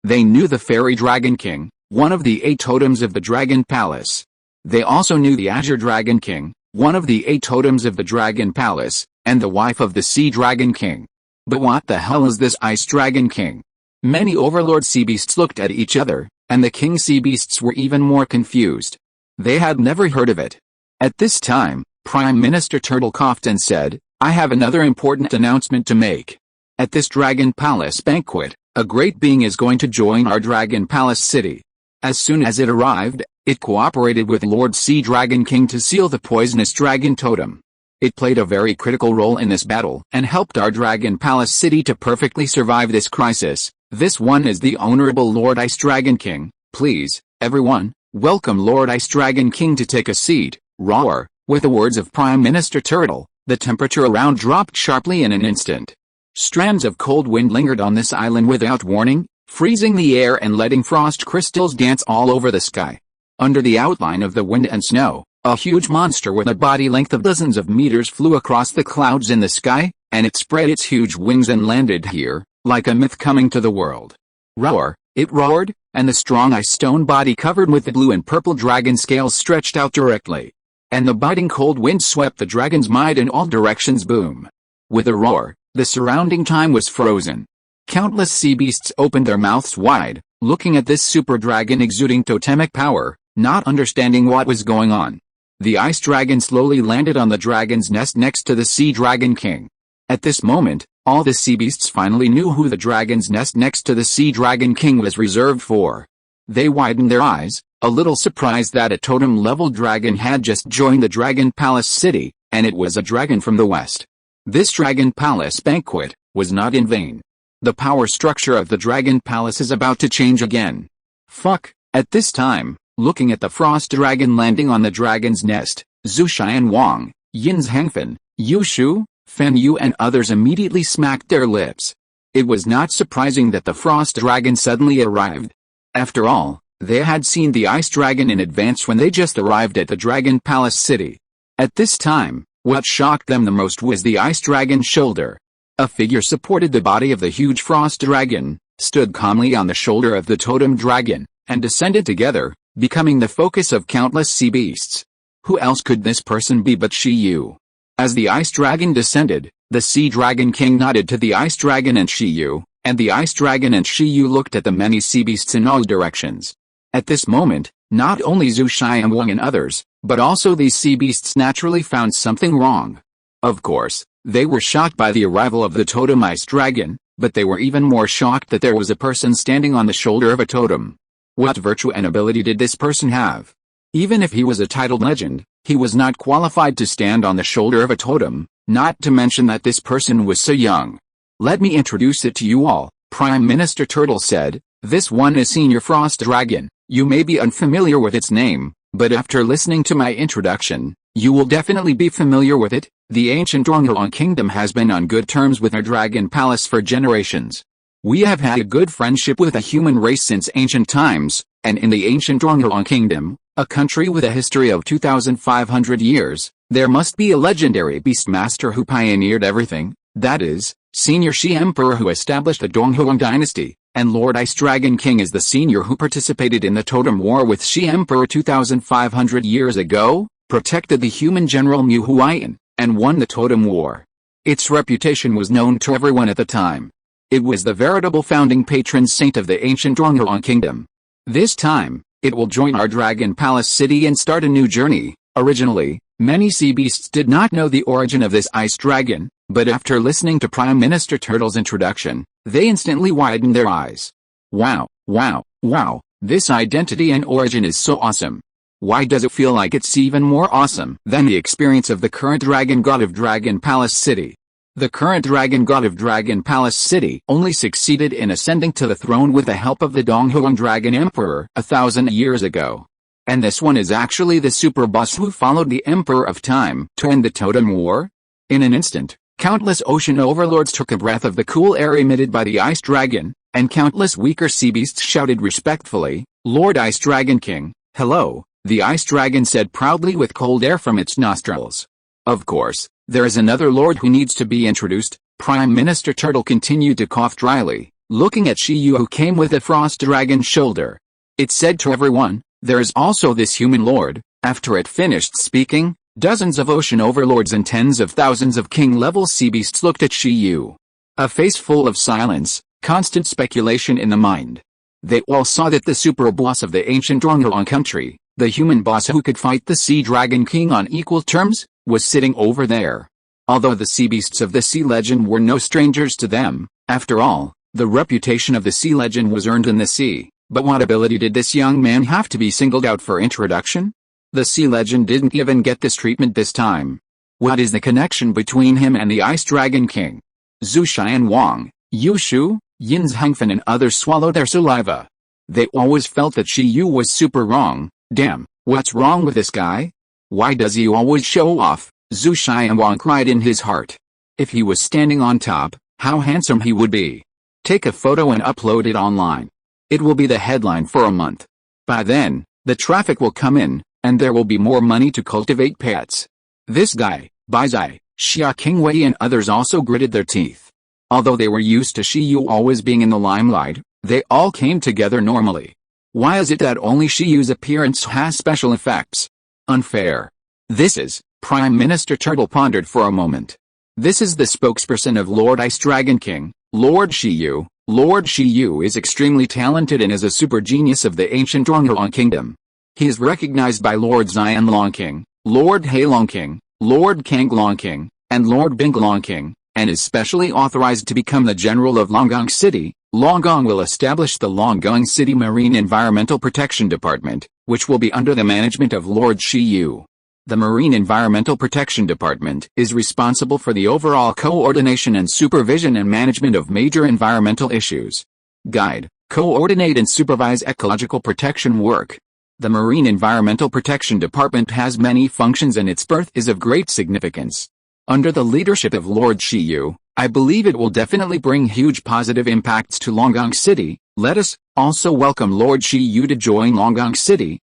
They knew the Fairy Dragon King, one of the 8 totems of the Dragon Palace. They also knew the Azure Dragon King, one of the 8 totems of the Dragon Palace, and the wife of the Sea Dragon King. But what the hell is this Ice Dragon King? Many Overlord sea beasts looked at each other, and the King sea beasts were even more confused. They had never heard of it. At this time, Prime Minister Turtle coughed and said, "I have another important announcement to make. At this Dragon Palace banquet, a great being is going to join our Dragon Palace city." As soon as it arrived, it cooperated with Lord Sea Dragon King to seal the poisonous dragon totem. It played a very critical role in this battle and helped our Dragon Palace city to perfectly survive this crisis. This one is the Honorable Lord Ice Dragon King. Please, everyone, welcome Lord Ice Dragon King to take a seat. Roar. With the words of Prime Minister Turtle, the temperature around dropped sharply in an instant. Strands of cold wind lingered on this island without warning, freezing the air and letting frost crystals dance all over the sky. Under the outline of the wind and snow, a huge monster with a body length of dozens of meters flew across the clouds in the sky, and it spread its huge wings and landed here, like a myth coming to the world. Roar, it roared, and the strong ice stone body covered with the blue and purple dragon scales stretched out directly. And the biting cold wind swept the dragon's might in all directions. Boom. With a roar, the surrounding time was frozen. Countless sea beasts opened their mouths wide, looking at this super dragon exuding totemic power, not understanding what was going on. The ice dragon slowly landed on the dragon's nest next to the Sea Dragon King. At this moment, all the sea beasts finally knew who the dragon's nest next to the Sea Dragon King was reserved for. They widened their eyes, a little surprised that a totem-level dragon had just joined the Dragon Palace city, and it was a dragon from the west. This Dragon Palace banquet was not in vain. The power structure of the Dragon Palace is about to change again. Fuck. At this time, looking at the frost dragon landing on the dragon's nest, Zhu Xian Wang, Yin's Hangfen, Yu Shu, Fan Yu and others immediately smacked their lips. It was not surprising that the frost dragon suddenly arrived. After all, they had seen the ice dragon in advance when they just arrived at the Dragon Palace city. At this time, what shocked them the most was the ice dragon's shoulder. A figure supported the body of the huge frost dragon, stood calmly on the shoulder of the totem dragon, and descended together, becoming the focus of countless sea beasts. Who else could this person be but Shiyu? As the ice dragon descended, the Sea Dragon King nodded to the ice dragon and Shiyu, and the ice dragon and Shiyu looked at the many sea beasts in all directions. At this moment, not only Zhu Xianwang and others, but also these sea beasts naturally found something wrong. Of course, they were shocked by the arrival of the totem ice dragon, but they were even more shocked that there was a person standing on the shoulder of a totem. What virtue and ability did this person have? Even if he was a titled legend, He was not qualified to stand on the shoulder of a totem, not to mention that this person was so young. "Let me introduce it to you all," Prime Minister Turtle said. "This one is Senior Frost Dragon. You may be unfamiliar with its name, but after listening to my introduction, you will definitely be familiar with it. The ancient Drongelong Kingdom has been on good terms with our Dragon Palace for generations. We have had a good friendship with the human race since ancient times, and in the ancient Drongelong Kingdom, a country with a history of 2,500 years, there must be a legendary beastmaster who pioneered everything, that is, Senior Shi Emperor who established the Donghuang dynasty, and Lord Ice Dragon King is the senior who participated in the Totem War with Shi Emperor 2,500 years ago, protected the human general Mu Huayan, and won the Totem War. Its reputation was known to everyone at the time. It was the veritable founding patron saint of the ancient Drongelong Kingdom. This time, it will join our Dragon Palace city and start a new journey. Originally, many sea beasts did not know the origin of this ice dragon, but after listening to Prime Minister Turtle's introduction, they instantly widened their eyes. Wow, wow, wow, this identity and origin is so awesome. Why does it feel like it's even more awesome than the experience of the current Dragon God of Dragon Palace City? The current Dragon God of Dragon Palace City only succeeded in ascending to the throne with the help of the Donghuang Dragon Emperor 1,000 years ago. And this one is actually the super boss who followed the Emperor of Time to end the Totem War? In an instant, countless ocean overlords took a breath of the cool air emitted by the Ice Dragon, and countless weaker sea beasts shouted respectfully, "Lord Ice Dragon King, hello," the Ice Dragon said proudly with cold air from its nostrils. "Of course, there is another lord who needs to be introduced," Prime Minister Turtle continued to cough dryly, looking at Shiyu who came with a frost dragon's shoulder. It said to everyone, "There is also this human lord." After it finished speaking, dozens of ocean overlords and tens of thousands of king-level sea beasts looked at Shiyu. A face full of silence, constant speculation in the mind. They all saw that the super boss of the ancient Drongelong country, the human boss who could fight the Sea Dragon King on equal terms, was sitting over there. Although the sea beasts of the sea legend were no strangers to them, after all, the reputation of the sea legend was earned in the sea. But what ability did this young man have to be singled out for introduction? The sea legend didn't even get this treatment this time. What is the connection between him and the Ice Dragon King? Zhu Xian Wang, Yu Shu, Yin Hengfen and others swallowed their saliva. They always felt that Shi Yu was super wrong. Damn, what's wrong with this guy? Why does he always show off? Zhu Xianwang cried in his heart. If he was standing on top, how handsome he would be. Take a photo and upload it online. It will be the headline for a month. By then, the traffic will come in, and there will be more money to cultivate pets. This guy, Bai Zai, Xia Qingwei and others also gritted their teeth. Although they were used to Shi Yu always being in the limelight, they all came together normally. Why is it that only Shi Yu's appearance has special effects? Unfair. This is, Prime Minister Turtle pondered for a moment. This is the spokesperson of Lord Ice Dragon King, Lord Shi Yu. Lord Shi Yu is extremely talented and is a super genius of the ancient Drongelong Kingdom. He is recognized by Lord Xianlong King, Lord Heilong King, Lord Kanglong King, and Lord Binglong King, and is specially authorized to become the General of Longgong City. Longgong will establish the Longgong City Marine Environmental Protection Department, which will be under the management of Lord Shi Yu. The Marine Environmental Protection Department is responsible for the overall coordination and supervision and management of major environmental issues. Guide, coordinate and supervise ecological protection work. The Marine Environmental Protection Department has many functions and its birth is of great significance. Under the leadership of Lord Shi Yu, I believe it will definitely bring huge positive impacts to Longgong City. Let us also welcome Lord Shi Yu to join Longgong City.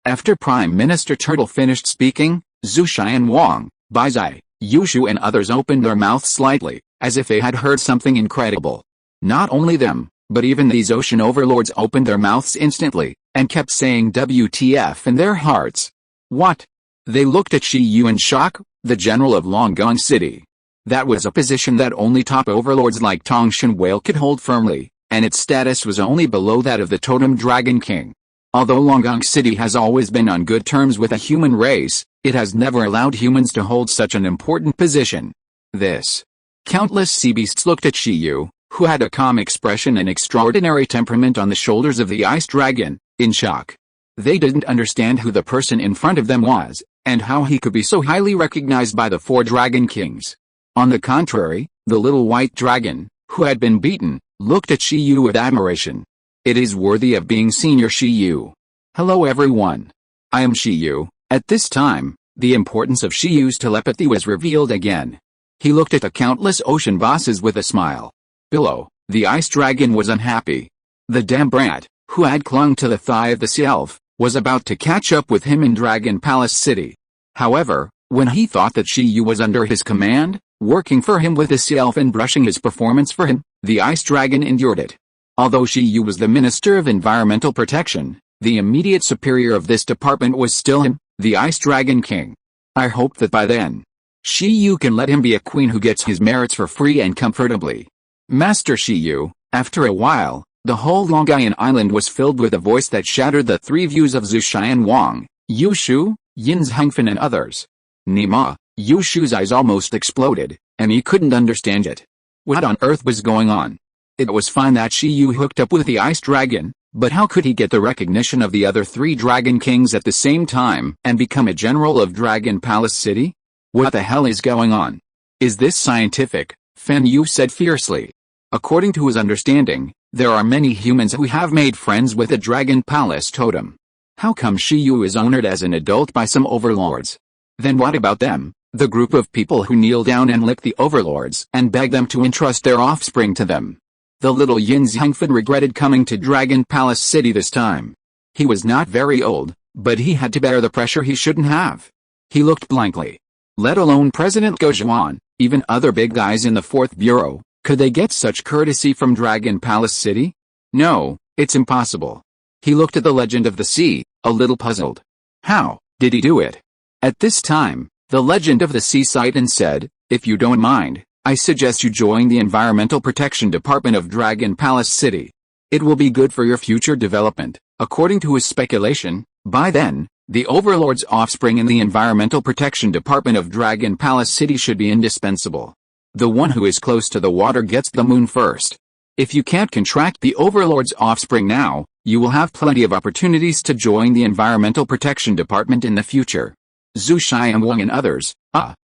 After Prime Minister Turtle finished speaking, Zhu Xian Wang, Bai Zai, Yu Shu and others opened their mouths slightly, as if they had heard something incredible. Not only them, but even these ocean overlords opened their mouths instantly, and kept saying WTF in their hearts. What? They looked at Shi Yu in shock, the general of Longgong City. That was a position that only top overlords like Tongshan Whale could hold firmly, and its status was only below that of the Totem Dragon King. Although Longgong City has always been on good terms with the human race, it has never allowed humans to hold such an important position. Countless sea beasts looked at Shi Yu, who had a calm expression and extraordinary temperament on the shoulders of the Ice Dragon, in shock. They didn't understand who the person in front of them was, and how he could be so highly recognized by the four dragon kings. On the contrary, the little white dragon, who had been beaten, looked at Shiyu with admiration. It is worthy of being Senior Shiyu. Hello everyone. I am Shiyu. At this time, the importance of Shiyu's telepathy was revealed again. He looked at the countless ocean bosses with a smile. Below, the ice dragon was unhappy. The damn brat, who had clung to the thigh of the sea elf, was about to catch up with him in Dragon Palace City. However, when he thought that Shiyu was under his command, working for him with the sea elf and brushing his performance for him, the ice dragon endured it. Although Shiyu was the Minister of Environmental Protection, the immediate superior of this department was still him, the Ice Dragon King. I hope that by then, Shiyu can let him be a queen who gets his merits for free and comfortably. Master Shiyu. After a while, the whole Longian Island was filled with a voice that shattered the three views of Zhu Xian Wang, Yu Shu, Yin Zhengfen and others. Nima, Yu Shu's eyes almost exploded, and he couldn't understand it. What on earth was going on? It was fine that Shiyu hooked up with the Ice Dragon, but how could he get the recognition of the other three Dragon Kings at the same time and become a general of Dragon Palace City? What the hell is going on? Is this scientific? Fan Yu said fiercely. According to his understanding, there are many humans who have made friends with the Dragon Palace totem. How come Shiyu is honored as an adult by some overlords? Then what about them, the group of people who kneel down and lick the overlords and beg them to entrust their offspring to them? The little Yin Zhengfen regretted coming to Dragon Palace City this time. He was not very old, but he had to bear the pressure he shouldn't have. He looked blankly. Let alone President Gojuan, even other big guys in the 4th Bureau, could they get such courtesy from Dragon Palace City? No, it's impossible. He looked at the Legend of the Sea, a little puzzled. How did he do it? At this time, the Legend of the Sea sighed and said, if you don't mind, I suggest you join the Environmental Protection Department of Dragon Palace City. It will be good for your future development. According to his speculation, by then, the Overlord's offspring in the Environmental Protection Department of Dragon Palace City should be indispensable. The one who is close to the water gets the moon first. If you can't contract the Overlord's offspring now, you will have plenty of opportunities to join the Environmental Protection Department in the future. Zhu Xianwang and others,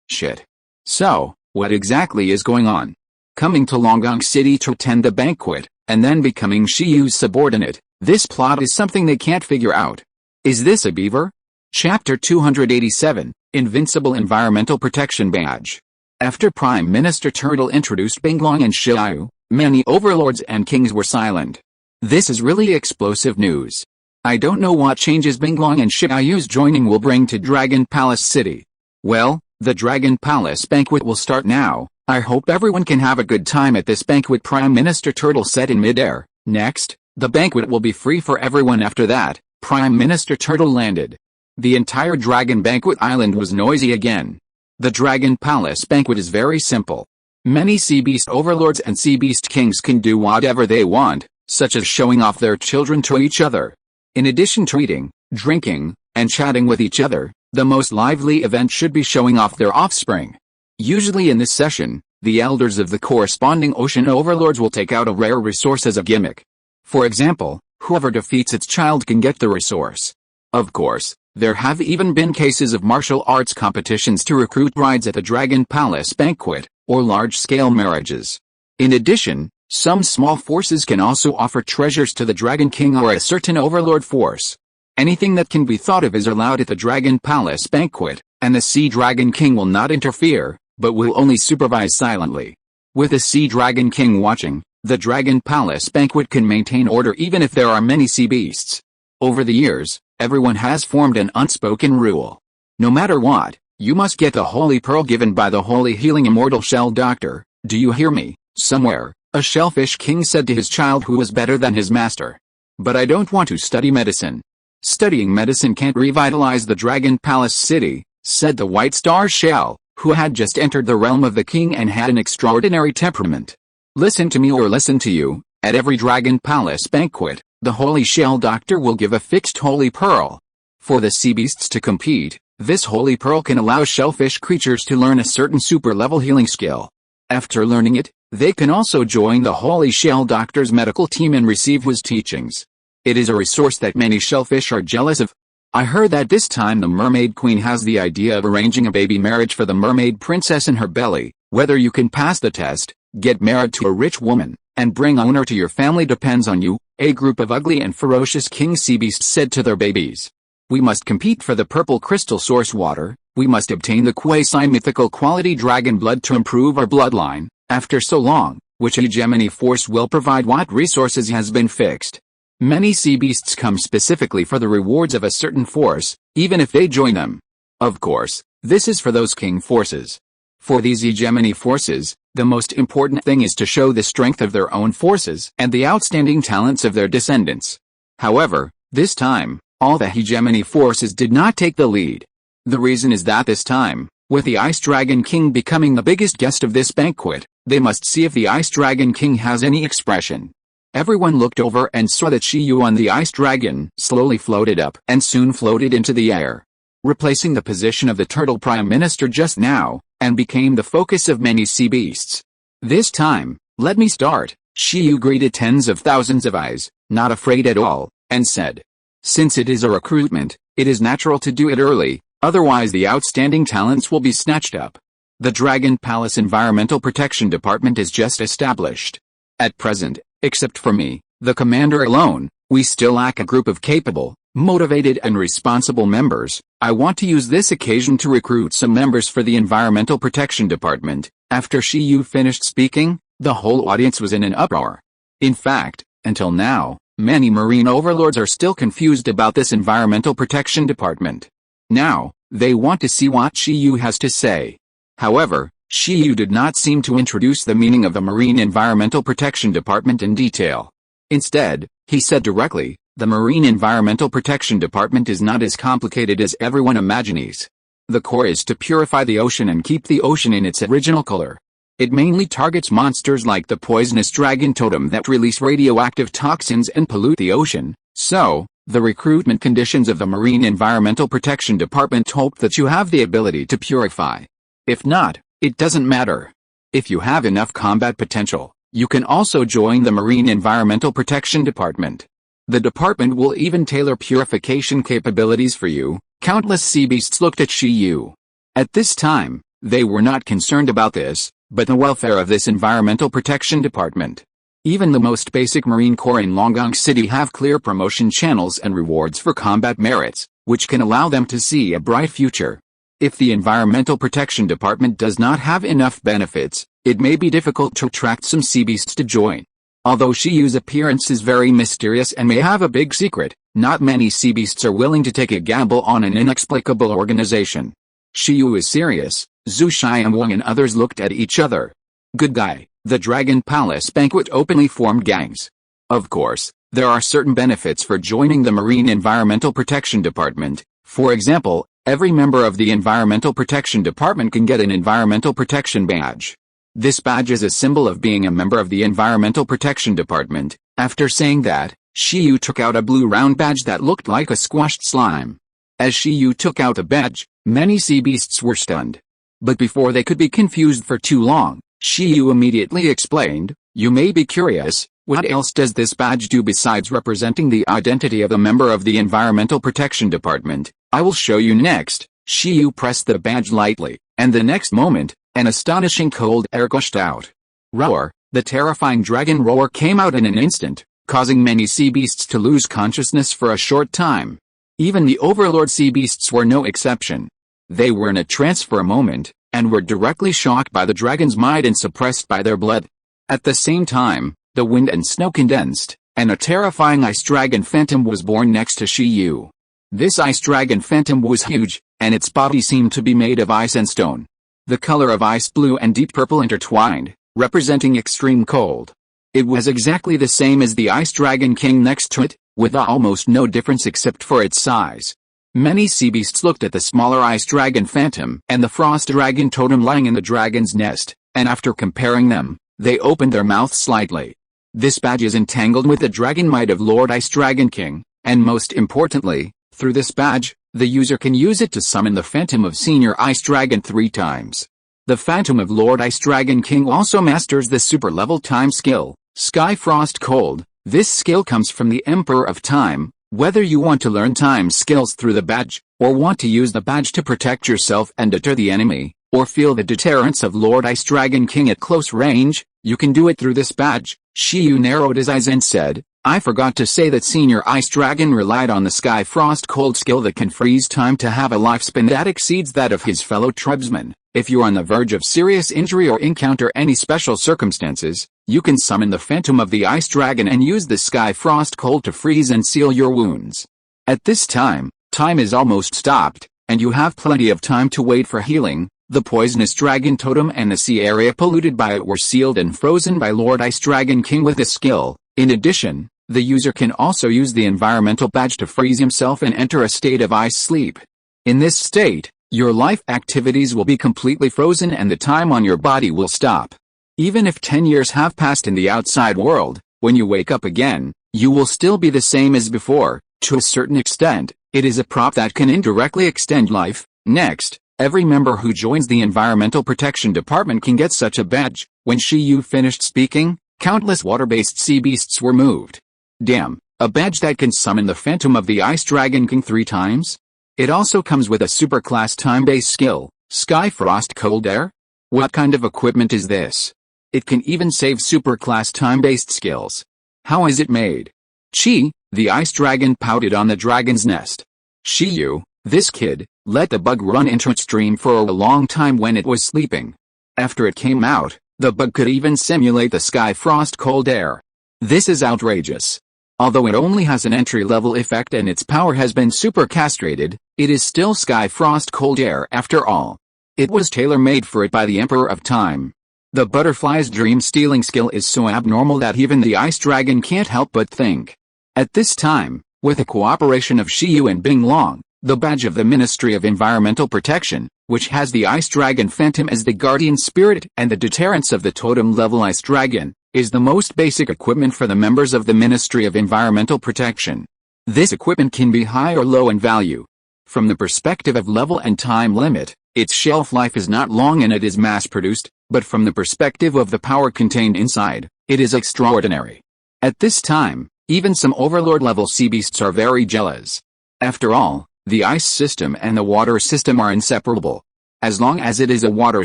shit. So, what exactly is going on? Coming to Longang City to attend the banquet, and then becoming Shiyu's subordinate, this plot is something they can't figure out. Is this a beaver? Chapter 287, Invincible Environmental Protection Badge. After Prime Minister Turtle introduced Binglong and Shiyu, many overlords and kings were silent. This is really explosive news. I don't know what changes Binglong and Shiyu's joining will bring to Dragon Palace City. Well, the Dragon Palace banquet will start now. I hope everyone can have a good time at this banquet, Prime Minister Turtle said in midair. Next, the banquet will be free for everyone. After that, Prime Minister Turtle landed. The entire Dragon Banquet Island was noisy again. The Dragon Palace banquet is very simple. Many Sea Beast overlords and Sea Beast kings can do whatever they want, such as showing off their children to each other. In addition to eating, drinking, and chatting with each other, the most lively event should be showing off their offspring. Usually in this session, the elders of the corresponding ocean overlords will take out a rare resource as a gimmick. For example, whoever defeats its child can get the resource. Of course, there have even been cases of martial arts competitions to recruit brides at the Dragon Palace banquet, or large-scale marriages. In addition, some small forces can also offer treasures to the Dragon King or a certain overlord force. Anything that can be thought of is allowed at the Dragon Palace banquet, and the Sea Dragon King will not interfere, but will only supervise silently. With the Sea Dragon King watching, the Dragon Palace banquet can maintain order even if there are many sea beasts. Over the years, everyone has formed an unspoken rule. No matter what, you must get the Holy Pearl given by the Holy Healing Immortal Shell Doctor. Do you hear me? Somewhere, a shellfish king said to his child who was better than his master. But I don't want to study medicine. Studying medicine can't revitalize the Dragon Palace City, said the White Star Shell, who had just entered the realm of the king and had an extraordinary temperament. Listen to me or listen to you. At every Dragon Palace banquet, the Holy Shell Doctor will give a fixed Holy Pearl. For the sea beasts to compete, this Holy Pearl can allow shellfish creatures to learn a certain super-level healing skill. After learning it, they can also join the Holy Shell Doctor's medical team and receive his teachings. It is a resource that many shellfish are jealous of. I heard that this time the Mermaid Queen has the idea of arranging a baby marriage for the mermaid princess in her belly. Whether you can pass the test, get married to a rich woman, and bring honor to your family depends on you, a group of ugly and ferocious king sea beasts said to their babies. We must compete for the purple crystal source water, we must obtain the quasi-mythical quality dragon blood to improve our bloodline. After so long, which hegemony force will provide what resources has been fixed. Many sea beasts come specifically for the rewards of a certain force, even if they join them. Of course, this is for those king forces. For these hegemony forces, the most important thing is to show the strength of their own forces and the outstanding talents of their descendants. However, this time, all the hegemony forces did not take the lead. The reason is that this time, with the Ice Dragon King becoming the biggest guest of this banquet, they must see if the Ice Dragon King has any expression. Everyone looked over and saw that Shiyu on the Ice Dragon slowly floated up and soon floated into the air, replacing the position of the Turtle Prime Minister just now, and became the focus of many sea beasts. This time, let me start, Shiyu greeted tens of thousands of eyes, not afraid at all, and said, since it is a recruitment, it is natural to do it early, otherwise the outstanding talents will be snatched up. The Dragon Palace Environmental Protection Department is just established. At present, except for me, the commander alone, we still lack a group of capable, motivated and responsible members. I want to use this occasion to recruit some members for the Environmental Protection Department. After Shiyu finished speaking, the whole audience was in an uproar. In fact, until now, many marine overlords are still confused about this Environmental Protection Department. Now, they want to see what Shiyu has to say. However, Shiyu did not seem to introduce the meaning of the Marine Environmental Protection Department in detail. Instead, he said directly, the Marine Environmental Protection Department is not as complicated as everyone imagines. The core is to purify the ocean and keep the ocean in its original color. It mainly targets monsters like the poisonous dragon totem that release radioactive toxins and pollute the ocean. So, the recruitment conditions of the Marine Environmental Protection Department hope that you have the ability to purify. If not, it doesn't matter. If you have enough combat potential, you can also join the Marine Environmental Protection Department. The department will even tailor purification capabilities for you. Countless sea beasts looked at Shiyu. At this time, they were not concerned about this, but the welfare of this Environmental Protection Department. Even the most basic Marine Corps in Longgong City have clear promotion channels and rewards for combat merits, which can allow them to see a bright future. If the Environmental Protection Department does not have enough benefits, it may be difficult to attract some sea beasts to join. Although Shiyu's appearance is very mysterious and may have a big secret, not many sea beasts are willing to take a gamble on an inexplicable organization. Shiyu is serious. Zhu Xiangwang and others looked at each other. Good guy, the Dragon Palace banquet openly formed gangs. Of course, there are certain benefits for joining the Marine Environmental Protection Department. For example, every member of the Environmental Protection Department can get an Environmental Protection Badge. This badge is a symbol of being a member of the Environmental Protection Department. After saying that, Shiyu took out a blue round badge that looked like a squashed slime. As Shiyu took out the badge, many sea beasts were stunned. But before they could be confused for too long, Shiyu immediately explained, you may be curious, what else does this badge do besides representing the identity of a member of the Environmental Protection Department? I will show you next. Shiyu pressed the badge lightly, and the next moment, an astonishing cold air gushed out. Roar, the terrifying dragon roar came out in an instant, causing many sea beasts to lose consciousness for a short time. Even the overlord sea beasts were no exception. They were in a trance for a moment, and were directly shocked by the dragon's might and suppressed by their blood. At the same time, the wind and snow condensed, and a terrifying ice dragon phantom was born next to Shiyu. This ice dragon phantom was huge, and its body seemed to be made of ice and stone. The color of ice blue and deep purple intertwined, representing extreme cold. It was exactly the same as the Ice Dragon King next to it, with almost no difference except for its size. Many sea beasts looked at the smaller Ice Dragon Phantom and the Frost Dragon Totem lying in the dragon's nest, and after comparing them, they opened their mouths slightly. This badge is entangled with the dragon might of Lord Ice Dragon King, and most importantly, through this badge, the user can use it to summon the Phantom of Senior Ice Dragon 3 times. The Phantom of Lord Ice Dragon King also masters the super level time skill, Sky Frost Cold. This skill comes from the Emperor of Time. Whether you want to learn time skills through the badge, or want to use the badge to protect yourself and deter the enemy, or feel the deterrence of Lord Ice Dragon King at close range, you can do it through this badge. Shiyu narrowed his eyes and said, I forgot to say that Senior Ice Dragon relied on the Sky Frost Cold skill that can freeze time to have a lifespan that exceeds that of his fellow tribesmen. If you're on the verge of serious injury or encounter any special circumstances, you can summon the Phantom of the Ice Dragon and use the Sky Frost Cold to freeze and seal your wounds. At this time, time is almost stopped, and you have plenty of time to wait for healing. The poisonous dragon totem and the sea area polluted by it were sealed and frozen by Lord Ice Dragon King with this skill. In addition, the user can also use the environmental badge to freeze himself and enter a state of ice sleep. In this state, your life activities will be completely frozen and the time on your body will stop. Even if 10 years have passed in the outside world, when you wake up again, you will still be the same as before. To a certain extent, it is a prop that can indirectly extend life. Next, every member who joins the Environmental Protection Department can get such a badge. When Shiyu finished speaking, countless water-based sea beasts were moved. Damn, a badge that can summon the Phantom of the Ice Dragon King 3 times? It also comes with a superclass time-based skill, Sky Frost Cold Air? What kind of equipment is this? It can even save superclass time-based skills. How is it made? Chi, the ice dragon, pouted on the dragon's nest. Shiyu, this kid, let the bug run into its dream for a long time when it was sleeping. After it came out, the bug could even simulate the Sky Frost Cold Air. This is outrageous. Although it only has an entry-level effect and its power has been super castrated, it is still Sky Frost Cold Air after all. It was tailor-made for it by the Emperor of Time. The butterfly's dream-stealing skill is so abnormal that even the ice dragon can't help but think. At this time, with the cooperation of Shiyu and Bing Long, the badge of the Ministry of Environmental Protection, which has the ice dragon Phantom as the guardian spirit and the deterrence of the totem-level ice dragon, is the most basic equipment for the members of the Ministry of Environmental Protection. This equipment can be high or low in value. From the perspective of level and time limit, its shelf life is not long and it is mass-produced, but from the perspective of the power contained inside, it is extraordinary. At this time, even some overlord-level sea beasts are very jealous. After all, the ice system and the water system are inseparable. As long as it is a water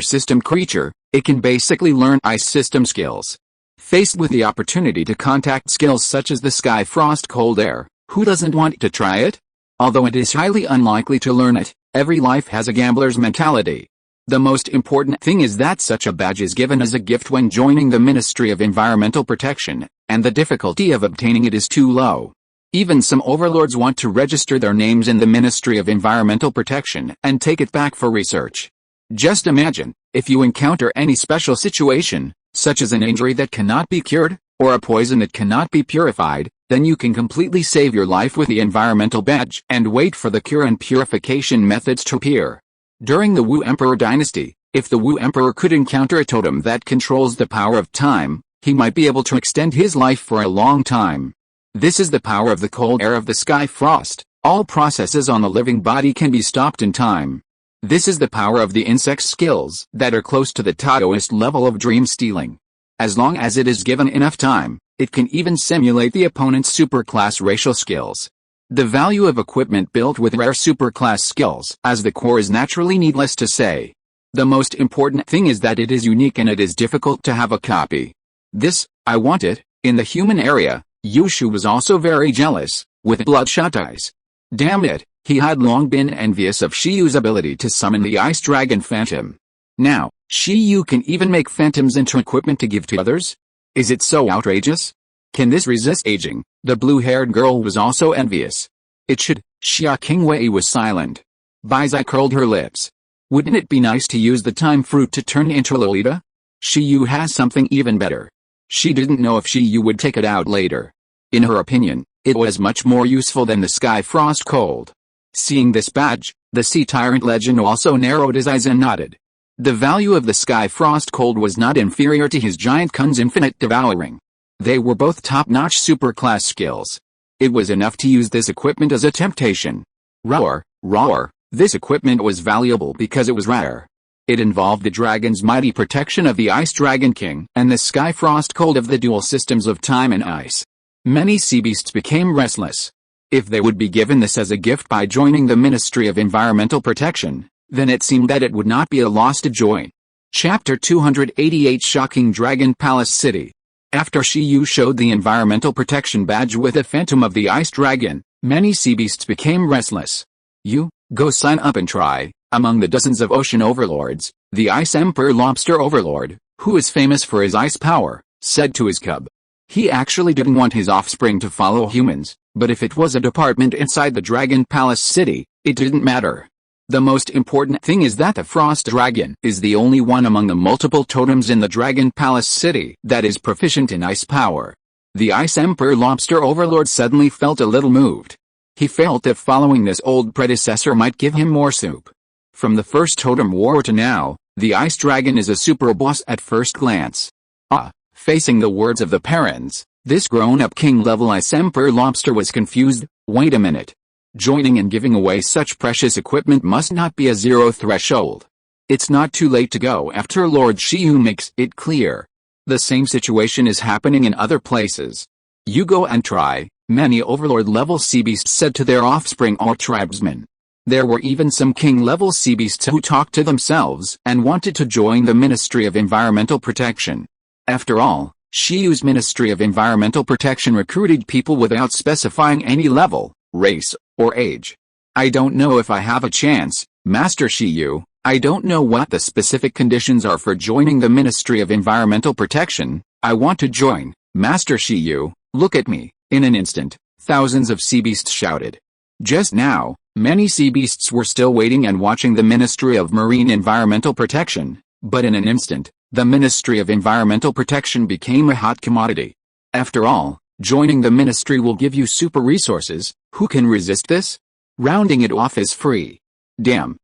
system creature, it can basically learn ice system skills. Faced with the opportunity to contact skills such as the Sky Frost Cold Air, who doesn't want to try it? Although it is highly unlikely to learn it, every life has a gambler's mentality. The most important thing is that such a badge is given as a gift when joining the Ministry of Environmental Protection, and the difficulty of obtaining it is too low. Even some overlords want to register their names in the Ministry of Environmental Protection and take it back for research. Just imagine, if you encounter any special situation, such as an injury that cannot be cured, or a poison that cannot be purified, then you can completely save your life with the environmental badge and wait for the cure and purification methods to appear. During the Wu Emperor dynasty, if the Wu Emperor could encounter a totem that controls the power of time, he might be able to extend his life for a long time. This is the power of the cold air of the Sky Frost. All processes on the living body can be stopped in time. This is the power of the insect's skills that are close to the Taoist level of dream stealing. As long as it is given enough time, it can even simulate the opponent's superclass racial skills. The value of equipment built with rare superclass skills as the core is naturally needless to say. The most important thing is that it is unique and it is difficult to have a copy. This, I want it, in the human area. Yushu was also very jealous, with bloodshot eyes. Damn it, he had long been envious of Shiyu's ability to summon the Ice Dragon Phantom. Now, Shiyu can even make phantoms into equipment to give to others? Is it so outrageous? Can this resist aging? The blue-haired girl was also envious. It should. Xia Qingwei was silent. Baizai curled her lips. Wouldn't it be nice to use the time fruit to turn into Lolita? Shiyu has something even better. She didn't know if Shiyu would take it out later. In her opinion, it was much more useful than the Sky Frost Cold. Seeing this badge, the Sea Tyrant legend also narrowed his eyes and nodded. The value of the Sky Frost Cold was not inferior to his Giant Kun's Infinite Devouring. They were both top-notch superclass skills. It was enough to use this equipment as a temptation. Roar, roar, this equipment was valuable because it was rare. It involved the dragon's mighty protection of the Ice Dragon King and the Sky Frost Cold of the dual systems of time and ice. many sea beasts became restless. If they would be given this as a gift by joining the Ministry of Environmental Protection, then it seemed that it would not be a loss to join. Chapter 288 Shocking Dragon Palace City. After Shiyu showed the Environmental Protection Badge with a phantom of the Ice Dragon, many sea beasts became restless. You, go sign up and try. Among the dozens of ocean overlords, the Ice Emperor Lobster Overlord, who is famous for his ice power, said to his cub. He actually didn't want his offspring to follow humans, but if it was a department inside the Dragon Palace City, it didn't matter. The most important thing is that the Frost Dragon is the only one among the multiple totems in the Dragon Palace City that is proficient in ice power. The Ice Emperor Lobster Overlord suddenly felt a little moved. He felt that following this old predecessor might give him more soup. From the first totem war to now, the Ice Dragon is a super boss at first glance. Facing the words of the parents, this grown-up king-level Ice Emperor Lobster was confused. Wait a minute. Joining and giving away such precious equipment must not be a zero threshold. It's not too late to go after Lord Shiyu makes it clear. The same situation is happening in other places. You go and try, many overlord-level sea beasts said to their offspring or tribesmen. There were even some king-level sea beasts who talked to themselves and wanted to join the Ministry of Environmental Protection. After all, Shiyu's Ministry of Environmental Protection recruited people without specifying any level, race, or age. I don't know if I have a chance, Master Shiyu. I don't know what the specific conditions are for joining the Ministry of Environmental Protection. I want to join, Master Shiyu. Look at me. In an instant, thousands of sea beasts shouted. Just now, many sea beasts were still waiting and watching the Ministry of Marine Environmental Protection, but in an instant, the Ministry of Environmental Protection became a hot commodity. After all, joining the ministry will give you super resources. Who can resist this? Rounding it off is free. Damn,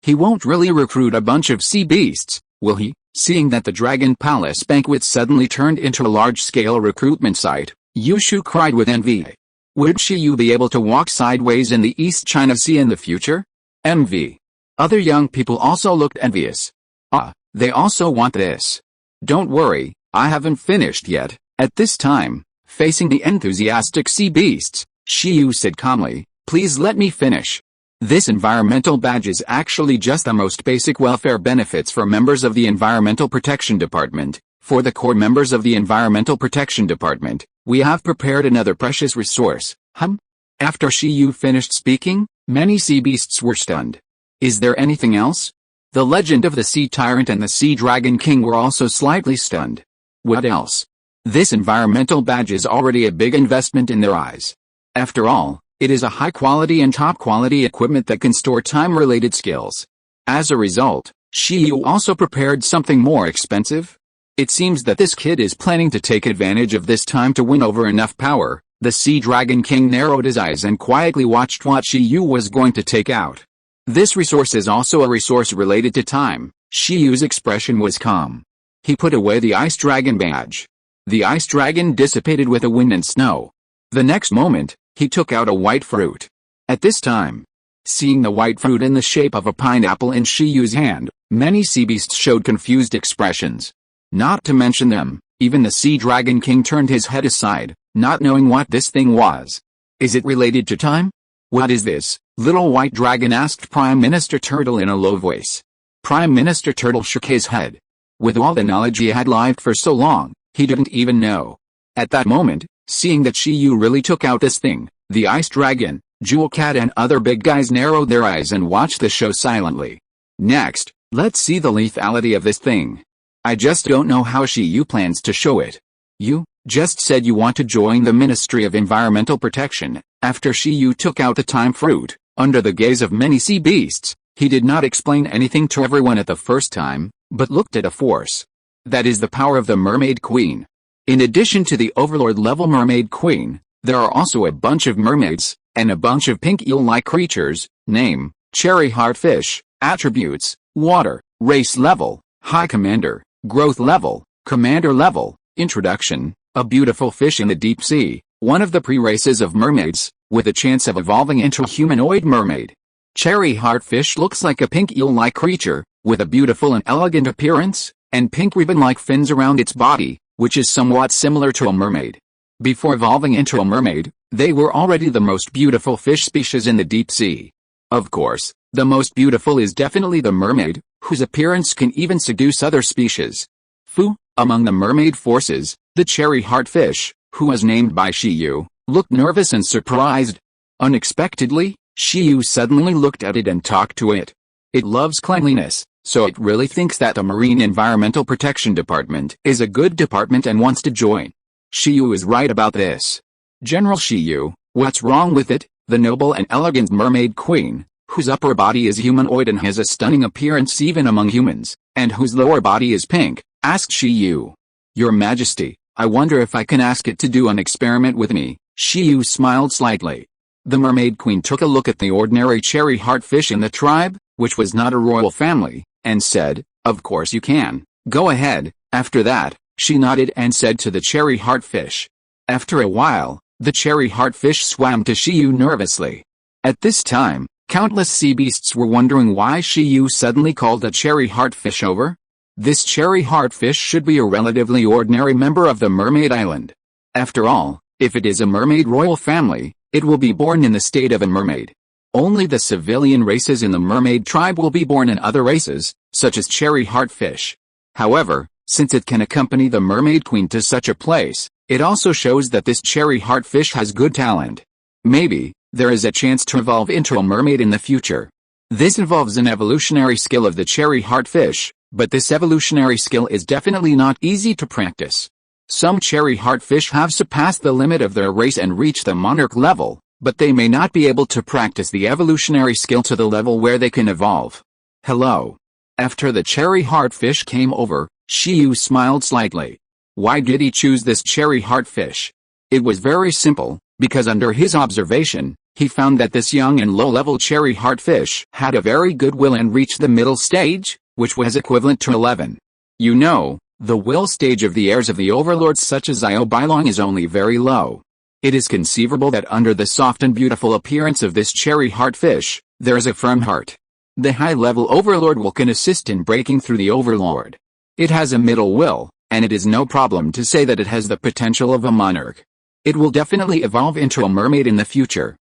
he won't really recruit a bunch of sea beasts, will he? Seeing that the Dragon Palace banquet suddenly turned into a large-scale recruitment site, Yushu cried with envy. Would Shiyu be able to walk sideways in the East China Sea in the future? Envy. Other young people also looked envious. They also want this. Don't worry, I haven't finished yet. At this time, facing the enthusiastic sea beasts, Shiyu said calmly, please let me finish. This environmental badge is actually just the most basic welfare benefits for members of the Environmental Protection Department. For the core members of the Environmental Protection Department, we have prepared another precious resource. After Shiyu finished speaking, many sea beasts were stunned. Is there anything else? The legend of the Sea Tyrant and the Sea Dragon King were also slightly stunned. What else? This environmental badge is already a big investment in their eyes. After all, it is a high-quality and top-quality equipment that can store time-related skills. As a result, Shiyu also prepared something more expensive. It seems that this kid is planning to take advantage of this time to win over enough power. The Sea Dragon King narrowed his eyes and quietly watched what Shiyu was going to take out. This resource is also a resource related to time. Shiyu's expression was calm. He put away the Ice Dragon badge. The Ice Dragon dissipated with the wind and snow. The next moment, he took out a white fruit. At this time, seeing the white fruit in the shape of a pineapple in Shiyu's hand, many sea beasts showed confused expressions. Not to mention them, even the Sea Dragon King turned his head aside, not knowing what this thing was. Is it related to time? What is this? Little White Dragon asked Prime Minister Turtle in a low voice. Prime Minister Turtle shook his head. With all the knowledge he had lived for so long, he didn't even know. At that moment, seeing that Shiyu really took out this thing, the Ice Dragon, Jewel Cat and other big guys narrowed their eyes and watched the show silently. Next, let's see the lethality of this thing. I just don't know how Shiyu plans to show it. You just said you want to join the Ministry of Environmental Protection. After Shiyu took out the time fruit, under the gaze of many sea beasts, he did not explain anything to everyone at the first time, but looked at a force. That is the power of the Mermaid Queen. In addition to the Overlord-level Mermaid Queen, there are also a bunch of mermaids, and a bunch of pink eel-like creatures. Name, Cherry Heartfish. Attributes, Water. Race level, High Commander. Growth level, Commander level. Introduction, a beautiful fish in the deep sea, one of the pre-races of mermaids, with a chance of evolving into a humanoid mermaid. Cherry Heartfish looks like a pink eel-like creature, with a beautiful and elegant appearance, and pink ribbon-like fins around its body, which is somewhat similar to a mermaid. Before evolving into a mermaid, they were already the most beautiful fish species in the deep sea. Of course, the most beautiful is definitely the mermaid, whose appearance can even seduce other species. Among the mermaid forces, the cherry heart fish, who was named by Shiyu, looked nervous and surprised. Unexpectedly, Shiyu suddenly looked at it and talked to it. It loves cleanliness, so it really thinks that the Marine Environmental Protection Department is a good department and wants to join. Shiyu is right about this. General Shiyu, what's wrong with it? The noble and elegant mermaid queen, whose upper body is humanoid and has a stunning appearance even among humans, and whose lower body is pink, asked Shiyu. Your Majesty, I wonder if I can ask it to do an experiment with me. Shiyu smiled slightly. The mermaid queen took a look at the ordinary cherry heart fish in the tribe, which was not a royal family, and said, of course you can, go ahead. After that, she nodded and said to the cherry heart fish. After a while, the cherry heart fish swam to Shiyu nervously. At this time, countless sea beasts were wondering why Shiyu suddenly called a cherry heart fish over. This cherry heart fish should be a relatively ordinary member of the mermaid island. After all, if it is a mermaid royal family, it will be born in the state of a mermaid. Only the civilian races in the mermaid tribe will be born in other races, such as cherry heart fish. However, since it can accompany the mermaid queen to such a place, it also shows that this cherry heart fish has good talent. Maybe there is a chance to evolve into a mermaid in the future. This involves an evolutionary skill of the cherry heart fish, but this evolutionary skill is definitely not easy to practice. Some cherry heart fish have surpassed the limit of their race and reached the monarch level, but they may not be able to practice the evolutionary skill to the level where they can evolve. Hello. After the cherry heart fish came over, Shiyu smiled slightly. Why did he choose this cherry heart fish? It was very simple, because under his observation, he found that this young and low-level cherry heart fish had a very good will and reached the middle stage, which was equivalent to 11. You know, the will stage of the heirs of the overlords such as Iobilong is only very low. It is conceivable that under the soft and beautiful appearance of this cherry heart fish, there is a firm heart. The high-level overlord will can assist in breaking through the overlord. It has a middle will, and it is no problem to say that it has the potential of a monarch. It will definitely evolve into a mermaid in the future.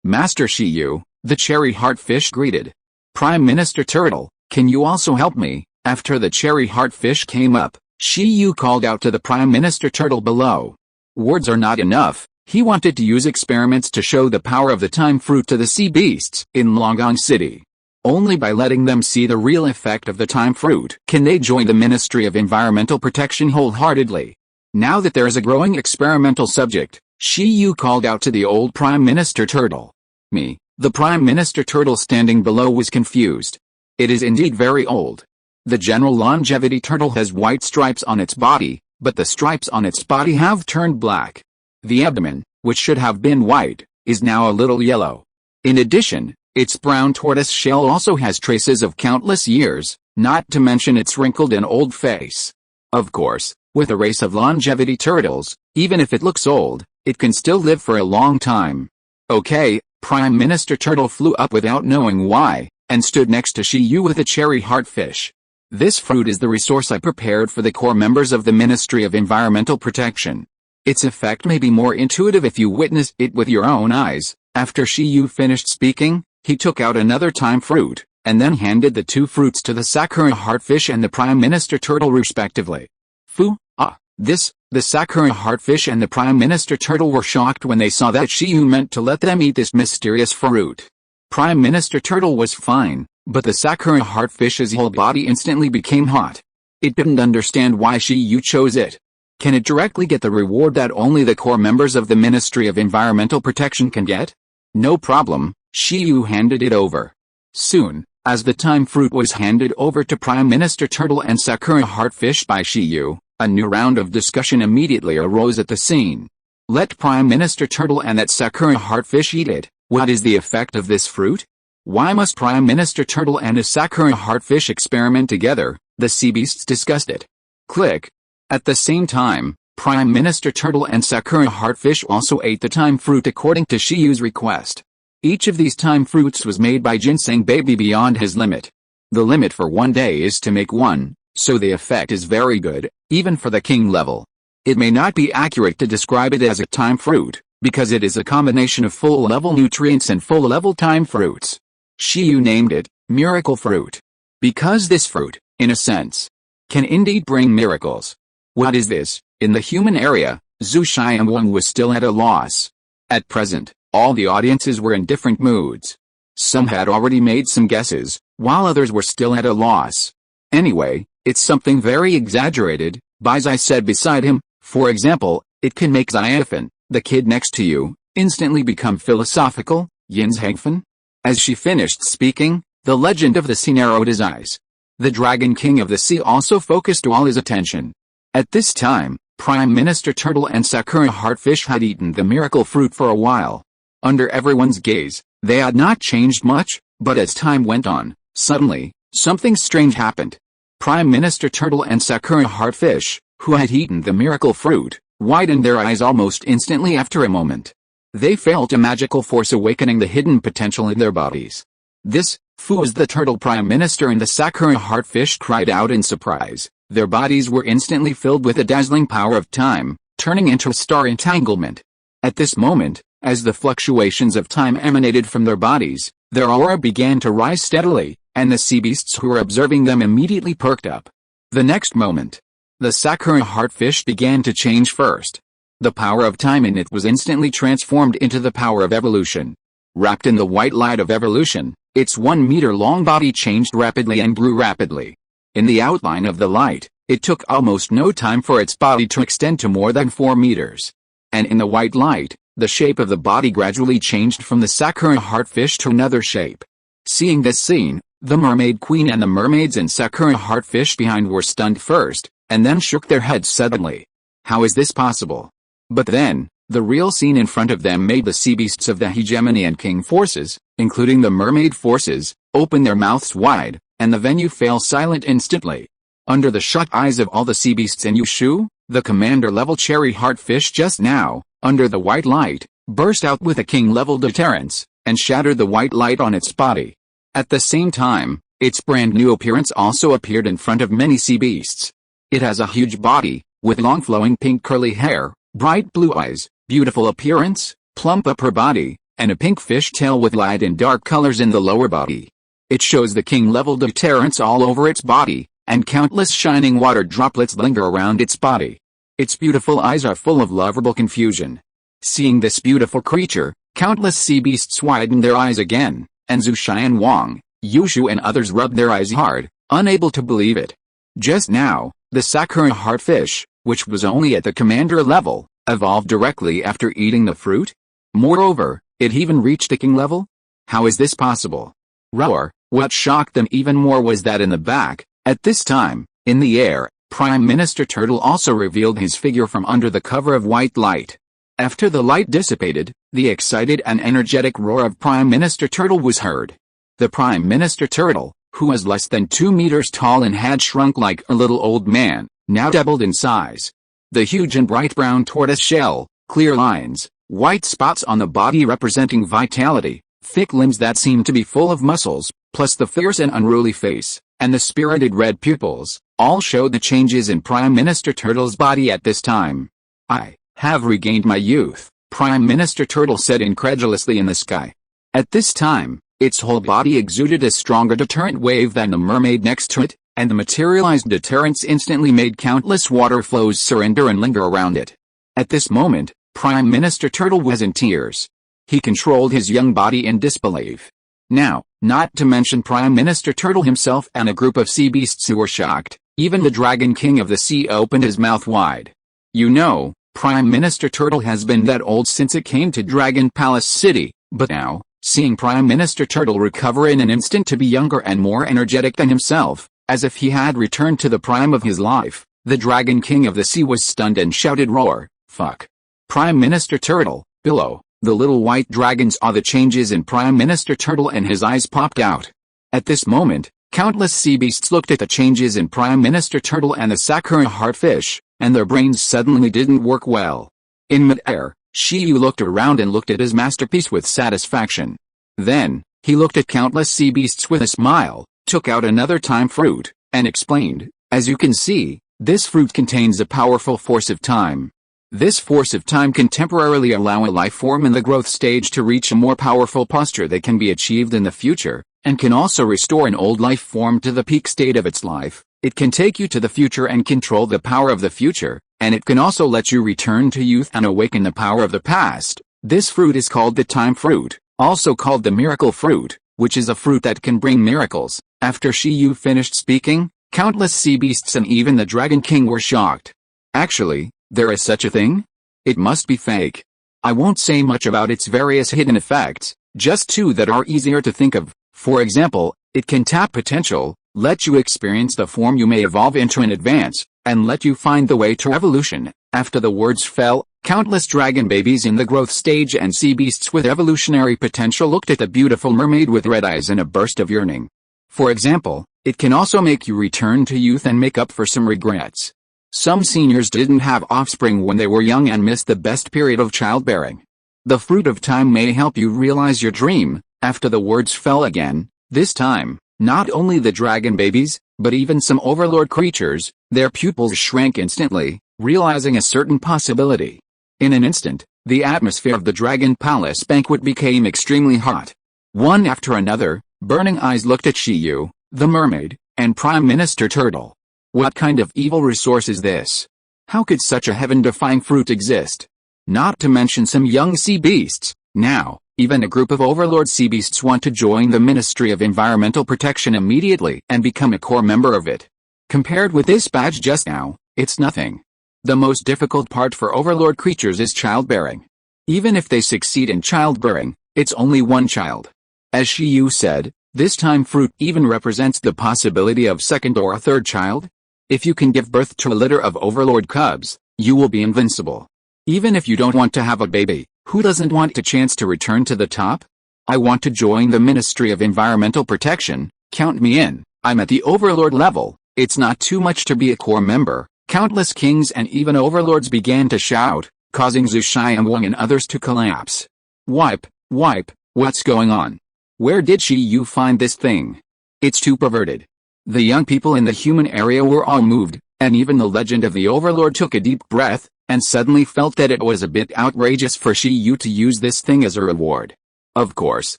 Master Shiyu, the cherry heart fish greeted. Prime Minister Turtle, can you also help me? After the cherry heart fish came up, Shiyu called out to the Prime Minister Turtle below. Words are not enough. He wanted to use experiments to show the power of the time fruit to the sea beasts in Longgong City. Only by letting them see the real effect of the time fruit can they join the Ministry of Environmental Protection wholeheartedly. Now that there is a growing experimental subject, Shiyu called out to the old Prime Minister Turtle. The Prime Minister Turtle standing below was confused. It is indeed very old. The general longevity turtle has white stripes on its body, but the stripes on its body have turned black. The abdomen, which should have been white, is now a little yellow. In addition, its brown tortoise shell also has traces of countless years, not to mention its wrinkled and old face. Of course, with a race of longevity turtles, even if it looks old, it can still live for a long time. Okay, Prime Minister Turtle flew up without knowing why, and stood next to Shiyu with a cherry heart fish. This fruit is the resource I prepared for the core members of the Ministry of Environmental Protection. Its effect may be more intuitive if you witness it with your own eyes. After Shiyu finished speaking, he took out another time fruit, and then handed the two fruits to the Sakura heartfish and the Prime Minister Turtle respectively. The Sakura heartfish and the Prime Minister Turtle were shocked when they saw that Shiyu meant to let them eat this mysterious fruit. Prime Minister Turtle was fine, but the Sakura heartfish's whole body instantly became hot. It didn't understand why Shiyu chose it. Can it directly get the reward that only the core members of the Ministry of Environmental Protection can get? No problem, Shiyu handed it over. Soon, as the time fruit was handed over to Prime Minister Turtle and Sakura heartfish by Shiyu, a new round of discussion immediately arose at the scene. Let Prime Minister Turtle and that Sakura heartfish eat it. What is the effect of this fruit? Why must Prime Minister Turtle and a Sakura heartfish experiment together? The sea beasts discussed it. Click. At the same time, Prime Minister Turtle and Sakura heartfish also ate the time fruit according to Shiyu's request. Each of these time fruits was made by Ginseng Baby beyond his limit. The limit for one day is to make one, so the effect is very good, even for the king level. It may not be accurate to describe it as a time fruit, because it is a combination of full-level nutrients and full-level time fruits. Shiyu named it, miracle fruit. Because this fruit, in a sense, can indeed bring miracles. What is this? In the human area, Zhu Xianwang was still at a loss. At present, all the audiences were in different moods. Some had already made some guesses, while others were still at a loss. Anyway, it's something very exaggerated, Bai Zai said beside him. For example, it can make Xiaofan, the kid next to you, instantly become philosophical, Yin's Hengfen. As she finished speaking, the legend of the sea narrowed his eyes. The Dragon King of the Sea also focused all his attention. At this time, Prime Minister Turtle and Sakura Heartfish had eaten the miracle fruit for a while. Under everyone's gaze, they had not changed much, but as time went on, suddenly, something strange happened. Prime Minister Turtle and Sakura Heartfish, who had eaten the miracle fruit, widened their eyes almost instantly after a moment. They felt a magical force awakening the hidden potential in their bodies. This, Fu was the Turtle Prime Minister and the Sakura Heartfish cried out in surprise. Their bodies were instantly filled with the dazzling power of time, turning into a star entanglement. At this moment, as the fluctuations of time emanated from their bodies, their aura began to rise steadily, and the sea beasts who were observing them immediately perked up. The next moment, the Sakura Heartfish began to change first. The power of time in it was instantly transformed into the power of evolution. Wrapped in the white light of evolution, its 1-meter-long body changed rapidly and grew rapidly. In the outline of the light, it took almost no time for its body to extend to more than 4 meters. And in the white light, the shape of the body gradually changed from the Sakura Heartfish to another shape. Seeing this scene, the Mermaid Queen and the mermaids and Sakura Heartfish behind were stunned first, and then shook their heads suddenly. How is this possible? But then, the real scene in front of them made the sea beasts of the hegemony and king forces, including the mermaid forces, open their mouths wide, and the venue fell silent instantly. Under the shocked eyes of all the sea beasts in Yushu, the commander-level cherry heartfish just now, under the white light, burst out with a king-level deterrence, and shattered the white light on its body. At the same time, its brand new appearance also appeared in front of many sea beasts. It has a huge body, with long flowing pink curly hair, bright blue eyes, beautiful appearance, plump upper body, and a pink fish tail with light and dark colors in the lower body. It shows the king-level deterrence all over its body, and countless shining water droplets linger around its body. Its beautiful eyes are full of lovable confusion. Seeing this beautiful creature, countless sea beasts widened their eyes again, and Zhu Xianwang, Yushu and others rubbed their eyes hard, unable to believe it. Just now, the Sakura Heartfish, which was only at the commander level, evolved directly after eating the fruit? Moreover, it even reached the king level? How is this possible? Roar! What shocked them even more was that in the back, at this time, in the air, Prime Minister Turtle also revealed his figure from under the cover of white light. After the light dissipated, the excited and energetic roar of Prime Minister Turtle was heard. The Prime Minister Turtle, who was less than 2 meters tall and had shrunk like a little old man, now doubled in size. The huge and bright brown tortoise shell, clear lines, white spots on the body representing vitality, thick limbs that seemed to be full of muscles, plus the fierce and unruly face, and the spirited red pupils, all showed the changes in Prime Minister Turtle's body at this time. I have regained my youth, Prime Minister Turtle said incredulously in the sky. At this time, its whole body exuded a stronger deterrent wave than the mermaid next to it, and the materialized deterrence instantly made countless water flows surrender and linger around it. At this moment, Prime Minister Turtle was in tears. He controlled his young body in disbelief. Now, not to mention Prime Minister Turtle himself and a group of sea beasts who were shocked, even the Dragon King of the Sea opened his mouth wide. You know, Prime Minister Turtle has been that old since it came to Dragon Palace City, but now, seeing Prime Minister Turtle recover in an instant to be younger and more energetic than himself, as if he had returned to the prime of his life, the Dragon King of the Sea was stunned and shouted roar, fuck. Prime Minister Turtle, below, the little white dragon saw the changes in Prime Minister Turtle and his eyes popped out. At this moment, countless sea beasts looked at the changes in Prime Minister Turtle and the Sakura Heartfish, and their brains suddenly didn't work well. In mid-air, Shiyu looked around and looked at his masterpiece with satisfaction. Then, he looked at countless sea beasts with a smile, took out another time fruit, and explained, as you can see, This fruit contains a powerful force of time. This force of time can temporarily allow a life form in the growth stage to reach a more powerful posture that can be achieved in the future, and can also restore an old life form to the peak state of its life. It can take you to the future and control the power of the future, and it can also let you return to youth and awaken the power of the past. This fruit is called the time fruit, also called the miracle fruit, which is a fruit that can bring miracles. After Shiyu finished speaking, countless sea beasts and even the Dragon King were shocked. Actually, there is such a thing? It must be fake. I won't say much about its various hidden effects, just two that are easier to think of. For example, it can tap potential, let you experience the form you may evolve into in advance, and let you find the way to evolution. After the words fell, countless dragon babies in the growth stage and sea beasts with evolutionary potential looked at the beautiful mermaid with red eyes in a burst of yearning. For example, it can also make you return to youth and make up for some regrets. Some seniors didn't have offspring when they were young and missed the best period of childbearing. The fruit of time may help you realize your dream. After the words fell again, this time, not only the dragon babies, but even some overlord creatures, their pupils shrank instantly, realizing a certain possibility. In an instant, the atmosphere of the Dragon Palace banquet became extremely hot. One after another, burning eyes looked at Shiyu, the mermaid, and Prime Minister Turtle. What kind of evil resource is this? How could such a heaven-defying fruit exist? Not to mention some young sea beasts. Now, even a group of overlord sea beasts want to join the Ministry of Environmental Protection immediately and become a core member of it. Compared with this badge just now, it's nothing. The most difficult part for overlord creatures is childbearing. Even if they succeed in childbearing, it's only one child. As Shiyu said, this time fruit even represents the possibility of second or a third child. If you can give birth to a litter of overlord cubs, you will be invincible. Even if you don't want to have a baby, who doesn't want a chance to return to the top? I want to join the Ministry of Environmental Protection, count me in. I'm at the overlord level, it's not too much to be a core member. Countless kings and even overlords began to shout, causing Zhu Xiangwang and others to collapse. Wipe, what's going on? Where did Shiyu find this thing? It's too perverted. The young people in the human area were all moved, and even the legend of the overlord took a deep breath, and suddenly felt that it was a bit outrageous for Shiyu to use this thing as a reward. Of course,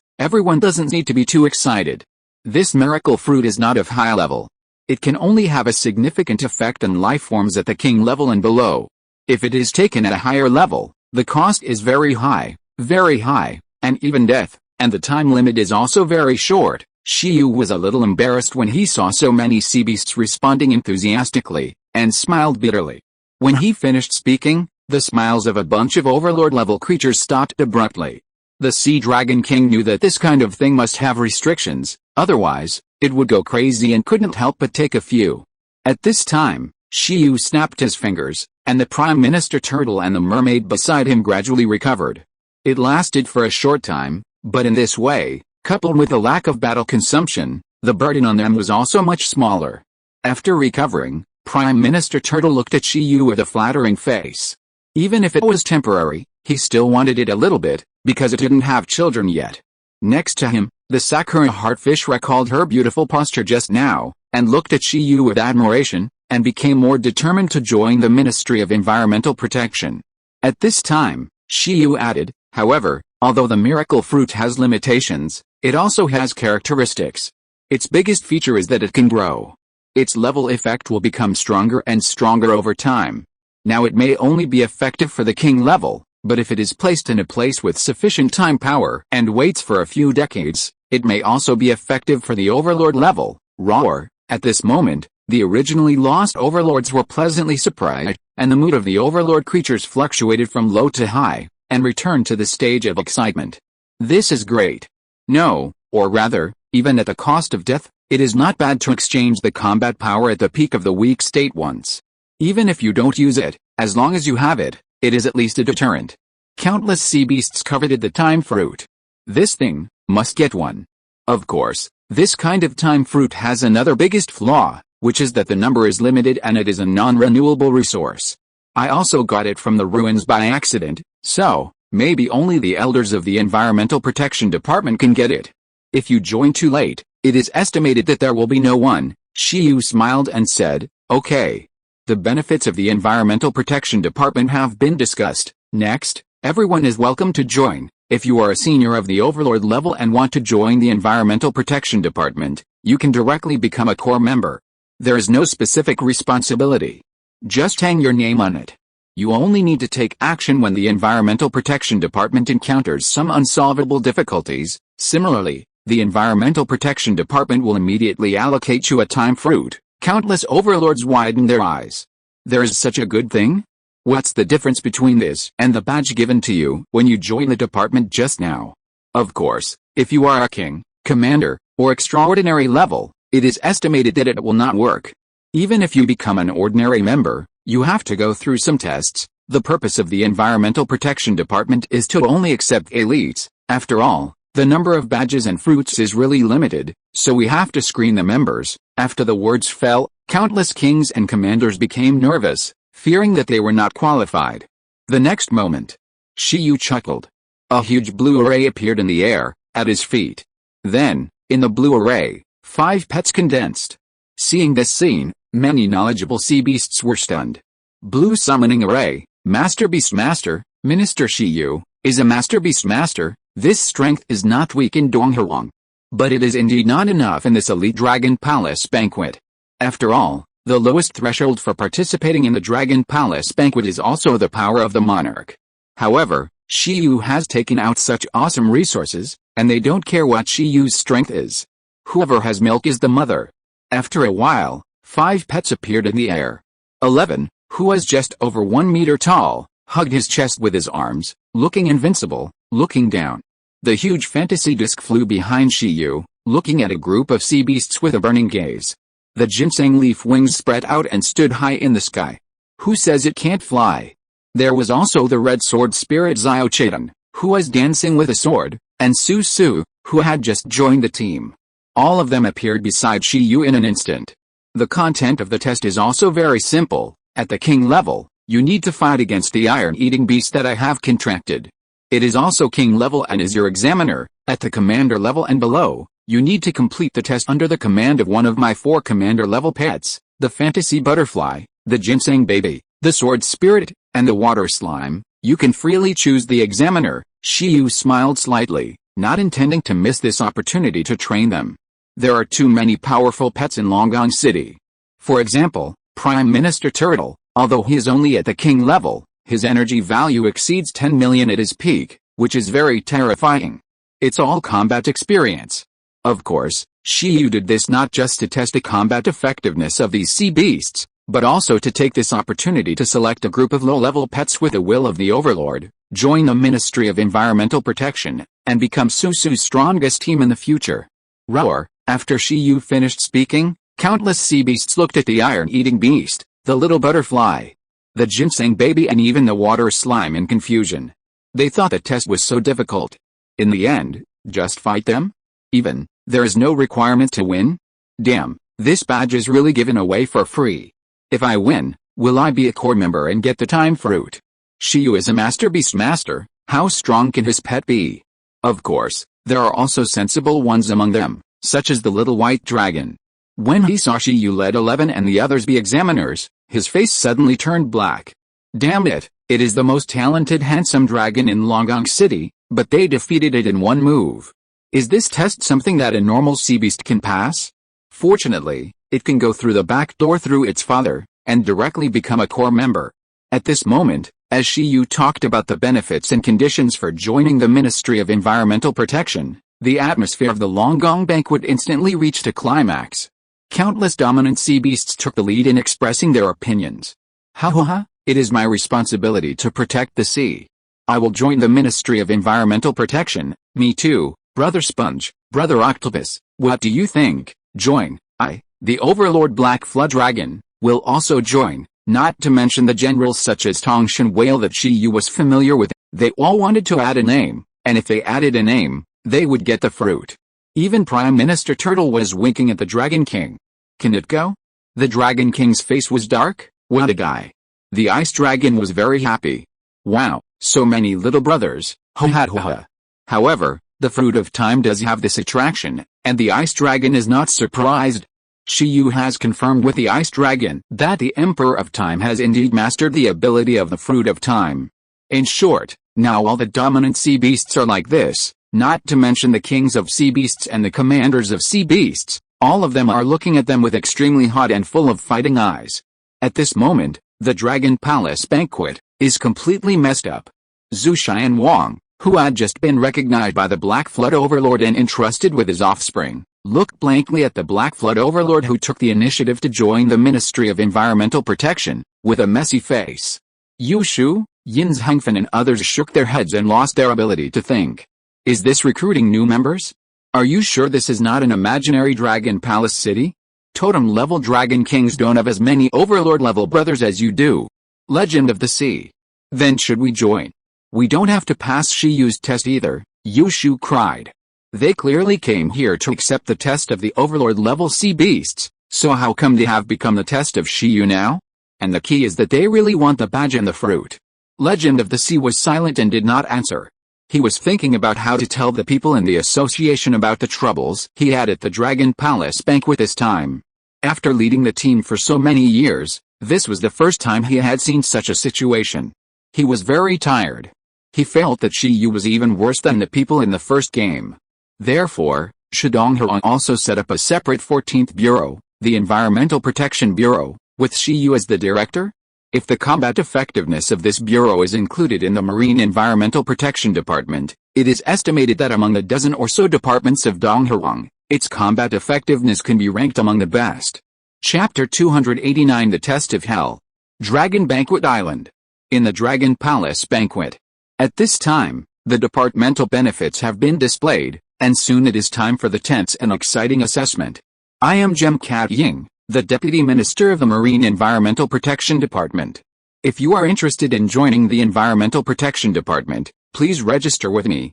everyone doesn't need to be too excited. This miracle fruit is not of high level. It can only have a significant effect on life forms at the king level and below. If it is taken at a higher level, the cost is very high, and even death, and the time limit is also very short. Shiyu was a little embarrassed when he saw so many sea beasts responding enthusiastically, and smiled bitterly. When he finished speaking, the smiles of a bunch of overlord-level creatures stopped abruptly. The Sea Dragon King knew that this kind of thing must have restrictions, otherwise, it would go crazy and couldn't help but take a few. At this time, Shiyu snapped his fingers, and the Prime Minister Turtle and the mermaid beside him gradually recovered. It lasted for a short time, but in this way, coupled with the lack of battle consumption, the burden on them was also much smaller. After recovering, Prime Minister Turtle looked at Shiyu with a flattering face. Even if it was temporary, he still wanted it a little bit, because it didn't have children yet. Next to him, the Sakura Heartfish recalled her beautiful posture just now, and looked at Shiyu with admiration, and became more determined to join the Ministry of Environmental Protection. At this time, Shiyu added, however, although the miracle fruit has limitations, it also has characteristics. Its biggest feature is that it can grow. Its level effect will become stronger and stronger over time. Now it may only be effective for the king level, but if it is placed in a place with sufficient time power and waits for a few decades, it may also be effective for the overlord level. Roar. At this moment, the originally lost overlords were pleasantly surprised, and the mood of the overlord creatures fluctuated from low to high, and returned to the stage of excitement. This is great. No, or rather, even at the cost of death, it is not bad to exchange the combat power at the peak of the weak state once. Even if you don't use it, as long as you have it, it is at least a deterrent. Countless sea beasts coveted the time fruit. This thing, must get one. Of course, this kind of time fruit has another biggest flaw, which is that the number is limited and it is a non-renewable resource. I also got it from the ruins by accident, so, maybe only the elders of the Environmental Protection Department can get it. If you join too late, it is estimated that there will be no one. Shiyu smiled and said, okay. The benefits of the Environmental Protection Department have been discussed. Next, everyone is welcome to join. If you are a senior of the Overlord level and want to join the Environmental Protection Department, you can directly become a core member. There is no specific responsibility. Just hang your name on it. You only need to take action when the Environmental Protection Department encounters some unsolvable difficulties. Similarly, the Environmental Protection Department will immediately allocate you a time fruit. Countless overlords widen their eyes. There is such a good thing? What's the difference between this and the badge given to you when you join the department just now? Of course, if you are a king, commander, or extraordinary level, it is estimated that it will not work. Even if you become an ordinary member, you have to go through some tests. The purpose of the Environmental Protection Department is to only accept elites. After all, the number of badges and fruits is really limited, so we have to screen the members. After the words fell, countless kings and commanders became nervous, fearing that they were not qualified. The next moment, Shiyu chuckled. A huge blue array appeared in the air, at his feet. Then, in the blue array, 5 pets condensed. Seeing this scene, many knowledgeable sea beasts were stunned. Blue Summoning Array, Master Beast Master, Minister Shiyu, is a Master Beast Master. This strength is not weak in Donghuang. But it is indeed not enough in this elite Dragon Palace banquet. After all, the lowest threshold for participating in the Dragon Palace banquet is also the power of the monarch. However, Shiyu has taken out such awesome resources, and they don't care what Shiyu's strength is. Whoever has milk is the mother. After a while, 5 pets appeared in the air. 11, who was just over 1 meter tall, hugged his chest with his arms, looking invincible, looking down. The huge fantasy disc flew behind Shiyu, looking at a group of sea beasts with a burning gaze. The ginseng leaf wings spread out and stood high in the sky. Who says it can't fly? There was also the red sword spirit Xiao Chaitan, who was dancing with a sword, and Su Su, who had just joined the team. All of them appeared beside Shiyu in an instant. The content of the test is also very simple. At the king level, you need to fight against the iron-eating beast that I have contracted. It is also king level and is your examiner. At the commander level and below, you need to complete the test under the command of one of my 4 commander level pets, the fantasy butterfly, the ginseng baby, the sword spirit, and the water slime. You can freely choose the examiner. Shiyu smiled slightly, not intending to miss this opportunity to train them. There are too many powerful pets in Longgong City. For example, Prime Minister Turtle, although he is only at the king level, his energy value exceeds 10 million at his peak, which is very terrifying. It's all combat experience. Of course, Shiyu did this not just to test the combat effectiveness of these sea beasts, but also to take this opportunity to select a group of low-level pets with the will of the Overlord, join the Ministry of Environmental Protection, and become Susu's strongest team in the future. Roar. After Shiyu finished speaking, countless sea beasts looked at the iron-eating beast, the little butterfly, the ginseng baby and even the water slime in confusion. They thought the test was so difficult. In the end, just fight them? Even, there is no requirement to win? Damn, this badge is really given away for free. If I win, will I be a core member and get the time fruit? Shiyu is a Master Beast Master, how strong can his pet be? Of course, there are also sensible ones among them, such as the little white dragon. When he saw Shiyu let 11 and the others be examiners, his face suddenly turned black. Damn it, it is the most talented handsome dragon in Longgong City, but they defeated it in one move. Is this test something that a normal sea beast can pass? Fortunately, it can go through the back door through its father, and directly become a core member. At this moment, as Shiyu talked about the benefits and conditions for joining the Ministry of Environmental Protection, the atmosphere of the Longgong banquet instantly reached a climax. Countless dominant sea beasts took the lead in expressing their opinions. Ha ha ha, it is my responsibility to protect the sea. I will join the Ministry of Environmental Protection. Me too, Brother Sponge, Brother Octopus, what do you think? Join. I, the Overlord Black Flood Dragon, will also join, not to mention the generals such as Tongshan Whale that Shiyu was familiar with. They all wanted to add a name, and if they added a name, they would get the fruit. Even Prime Minister Turtle was winking at the Dragon King. Can it go? The Dragon King's face was dark. What a guy. The Ice Dragon was very happy. Wow, so many little brothers. Ho ha ho ha. However, the fruit of time does have this attraction, and the Ice Dragon is not surprised. Shiyu has confirmed with the Ice Dragon that the Emperor of Time has indeed mastered the ability of the Fruit of Time. In short, now all the dominant sea beasts are like this, not to mention the kings of sea beasts and the commanders of sea beasts, all of them are looking at them with extremely hot and full of fighting eyes. At this moment, the Dragon Palace banquet is completely messed up. Zhu Xian Wang, who had just been recognized by the Black Flood Overlord and entrusted with his offspring, looked blankly at the Black Flood Overlord who took the initiative to join the Ministry of Environmental Protection, with a messy face. Yu Shu, Yin Zhengfen and others shook their heads and lost their ability to think. Is this recruiting new members? Are you sure this is not an imaginary Dragon Palace city? Totem-level Dragon Kings don't have as many Overlord-level brothers as you do. Legend of the Sea. Then should we join? We don't have to pass Shiyu's test either, Yu Shu cried. They clearly came here to accept the test of the Overlord-level sea beasts, so how come they have become the test of Shiyu now? And the key is that they really want the badge and the fruit. Legend of the Sea was silent and did not answer. He was thinking about how to tell the people in the association about the troubles he had at the Dragon Palace banquet this time. After leading the team for so many years, this was the first time he had seen such a situation. He was very tired. He felt that Shiyu was even worse than the people in the first game. Therefore, Shidong Huang also set up a separate 14th Bureau, the Environmental Protection Bureau, with Shiyu as the director. If the combat effectiveness of this bureau is included in the Marine Environmental Protection Department, it is estimated that among the dozen or so departments of Donghuang, its combat effectiveness can be ranked among the best. Chapter 289 The Test of Hell. Dragon Banquet Island. In the Dragon Palace Banquet. At this time, the departmental benefits have been displayed, and soon it is time for the tense and exciting assessment. I am Kat Ying, the Deputy Minister of the Marine Environmental Protection Department. If you are interested in joining the Environmental Protection Department, please register with me.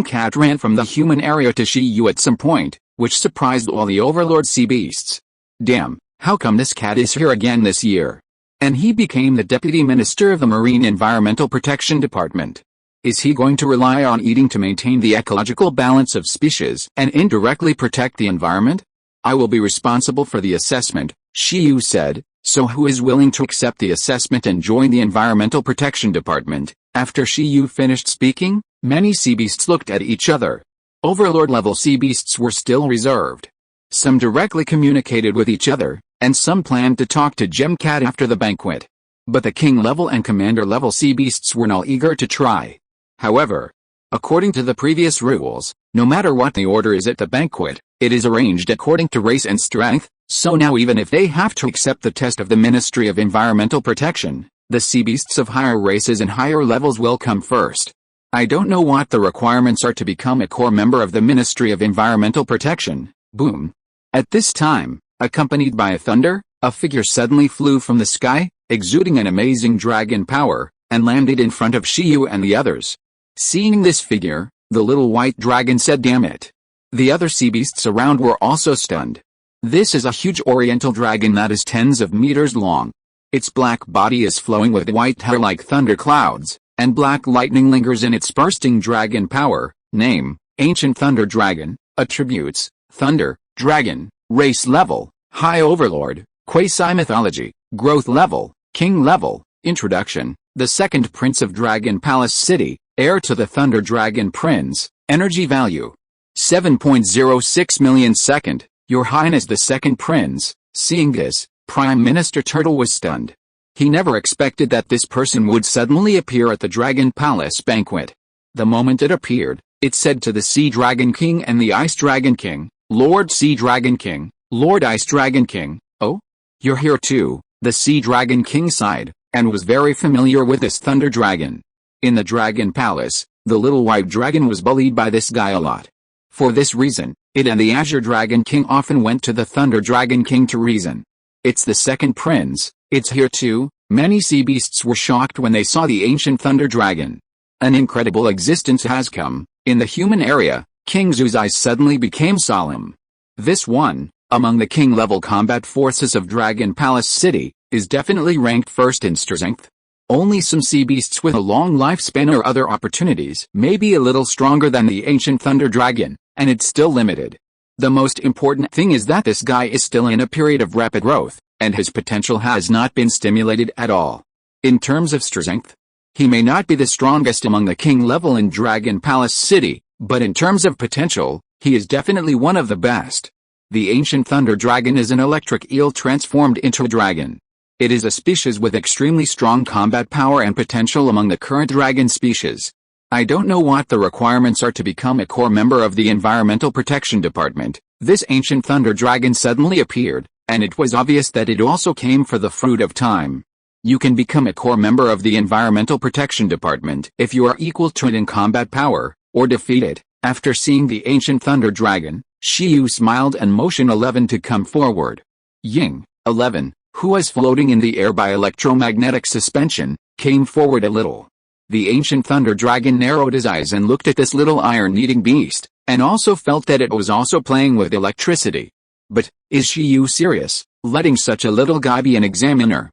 Kat ran from the human area to Shiyu at some point, which surprised all the Overlord sea beasts. Damn, how come this cat is here again this year? And he became the Deputy Minister of the Marine Environmental Protection Department. Is he going to rely on eating to maintain the ecological balance of species and indirectly protect the environment? I will be responsible for the assessment, Shiyu said. So who is willing to accept the assessment and join the Environmental Protection Department? After Shiyu finished speaking, many sea beasts looked at each other. Overlord-level sea beasts were still reserved. Some directly communicated with each other, and some planned to talk to Kat after the banquet. But the king-level and commander-level sea beasts were all eager to try. However, according to the previous rules, no matter what the order is at the banquet, it is arranged according to race and strength, so now even if they have to accept the test of the Ministry of Environmental Protection, the sea beasts of higher races and higher levels will come first. I don't know what the requirements are to become a core member of the Ministry of Environmental Protection. Boom. At this time, accompanied by a thunder, a figure suddenly flew from the sky, exuding an amazing dragon power, and landed in front of Shiyu and the others. Seeing this figure, the little white dragon said, "Damn it." The other sea beasts around were also stunned. This is a huge oriental dragon that is tens of meters long. Its black body is flowing with white hair like thunder clouds, and black lightning lingers in its bursting dragon power. Name, Ancient Thunder Dragon. Attributes, Thunder, Dragon. Race level, High Overlord. Quasi-mythology, Growth level, King level. Introduction, the second Prince of Dragon Palace City, heir to the Thunder Dragon Prince. Energy value, 7.06 million second. Your Highness the second Prince. Seeing this, Prime Minister Turtle was stunned. He never expected that this person would suddenly appear at the Dragon Palace banquet. The moment it appeared, it said to the Sea Dragon King and the Ice Dragon King, "Lord Sea Dragon King, Lord Ice Dragon King, oh? You're here too." The Sea Dragon King sighed, and was very familiar with this Thunder Dragon. In the Dragon Palace, the little white dragon was bullied by this guy a lot. For this reason, it and the Azure Dragon King often went to the Thunder Dragon King to reason. It's the second prince, it's here too. Many sea beasts were shocked when they saw the ancient Thunder Dragon. An incredible existence has come. In the human area, King Zhu's eyes suddenly became solemn. This one, among the king-level combat forces of Dragon Palace City, is definitely ranked first in strength. Only some sea beasts with a long lifespan or other opportunities may be a little stronger than the ancient Thunder Dragon, and it's still limited. The most important thing is that this guy is still in a period of rapid growth, and his potential has not been stimulated at all. In terms of strength, he may not be the strongest among the king level in Dragon Palace City, but in terms of potential, he is definitely one of the best. The ancient thunder dragon is an electric eel transformed into a dragon. It is a species with extremely strong combat power and potential among the current dragon species. I don't know what the requirements are to become a core member of the Environmental Protection Department. This ancient thunder dragon suddenly appeared, and it was obvious that it also came for the fruit of time. You can become a core member of the Environmental Protection Department if you are equal to it in combat power, or defeat it. After seeing the ancient thunder dragon, Shiyu smiled and motioned 11 to come forward. Ying, 11, who was floating in the air by electromagnetic suspension, came forward a little. The ancient thunder dragon narrowed his eyes and looked at this little iron-eating beast, and also felt that it was also playing with electricity. But, is Shiyu serious, letting such a little guy be an examiner?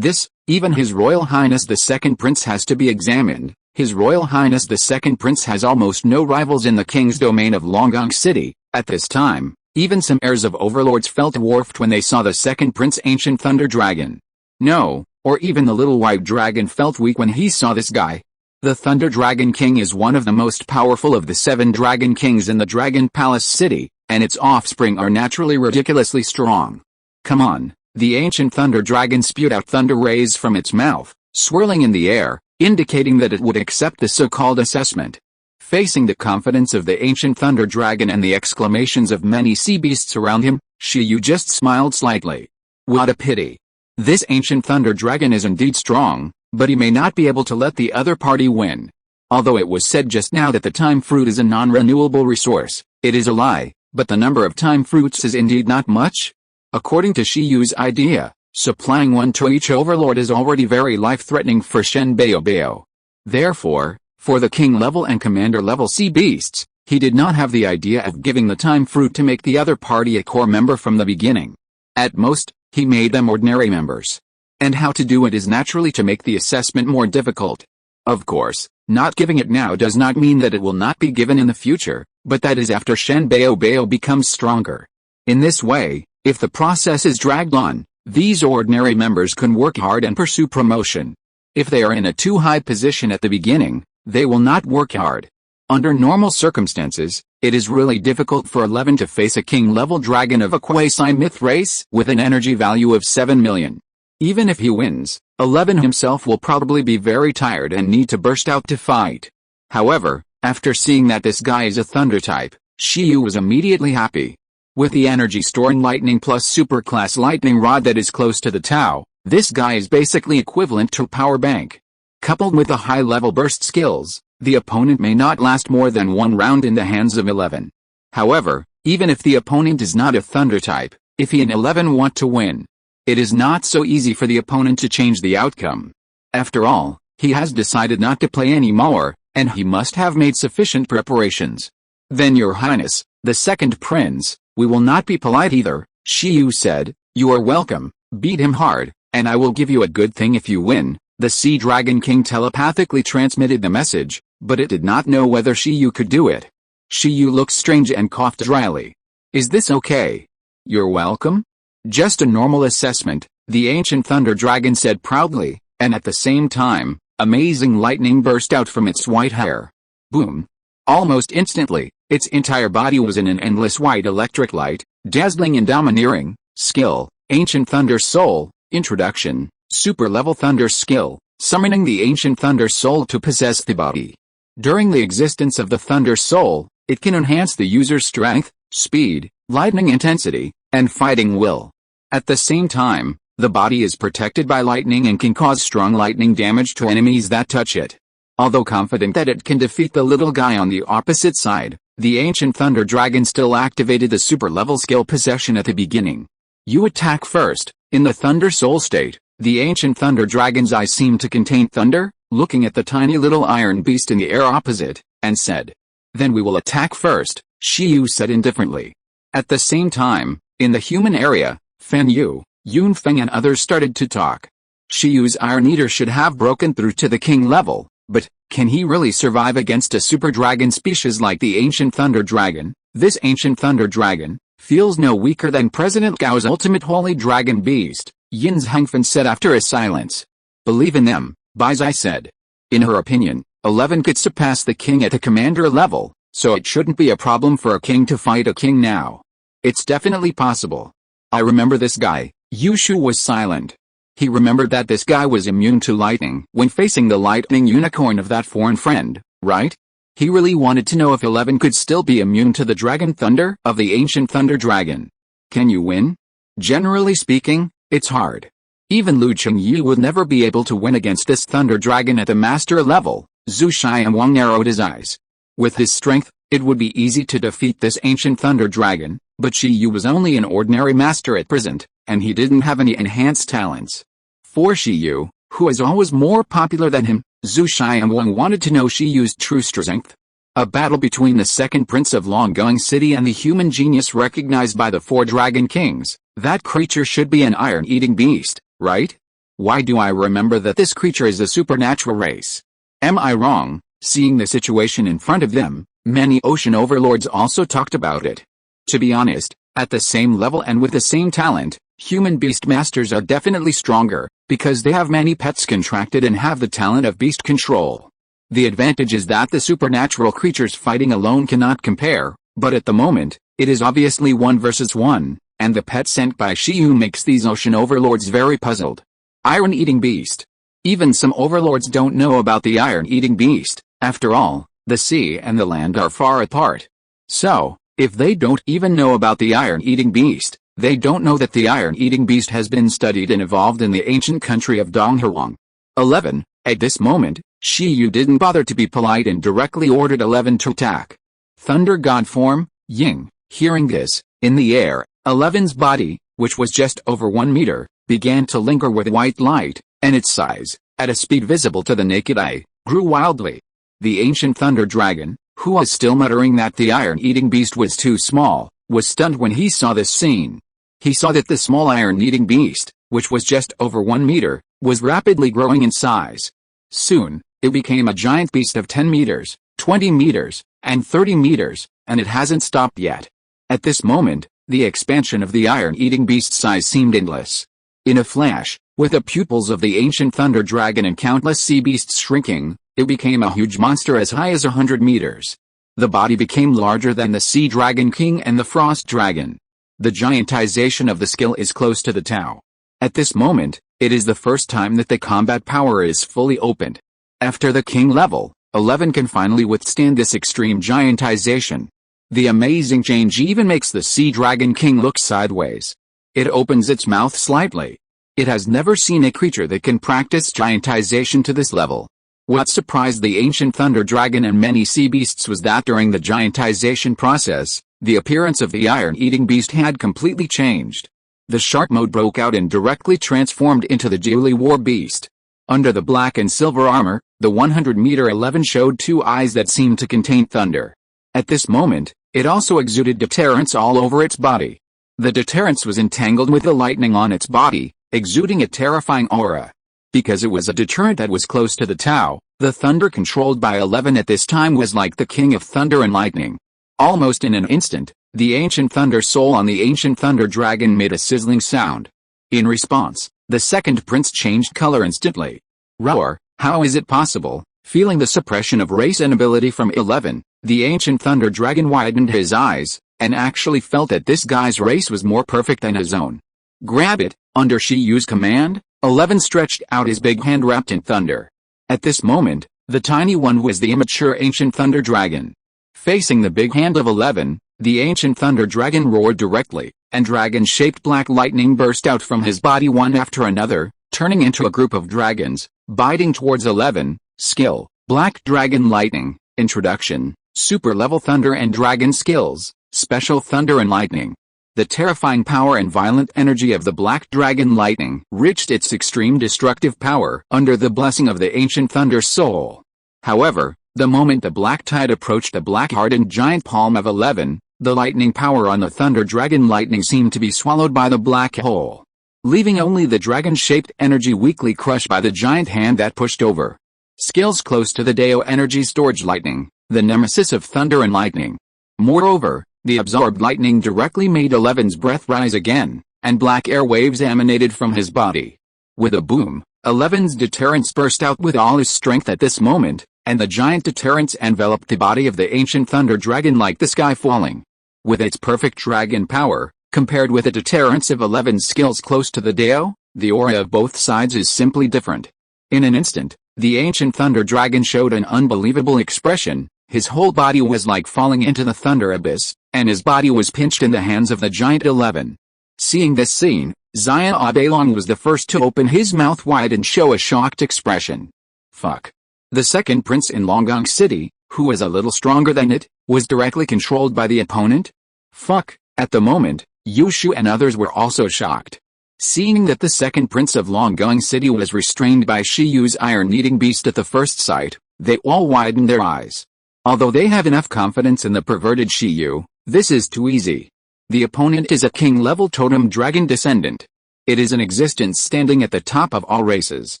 Even His Royal Highness the Second Prince has to be examined. His Royal Highness the Second Prince has almost no rivals in the king's domain of Longgong City. At this time, even some heirs of overlords felt dwarfed when they saw the Second Prince ancient thunder dragon. No, or even the little white dragon felt weak when he saw this guy. The Thunder Dragon King is one of the most powerful of the 7 Dragon Kings in the Dragon Palace City, and its offspring are naturally ridiculously strong. Come on, the ancient thunder dragon spewed out thunder rays from its mouth, swirling in the air, indicating that it would accept the so-called assessment. Facing the confidence of the ancient thunder dragon and the exclamations of many sea beasts around him, Shiyu just smiled slightly. What a pity. This ancient thunder dragon is indeed strong, but he may not be able to let the other party win. Although it was said just now that the time fruit is a non-renewable resource, it is a lie, but the number of time fruits is indeed not much. According to Shiyu's idea, supplying one to each overlord is already very life-threatening for Shen Baobao. Therefore, for the king level and commander level sea beasts, he did not have the idea of giving the time fruit to make the other party a core member from the beginning. At most, he made them ordinary members. And how to do it is naturally to make the assessment more difficult. Of course, not giving it now does not mean that it will not be given in the future, but that is after Shen Baobao becomes stronger. In this way, if the process is dragged on, these ordinary members can work hard and pursue promotion. If they are in a too high position at the beginning, they will not work hard. Under normal circumstances, it is really difficult for 11 to face a king-level dragon of a quasi-myth race with an energy value of 7 million. Even if he wins, 11 himself will probably be very tired and need to burst out to fight. However, after seeing that this guy is a thunder type, Shiyu was immediately happy. With the energy storing lightning plus superclass lightning rod that is close to the Tao, this guy is basically equivalent to a power bank. Coupled with the high-level burst skills, the opponent may not last more than one round in the hands of 11. However, even if the opponent is not a thunder type, if he and 11 want to win, it is not so easy for the opponent to change the outcome. After all, he has decided not to play anymore, and he must have made sufficient preparations. Then Your Highness, the Second Prince, we will not be polite either, Shiyu said. You are welcome, beat him hard, and I will give you a good thing if you win. The Sea Dragon King telepathically transmitted the message, but it did not know whether Shiyu could do it. Shiyu looked strange and coughed dryly. Is this okay? You're welcome? Just a normal assessment, the ancient thunder dragon said proudly, and at the same time, amazing lightning burst out from its white hair. Boom! Almost instantly, its entire body was in an endless white electric light, dazzling and domineering. Skill, Ancient Thunder Soul, Introduction, Super Level Thunder Skill, summoning the Ancient Thunder Soul to possess the body. During the existence of the Thunder Soul, it can enhance the user's strength, speed, lightning intensity, and fighting will. At the same time, the body is protected by lightning and can cause strong lightning damage to enemies that touch it. Although confident that it can defeat the little guy on the opposite side, the Ancient Thunder Dragon still activated the super level skill possession at the beginning. You attack first. In the Thunder Soul state, the Ancient Thunder Dragon's eyes seemed to contain thunder, looking at the tiny little iron beast in the air opposite, and said. Then we will attack first, Shiyu said indifferently. At the same time, in the human area, Fan Yu, Yunfeng and others started to talk. Shiyu's Iron Eater should have broken through to the king level, but can he really survive against a super dragon species like the Ancient Thunder Dragon? This ancient thunder dragon feels no weaker than President Gao's ultimate holy dragon beast, Yin's Hengfen said after a silence. Believe in them, Bai Zai said. In her opinion, 11 could surpass the king at the commander level, so it shouldn't be a problem for a king to fight a king now. It's definitely possible. I remember this guy. Yu Shu was silent. He remembered that this guy was immune to lightning when facing the lightning unicorn of that foreign friend, right? He really wanted to know if 11 could still be immune to the dragon thunder of the ancient thunder dragon. Can you win? Generally speaking, it's hard. Even Lu Chengyu would never be able to win against this thunder dragon at the master level. Zhu Xianwang narrowed his eyes. With his strength, it would be easy to defeat this ancient thunder dragon, but Shi Yu was only an ordinary master at present, and he didn't have any enhanced talents. For Shi Yu, who is always more popular than him, Zhu Xianwang wanted to know Shi Yu's true strength. A battle between the second prince of Longgoing City and the human genius recognized by the 4 dragon kings. That creature should be an iron-eating beast, right? Why do I remember that this creature is a supernatural race? Am I wrong? Seeing the situation in front of them, many ocean overlords also talked about it. To be honest, at the same level and with the same talent, human beast masters are definitely stronger, because they have many pets contracted and have the talent of beast control. The advantage is that the supernatural creatures fighting alone cannot compare, but at the moment, it is obviously 1 versus 1, and the pet sent by Shi Yu makes these ocean overlords very puzzled. Iron-eating beast. Even some overlords don't know about the iron-eating beast. After all, the sea and the land are far apart. So, if they don't even know about the iron-eating beast, they don't know that the iron-eating beast has been studied and evolved in the ancient country of Donghuang. 11. At this moment, Shi Yu didn't bother to be polite and directly ordered 11 to attack. Thunder god form, Ying. Hearing this, in the air, 11's body, which was just over 1 meter, began to linger with white light, and its size, at a speed visible to the naked eye, grew wildly. The ancient thunder dragon, who was still muttering that the iron-eating beast was too small, was stunned when he saw this scene. He saw that the small iron-eating beast, which was just over 1 meter, was rapidly growing in size. Soon, it became a giant beast of 10 meters, 20 meters, and 30 meters, and it hasn't stopped yet. At this moment, the expansion of the iron-eating beast's size seemed endless. In a flash, with the pupils of the ancient thunder dragon and countless sea beasts shrinking, it became a huge monster as high as 100 meters. The body became larger than the sea dragon king and the frost dragon. The giantization of the skill is close to the Tao. At this moment, it is the first time that the combat power is fully opened. After the king level, 11 can finally withstand this extreme giantization. The amazing change even makes the sea dragon king look sideways. It opens its mouth slightly. It has never seen a creature that can practice giantization to this level. What surprised the ancient thunder dragon and many sea beasts was that during the giantization process, the appearance of the iron-eating beast had completely changed. The shark mode broke out and directly transformed into the Jiuli war beast. Under the black and silver armor, the 100-meter 11 showed 2 eyes that seemed to contain thunder. At this moment, it also exuded deterrence all over its body. The deterrence was entangled with the lightning on its body, exuding a terrifying aura. Because it was a deterrent that was close to the Tao, the thunder controlled by 11 at this time was like the king of thunder and lightning. Almost in an instant, the ancient thunder soul on the ancient thunder dragon made a sizzling sound. In response, the second prince changed color instantly. Roar, how is it possible? Feeling the suppression of race and ability from 11, the ancient thunder dragon widened his eyes, and actually felt that this guy's race was more perfect than his own. Grab it, under Shi Yu's command, 11 stretched out his big hand wrapped in thunder. At this moment, the tiny one was the immature ancient thunder dragon. Facing the big hand of 11, the ancient thunder dragon roared directly, and dragon-shaped black lightning burst out from his body one after another, turning into a group of dragons, biting towards 11. Skill, Black Dragon Lightning. Introduction, Super Level Thunder and Dragon Skills, Special Thunder and Lightning. The terrifying power and violent energy of the Black Dragon Lightning reached its extreme destructive power under the blessing of the ancient Thunder Soul. However, the moment the Black Tide approached the black-hardened giant palm of 11, the lightning power on the Thunder Dragon Lightning seemed to be swallowed by the black hole, leaving only the dragon-shaped energy weakly crushed by the giant hand that pushed over. Skills close to the Dao Energy Storage Lightning, the nemesis of Thunder and Lightning. Moreover, The absorbed lightning directly made Eleven's breath rise again, and black air waves emanated from his body. With a boom, Eleven's deterrence burst out with all his strength at this moment, and the giant deterrence enveloped the body of the ancient thunder dragon like the sky falling. With its perfect dragon power, compared with the deterrence of Eleven's skills close to the Dao, the aura of both sides is simply different. In an instant, the ancient thunder dragon showed an unbelievable expression. His whole body was like falling into the thunder abyss, and his body was pinched in the hands of the giant 11. Seeing this scene, Xia Abailong was the first to open his mouth wide and show a shocked expression. Fuck. The second prince in Longgong City, who was a little stronger than it, was directly controlled by the opponent? Fuck. At the moment, Yushu and others were also shocked. Seeing that the second prince of Longgong City was restrained by Shiyu's iron-eating beast at the first sight, they all widened their eyes. Although they have enough confidence in the perverted Shiyu, this is too easy. The opponent is a king-level totem dragon descendant. It is an existence standing at the top of all races.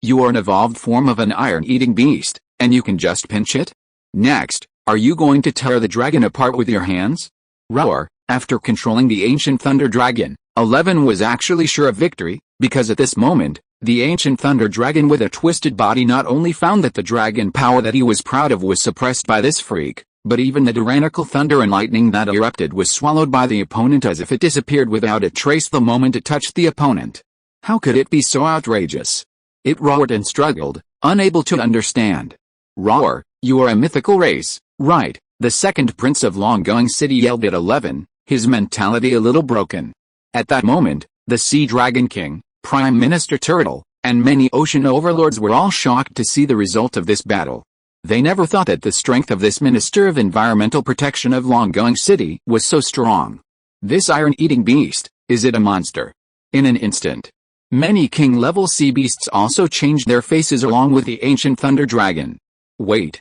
You are an evolved form of an iron-eating beast, and you can just pinch it? Next, are you going to tear the dragon apart with your hands? Roar. After controlling the ancient thunder dragon, 11 was actually sure of victory, because at this moment, the ancient thunder dragon with a twisted body not only found that the dragon power that he was proud of was suppressed by this freak, but even the tyrannical thunder and lightning that erupted was swallowed by the opponent as if it disappeared without a trace the moment it touched the opponent. How could it be so outrageous? It roared and struggled, unable to understand. Roar, you are a mythical race, right? The second prince of Longgong City yelled at 11, his mentality a little broken. At that moment, the Sea Dragon King, Prime Minister Turtle, and many ocean overlords were all shocked to see the result of this battle. They never thought that the strength of this Minister of Environmental Protection of Longgong City was so strong. This iron-eating beast, is it a monster? In an instant, many king-level sea beasts also changed their faces along with the ancient thunder dragon. Wait,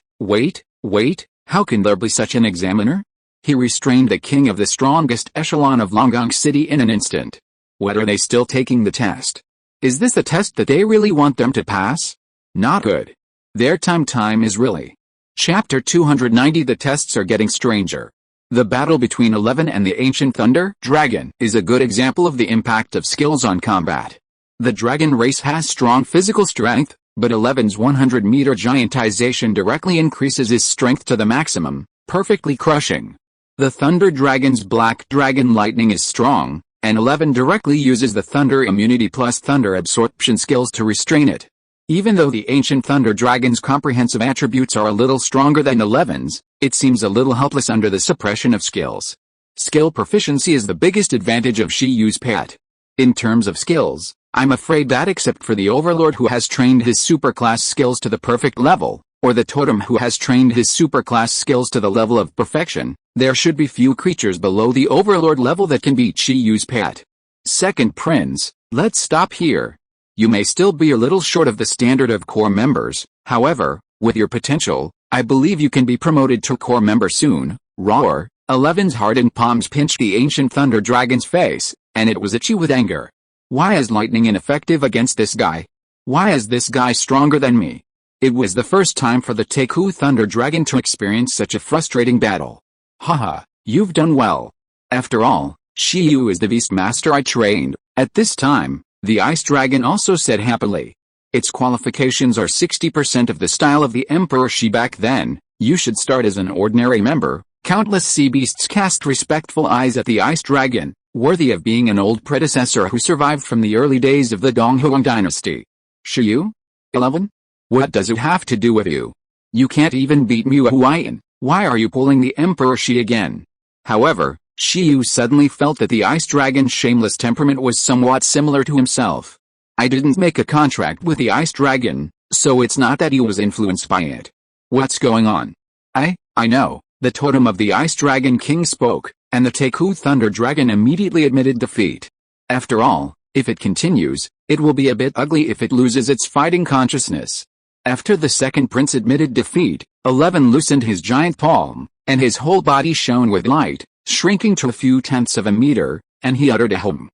how can there be such an examiner? He restrained the king of the strongest echelon of Longgong City in an instant. What, are they still taking the test? Is this the test that they really want them to pass? Not good. Their time is really. Chapter 290. The tests are getting stranger. The battle between 11 and the ancient thunder dragon is a good example of the impact of skills on combat. The dragon race has strong physical strength, but 11's 100-meter giantization directly increases his strength to the maximum, perfectly crushing. The thunder dragon's black dragon lightning is strong, and 11 directly uses the thunder immunity plus thunder absorption skills to restrain it. Even though the ancient thunder dragon's comprehensive attributes are a little stronger than 11's, it seems a little helpless under the suppression of skills. Skill proficiency is the biggest advantage of Shiyu's pet. In terms of skills, I'm afraid that except for the overlord who has trained his superclass skills to the perfect level, or the totem who has trained his superclass skills to the level of perfection, there should be few creatures below the overlord level that can beat Shiyu's pet. Second prince, let's stop here. You may still be a little short of the standard of core members, however, with your potential, I believe you can be promoted to core member soon. Roar. 11's hardened palms pinched the ancient thunder dragon's face, and it was itchy with anger. Why is lightning ineffective against this guy? Why is this guy stronger than me? It was the first time for the Taku thunder dragon to experience such a frustrating battle. Haha, you've done well. After all, Shiyu is the beast master I trained. At this time, the ice dragon also said happily. Its qualifications are 60% of the style of the Emperor Shi back then. You should start as an ordinary member. Countless sea beasts cast respectful eyes at the ice dragon, worthy of being an old predecessor who survived from the early days of the Donghuang dynasty. Shiyu? 11? What does it have to do with you? You can't even beat Mua Huayan. Why are you pulling the Emperor Shi again? However, Shiyu suddenly felt that the ice dragon's shameless temperament was somewhat similar to himself. I didn't make a contract with the ice dragon, so it's not that he was influenced by it. What's going on? I know. The totem of the ice dragon king spoke, and the Taku thunder dragon immediately admitted defeat. After all, if it continues, it will be a bit ugly if it loses its fighting consciousness. After the second prince admitted defeat, 11 loosened his giant palm, and his whole body shone with light, shrinking to a few tenths of a meter, and he uttered a hum.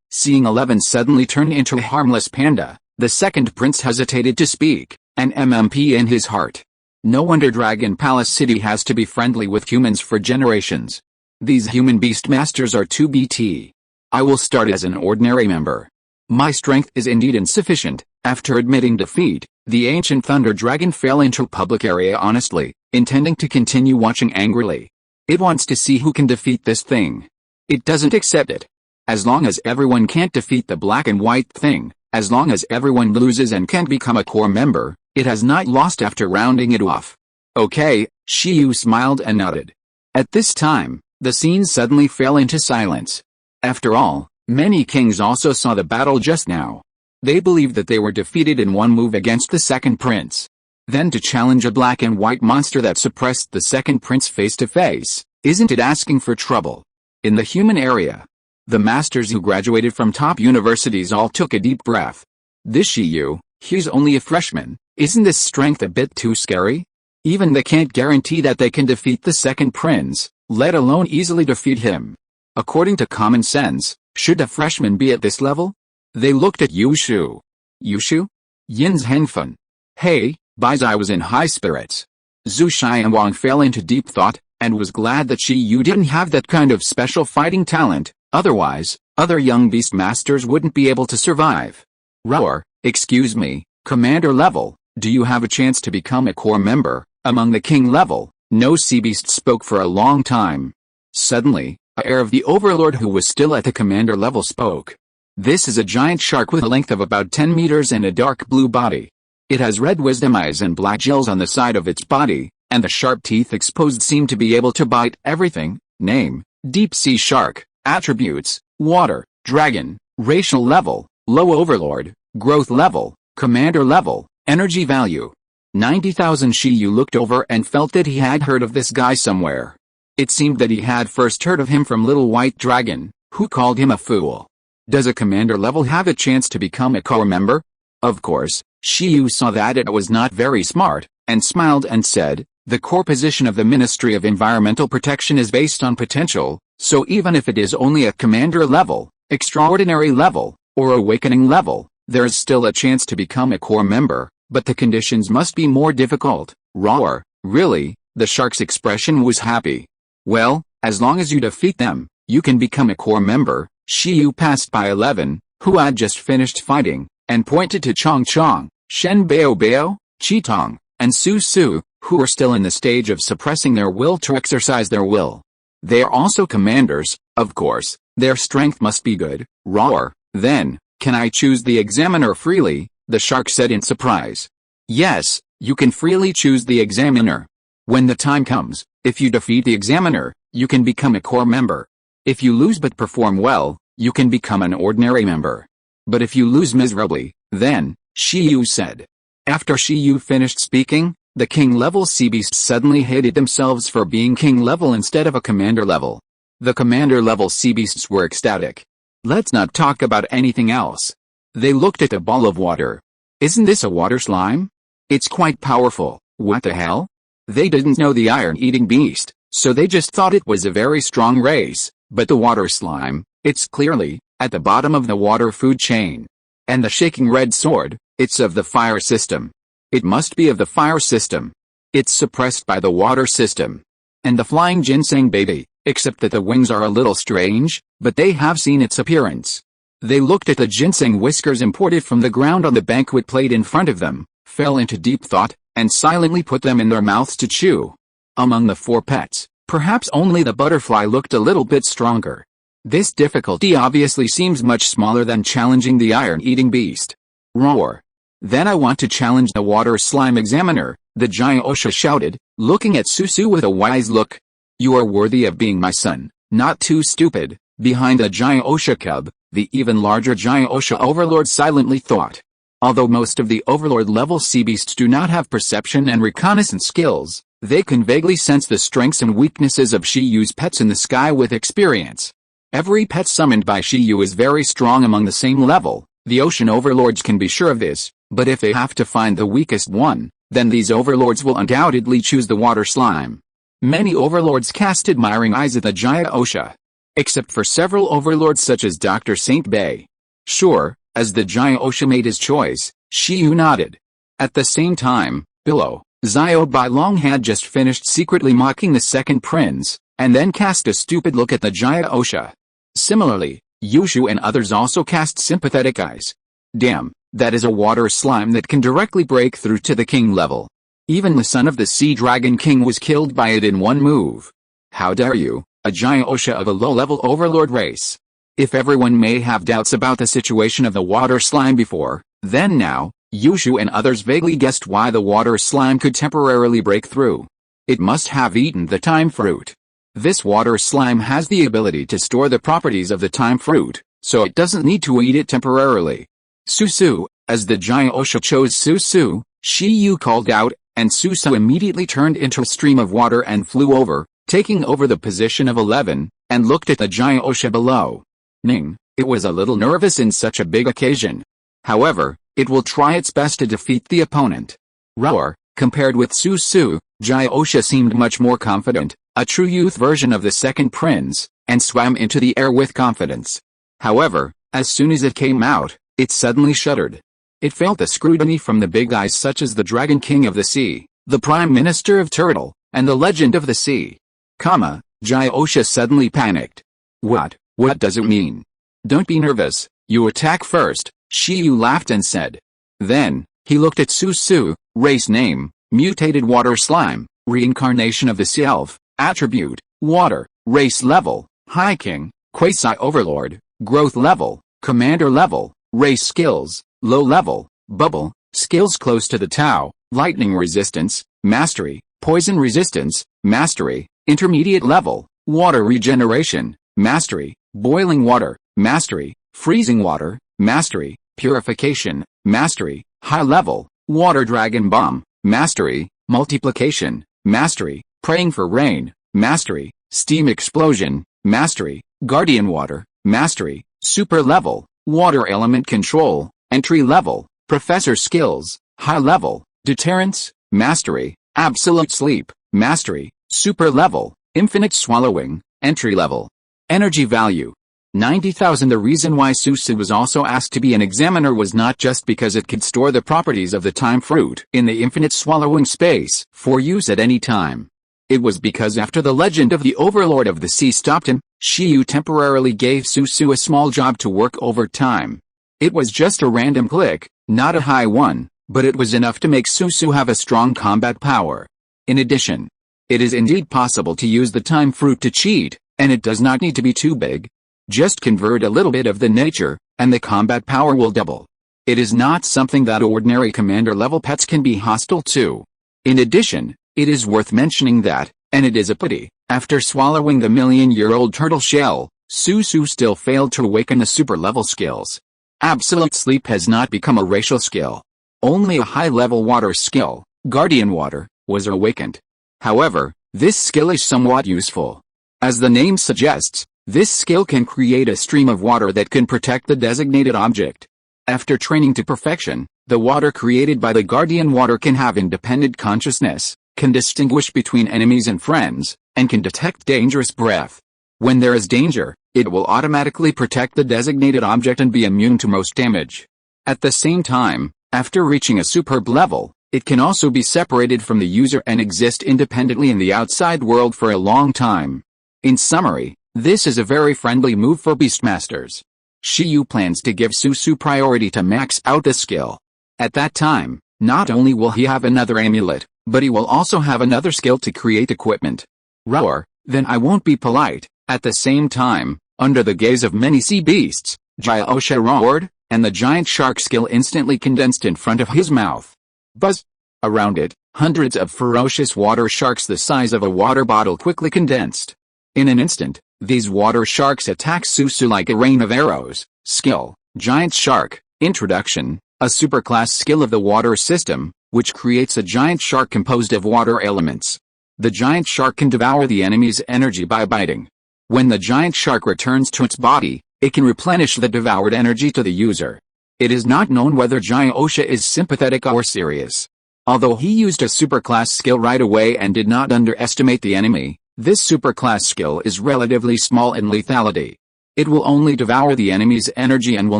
Seeing 11 suddenly turn into a harmless panda, the second prince hesitated to speak, an MMP in his heart. No wonder Dragon Palace City has to be friendly with humans for generations. These human beast masters are too BT. I will start as an ordinary member. My strength is indeed insufficient. After admitting defeat, the ancient thunder dragon fell into public area honestly, intending to continue watching angrily. It wants to see who can defeat this thing. It doesn't accept it. As long as everyone can't defeat the black and white thing, as long as everyone loses and can't become a core member, it has not lost after rounding it off. Okay, Shiyu smiled and nodded. At this time, the scene suddenly fell into silence. After all, many kings also saw the battle just now. They believed that they were defeated in one move against the second prince. Then to challenge a black and white monster that suppressed the second prince face to face, isn't it asking for trouble? In the human area, the masters who graduated from top universities all took a deep breath. This Shiyu, he's only a freshman, isn't this strength a bit too scary? Even they can't guarantee that they can defeat the second prince, let alone easily defeat him. According to common sense, should a freshman be at this level? They looked at Yushu. Yushu? Yin's Hengfen. Hey, Baizai was in high spirits. Zhu Xianwang fell into deep thought, and was glad that Shiyu didn't have that kind of special fighting talent, otherwise, other young beast masters wouldn't be able to survive. Roar, excuse me, commander level, do you have a chance to become a core member, among the king level? No sea beast spoke for a long time. Suddenly, a heir of the overlord who was still at the commander level spoke. This is a giant shark with a length of about 10 meters and a dark blue body. It has red wisdom eyes and black gills on the side of its body, and the sharp teeth exposed seem to be able to bite everything. Name, deep sea shark. Attributes, water, dragon, racial level, low overlord, growth level, commander level, energy value. 90,000. Shiyu looked over and felt that he had heard of this guy somewhere. It seemed that he had first heard of him from Little White Dragon, who called him a fool. Does a commander level have a chance to become a core member? Of course, Shiyu saw that it was not very smart, and smiled and said, the core position of the Ministry of Environmental Protection is based on potential, so even if it is only a commander level, extraordinary level, or awakening level, there is still a chance to become a core member, but the conditions must be more difficult. Roar, really? The shark's expression was happy. Well, as long as you defeat them, you can become a core member. Shiyu passed by 11, who had just finished fighting, and pointed to Chong Chong, Shen Bao Bao, Qitong, and Su Su, who were still in the stage of suppressing their will to exercise their will. They are also commanders, of course, their strength must be good. Roar, then, can I choose the examiner freely? The shark said in surprise. Yes, you can freely choose the examiner. When the time comes, if you defeat the examiner, you can become a core member. If you lose but perform well, you can become an ordinary member. But if you lose miserably, then, Shiyu said. After Shiyu finished speaking, the king-level sea beasts suddenly hated themselves for being king-level instead of a commander-level. The commander-level sea beasts were ecstatic. Let's not talk about anything else. They looked at the ball of water. Isn't this a water slime? It's quite powerful. What the hell? They didn't know the iron-eating beast, so they just thought it was a very strong race. But the water slime, it's clearly at the bottom of the water food chain. And the shaking red sword, it's of the fire system. It must be of the fire system. It's suppressed by the water system. And the flying ginseng baby, except that the wings are a little strange, but they have seen its appearance. They looked at the ginseng whiskers imported from the ground on the banquet plate in front of them, fell into deep thought, and silently put them in their mouths to chew. Among the 4 pets, perhaps only the butterfly looked a little bit stronger. This difficulty obviously seems much smaller than challenging the iron-eating beast. Roar. Then I want to challenge the water slime examiner, the giant Osha shouted, looking at Susu with a wise look. You are worthy of being my son, not too stupid. Behind the giant Osha cub, the even larger giant Osha overlord silently thought. Although most of the overlord-level sea beasts do not have perception and reconnaissance skills, they can vaguely sense the strengths and weaknesses of Shiyu's pets in the sky with experience. Every pet summoned by Shiyu is very strong among the same level. The ocean overlords can be sure of this, but if they have to find the weakest one, then these overlords will undoubtedly choose the water slime. Many overlords cast admiring eyes at the giant Osha. Except for several overlords such as Dr. Saint Bay. Sure, as the giant Osha made his choice, Shiyu nodded. At the same time, below, Zio Bai Long had just finished secretly mocking the second prince, and then cast a stupid look at the giant Osha. Similarly, Yushu and others also cast sympathetic eyes. Damn, that is a water slime that can directly break through to the king level. Even the son of the Sea Dragon King was killed by it in one move. How dare you, a giant Osha of a low-level overlord race. If everyone may have doubts about the situation of the water slime before, then now, Yushu and others vaguely guessed why the water slime could temporarily break through. It must have eaten the time fruit. This water slime has the ability to store the properties of the time fruit, so it doesn't need to eat it temporarily. Susu, as the giant Osha chose Susu, Shiyu called out, and Susu immediately turned into a stream of water and flew over, taking over the position of 11, and looked at the giant Osha below. Ning, it was a little nervous in such a big occasion. However, it will try its best to defeat the opponent. Roar, compared with Susu, giant Osha seemed much more confident, a true youth version of the second prince, and swam into the air with confidence. However, as soon as it came out, it suddenly shuddered. It felt the scrutiny from the big eyes such as the Dragon King of the Sea, the Prime Minister of Turtle, and the Legend of the Sea. Giant Osha suddenly panicked. What does it mean? Don't be nervous, you attack first, Shiyu laughed and said. Then, he looked at Susu, race name, mutated water slime, reincarnation of the sea elf, attribute, water, race level, high king, quasi-overlord, growth level, commander level, race skills, low level, bubble, skills close to the Tao, lightning resistance, mastery, poison resistance, mastery, intermediate level, water regeneration, mastery, boiling water, mastery, freezing water, mastery, purification, mastery, high level, water dragon bomb, mastery, multiplication, mastery, praying for rain, mastery, steam explosion, mastery, guardian water, mastery, super level, water element control, entry level, professor skills, high level, deterrence, mastery, absolute sleep, mastery, super level, infinite swallowing, entry level. Energy value. 90,000. The reason why Susu was also asked to be an examiner was not just because it could store the properties of the time fruit in the infinite swallowing space for use at any time. It was because after the legend of the Overlord of the Sea stopped him, Shiyu temporarily gave Susu a small job to work overtime. It was just a random click, not a high one, but it was enough to make Susu have a strong combat power. In addition, it is indeed possible to use the time fruit to cheat, and it does not need to be too big. Just convert a little bit of the nature, and the combat power will double. It is not something that ordinary commander-level pets can be hostile to. In addition, it is worth mentioning that, and it is a pity, after swallowing the million-year-old turtle shell, Susu still failed to awaken the super-level skills. Absolute sleep has not become a racial skill. Only a high-level water skill, guardian water, was awakened. However, this skill is somewhat useful. As the name suggests, this skill can create a stream of water that can protect the designated object. After training to perfection, the water created by the guardian water can have independent consciousness, can distinguish between enemies and friends, and can detect dangerous breath. When there is danger, it will automatically protect the designated object and be immune to most damage. At the same time, after reaching a superb level, it can also be separated from the user and exist independently in the outside world for a long time. In summary, this is a very friendly move for Beastmasters. Shiyu plans to give Susu priority to max out the skill. At that time, not only will he have another amulet, but he will also have another skill to create equipment. Roar, then I won't be polite. At the same time, under the gaze of many sea beasts, Giant Osha roared, and the giant shark skill instantly condensed in front of his mouth. Buzz! Around it, hundreds of ferocious water sharks the size of a water bottle quickly condensed. In an instant, these water sharks attack Susu like a rain of arrows. Skill, Giant Shark, Introduction, a superclass skill of the water system, which creates a giant shark composed of water elements. The giant shark can devour the enemy's energy by biting. When the giant shark returns to its body, it can replenish the devoured energy to the user. It is not known whether Giant Osha is sympathetic or serious. Although he used a superclass skill right away and did not underestimate the enemy, this superclass skill is relatively small in lethality. It will only devour the enemy's energy and will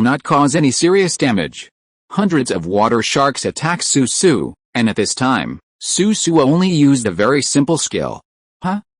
not cause any serious damage. Hundreds of water sharks attack Susu, and at this time, Susu only used a very simple skill.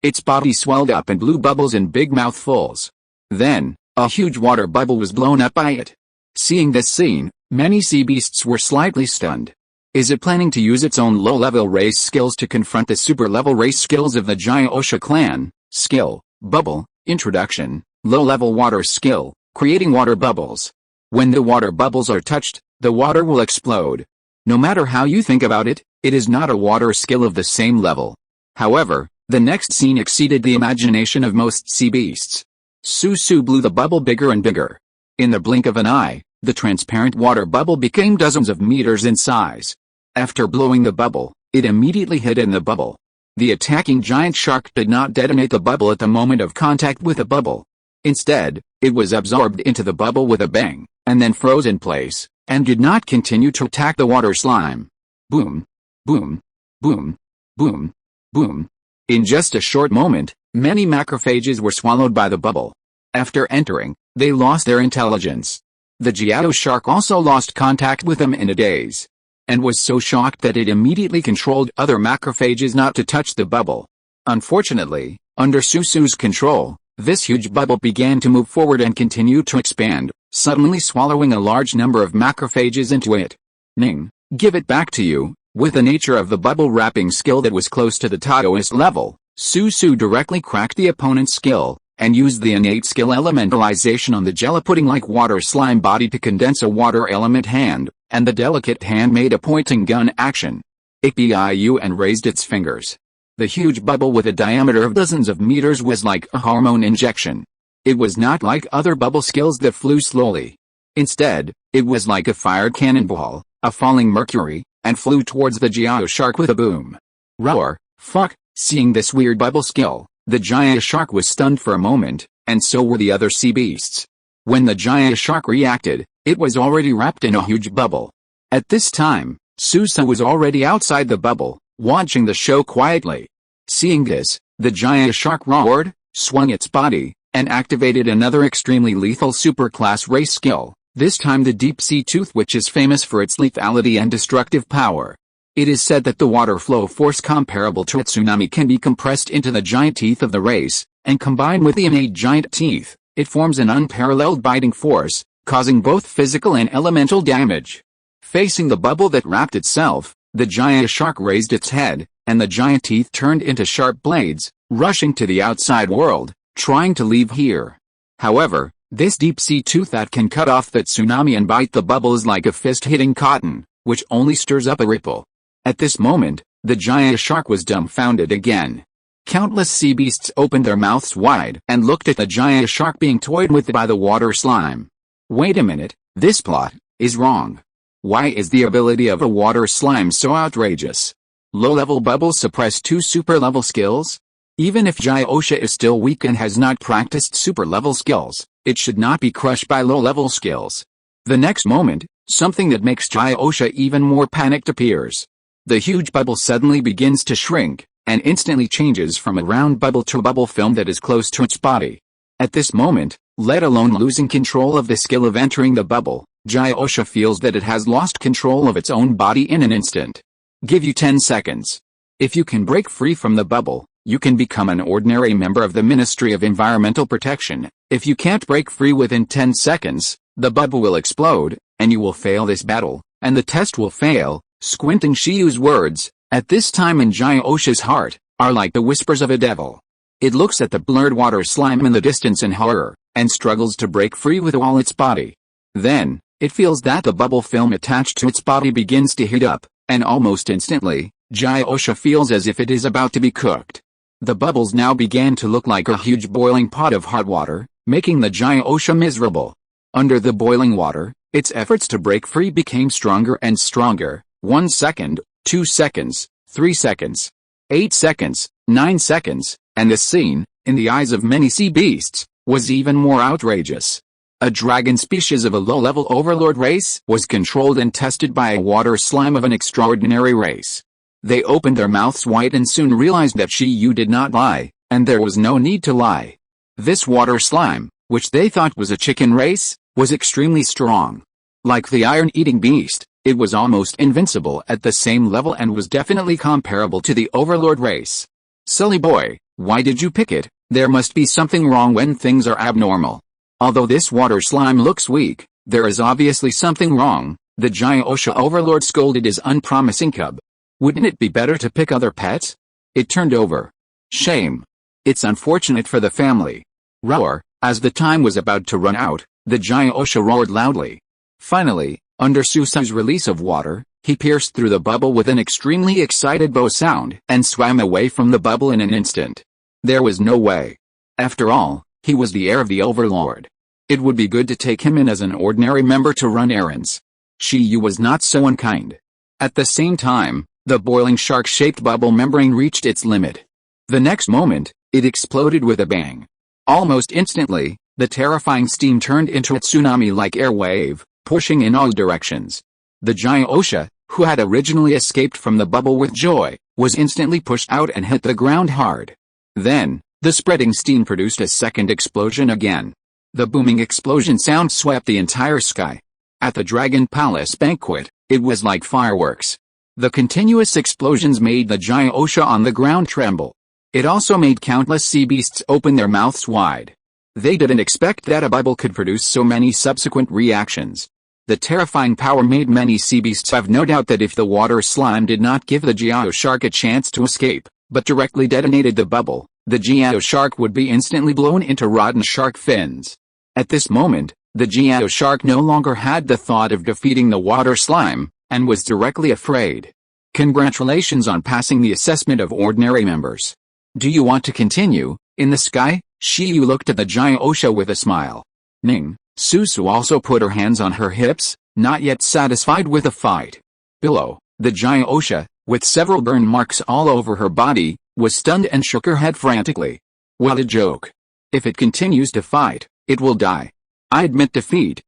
Its body swelled up and blew bubbles in big mouthfuls. Then, a huge water bubble was blown up by it. Seeing this scene, many sea beasts were slightly stunned. Is it planning to use its own low-level race skills to confront the super-level race skills of the Gyosha clan? Skill, Bubble, Introduction, Low-level water skill, creating water bubbles. When the water bubbles are touched, the water will explode. No matter how you think about it, it is not a water skill of the same level. However, the next scene exceeded the imagination of most sea beasts. Susu blew the bubble bigger and bigger. In the blink of an eye, the transparent water bubble became dozens of meters in size. After blowing the bubble, it immediately hid in the bubble. The attacking giant shark did not detonate the bubble at the moment of contact with the bubble. Instead, it was absorbed into the bubble with a bang, and then froze in place, and did not continue to attack the water slime. Boom, boom, boom, boom, boom. In just a short moment, many macrophages were swallowed by the bubble. After entering, they lost their intelligence. The Gyosha shark also lost contact with them in a daze, and was so shocked that it immediately controlled other macrophages not to touch the bubble. Unfortunately, under Susu's control, this huge bubble began to move forward and continued to expand, suddenly swallowing a large number of macrophages into it. Ning, give it back to you. With the nature of the bubble wrapping skill that was close to the Taoist level, Susu directly cracked the opponent's skill, and used the innate skill elementalization on the jelly pudding-like water slime body to condense a water element hand, and the delicate hand made a pointing gun action. It biu and raised its fingers. The huge bubble with a diameter of dozens of meters was like a hormone injection. It was not like other bubble skills that flew slowly. Instead, it was like a fired cannonball, a falling mercury, and flew towards the Gyosha shark with a boom. Roar, fuck. Seeing this weird bubble skill, the Gyosha shark was stunned for a moment, and so were the other sea beasts. When the Gyosha shark reacted, it was already wrapped in a huge bubble. At this time, Susu was already outside the bubble, watching the show quietly. Seeing this, the Gyosha shark roared, swung its body, and activated another extremely lethal superclass race skill, this time the deep sea tooth, which is famous for its lethality and destructive power. It is said that the water flow force comparable to a tsunami can be compressed into the giant teeth of the race, and combined with the innate giant teeth, it forms an unparalleled biting force, causing both physical and elemental damage. Facing the bubble that wrapped itself, the Gyosha shark raised its head, and the giant teeth turned into sharp blades, rushing to the outside world, trying to leave here. However, this deep-sea tooth that can cut off the tsunami and bite the bubble is like a fist hitting cotton, which only stirs up a ripple. At this moment, the Gyosha shark was dumbfounded again. Countless sea beasts opened their mouths wide and looked at the Gyosha shark being toyed with by the water slime. Wait a minute, this plot is wrong. Why is the ability of a water slime so outrageous? Low-level bubbles suppress 2 super-level skills? Even if Gyosha is still weak and has not practiced super-level skills, it should not be crushed by low-level skills. The next moment, something that makes Gyosha even more panicked appears. The huge bubble suddenly begins to shrink, and instantly changes from a round bubble to a bubble film that is close to its body. At this moment, let alone losing control of the skill of entering the bubble, Gyosha feels that it has lost control of its own body in an instant. Give you 10 seconds. If you can break free from the bubble, you can become an ordinary member of the Ministry of Environmental Protection. If you can't break free within 10 seconds, the bubble will explode, and you will fail this battle, and the test will fail. Squinting Shiyu's words, at this time in Gyosha's heart, are like the whispers of a devil. It looks at the blurred water slime in the distance in horror, and struggles to break free with all its body. Then, it feels that the bubble film attached to its body begins to heat up, and almost instantly, Gyosha feels as if it is about to be cooked. The bubbles now began to look like a huge boiling pot of hot water, making the Gyosha miserable. Under the boiling water, its efforts to break free became stronger and stronger. 1 second, 2 seconds, 3 seconds, 8 seconds, 9 seconds, and the scene, in the eyes of many sea beasts, was even more outrageous. A dragon species of a low-level overlord race was controlled and tested by a water slime of an extraordinary race. They opened their mouths wide and soon realized that Shiyu did not lie, and there was no need to lie. This water slime, which they thought was a chicken race, was extremely strong. Like the iron-eating beast, it was almost invincible at the same level and was definitely comparable to the overlord race. Silly boy, Why did you pick it? There must be something wrong when things are abnormal. Although this water slime looks weak, there is obviously something wrong, the giant OSHA overlord scolded his unpromising cub. Wouldn't it be better to pick other pets? It turned over. Shame. It's unfortunate for the family. Roar. As the time was about to run out, the giant OSHA roared loudly. Finally, under Susu's release of water, he pierced through the bubble with an extremely excited bow sound and swam away from the bubble in an instant. There was no way. After all, he was the heir of the overlord. It would be good to take him in as an ordinary member to run errands. Shiyu was not so unkind. At the same time, the boiling shark-shaped bubble membrane reached its limit. The next moment, it exploded with a bang. Almost instantly, the terrifying steam turned into a tsunami-like air wave, pushing in all directions. The giant OSHA, who had originally escaped from the bubble with joy, was instantly pushed out and hit the ground hard. Then, the spreading steam produced a second explosion again. The booming explosion sound swept the entire sky. At the Dragon Palace banquet, it was like fireworks. The continuous explosions made the giant OSHA on the ground tremble. It also made countless sea beasts open their mouths wide. They didn't expect that a bubble could produce so many subsequent reactions. The terrifying power made many sea beasts have no doubt that if the water slime did not give the Giant shark a chance to escape, but directly detonated the bubble, the Giant shark would be instantly blown into rotten shark fins. At this moment, the Giant shark no longer had the thought of defeating the water slime, and was directly afraid. Congratulations on passing the assessment of ordinary members. Do you want to continue? In the sky, Shiyu looked at the giant OSHA with a smile. Ning. Susu also put her hands on her hips, not yet satisfied with the fight. Below, the giant OSHA, with several burn marks all over her body, was stunned and shook her head frantically. What a joke. If it continues to fight, it will die. I admit defeat,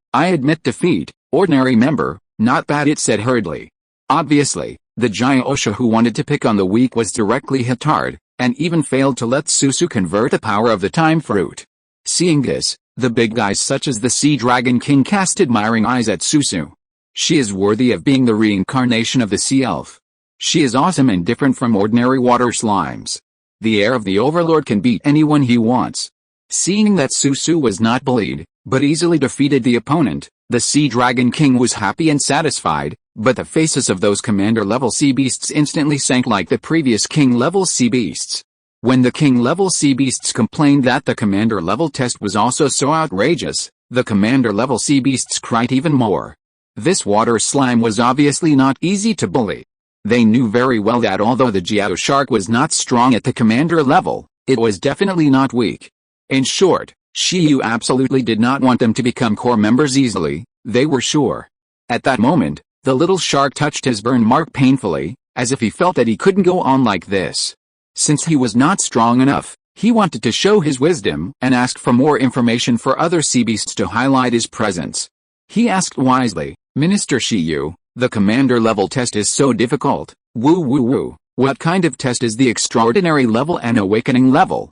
ordinary member, not bad, it said hurriedly. Obviously, the giant OSHA who wanted to pick on the weak was directly hit hard, and even failed to let Susu convert the power of the time fruit. Seeing this, the big guys such as the Sea Dragon King cast admiring eyes at Susu. She is worthy of being the reincarnation of the sea elf. She is awesome and different from ordinary water slimes. The heir of the overlord can beat anyone he wants. Seeing that Susu was not bullied, but easily defeated the opponent, the Sea Dragon King was happy and satisfied, but the faces of those commander-level sea beasts instantly sank like the previous king-level sea beasts. When the king-level sea beasts complained that the commander-level test was also so outrageous, the commander-level sea beasts cried even more. This water slime was obviously not easy to bully. They knew very well that although the Giant shark was not strong at the commander level, it was definitely not weak. In short, Shiyu absolutely did not want them to become core members easily, they were sure. At that moment, the little shark touched his burn mark painfully, as if he felt that he couldn't go on like this. Since he was not strong enough, he wanted to show his wisdom and asked for more information for other sea beasts to highlight his presence. He asked wisely, Minister Shiyu, the commander level test is so difficult, woo. What kind of test is the extraordinary level and awakening level?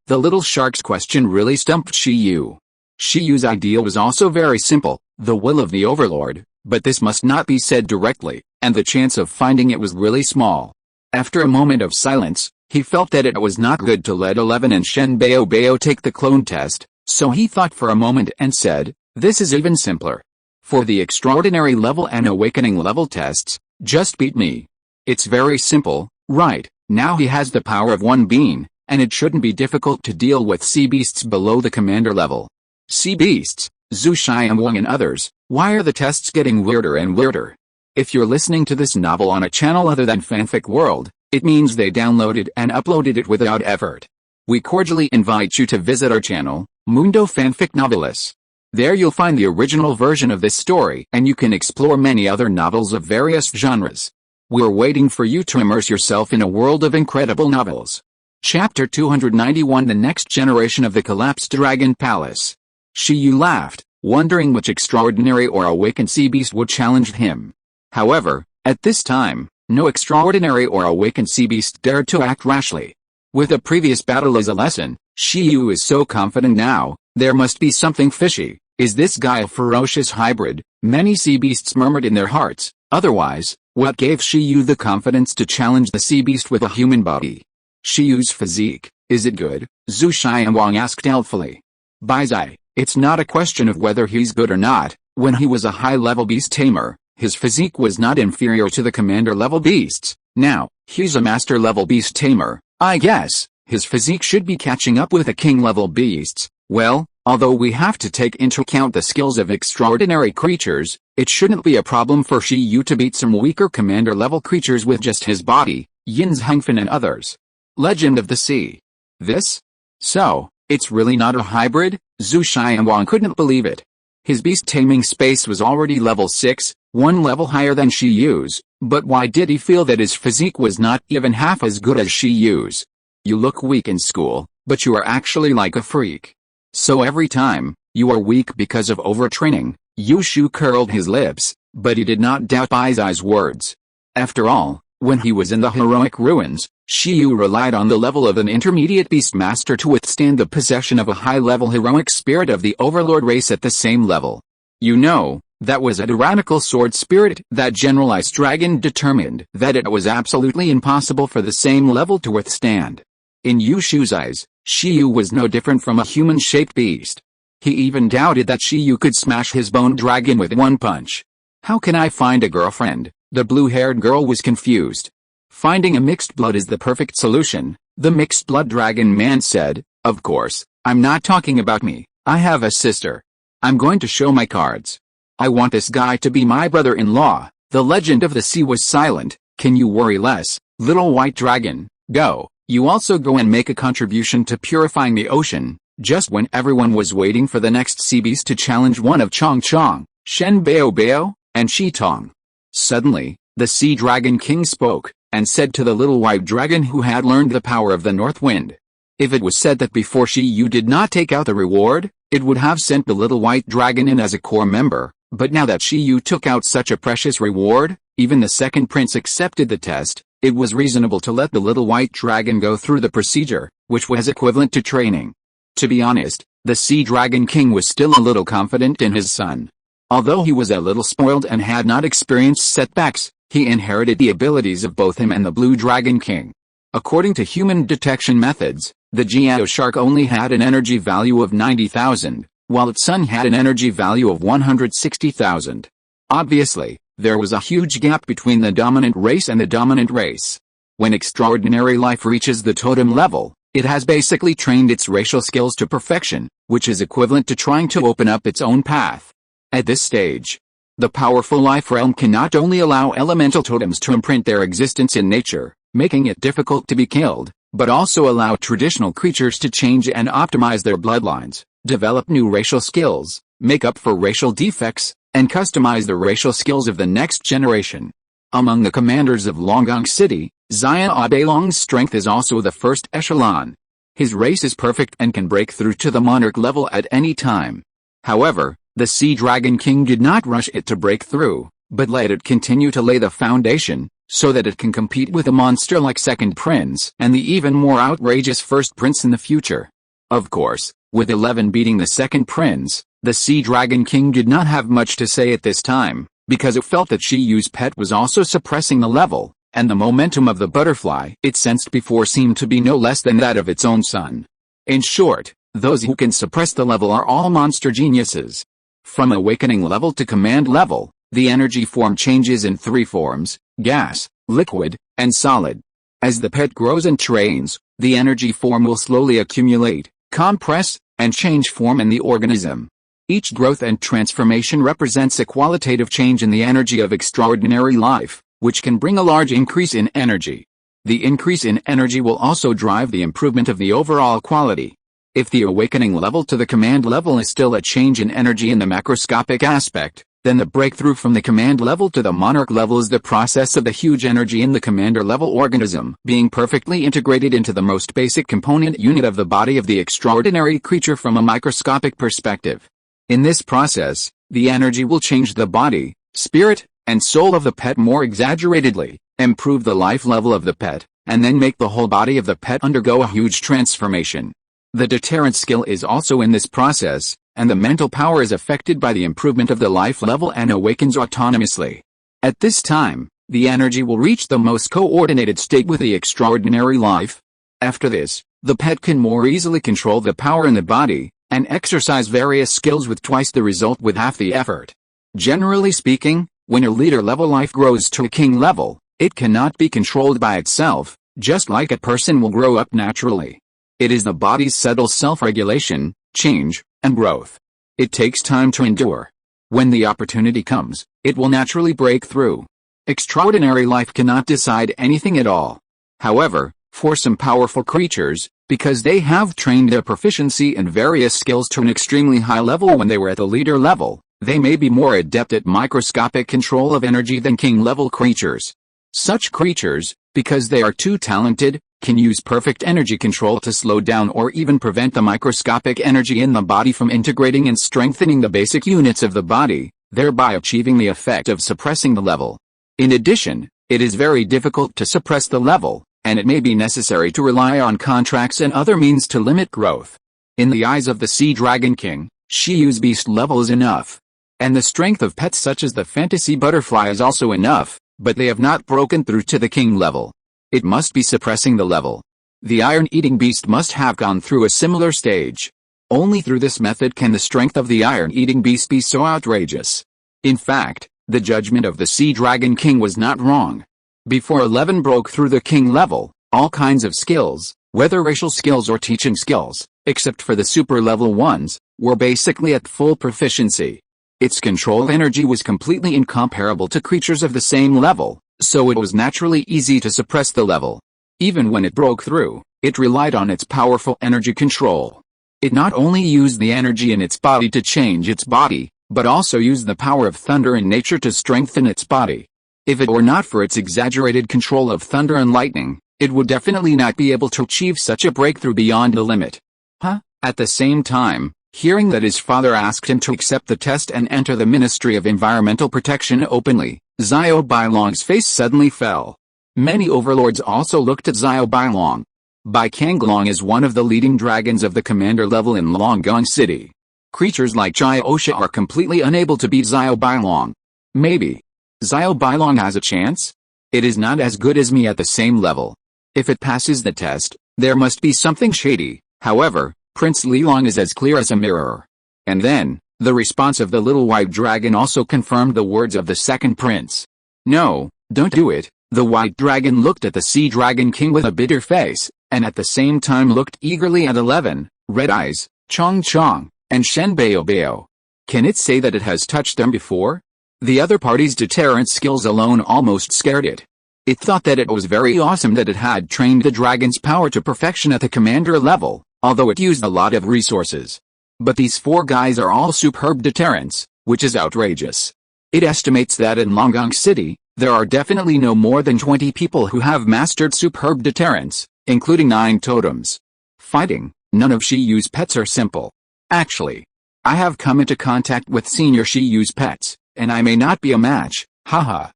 The little shark's question really stumped Shiyu. Shiyu's idea was also very simple, the will of the overlord, but this must not be said directly, and the chance of finding it was really small. After a moment of silence, he felt that it was not good to let 11 and Shen Bao take the clone test, so he thought for a moment and said, this is even simpler. For the extraordinary level and awakening level tests, just beat me. It's very simple, right? Now he has the power of one being, and it shouldn't be difficult to deal with sea beasts below the commander level. Sea beasts, Zhu Xiangwang and others, why are the tests getting weirder and weirder? If you're listening to this novel on a channel other than Fanfic World, it means they downloaded and uploaded it without effort. We cordially invite you to visit our channel, Mundo Fanfic Novelis. There you'll find the original version of this story and you can explore many other novels of various genres. We're waiting for you to immerse yourself in a world of incredible novels. Chapter 291 The Next Generation of the Collapsed Dragon Palace. Shiyu laughed, wondering which extraordinary or awakened sea beast would challenge him. However, at this time, no extraordinary or awakened sea beast dared to act rashly. With a previous battle as a lesson, Shiyu is so confident now, there must be something fishy. Is this guy a ferocious hybrid? Many sea beasts murmured in their hearts. Otherwise, what gave Shiyu the confidence to challenge the sea beast with a human body? Shiyu's physique, Is it good? Zhu Xianwang asked doubtfully. Baizai, it's not a question of whether he's good or not. When he was a high-level beast tamer, his physique was not inferior to the commander-level beasts. Now, he's a master-level beast tamer. I guess his physique should be catching up with the king-level beasts. Well, although we have to take into account the skills of extraordinary creatures, it shouldn't be a problem for Shi Yu to beat some weaker commander-level creatures with just his body, Yin's Hengfen and others. Legend of the Sea. This? So, it's really not a hybrid? Zhu Xianwang couldn't believe it. His beast taming space was already level 6, one level higher than Shi Yu's, but why did he feel that his physique was not even half as good as Shi Yu's? You look weak in school, but you are actually like a freak. So every time, you are weak because of overtraining. Yu Shu curled his lips, but he did not doubt Baizai's words. After all, when he was in the heroic ruins, Shi Yu relied on the level of an intermediate beast master to withstand the possession of a high-level heroic spirit of the overlord race at the same level. You know, that was a tyrannical sword spirit. That generalized dragon determined that it was absolutely impossible for the same level to withstand. In Yu Shu's eyes, Shi Yu was no different from a human-shaped beast. He even doubted that Shi Yu could smash his bone dragon with one punch. How can I find a girlfriend? The blue-haired girl was confused. Finding a mixed blood is the perfect solution, the mixed blood dragon man said. Of course, I'm not talking about me. I have a sister. I'm going to show my cards. I want this guy to be my brother-in-law. The legend of the sea was silent. Can you worry less, little white dragon? Go. You also go and make a contribution to purifying the ocean. Just when everyone was waiting for the next sea beast to challenge one of Chong Chong, Shen Bao Bao, and Shi Tong. Suddenly, the Sea Dragon King spoke, and said to the little white dragon who had learned the power of the North Wind. If it was said that before Shi Yu did not take out the reward, it would have sent the little white dragon in as a core member, but now that Shi Yu took out such a precious reward, even the second prince accepted the test. It was reasonable to let the little white dragon go through the procedure, which was equivalent to training. To be honest, the Sea Dragon King was still a little confident in his son. Although he was a little spoiled and had not experienced setbacks, he inherited the abilities of both him and the Blue Dragon King. According to human detection methods, the Jiao shark only had an energy value of 90,000, while its son had an energy value of 160,000. Obviously, there was a huge gap between the dominant race and the dominant race. When extraordinary life reaches the totem level, it has basically trained its racial skills to perfection, which is equivalent to trying to open up its own path. At this stage, the powerful life realm can not only allow elemental totems to imprint their existence in nature, making it difficult to be killed, but also allow traditional creatures to change and optimize their bloodlines, develop new racial skills, make up for racial defects, and customize the racial skills of the next generation. Among the commanders of Longgong City, Xian Abailong's strength is also the first echelon. His race is perfect and can break through to the monarch level at any time. However, the Sea Dragon King did not rush it to break through, but let it continue to lay the foundation, so that it can compete with a monster like Second Prince and the even more outrageous First Prince in the future. Of course, with 11 beating the Second Prince, the Sea Dragon King did not have much to say at this time, because it felt that Shi Yu's pet was also suppressing the level, and the momentum of the butterfly it sensed before seemed to be no less than that of its own son. In short, those who can suppress the level are all monster geniuses. From awakening level to command level, the energy form changes in 3 forms: gas, liquid, and solid. As the pet grows and trains, the energy form will slowly accumulate, compress, and change form in the organism. Each growth and transformation represents a qualitative change in the energy of extraordinary life, which can bring a large increase in energy. The increase in energy will also drive the improvement of the overall quality. If the awakening level to the command level is still a change in energy in the macroscopic aspect, then the breakthrough from the command level to the monarch level is the process of the huge energy in the commander level organism being perfectly integrated into the most basic component unit of the body of the extraordinary creature from a microscopic perspective. In this process, the energy will change the body, spirit, and soul of the pet more exaggeratedly, improve the life level of the pet, and then make the whole body of the pet undergo a huge transformation. The deterrent skill is also in this process, and the mental power is affected by the improvement of the life level and awakens autonomously. At this time, the energy will reach the most coordinated state with the extraordinary life. After this, the pet can more easily control the power in the body, and exercise various skills with twice the result with half the effort. Generally speaking, when a leader level life grows to a king level, it cannot be controlled by itself, just like a person will grow up naturally. It is the body's subtle self-regulation, change, and growth. It takes time to endure. When the opportunity comes, it will naturally break through. Extraordinary life cannot decide anything at all. However, for some powerful creatures, because they have trained their proficiency in various skills to an extremely high level when they were at the leader level, they may be more adept at microscopic control of energy than king-level creatures. Such creatures, because they are too talented, can use perfect energy control to slow down or even prevent the microscopic energy in the body from integrating and strengthening the basic units of the body, thereby achieving the effect of suppressing the level. In addition, it is very difficult to suppress the level, and it may be necessary to rely on contracts and other means to limit growth. In the eyes of the Sea Dragon King, Shiyu's beast level is enough. And the strength of pets such as the fantasy butterfly is also enough, but they have not broken through to the king level. It must be suppressing the level. The iron-eating beast must have gone through a similar stage. Only through this method can the strength of the iron-eating beast be so outrageous. In fact, the judgment of the Sea Dragon King was not wrong. Before 11 broke through the king level, all kinds of skills, whether racial skills or teaching skills, except for the super level ones, were basically at full proficiency. Its control energy was completely incomparable to creatures of the same level, so it was naturally easy to suppress the level. Even when it broke through, it relied on its powerful energy control. It not only used the energy in its body to change its body, but also used the power of thunder in nature to strengthen its body. If it were not for its exaggerated control of thunder and lightning, it would definitely not be able to achieve such a breakthrough beyond the limit. At the same time, hearing that his father asked him to accept the test and enter the Ministry of Environmental Protection openly, Xiao Bailong's face suddenly fell. Many overlords also looked at Xiao Bailong. Bai Kanglong is one of the leading dragons of the commander level in Longgong City. Creatures like Jia Osha are completely unable to beat Xiao Bailong. Maybe Xiao Bailong has a chance? It is not as good as me at the same level. If it passes the test, there must be something shady. However, Prince Lilong is as clear as a mirror. And then, the response of the little white dragon also confirmed the words of the second prince. No, don't do it. The white dragon looked at the Sea Dragon King with a bitter face, and at the same time looked eagerly at 11, Red Eyes, Chong Chong, and Shen Bao Bao. Can it say that it has touched them before? The other party's deterrent skills alone almost scared it. It thought that it was very awesome that it had trained the dragon's power to perfection at the commander level, although it used a lot of resources. But these four guys are all superb deterrents, which is outrageous. It estimates that in Longgong City, there are definitely no more than 20 people who have mastered superb deterrents, including 9 totems. Fighting, none of Shiyu's pets are simple. Actually, I have come into contact with Senior Shiyu's pets, and I may not be a match, ha,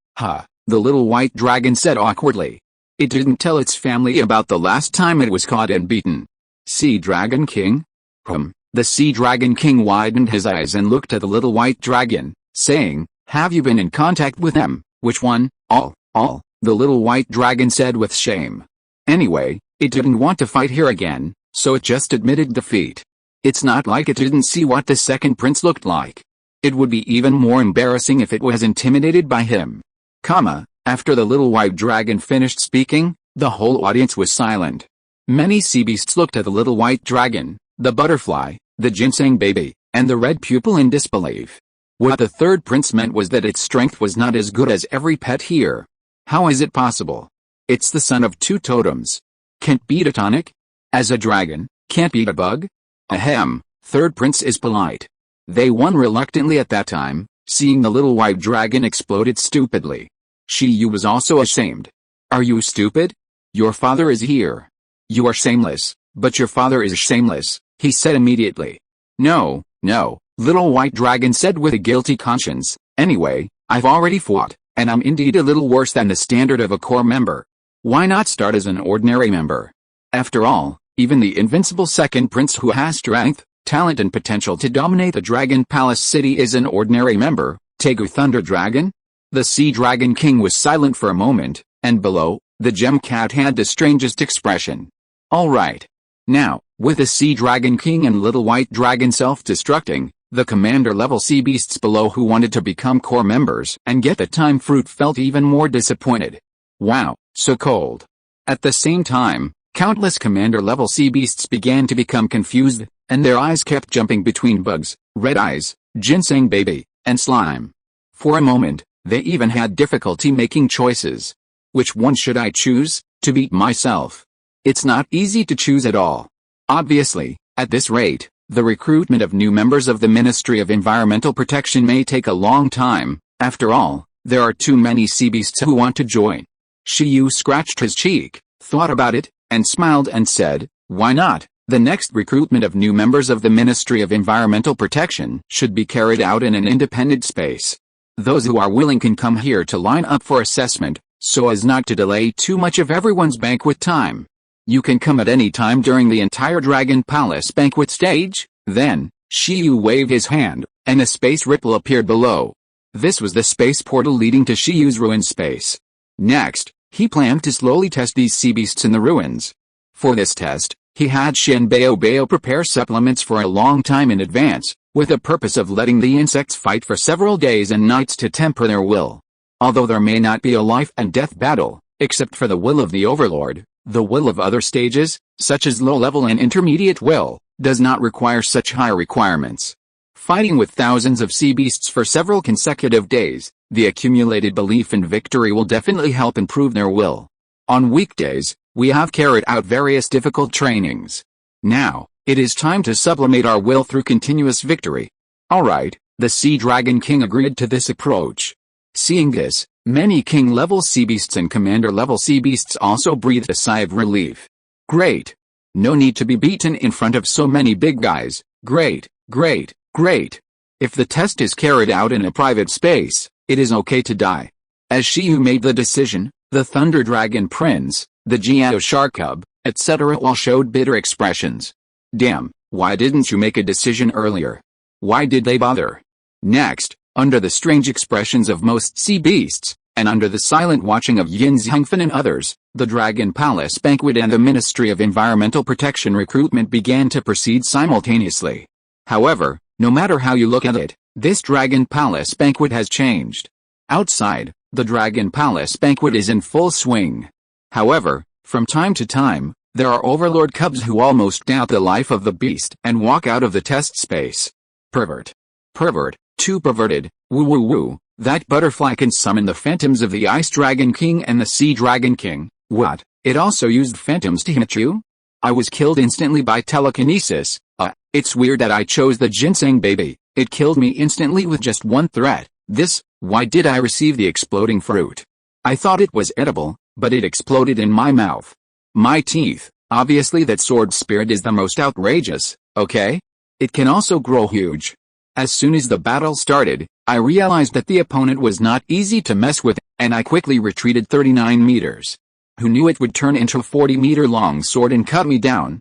the little white dragon said awkwardly. It didn't tell its family about the last time it was caught and beaten. Sea Dragon King? The Sea Dragon King widened his eyes and looked at the little white dragon, saying, have you been in contact with them? Which one? All, the little white dragon said with shame. Anyway, it didn't want to fight here again, so it just admitted defeat. It's not like it didn't see what the second prince looked like. It would be even more embarrassing if it was intimidated by him. After the little white dragon finished speaking, the whole audience was silent. Many sea beasts looked at the little white dragon, the butterfly, the ginseng baby, and the red pupil in disbelief. What the third prince meant was that its strength was not as good as every pet here. How is it possible? It's the son of 2 totems. Can't beat a tonic? As a dragon, can't beat a bug? Ahem, third prince is polite. They won reluctantly at that time, seeing the little white dragon exploded stupidly. Shiyu was also ashamed. Are you stupid? Your father is here. You are shameless, but your father is shameless, he said immediately. No, little white dragon said with a guilty conscience. Anyway, I've already fought, and I'm indeed a little worse than the standard of a core member. Why not start as an ordinary member? After all, even the invincible second prince who has strength, talent and potential to dominate the Dragon Palace city is an ordinary member, Tegu Thunder Dragon? The Sea Dragon King was silent for a moment, and below, the gem cat had the strangest expression. Alright. Now, with the Sea Dragon King and Little White Dragon self-destructing, the commander-level sea beasts below who wanted to become core members and get the time fruit felt even more disappointed. Wow, so cold. At the same time, countless commander-level sea beasts began to become confused, and their eyes kept jumping between bugs, red eyes, ginseng baby, and slime. For a moment, they even had difficulty making choices. Which one should I choose, to beat myself? It's not easy to choose at all. Obviously, at this rate, the recruitment of new members of the Ministry of Environmental Protection may take a long time. After all, there are too many sea beasts who want to join. Shiyu scratched his cheek, thought about it, and smiled and said, why not? The next recruitment of new members of the Ministry of Environmental Protection should be carried out in an independent space. Those who are willing can come here to line up for assessment, so as not to delay too much of everyone's banquet time. You can come at any time during the entire Dragon Palace banquet stage. Then, Shiyu waved his hand, and a space ripple appeared below. This was the space portal leading to Shiyu's ruin space. Next, he planned to slowly test these sea beasts in the ruins. For this test, he had Shinbeo prepare supplements for a long time in advance, with the purpose of letting the insects fight for several days and nights to temper their will. Although there may not be a life and death battle, except for the will of the Overlord, the will of other stages, such as low-level and intermediate will, does not require such high requirements. Fighting with thousands of sea beasts for several consecutive days, the accumulated belief in victory will definitely help improve their will. On weekdays, we have carried out various difficult trainings. Now, it is time to sublimate our will through continuous victory. Alright, the Sea Dragon King agreed to this approach. Seeing this, many king-level sea beasts and commander-level sea beasts also breathed a sigh of relief. Great. No need to be beaten in front of so many big guys. Great, great, great. If the test is carried out in a private space, it is okay to die. As Shiyu made the decision, the Thunder Dragon Prince, the Jiao Shark Cub, etc. all showed bitter expressions. Damn, why didn't you make a decision earlier? Why did they bother? Next, under the strange expressions of most sea beasts, and under the silent watching of Yin Zhangfen and others, the Dragon Palace banquet and the Ministry of Environmental Protection recruitment began to proceed simultaneously. However, no matter how you look at it, this Dragon Palace banquet has changed. Outside, the Dragon Palace banquet is in full swing. However, from time to time, there are Overlord Cubs who almost doubt the life of the beast and walk out of the test space. Pervert. Pervert, too perverted, woo woo woo, that butterfly can summon the phantoms of the Ice Dragon King and the Sea Dragon King. What, it also used phantoms to hit you? I was killed instantly by telekinesis. It's weird that I chose the ginseng baby, it killed me instantly with just one threat. Why did I receive the exploding fruit? I thought it was edible, but it exploded in my mouth. My teeth, obviously that sword spirit is the most outrageous, okay? It can also grow huge. As soon as the battle started, I realized that the opponent was not easy to mess with, and I quickly retreated 39 meters. Who knew it would turn into a 40-meter long sword and cut me down?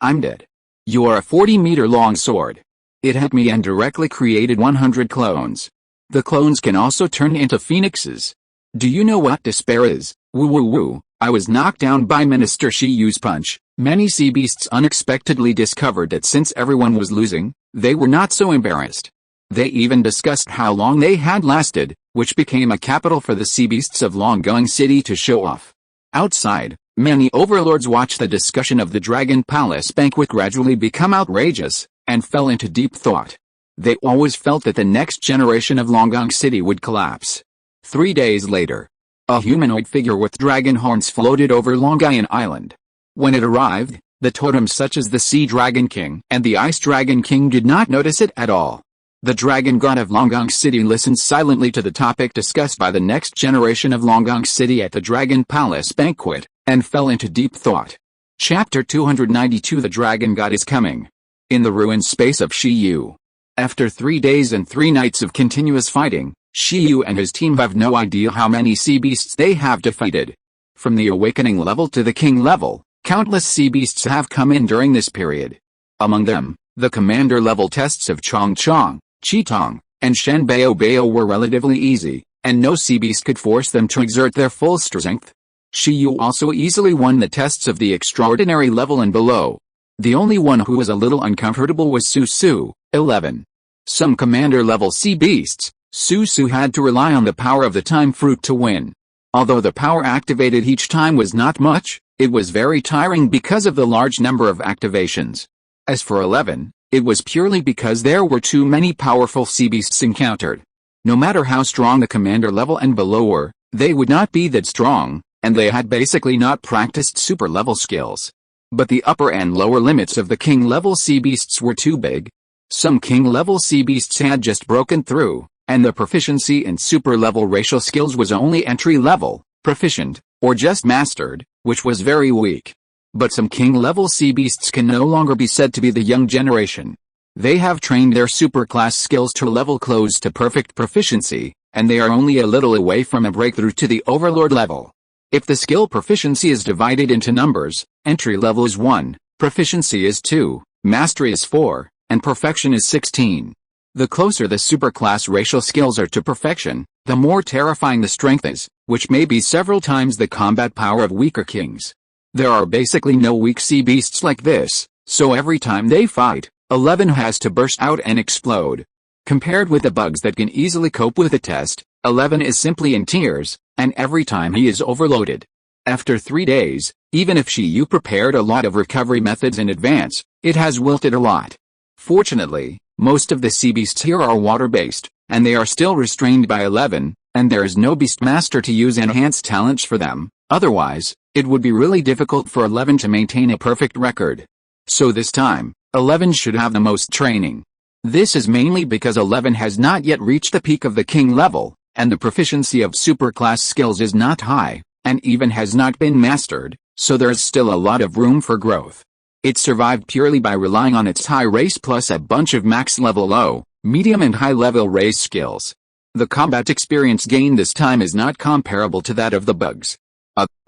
I'm dead. You are a 40-meter long sword. It hit me and directly created 100 clones. The clones can also turn into phoenixes. Do you know what despair is? Woo woo woo. I was knocked down by Minister Shiyu's punch. Many sea beasts unexpectedly discovered that since everyone was losing, they were not so embarrassed. They even discussed how long they had lasted, which became a capital for the sea beasts of Longgang City to show off. Outside, many overlords watched the discussion of the Dragon Palace banquet gradually become outrageous, and fell into deep thought. They always felt that the next generation of Longgang City would collapse. 3 days later, a humanoid figure with dragon horns floated over Longayan Island. When it arrived, the totems such as the Sea Dragon King and the Ice Dragon King did not notice it at all. The dragon god of Longgang City listened silently to the topic discussed by the next generation of Longgang City at the Dragon Palace banquet, and fell into deep thought. Chapter 292 The Dragon God is Coming. In the ruined space of Shiyu. After 3 days and 3 nights of continuous fighting, Shiyu and his team have no idea how many sea beasts they have defeated. From the awakening level to the king level, countless sea beasts have come in during this period. Among them, the commander level tests of Chong Chong, Qitong, and Shenbeo were relatively easy, and no sea beast could force them to exert their full strength. Shiyu also easily won the tests of the extraordinary level and below. The only one who was a little uncomfortable was Susu, 11. Some commander-level sea beasts, Susu had to rely on the power of the time fruit to win. Although the power activated each time was not much, it was very tiring because of the large number of activations. As for 11, it was purely because there were too many powerful sea beasts encountered. No matter how strong the commander level and below were, they would not be that strong, and they had basically not practiced super level skills. But the upper and lower limits of the king level sea beasts were too big. Some king level sea beasts had just broken through, and the proficiency in super level racial skills was only entry level, proficient, or just mastered, which was very weak. But some king level sea beasts can no longer be said to be the young generation. They have trained their superclass skills to a level close to perfect proficiency, and they are only a little away from a breakthrough to the overlord level. If the skill proficiency is divided into numbers, entry level is 1, proficiency is 2, mastery is 4, and perfection is 16. The closer the superclass racial skills are to perfection, the more terrifying the strength is, which may be several times the combat power of weaker kings. There are basically no weak sea beasts like this, so every time they fight, 11 has to burst out and explode. Compared with the bugs that can easily cope with the test, 11 is simply in tears, and every time he is overloaded. After 3 days, even if Shiyu prepared a lot of recovery methods in advance, it has wilted a lot. Fortunately, most of the sea beasts here are water-based, and they are still restrained by 11, and there is no beastmaster to use enhanced talents for them. Otherwise, it would be really difficult for 11 to maintain a perfect record. So this time, 11 should have the most training. This is mainly because 11 has not yet reached the peak of the king level, and the proficiency of superclass skills is not high, and even has not been mastered, so there is still a lot of room for growth. It survived purely by relying on its high race plus a bunch of max level low, medium and high level race skills. The combat experience gained this time is not comparable to that of the bugs.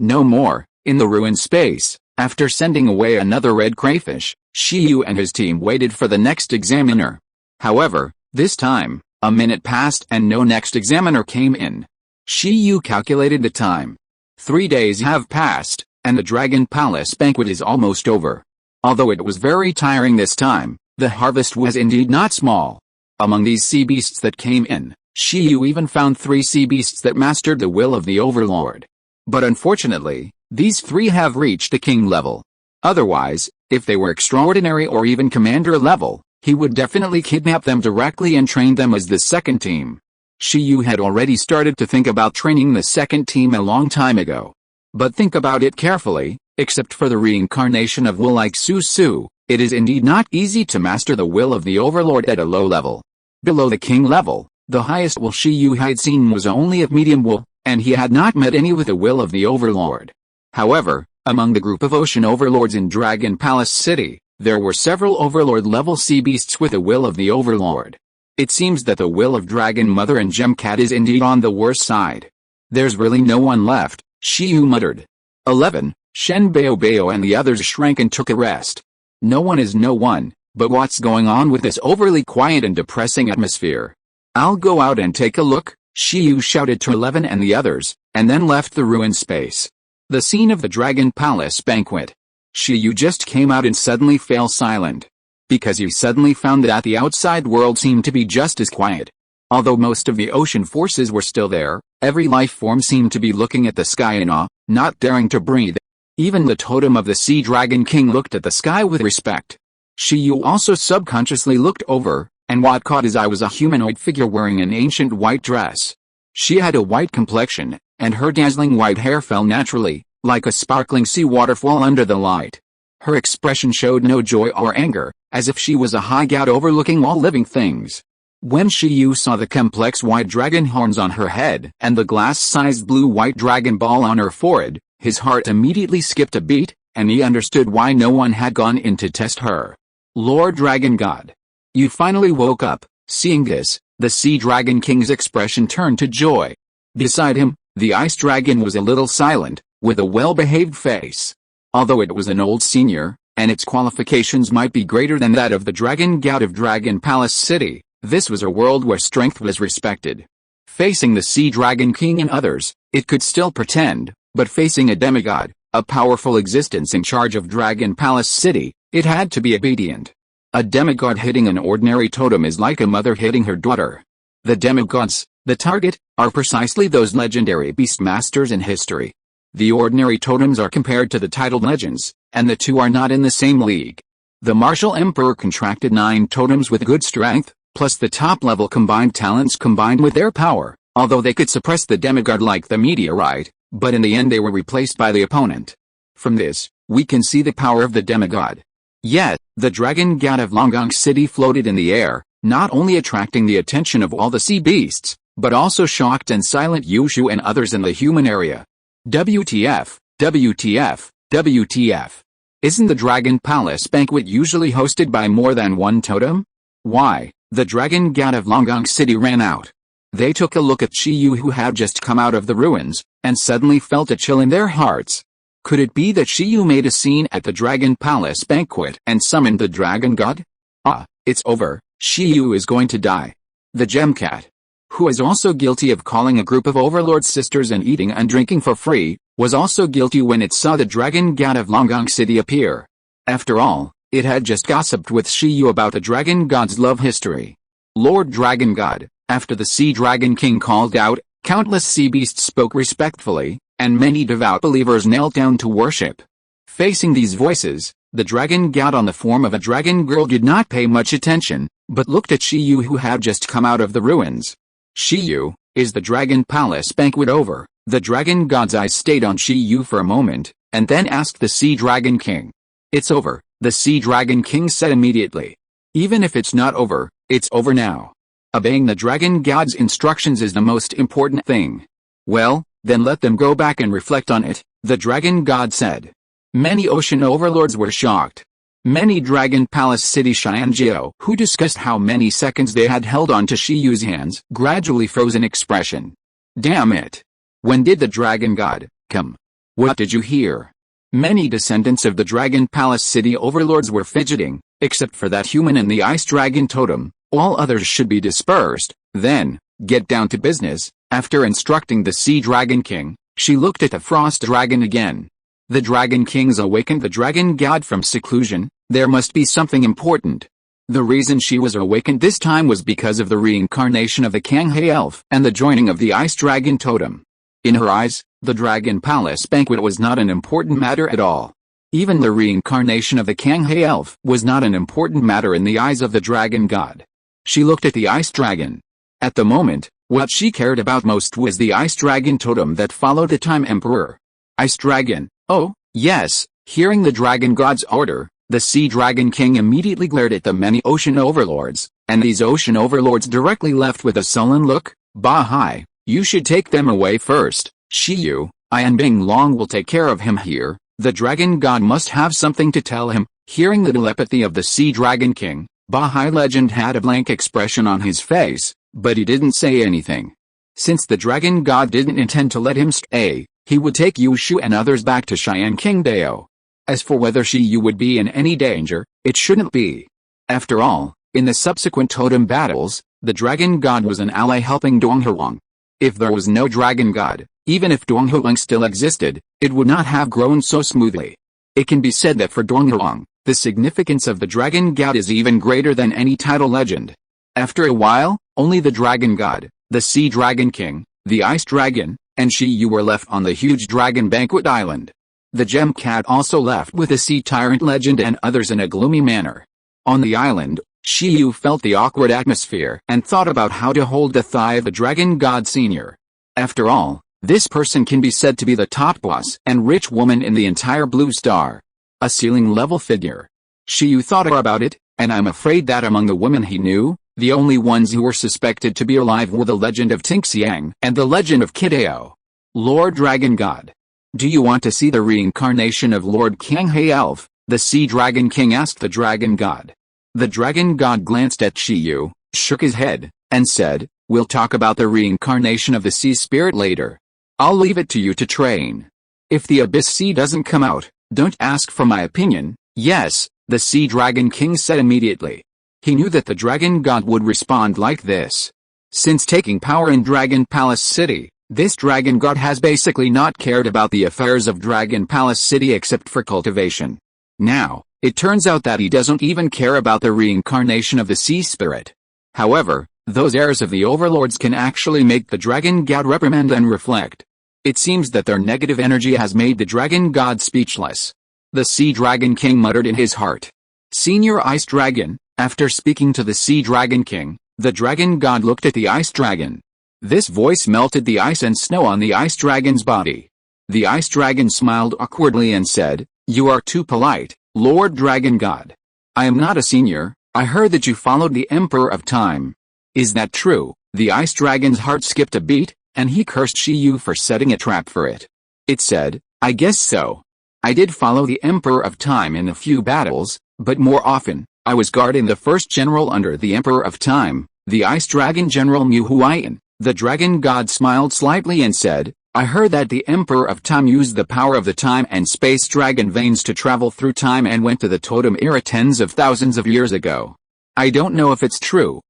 No more, in the ruined space, after sending away another red crayfish, Shiyu and his team waited for the next examiner. However, this time, a minute passed and no next examiner came in. Shiyu calculated the time. 3 days have passed, and the Dragon Palace banquet is almost over. Although it was very tiring this time, the harvest was indeed not small. Among these sea beasts that came in, Shiyu even found 3 sea beasts that mastered the will of the overlord. But unfortunately, these 3 have reached the king level. Otherwise, if they were extraordinary or even commander level, he would definitely kidnap them directly and train them as the second team. Shiyu had already started to think about training the second team a long time ago. But think about it carefully, except for the reincarnation of will like Susu, it is indeed not easy to master the will of the overlord at a low level. Below the king level, the highest will Shiyu had seen was only of medium will, and he had not met any with the will of the overlord. However, among the group of ocean overlords in Dragon Palace City, there were several overlord-level sea beasts with the will of the overlord. It seems that the will of Dragon Mother and Gem Cat is indeed on the worse side. There's really no one left, Shiyu muttered. 11, Shen Baobao and the others shrank and took a rest. No one is no one, but what's going on with this overly quiet and depressing atmosphere? I'll go out and take a look, Shiyu shouted to 11 and the others, and then left the ruined space. The scene of the Dragon Palace banquet. Shiyu just came out and suddenly fell silent. Because he suddenly found that the outside world seemed to be just as quiet. Although most of the ocean forces were still there, every life form seemed to be looking at the sky in awe, not daring to breathe. Even the totem of the Sea Dragon King looked at the sky with respect. Shiyu also subconsciously looked over, and what caught his eye was a humanoid figure wearing an ancient white dress. She had a white complexion, and her dazzling white hair fell naturally, like a sparkling sea waterfall under the light. Her expression showed no joy or anger, as if she was a high god overlooking all living things. When Shiyu saw the complex white dragon horns on her head and the glass-sized blue-white dragon ball on her forehead, his heart immediately skipped a beat, and he understood why no one had gone in to test her. Lord Dragon God. You finally woke up. Seeing this, the Sea Dragon King's expression turned to joy. Beside him, the Ice Dragon was a little silent, with a well-behaved face. Although it was an old senior, and its qualifications might be greater than that of the Dragon God of Dragon Palace City, this was a world where strength was respected. Facing the Sea Dragon King and others, it could still pretend, But facing a demigod, a powerful existence in charge of Dragon Palace City, it had to be obedient. A demigod hitting an ordinary totem is like a mother hitting her daughter. The demigods, the target, are precisely those legendary beastmasters in history. The ordinary totems are compared to the titled legends, and the two are not in the same league. The martial emperor contracted 9 totems with good strength, plus the top-level combined talents combined with their power, although they could suppress the demigod like the meteorite, but in the end they were replaced by the opponent. From this, we can see the power of the demigod. Yet, the dragon god of Longgong City floated in the air, not only attracting the attention of all the sea beasts, but also shocked and silent Yushu and others in the human area. WTF, WTF, WTF. Isn't the Dragon Palace banquet usually hosted by more than one totem? Why, the dragon god of Longgong City ran out. They took a look at Shiyu who had just come out of the ruins, and suddenly felt a chill in their hearts. Could it be that Shiyu made a scene at the Dragon Palace banquet and summoned the dragon god? Ah, it's over, Shiyu is going to die. The Gemcat, who is also guilty of calling a group of overlord sisters and eating and drinking for free, was also guilty when it saw the dragon god of Longgong City appear. After all, it had just gossiped with Shiyu about the dragon god's love history. Lord Dragon God, after the Sea Dragon King called out, countless sea beasts spoke respectfully, and many devout believers knelt down to worship. Facing these voices, the dragon god on the form of a dragon girl did not pay much attention, but looked at Shiyu who had just come out of the ruins. Shiyu, is the Dragon Palace banquet over? The dragon god's eyes stayed on Shiyu for a moment, and then asked the Sea Dragon King. It's over, the Sea Dragon King said immediately. Even if it's not over, it's over now. Obeying the dragon god's instructions is the most important thing. Well, then let them go back and reflect on it, the dragon god said. Many ocean overlords were shocked. Many Dragon Palace City Xianjiao, who discussed how many seconds they had held on to Shiyu's hands, gradually froze in expression. Damn it! When did the dragon god come? What did you hear? Many descendants of the Dragon Palace City overlords were fidgeting, except for that human and the ice dragon totem. All others should be dispersed. Then, get down to business. After instructing the Sea Dragon King, she looked at the Frost Dragon again. The Dragon Kings awakened the dragon god from seclusion. There must be something important. The reason she was awakened this time was because of the reincarnation of the Kanghae elf and the joining of the ice dragon totem. In her eyes, the Dragon Palace banquet was not an important matter at all. Even the reincarnation of the Kanghae elf was not an important matter in the eyes of the dragon god. She looked at the ice dragon. At the moment, what she cared about most was the ice dragon totem that followed the time emperor. Ice dragon, oh, yes. Hearing the dragon god's order, the Sea Dragon King immediately glared at the many ocean overlords, and these ocean overlords directly left with a sullen look. Bahai, you should take them away first. Shiyu, I and Bing Long will take care of him here. The dragon god must have something to tell him. Hearing the telepathy of the Sea Dragon King, Bahai Legend had a blank expression on his face, but he didn't say anything. Since the dragon god didn't intend to let him stay, he would take Yushu and others back to Xian Qingdao. As for whether Shiyu would be in any danger, it shouldn't be. After all, in the subsequent totem battles, the dragon god was an ally helping Donghuang. If there was no dragon god, even if Donghuang still existed, it would not have grown so smoothly. It can be said that for Donghuang, the significance of the dragon god is even greater than any title legend. After a while, only the dragon god, the Sea Dragon King, the Ice Dragon, and Shiyu were left on the huge dragon banquet island. The Gem Cat also left with the Sea Tyrant Legend and others in a gloomy manner. On the island, Shiyu felt the awkward atmosphere and thought about how to hold the thigh of the Dragon God Senior. After all, this person can be said to be the top boss and rich woman in the entire Blue Star. A ceiling-level figure. Shiyu thought about it, and I'm afraid that among the women he knew, the only ones who were suspected to be alive were the legend of Tinxiang and the legend of Kidao. Lord Dragon God. Do you want to see the reincarnation of Lord Kanghae Elf? The Sea Dragon King asked the Dragon God. The Dragon God glanced at Shiyu, shook his head, and said, we'll talk about the reincarnation of the Sea Spirit later. I'll leave it to you to train. If the Abyss Sea doesn't come out, don't ask for my opinion. Yes, the Sea Dragon King said immediately. He knew that the Dragon God would respond like this. Since taking power in Dragon Palace City, This dragon god has basically not cared about the affairs of Dragon Palace City except for cultivation. Now, it turns out that he doesn't even care about the reincarnation of the sea spirit. However, those heirs of the overlords can actually make the dragon god reprimand and reflect. It seems that their negative energy has made the dragon god speechless. The Sea Dragon King muttered in his heart. Senior Ice Dragon. After speaking to the Sea Dragon King, the dragon god looked at the ice dragon. This voice melted the ice and snow on the ice dragon's body. The ice dragon smiled awkwardly and said, "You are too polite, Lord Dragon God. I am not a senior. I heard that you followed the Emperor of Time. Is that true?" The ice dragon's heart skipped a beat, and he cursed Shiyu for setting a trap for it. It said, "I guess so. I did follow the Emperor of Time in a few battles, but more often, I was guarding the first general under the Emperor of Time, the Ice Dragon General Mu Huayan." The dragon god smiled slightly and said, "I heard that the Emperor of Time used the power of the time and space dragon veins to travel through time and went to the totem era tens of thousands of years ago. I don't know if it's true."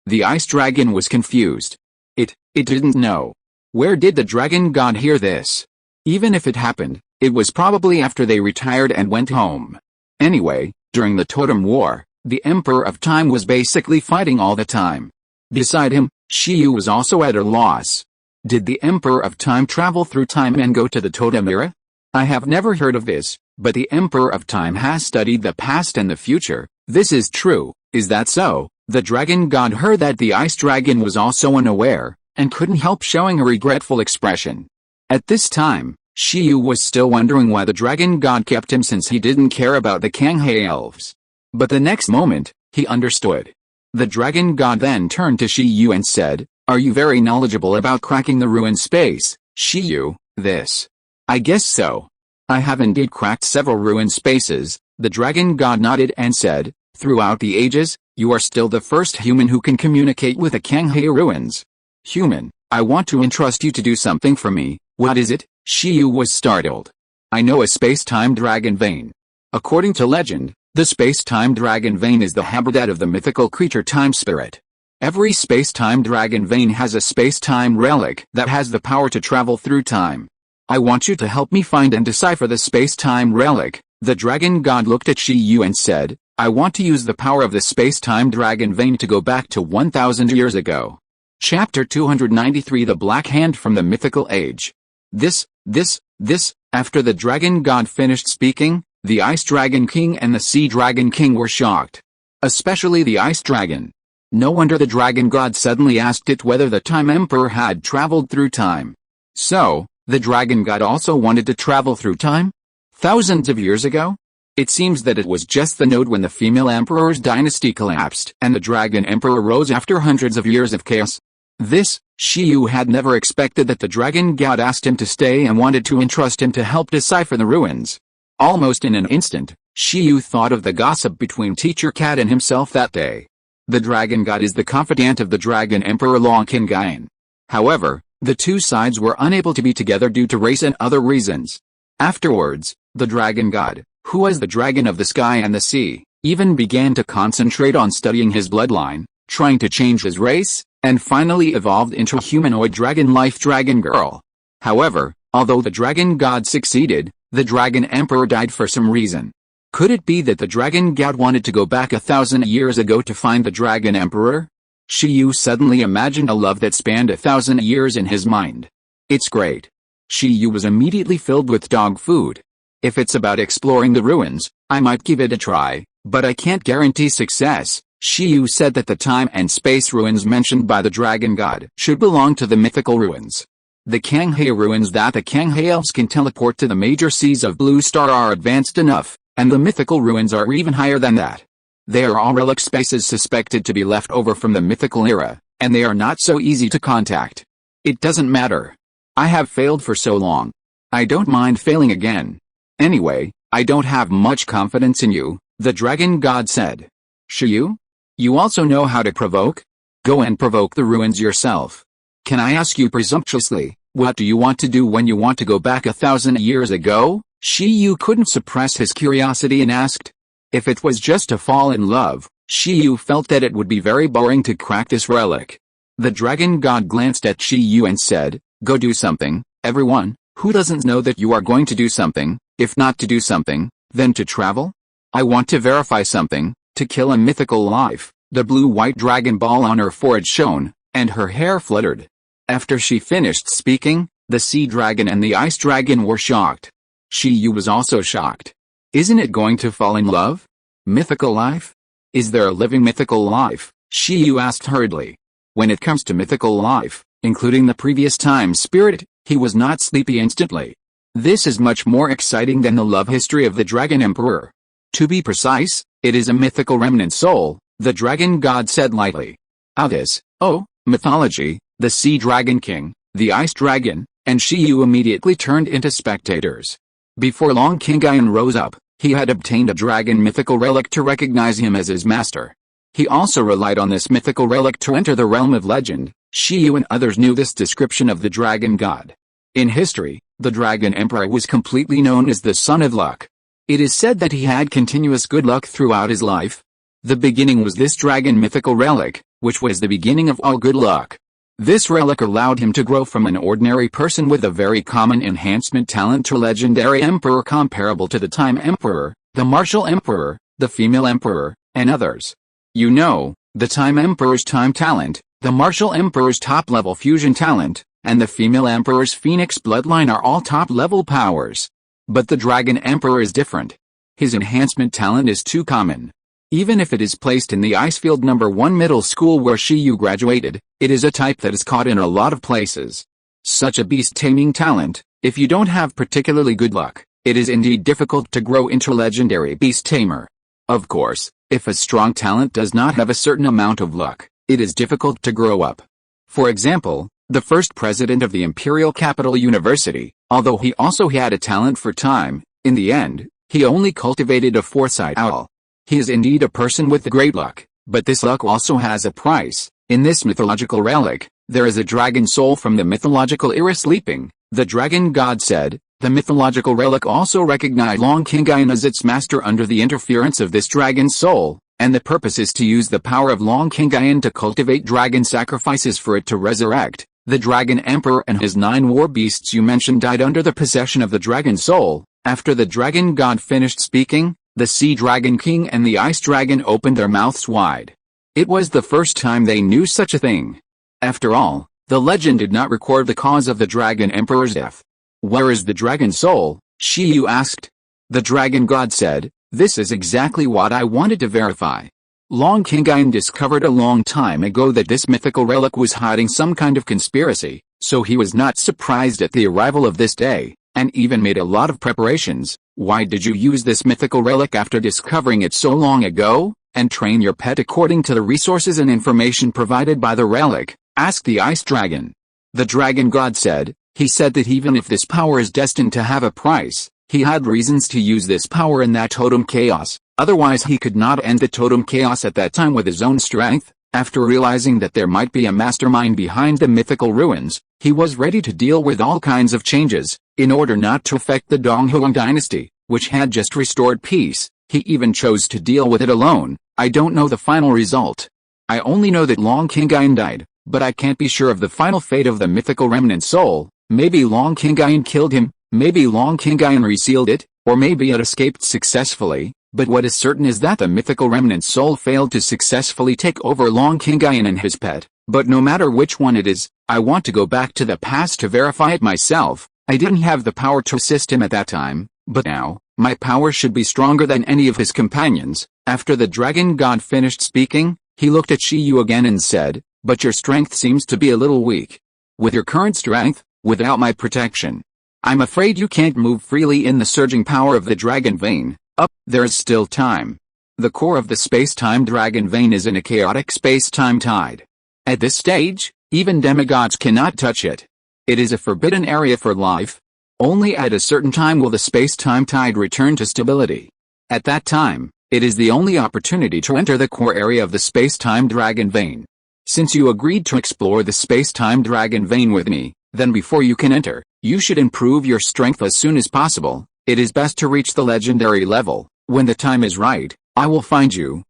The ice dragon was confused. It didn't know. Where did the dragon god hear this? Even if it happened, it was probably after they retired and went home. Anyway, during the Totem War, the Emperor of Time was basically fighting all the time. Beside him, Shiyu was also at a loss. Did the Emperor of Time travel through time and go to the Totem Era? I have never heard of this, but the Emperor of Time has studied the past and the future. This is true. Is that so? The dragon god heard that the ice dragon was also unaware, and couldn't help showing a regretful expression. At this time, Shiyu was still wondering why the dragon god kept him since he didn't care about the Kanghei elves. But the next moment, he understood. The dragon god then turned to Shiyu and said, "Are you very knowledgeable about cracking the ruin space, Shiyu?" I guess so. I have indeed cracked several ruin spaces." The dragon god nodded and said, "Throughout the ages, you are still the first human who can communicate with the Kanghei ruins. Human, I want to entrust you to do something for me." "What is it?" Shiyu was startled. "I know a space-time dragon vein. According to legend, the space-time dragon vein is the habitat of the mythical creature Time Spirit. Every space-time dragon vein has a space-time relic that has the power to travel through time. I want you to help me find and decipher the space-time relic." The dragon god looked at Shiyu and said, "I want to use the power of the space-time dragon vein to go back to 1,000 years ago." Chapter 293 The Black Hand from the Mythical Age. After the dragon god finished speaking, the Ice Dragon King and the Sea Dragon King were shocked. Especially the Ice Dragon. No wonder the dragon god suddenly asked it whether the Time Emperor had traveled through time. So, the dragon god also wanted to travel through time? Thousands of years ago? It seems that it was just the node when the female emperor's dynasty collapsed and the dragon emperor rose after hundreds of years of chaos. Shiyu had never expected that the dragon god asked him to stay and wanted to entrust him to help decipher the ruins. Almost in an instant, Shiyu thought of the gossip between Teacher Cat and himself that day. The dragon god is the confidant of the dragon emperor Long Kingayan. However, the two sides were unable to be together due to race and other reasons. Afterwards, the dragon god, who was the dragon of the sky and the sea, even began to concentrate on studying his bloodline, trying to change his race, and finally evolved into a humanoid dragon-life dragon girl. However, although the dragon god succeeded, the dragon emperor died for some reason. Could it be that the dragon god wanted to go back 1,000 years ago to find the dragon emperor? Shiyu suddenly imagined a love that spanned 1,000 years in his mind. It's great. Shiyu was immediately filled with dog food. If it's about exploring the ruins, I might give it a try, but I can't guarantee success. Shiyu said that the time and space ruins mentioned by the dragon god should belong to the mythical ruins. The Kanghei ruins that the Kanghei elves can teleport to the major seas of Blue Star are advanced enough, and the mythical ruins are even higher than that. They are all relic spaces suspected to be left over from the mythical era, and they are not so easy to contact. It doesn't matter. I have failed for so long. I don't mind failing again. Anyway, I don't have much confidence in you, the dragon god said. Shiyu? You also know how to provoke? Go and provoke the ruins yourself. Can I ask you presumptuously, what do you want to do when you want to go back 1,000 years ago? Shiyu couldn't suppress his curiosity and asked. If it was just to fall in love, Shiyu felt that it would be very boring to crack this relic. The dragon god glanced at Shiyu and said, "Go do something, everyone. Who doesn't know that you are going to do something, if not to do something, then to travel? I want to verify something, to kill a mythical life." The blue-white dragon ball on her forehead shone, and her hair fluttered. After she finished speaking, the sea dragon and the ice dragon were shocked. Shiyu was also shocked. Isn't it going to fall in love? Mythical life? Is there a living mythical life? Shiyu asked hurriedly. When it comes to mythical life, including the previous time spirit, he was not sleepy instantly. This is much more exciting than the love history of the Dragon Emperor. To be precise, it is a mythical remnant soul, the dragon god said lightly. Mythology, the sea dragon king, the ice dragon, and Shiyu immediately turned into spectators. Before long Kingayan rose up, he had obtained a dragon mythical relic to recognize him as his master. He also relied on this mythical relic to enter the realm of legend. Shiyu and others knew this description of the dragon god. In history, the dragon emperor was completely known as the son of luck. It is said that he had continuous good luck throughout his life. The beginning was this dragon mythical relic, which was the beginning of all good luck. This relic allowed him to grow from an ordinary person with a very common enhancement talent to legendary emperor comparable to the Time Emperor, the Martial Emperor, the Female Emperor, and others. You know, the Time Emperor's time talent, the Martial Emperor's top-level fusion talent, and the Female Emperor's Phoenix bloodline are all top-level powers. But the Dragon Emperor is different. His enhancement talent is too common. Even if it is placed in the Icefield No. 1 middle school where Shiyu graduated, it is a type that is caught in a lot of places. Such a beast taming talent, if you don't have particularly good luck, it is indeed difficult to grow into legendary beast tamer. Of course, if a strong talent does not have a certain amount of luck, it is difficult to grow up. For example, the first president of the Imperial Capital University, although he also had a talent for time, in the end, he only cultivated a foresight owl. He is indeed a person with great luck, but this luck also has a price. In this mythological relic, there is a dragon soul from the mythological era sleeping, the dragon god said. The mythological relic also recognized Long Kingayan as its master under the interference of this dragon soul, and the purpose is to use the power of Long Kingayan to cultivate dragon sacrifices for it to resurrect. The Dragon Emperor and his 9 war beasts you mentioned died under the possession of the dragon soul. After the dragon god finished speaking, the Sea Dragon King and the Ice Dragon opened their mouths wide. It was the first time they knew such a thing. After all, the legend did not record the cause of the Dragon Emperor's death. Where is the dragon soul? Shiyu asked. The dragon god said, "This is exactly what I wanted to verify." Long Kingayan discovered a long time ago that this mythical relic was hiding some kind of conspiracy, so he was not surprised at the arrival of this day, and even made a lot of preparations. Why did you use this mythical relic after discovering it so long ago, and train your pet according to the resources and information provided by the relic? Asked the ice dragon. The dragon god said, he said that even if this power is destined to have a price, he had reasons to use this power in that totem chaos, otherwise he could not end the totem chaos at that time with his own strength. After realizing that there might be a mastermind behind the mythical ruins, he was ready to deal with all kinds of changes, in order not to affect the Donghuang dynasty, which had just restored peace. He even chose to deal with it alone. I don't know the final result. I only know that Long Kingayan died, but I can't be sure of the final fate of the mythical remnant soul. Maybe Long Kingayan killed him, maybe Long Kingayan resealed it, or maybe it escaped successfully. But what is certain is that the mythical remnant soul failed to successfully take over Long Kingayan and his pet. But no matter which one it is, I want to go back to the past to verify it myself. I didn't have the power to assist him at that time, but now, my power should be stronger than any of his companions. After the dragon god finished speaking, he looked at Shiyu again and said, "But your strength seems to be a little weak. With your current strength, without my protection, I'm afraid you can't move freely in the surging power of the dragon vein. There is still time. The core of the space-time dragon vein is in a chaotic space-time tide. At this stage, even demigods cannot touch it. It is a forbidden area for life. Only at a certain time will the space-time tide return to stability. At that time, it is the only opportunity to enter the core area of the space-time dragon vein. Since you agreed to explore the space-time dragon vein with me, then before you can enter, you should improve your strength as soon as possible. It is best to reach the legendary level. When the time is right, I will find you."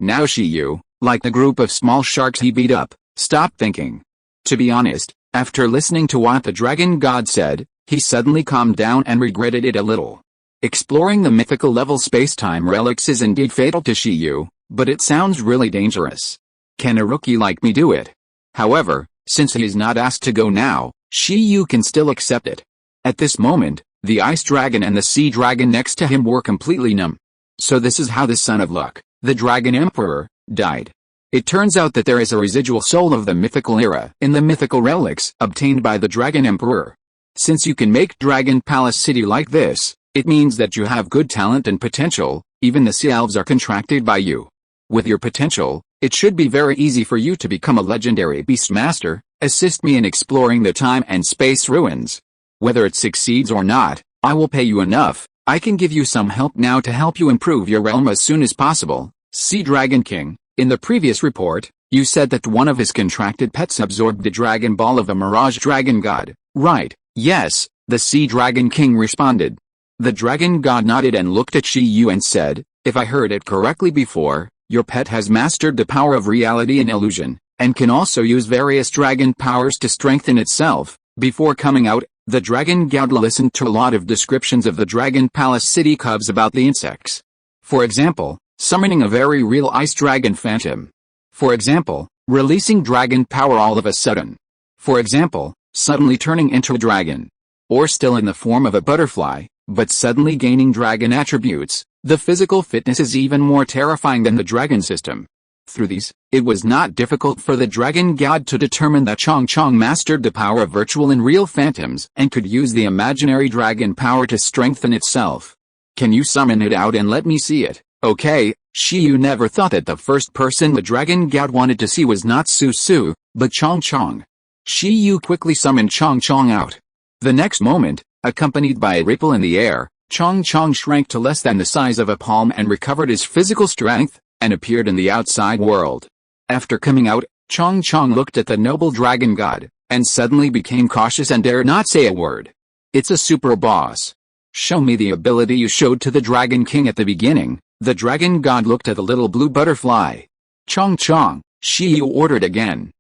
Now Shiyu, like the group of small sharks he beat up, Stop thinking. To be honest, after listening to what the dragon god said, he suddenly calmed down and regretted it a little. Exploring the mythical level space-time relics is indeed fatal to Shiyu, but it sounds really dangerous. Can a rookie like me do it? However, since he is not asked to go now, Shiyu can still accept it. At this moment, the ice dragon and the sea dragon next to him were completely numb. So this is how the son of Luck, the dragon emperor, died. It turns out that there is a residual soul of the mythical era in the mythical relics obtained by the dragon emperor. Since you can make Dragon Palace City like this, it means that you have good talent and potential. Even the sea elves are contracted by you. With your potential, it should be very easy for you to become a legendary beastmaster. Assist me in exploring the time and space ruins. Whether it succeeds or not, I will pay you enough. I can give you some help now to help you improve your realm as soon as possible. Sea Dragon King, in the previous report, you said that one of his contracted pets absorbed the Dragon Ball of a Mirage Dragon God, right? Yes, the Sea Dragon King responded. The Dragon God nodded and looked at Shiyu and said, if I heard it correctly before, your pet has mastered the power of reality and illusion, and can also use various dragon powers to strengthen itself. Before coming out, the Dragon God listened to a lot of descriptions of the Dragon Palace City cubs about the insects. For example, summoning a very real ice dragon phantom. For example, releasing dragon power all of a sudden. For example, suddenly turning into a dragon. Or still in the form of a butterfly, but suddenly gaining dragon attributes. The physical fitness is even more terrifying than the dragon system. Through these, it was not difficult for the dragon god to determine that Chong Chong mastered the power of virtual and real phantoms and could use the imaginary dragon power to strengthen itself. Can you summon it out and let me see it? Okay, Shiyu never thought that the first person the dragon god wanted to see was not Su Su, but Chong Chong. Shiyu quickly summoned Chong Chong out. The next moment, accompanied by a ripple in the air, Chong Chong shrank to less than the size of a palm and recovered his physical strength, and appeared in the outside world. After coming out, Chong Chong looked at the noble dragon god, and suddenly became cautious and dared not say a word. It's a super boss. Show me the ability you showed to the Dragon King at the beginning. The dragon god looked at the little blue butterfly. Chong Chong, Shiyu ordered again.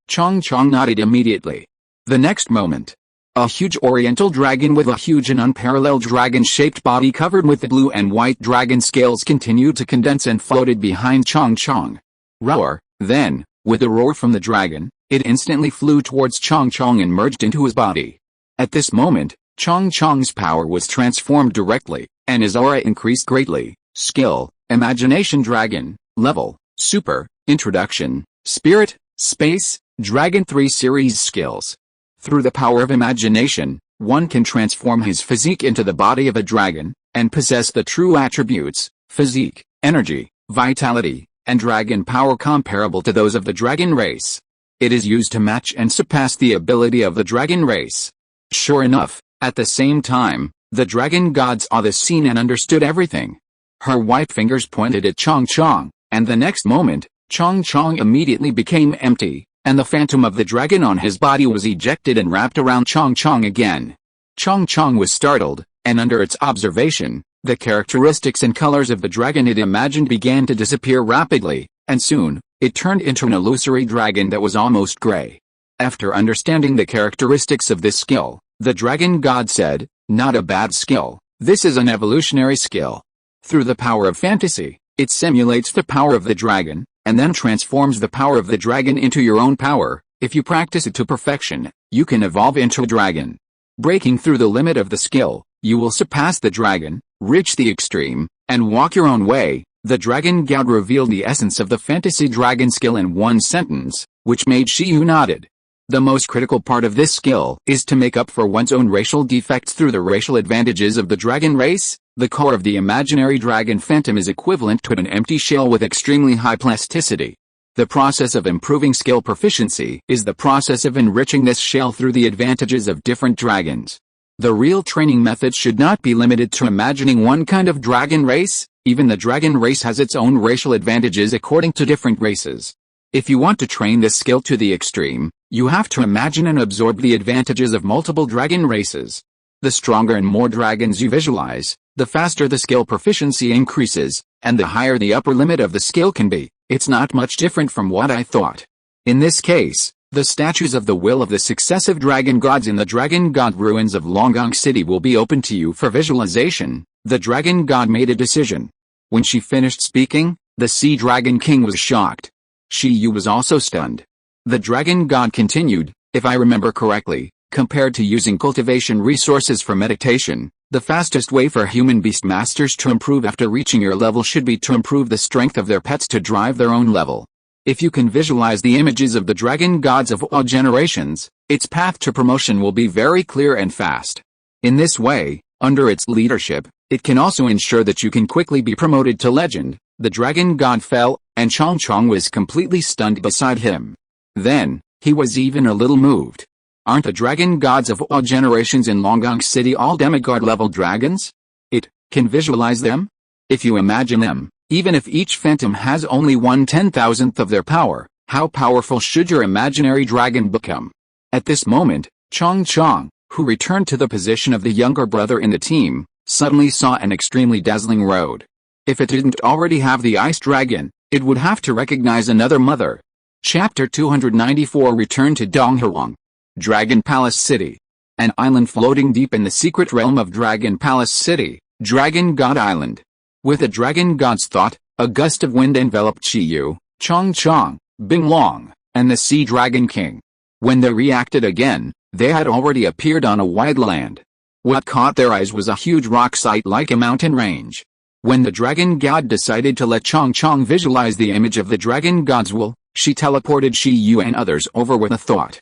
Chong Chong nodded immediately. The next moment, a huge oriental dragon with a huge and unparalleled dragon-shaped body covered with blue and white dragon scales continued to condense and floated behind Chong Chong. Roar! Then, with a roar from the dragon, it instantly flew towards Chong Chong and merged into his body. At this moment, Chong Chong's power was transformed directly, and his aura increased greatly. Skill, Imagination Dragon, Level, Super, Introduction, Spirit, Space, Dragon 3 Series Skills. Through the power of imagination, one can transform his physique into the body of a dragon, and possess the true attributes, physique, energy, vitality, and dragon power comparable to those of the dragon race. It is used to match and surpass the ability of the dragon race. Sure enough, at the same time, the dragon god saw the scene and understood everything. Her white fingers pointed at Chong Chong, and the next moment, Chong Chong immediately became empty, and the phantom of the dragon on his body was ejected and wrapped around Chong Chong again. Chong Chong was startled, and under its observation, the characteristics and colors of the dragon it imagined began to disappear rapidly, and soon, it turned into an illusory dragon that was almost gray. After understanding the characteristics of this skill, the dragon god said, "Not a bad skill, this is an evolutionary skill. Through the power of fantasy, it simulates the power of the dragon, and then transforms the power of the dragon into your own power. If you practice it to perfection, you can evolve into a dragon. Breaking through the limit of the skill, you will surpass the dragon, reach the extreme, and walk your own way." The dragon god revealed the essence of the fantasy dragon skill in one sentence, which made Shiyu nodded. The most critical part of this skill is to make up for one's own racial defects through the racial advantages of the dragon race. The core of the imaginary dragon phantom is equivalent to an empty shell with extremely high plasticity. The process of improving skill proficiency is the process of enriching this shell through the advantages of different dragons. The real training method should not be limited to imagining one kind of dragon race. Even the dragon race has its own racial advantages according to different races. If you want to train this skill to the extreme, you have to imagine and absorb the advantages of multiple dragon races. The stronger and more dragons you visualize, the faster the skill proficiency increases, and the higher the upper limit of the skill can be. It's not much different from what I thought. In this case, the statues of the will of the successive dragon gods in the dragon god ruins of Longang City will be open to you for visualization. The dragon god made a decision. When she finished speaking, the Sea Dragon King was shocked. Shi Yu was also stunned. The dragon god continued, if I remember correctly, compared to using cultivation resources for meditation, the fastest way for human beast masters to improve after reaching your level should be to improve the strength of their pets to drive their own level. If you can visualize the images of the dragon gods of all generations, its path to promotion will be very clear and fast. In this way, under its leadership, it can also ensure that you can quickly be promoted to legend. The dragon god fell, and Chong Chong was completely stunned beside him. Then, he was even a little moved. Aren't the dragon gods of all generations in Longang City all demigod-level dragons? It can visualize them? If you imagine them, even if each phantom has only 1/10,000th of their power, how powerful should your imaginary dragon become? At this moment, Chong Chong, who returned to the position of the younger brother in the team, suddenly saw an extremely dazzling road. If it didn't already have the ice dragon, it would have to recognize another mother. Chapter 294 Return to Donghuang. Dragon Palace City. An island floating deep in the secret realm of Dragon Palace City, Dragon God Island. With the dragon god's thought, a gust of wind enveloped Shi Yu, Chong Chong, Bing Long, and the Sea Dragon King. When they reacted again, they had already appeared on a wide land. What caught their eyes was a huge rock site like a mountain range. When the dragon god decided to let Chong Chong visualize the image of the dragon god's will, she teleported Shi Yu and others over with a thought.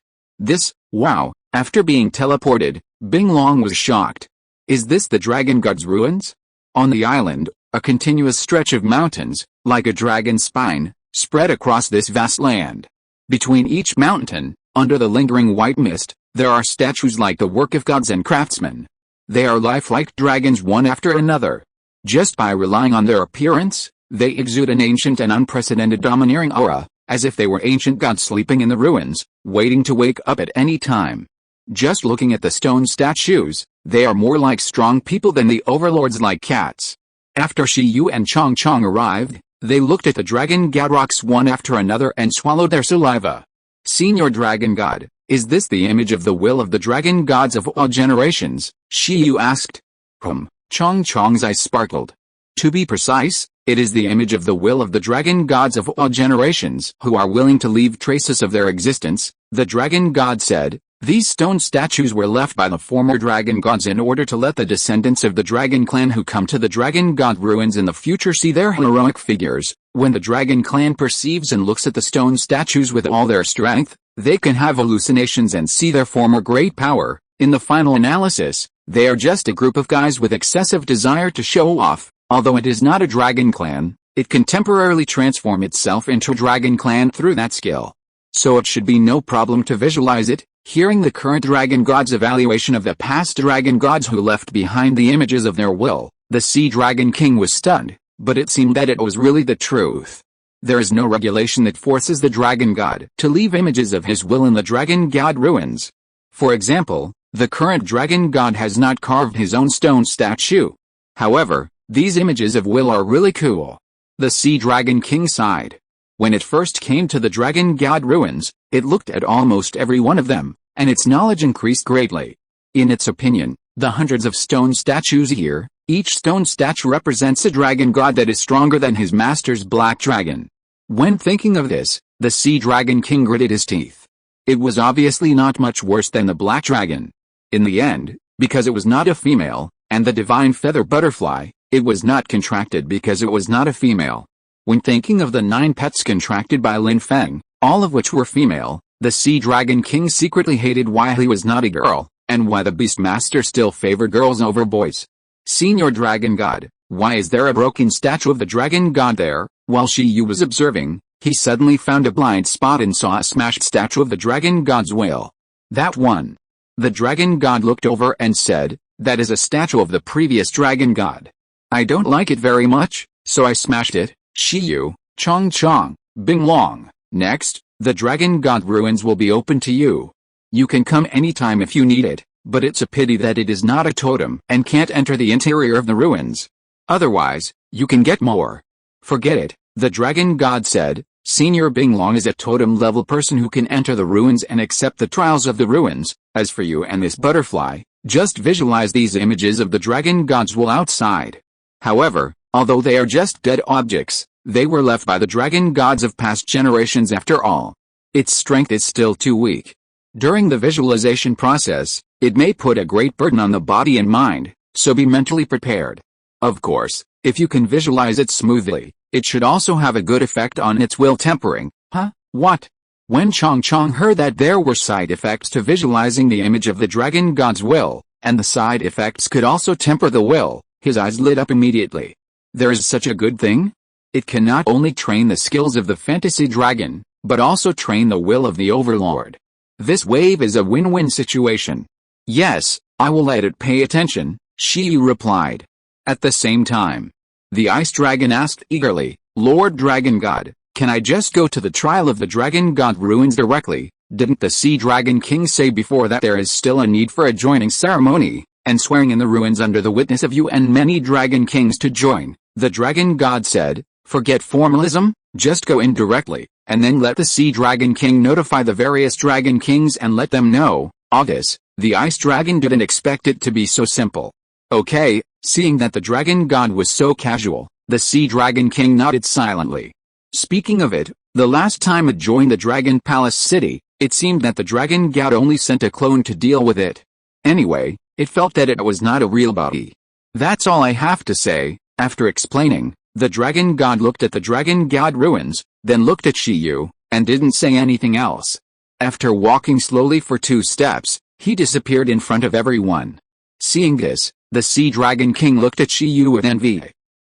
Wow, after being teleported, Bing Long was shocked. Is this the dragon god's ruins? On the island, a continuous stretch of mountains, like a dragon's spine, spread across this vast land. Between each mountain, under the lingering white mist, there are statues like the work of gods and craftsmen. They are lifelike dragons one after another. Just by relying on their appearance, they exude an ancient and unprecedented domineering aura, as if they were ancient gods sleeping in the ruins, waiting to wake up at any time. Just looking at the stone statues, they are more like strong people than the overlords like cats. After Shi Yu and Chong Chong arrived, they looked at the dragon god rocks one after another and swallowed their saliva. Senior Dragon God, is this the image of the will of the dragon gods of all generations? Shi Yu asked. Chong Chong's eyes sparkled. To be precise, it is the image of the will of the dragon gods of all generations who are willing to leave traces of their existence, the dragon god said. These stone statues were left by the former dragon gods in order to let the descendants of the dragon clan who come to the dragon god ruins in the future see their heroic figures. When the dragon clan perceives and looks at the stone statues with all their strength, they can have hallucinations and see their former great power. In the final analysis, they are just a group of guys with excessive desire to show off. Although it is not a dragon clan, it can temporarily transform itself into a dragon clan through that skill. So it should be no problem to visualize it. Hearing the current dragon god's evaluation of the past dragon gods who left behind the images of their will, the Sea Dragon King was stunned, but it seemed that it was really the truth. There is no regulation that forces the dragon god to leave images of his will in the dragon god ruins. For example, the current dragon god has not carved his own stone statue. However, these images of will are really cool. The Sea Dragon King sighed. When it first came to the dragon god ruins, it looked at almost every one of them, and its knowledge increased greatly. In its opinion, the hundreds of stone statues here, each stone statue represents a dragon god that is stronger than his master's black dragon. When thinking of this, the Sea Dragon King gritted his teeth. It was obviously not much worse than the black dragon. In the end, because it was not a female, and the divine feather butterfly, it was not contracted because it was not a female. When thinking of the 9 pets contracted by Lin Feng, all of which were female, the Sea Dragon King secretly hated why he was not a girl, and why the Beastmaster still favored girls over boys. Senior Dragon God, why is there a broken statue of the dragon god there? While Shi Yu was observing, he suddenly found a blind spot and saw a smashed statue of the dragon god's will. That one. The dragon god looked over and said, that is a statue of the previous dragon god. I don't like it very much, so I smashed it. Shi Yu, Chong Chong, Bing Long. Next, the dragon god ruins will be open to you. You can come anytime if you need it, but it's a pity that it is not a totem and can't enter the interior of the ruins. Otherwise, you can get more. Forget it, the dragon god said. Senior Binglong is a totem-level person who can enter the ruins and accept the trials of the ruins. As for you and this butterfly, just visualize these images of the dragon god's will outside. However, although they are just dead objects, they were left by the dragon gods of past generations after all. Its strength is still too weak. During the visualization process, it may put a great burden on the body and mind, so be mentally prepared. Of course, if you can visualize it smoothly, it should also have a good effect on its will tempering. Huh? What? When Chong Chong heard that there were side effects to visualizing the image of the dragon god's will, and the side effects could also temper the will, his eyes lit up immediately. There is such a good thing? It can not only train the skills of the fantasy dragon, but also train the will of the overlord. This wave is a win-win situation. Yes, I will let it pay attention, Shiyu replied. At the same time, the ice dragon asked eagerly, Lord Dragon God, can I just go to the trial of the dragon god ruins directly? Didn't the sea dragon king say before that there is still a need for a joining ceremony, and swearing in the ruins under the witness of you and many dragon kings to join? The dragon god said, forget formalism, just go in directly, and then let the sea dragon king notify the various dragon kings and let them know. August, the ice dragon didn't expect it to be so simple. Okay, seeing that the dragon god was so casual, the sea dragon king nodded silently. Speaking of it, the last time it joined the dragon palace city, it seemed that the dragon god only sent a clone to deal with it. Anyway, it felt that it was not a real body. That's all I have to say. After explaining, the dragon god looked at the dragon god ruins, then looked at Shiyu, and didn't say anything else. After walking slowly for 2 steps, he disappeared in front of everyone. Seeing this, the sea dragon king looked at Shiyu with envy.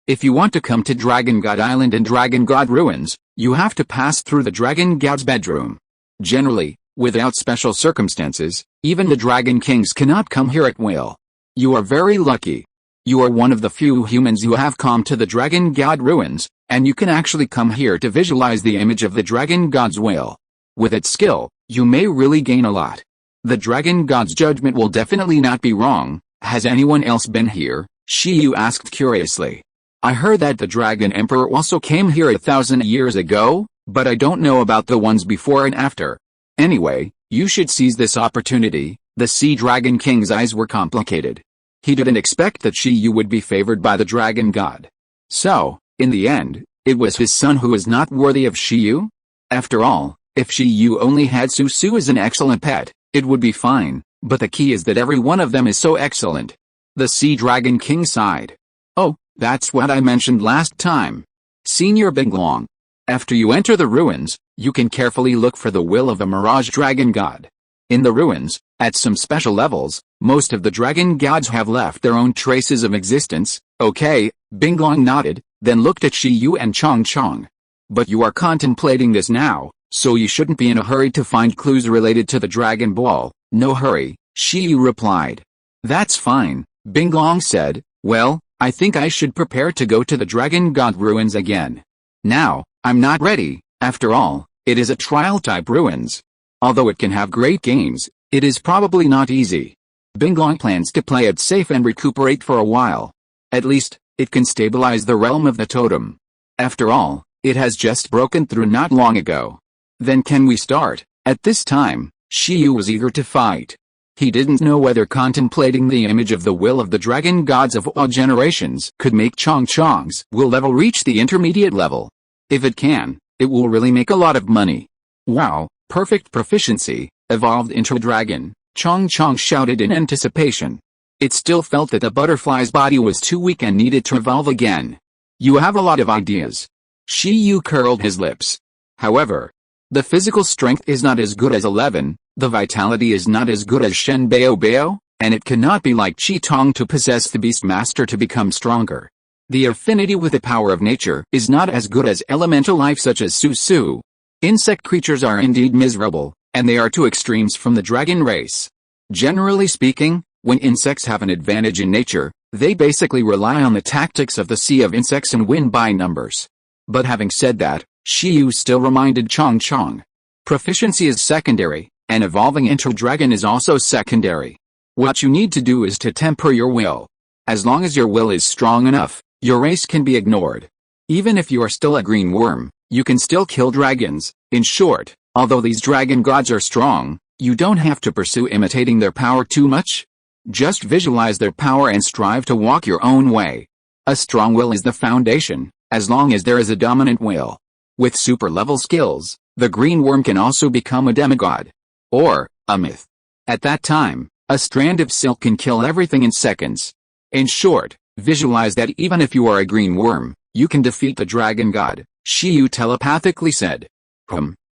If you want to come to Dragon God Island and Dragon God Ruins, you have to pass through the dragon god's bedroom. Generally, without special circumstances, even the dragon kings cannot come here at will. You are very lucky. You are one of the few humans who have come to the dragon god ruins, and you can actually come here to visualize the image of the dragon god's will. With its skill, you may really gain a lot. The dragon god's judgment will definitely not be wrong. Has anyone else been here? Shiyu asked curiously. I heard that the dragon emperor also came here 1,000 years ago, but I don't know about the ones before and after. Anyway, you should seize this opportunity. The sea dragon king's eyes were complicated. He didn't expect that Shiyu would be favored by the dragon god. So, in the end, it was his son who was not worthy of Shiyu? After all, if Shiyu only had Susu as an excellent pet, it would be fine, but the key is that every one of them is so excellent. The sea dragon king sighed. Oh, that's what I mentioned last time. Senior Binglong. After you enter the ruins, you can carefully look for the will of the Mirage Dragon God. In the ruins, at some special levels, most of the dragon gods have left their own traces of existence. Okay, Binglong nodded, then looked at Shiyu and Chong Chong. But you are contemplating this now, so you shouldn't be in a hurry to find clues related to the Dragon Ball. No hurry, Shiyu replied. That's fine, Binglong said. Well, I think I should prepare to go to the Dragon God ruins again. Now, I'm not ready. After all, it is a trial-type ruins. Although it can have great games, it is probably not easy. Binglong plans to play it safe and recuperate for a while. At least, it can stabilize the realm of the totem. After all, it has just broken through not long ago. Then can we start? At this time, Shiyu was eager to fight. He didn't know whether contemplating the image of the will of the dragon gods of all generations could make Chong Chong's will level reach the intermediate level. If it can, it will really make a lot of money. Wow, perfect proficiency, evolved into a dragon, Chong Chong shouted in anticipation. It still felt that the butterfly's body was too weak and needed to evolve again. You have a lot of ideas. Shiyu curled his lips. However, the physical strength is not as good as 11, the vitality is not as good as Shen Bao Bao, and it cannot be like Chi Tong to possess the Beast Master to become stronger. The affinity with the power of nature is not as good as elemental life such as Susu. Insect creatures are indeed miserable, and they are two extremes from the dragon race. Generally speaking, when insects have an advantage in nature, they basically rely on the tactics of the sea of insects and win by numbers. But having said that, Shiyu still reminded Chong Chong. Proficiency is secondary, and evolving into a dragon is also secondary. What you need to do is to temper your will. As long as your will is strong enough, your race can be ignored. Even if you are still a green worm, you can still kill dragons. In short, although these dragon gods are strong, you don't have to pursue imitating their power too much. Just visualize their power and strive to walk your own way. A strong will is the foundation, as long as there is a dominant will. With super-level skills, the green worm can also become a demigod. Or, a myth. At that time, a strand of silk can kill everything in seconds. In short, visualize that even if you are a green worm, you can defeat the dragon god, Shiyu telepathically said.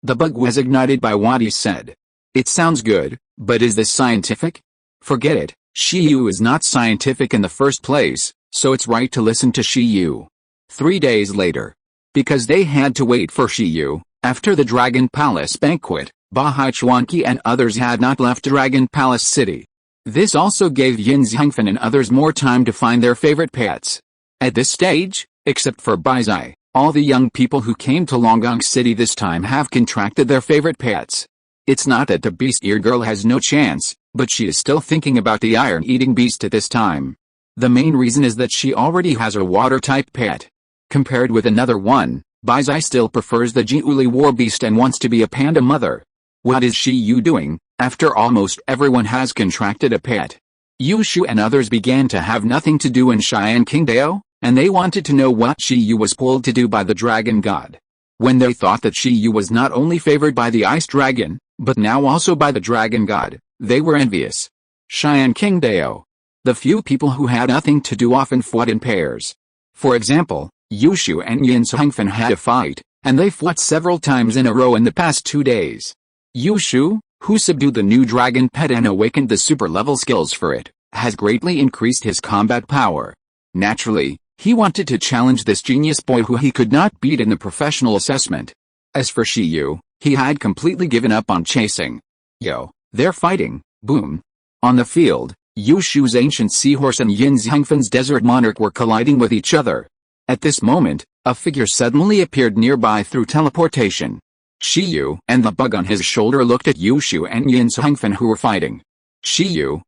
The bug was ignited by what he said. It sounds good, but is this scientific? Forget it, Shiyu is not scientific in the first place, so it's right to listen to Shiyu. 3 days later. Because they had to wait for Shiyu, after the Dragon Palace banquet, Bahai Chuanqi and others had not left Dragon Palace City. This also gave Yin Zhangfen and others more time to find their favorite pets. At this stage, except for Baizai, all the young people who came to Longgong City this time have contracted their favorite pets. It's not that the beast-ear girl has no chance, but she is still thinking about the iron-eating beast at this time. The main reason is that she already has a water-type pet. Compared with another one, Baizai still prefers the Jiuli war beast and wants to be a panda mother. What is Shiyu doing, after almost everyone has contracted a pet? Yushu and others began to have nothing to do in Cheyenne Qingdao, and they wanted to know what Shiyu was pulled to do by the dragon god. When they thought that Shiyu was not only favored by the ice dragon, but now also by the dragon god, they were envious. Cheyenne Qingdao. The few people who had nothing to do often fought in pairs. For example, Yushu and Yin Zhangfen had a fight, and they fought several times in a row in the past 2 days. Yushu, who subdued the new dragon pet and awakened the super-level skills for it, has greatly increased his combat power. Naturally, he wanted to challenge this genius boy who he could not beat in the professional assessment. As for Shiyu, he had completely given up on chasing. Yo, they're fighting, boom. On the field, Yushu's ancient seahorse and Yin Zhangfen's desert monarch were colliding with each other. At this moment, a figure suddenly appeared nearby through teleportation. Shiyu and the bug on his shoulder looked at Yushu and Yin Zhangfen who were fighting. Shiyu,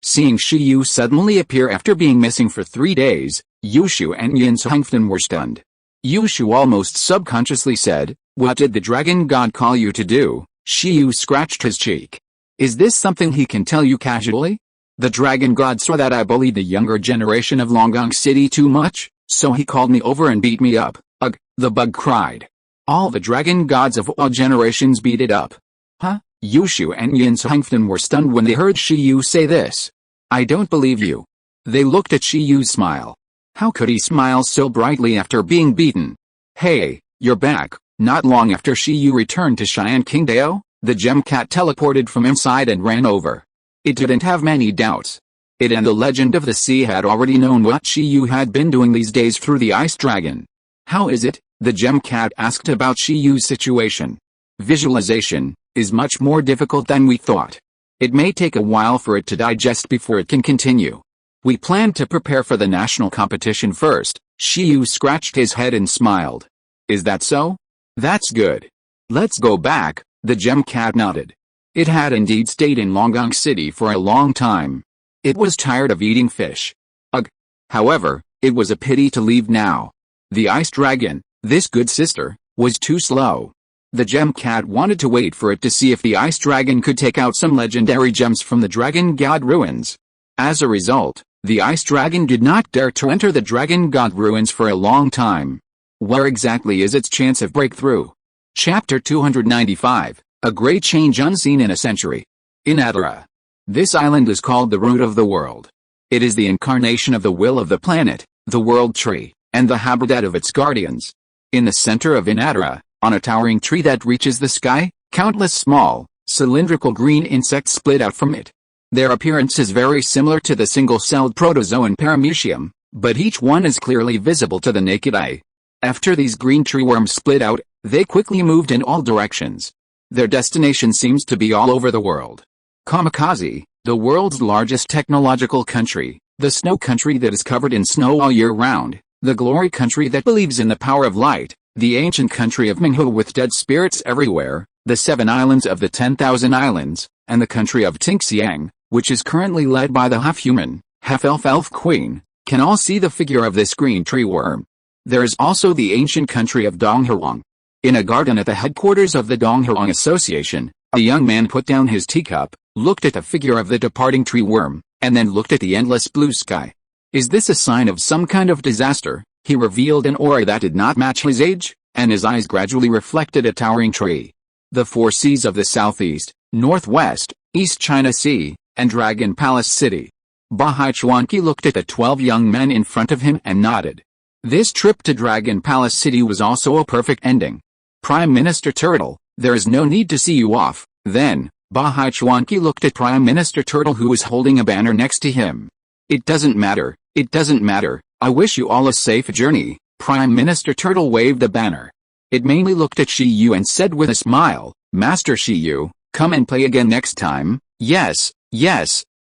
seeing Shiyu suddenly appear after being missing for 3 days, Yushu and Yin Zhangfen were stunned. Yushu almost subconsciously said, "What did the dragon god call you to do?" Shiyu scratched his cheek. "Is this something he can tell you casually? The dragon god saw that I bullied the younger generation of Longgong City too much, so he called me over and beat me up." "Ugh," the bug cried. "All the dragon gods of all generations beat it up." "Huh?" Yushu and Yin Zhangfen were stunned when they heard Shiyu say this. "I don't believe you." They looked at Shiyu's smile. How could he smile so brightly after being beaten? "Hey, you're back." Not long after Shiyu returned to Cheyenne Qingdao, the gem cat teleported from inside and ran over. It didn't have many doubts. It and the legend of the sea had already known what Shiyu had been doing these days through the ice dragon. "How is it?" the gem cat asked about Shiyu's situation. "Visualization is much more difficult than we thought. It may take a while for it to digest before it can continue. We plan to prepare for the national competition first." Shiyu scratched his head and smiled. "Is that so? That's good. Let's go back." The gem cat nodded. It had indeed stayed in Longgong City for a long time. It was tired of eating fish. Ugh. However, it was a pity to leave now. The ice dragon, this good sister, was too slow. The gem cat wanted to wait for it to see if the ice dragon could take out some legendary gems from the dragon god ruins. As a result, the ice dragon did not dare to enter the dragon god ruins for a long time. Where exactly is its chance of breakthrough? Chapter 295, A Great Change Unseen in a Century. In Atara. This island is called the root of the world. It is the incarnation of the will of the planet, the world tree, and the habitat of its guardians. In the center of Inatara, on a towering tree that reaches the sky, countless small, cylindrical green insects split out from it. Their appearance is very similar to the single-celled protozoan Paramecium, but each one is clearly visible to the naked eye. After these green tree worms split out, they quickly moved in all directions. Their destination seems to be all over the world. Kamikaze, the world's largest technological country, the snow country that is covered in snow all year round, the glory country that believes in the power of light, the ancient country of Minghu with dead spirits everywhere, the 7 islands of the 10,000 islands, and the country of Tinxiang, which is currently led by the half-human, half-elf queen, can all see the figure of this green tree worm. There is also the ancient country of Donghuang. In a garden at the headquarters of the Donghuang Association, a young man put down his teacup, looked at the figure of the departing tree worm, and then looked at the endless blue sky. Is this a sign of some kind of disaster? He revealed an aura that did not match his age, and his eyes gradually reflected a towering tree. The four seas of the southeast, northwest, East China Sea, and Dragon Palace City. Bahai Chuanqi looked at the 12 young men in front of him and nodded. This trip to Dragon Palace City was also a perfect ending. Prime Minister Turtle, there is no need to see you off. Then, Bahai Chuanqi looked at Prime Minister Turtle, who was holding a banner next to him. It doesn't matter, I wish you all a safe journey. Prime Minister Turtle waved the banner. It mainly looked at Shi Yu and said with a smile, Master Shi Yu, come and play again next time. Yes,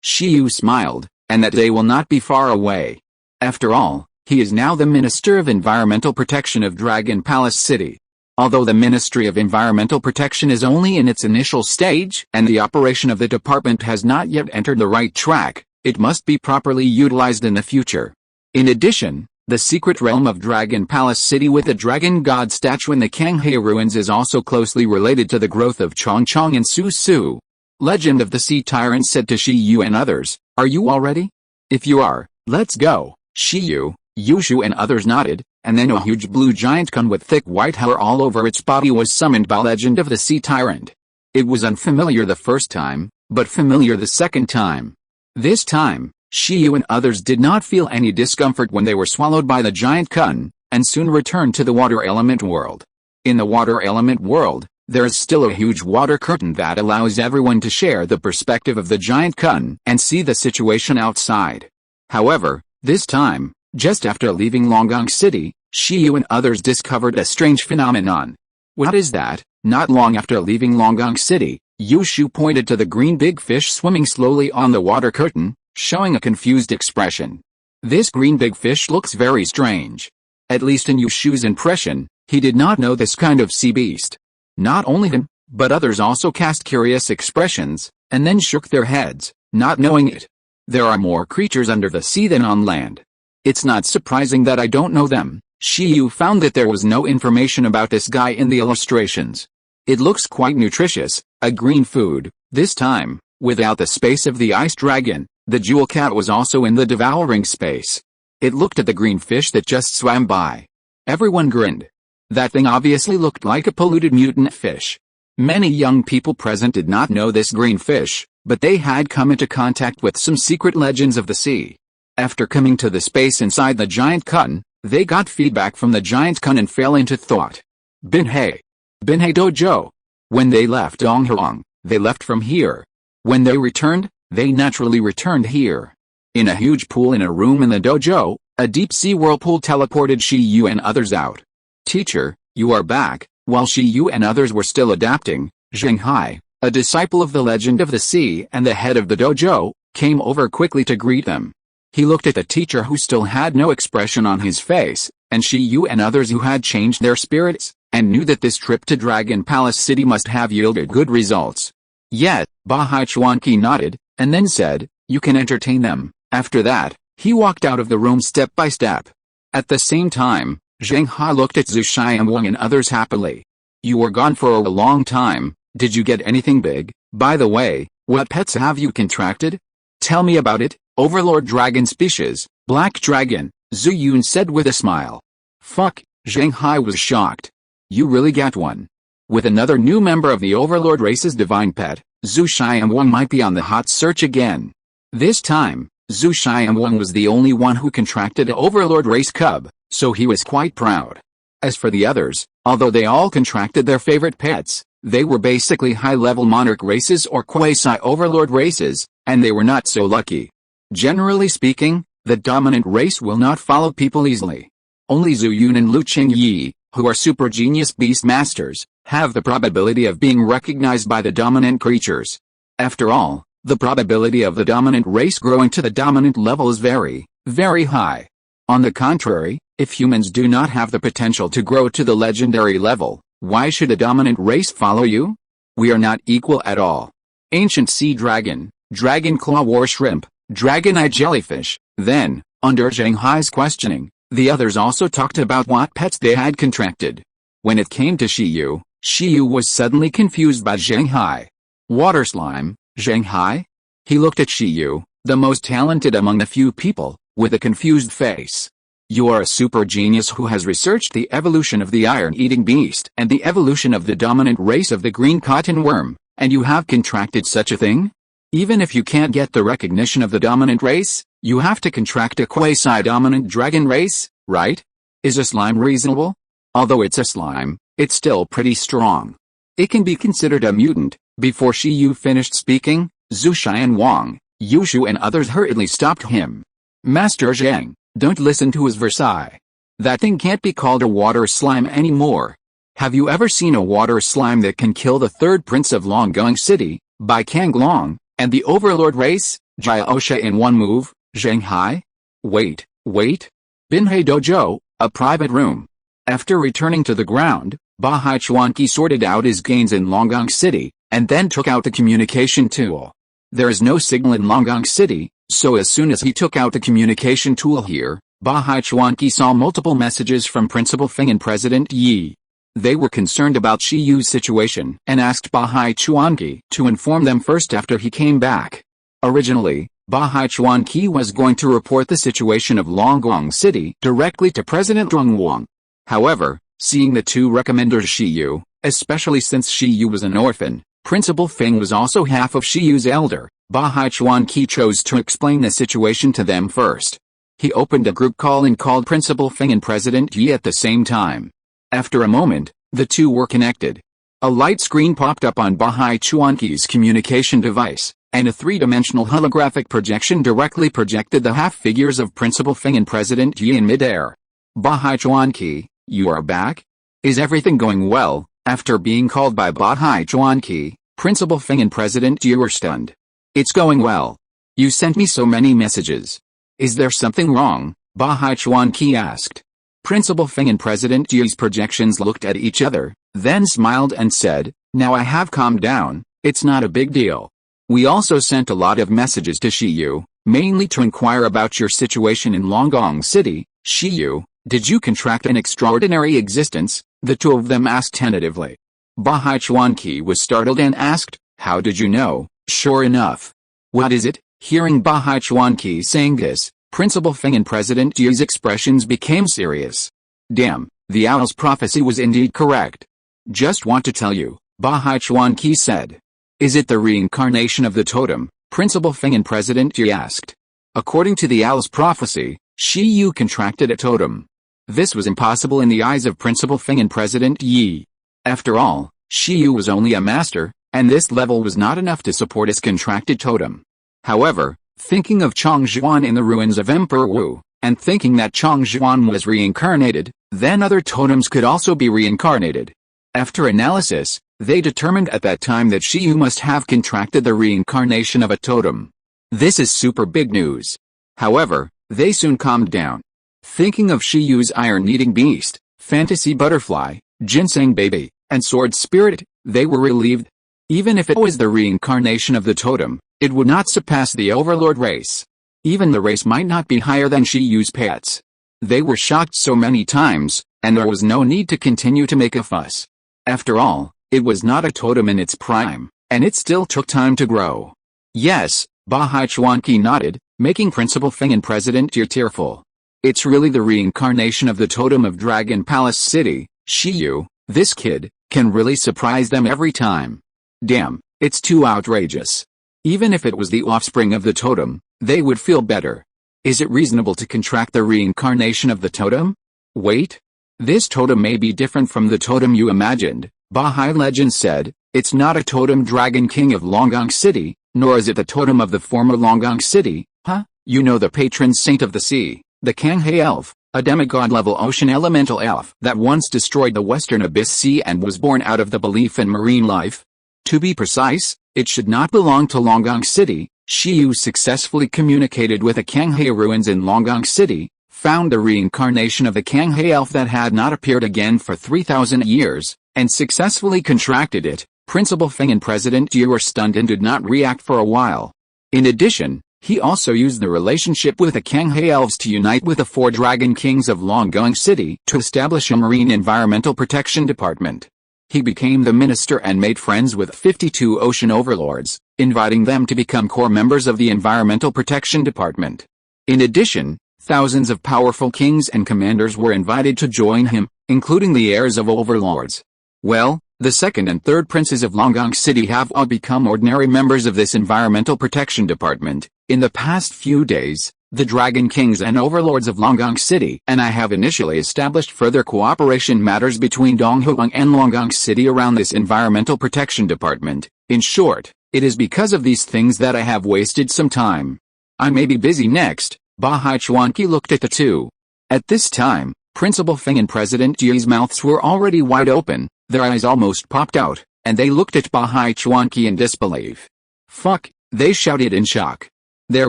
Shi Yu smiled, and that day will not be far away. After all, he is now the Minister of Environmental Protection of Dragon Palace City. Although the Ministry of Environmental Protection is only in its initial stage and the operation of the department has not yet entered the right track, it must be properly utilized in the future. In addition, the secret realm of Dragon Palace City with the dragon god statue in the Kanghe ruins is also closely related to the growth of Chongchong and Su Su. Legend of the Sea Tyrant said to Shi Yu and others, are you all ready? If you are, let's go. Shi Yu, Yushu and others nodded, and then a huge blue giant kun with thick white hair all over its body was summoned by Legend of the Sea Tyrant. It was unfamiliar the first time, but familiar the second time. This time, Shi Yu and others did not feel any discomfort when they were swallowed by the giant kun, and soon returned to the water element world. In the water element world, there is still a huge water curtain that allows everyone to share the perspective of the giant kun and see the situation outside. However, this time, just after leaving Longgong City, Shi Yu and others discovered a strange phenomenon. What is that? Not long after leaving Longgong City, Yushu pointed to the green big fish swimming slowly on the water curtain, showing a confused expression. This green big fish looks very strange. At least in Yushu's impression, he did not know this kind of sea beast. Not only him, but others also cast curious expressions, and then shook their heads, not knowing it. There are more creatures under the sea than on land. It's not surprising that I don't know them. Shi Yu found that there was no information about this guy in the illustrations. It looks quite nutritious, a green food. This time, without the space of the ice dragon, the jewel cat was also in the devouring space. It looked at the green fish that just swam by. Everyone grinned. That thing obviously looked like a polluted mutant fish. Many young people present did not know this green fish, but they had come into contact with some secret legends of the sea. After coming to the space inside the giant kun, they got feedback from the giant kun and fell into thought. Binhei Dojo. When they left Donghuang, they left from here. When they returned, they naturally returned here. In a huge pool in a room in the dojo, a deep-sea whirlpool teleported Shi Yu and others out. Teacher, you are back. While Shi Yu and others were still adapting, Zheng Hai, a disciple of the Legend of the Sea and the head of the dojo, came over quickly to greet them. He looked at the teacher who still had no expression on his face, and Shi Yu and others who had changed their spirits, and knew that this trip to Dragon Palace City must have yielded good results. Yet, Bahai Chuanqi nodded, and then said, you can entertain them. After that, he walked out of the room step by step. At the same time, Zheng Hai looked at Zhu Xiangwang and others happily. You were gone for a long time, did you get anything big? By the way, what pets have you contracted? Tell me about it. Overlord Dragon Species, Black Dragon, Zhu Yun said with a smile. Fuck, Zheng Hai was shocked. You really got one. With another new member of the Overlord race's divine pet, Zhu Xiangwang might be on the hot search again. This time, Zhu Xiangwang was the only one who contracted an Overlord race cub, so he was quite proud. As for the others, although they all contracted their favorite pets, they were basically high-level monarch races or quasi-overlord races, and they were not so lucky. Generally speaking, the dominant race will not follow people easily. Only Zhu Yun and Lu Qingyi, who are super genius beast masters, have the probability of being recognized by the dominant creatures. After all, the probability of the dominant race growing to the dominant level is very, very high. On the contrary, if humans do not have the potential to grow to the legendary level, why should a dominant race follow you? We are not equal at all. Ancient sea dragon, dragon claw war shrimp, dragon eye jellyfish. Then, under Zheng Hai's questioning, The others also talked about what pets they had contracted. When it came to Shiyu was suddenly confused by Shanghai. Water slime, Shanghai? He looked at Shiyu, the most talented among the few people, with a confused face. You are a super genius who has researched the evolution of the iron-eating beast and the evolution of the dominant race of the green cotton worm, and you have contracted such a thing? Even if you can't get the recognition of the dominant race, you have to contract a quasi-dominant dragon race, right? Is a slime reasonable? Although it's a slime, it's still pretty strong. It can be considered a mutant. Before Shiyu finished speaking, Zhu Xian Wang, Yushu and others hurriedly stopped him. Master Zhang, don't listen to his Versailles. That thing can't be called a water slime anymore. Have you ever seen a water slime that can kill the third prince of Longgong City, Bai Kanglong, and the overlord race, Jiaosha in one move, Shanghai? Wait. Binhei Dojo, a private room. After returning to the ground, Bahai Chuanqi sorted out his gains in Longgong City, and then took out the communication tool. There is no signal in Longgong City, so as soon as he took out the communication tool here, Bahai Chuanqi saw multiple messages from Principal Feng and President Yi. They were concerned about Shiyu's situation and asked Bahai Chuanqi to inform them first after he came back. Originally, Bahai Chuanqi was going to report the situation of Longgong City directly to President Zhang Wang. However, seeing the two recommenders Shiyu, especially since Shiyu was an orphan, Principal Feng was also half of Shiyu's elder, Bahai Chuanqi chose to explain the situation to them first. He opened a group call and called Principal Feng and President Yi at the same time. After a moment, the two were connected. A light screen popped up on Bahai Chuanqi's communication device, and a three-dimensional holographic projection directly projected the half-figures of Principal Feng and President Yi in midair. Bahai Chuanqi, you are back? Is everything going well? After being called by Bahai Chuanqi, Principal Feng and President Yi were stunned. It's going well. You sent me so many messages. Is there something wrong? Bahai Chuanqi asked. Principal Feng and President Yi's projections looked at each other, then smiled and said, now I have calmed down, it's not a big deal. We also sent a lot of messages to Shiyu, mainly to inquire about your situation in Longgong City. Shiyu, did you contract an extraordinary existence? The two of them asked tentatively. Bahai Chuanqi was startled and asked, how did you know? Sure enough. What is it? Hearing Bahai Chuanqi saying this, Principal Feng and President Yi's expressions became serious. Damn, the owl's prophecy was indeed correct. Just want to tell you, Bahai Chuanqi said. Is it the reincarnation of the totem? Principal Feng and President Yi asked. According to the owl's prophecy, Shiyu contracted a totem. This was impossible in the eyes of Principal Feng and President Yi. After all, Shiyu was only a master, and this level was not enough to support his contracted totem. However, thinking of Changzhuan in the ruins of Emperor Wu, and thinking that Changzhuan was reincarnated, then other totems could also be reincarnated. After analysis, they determined at that time that Shiyu must have contracted the reincarnation of a totem. This is super big news. However, they soon calmed down. Thinking of Shiyu's iron-eating beast, fantasy butterfly, ginseng baby, and sword spirit, they were relieved. Even if it was the reincarnation of the totem, it would not surpass the overlord race. Even the race might not be higher than Shiyu's pets. They were shocked so many times, and there was no need to continue to make a fuss. After all, it was not a totem in its prime, and it still took time to grow. Yes, Bahai Chuanqi nodded, making Principal Feng and President Yi tearful. It's really the reincarnation of the totem of Dragon Palace City. Shiyu, this kid, can really surprise them every time. Damn, it's too outrageous. Even if it was the offspring of the totem, they would feel better. Is it reasonable to contract the reincarnation of the totem? Wait. This totem may be different from the totem you imagined, Bahai Legend said. It's not a totem dragon king of Longgong City, nor is it the totem of the former Longgong City. Huh? You know the patron saint of the sea, the Kanghe elf, a demigod-level ocean elemental elf that once destroyed the Western Abyss Sea and was born out of the belief in marine life. To be precise, it should not belong to Longgong City. Shiyu successfully communicated with the Kanghe ruins in Longgong City, found the reincarnation of the Kanghe elf that had not appeared again for 3,000 years, and successfully contracted it. Principal Feng and President Yi were stunned and did not react for a while. In addition, He also used the relationship with the Kanghae elves to unite with the 4 dragon kings of Longgang City to establish a marine environmental protection department. He became the minister and made friends with 52 ocean overlords, inviting them to become core members of the environmental protection department. In addition, thousands of powerful kings and commanders were invited to join him, including the heirs of overlords. Well, the second and third princes of Longgang City have all become ordinary members of this environmental protection department. In the past few days, the Dragon Kings and Overlords of Longgang City and I have initially established further cooperation matters between Donghuang and Longgang City around this environmental protection department. In short, it is because of these things that I have wasted some time. I may be busy next. Bahai Chuanqi looked at the two. At this time, Principal Feng and President Ji's mouths were already wide open, their eyes almost popped out, and they looked at Bahai Chuanqi in disbelief. Fuck, they shouted in shock. Their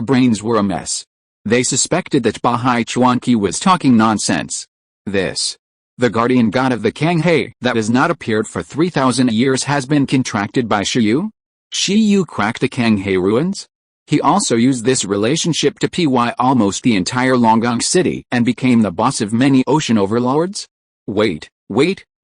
brains were a mess. They suspected that Bahai Chuanqi was talking nonsense. The guardian god of the Kanghae that has not appeared for 3,000 years has been contracted by Shiyu? Shiyu cracked the Kanghae ruins? He also used this relationship to py almost the entire Longgang City and became the boss of many ocean overlords? Wait,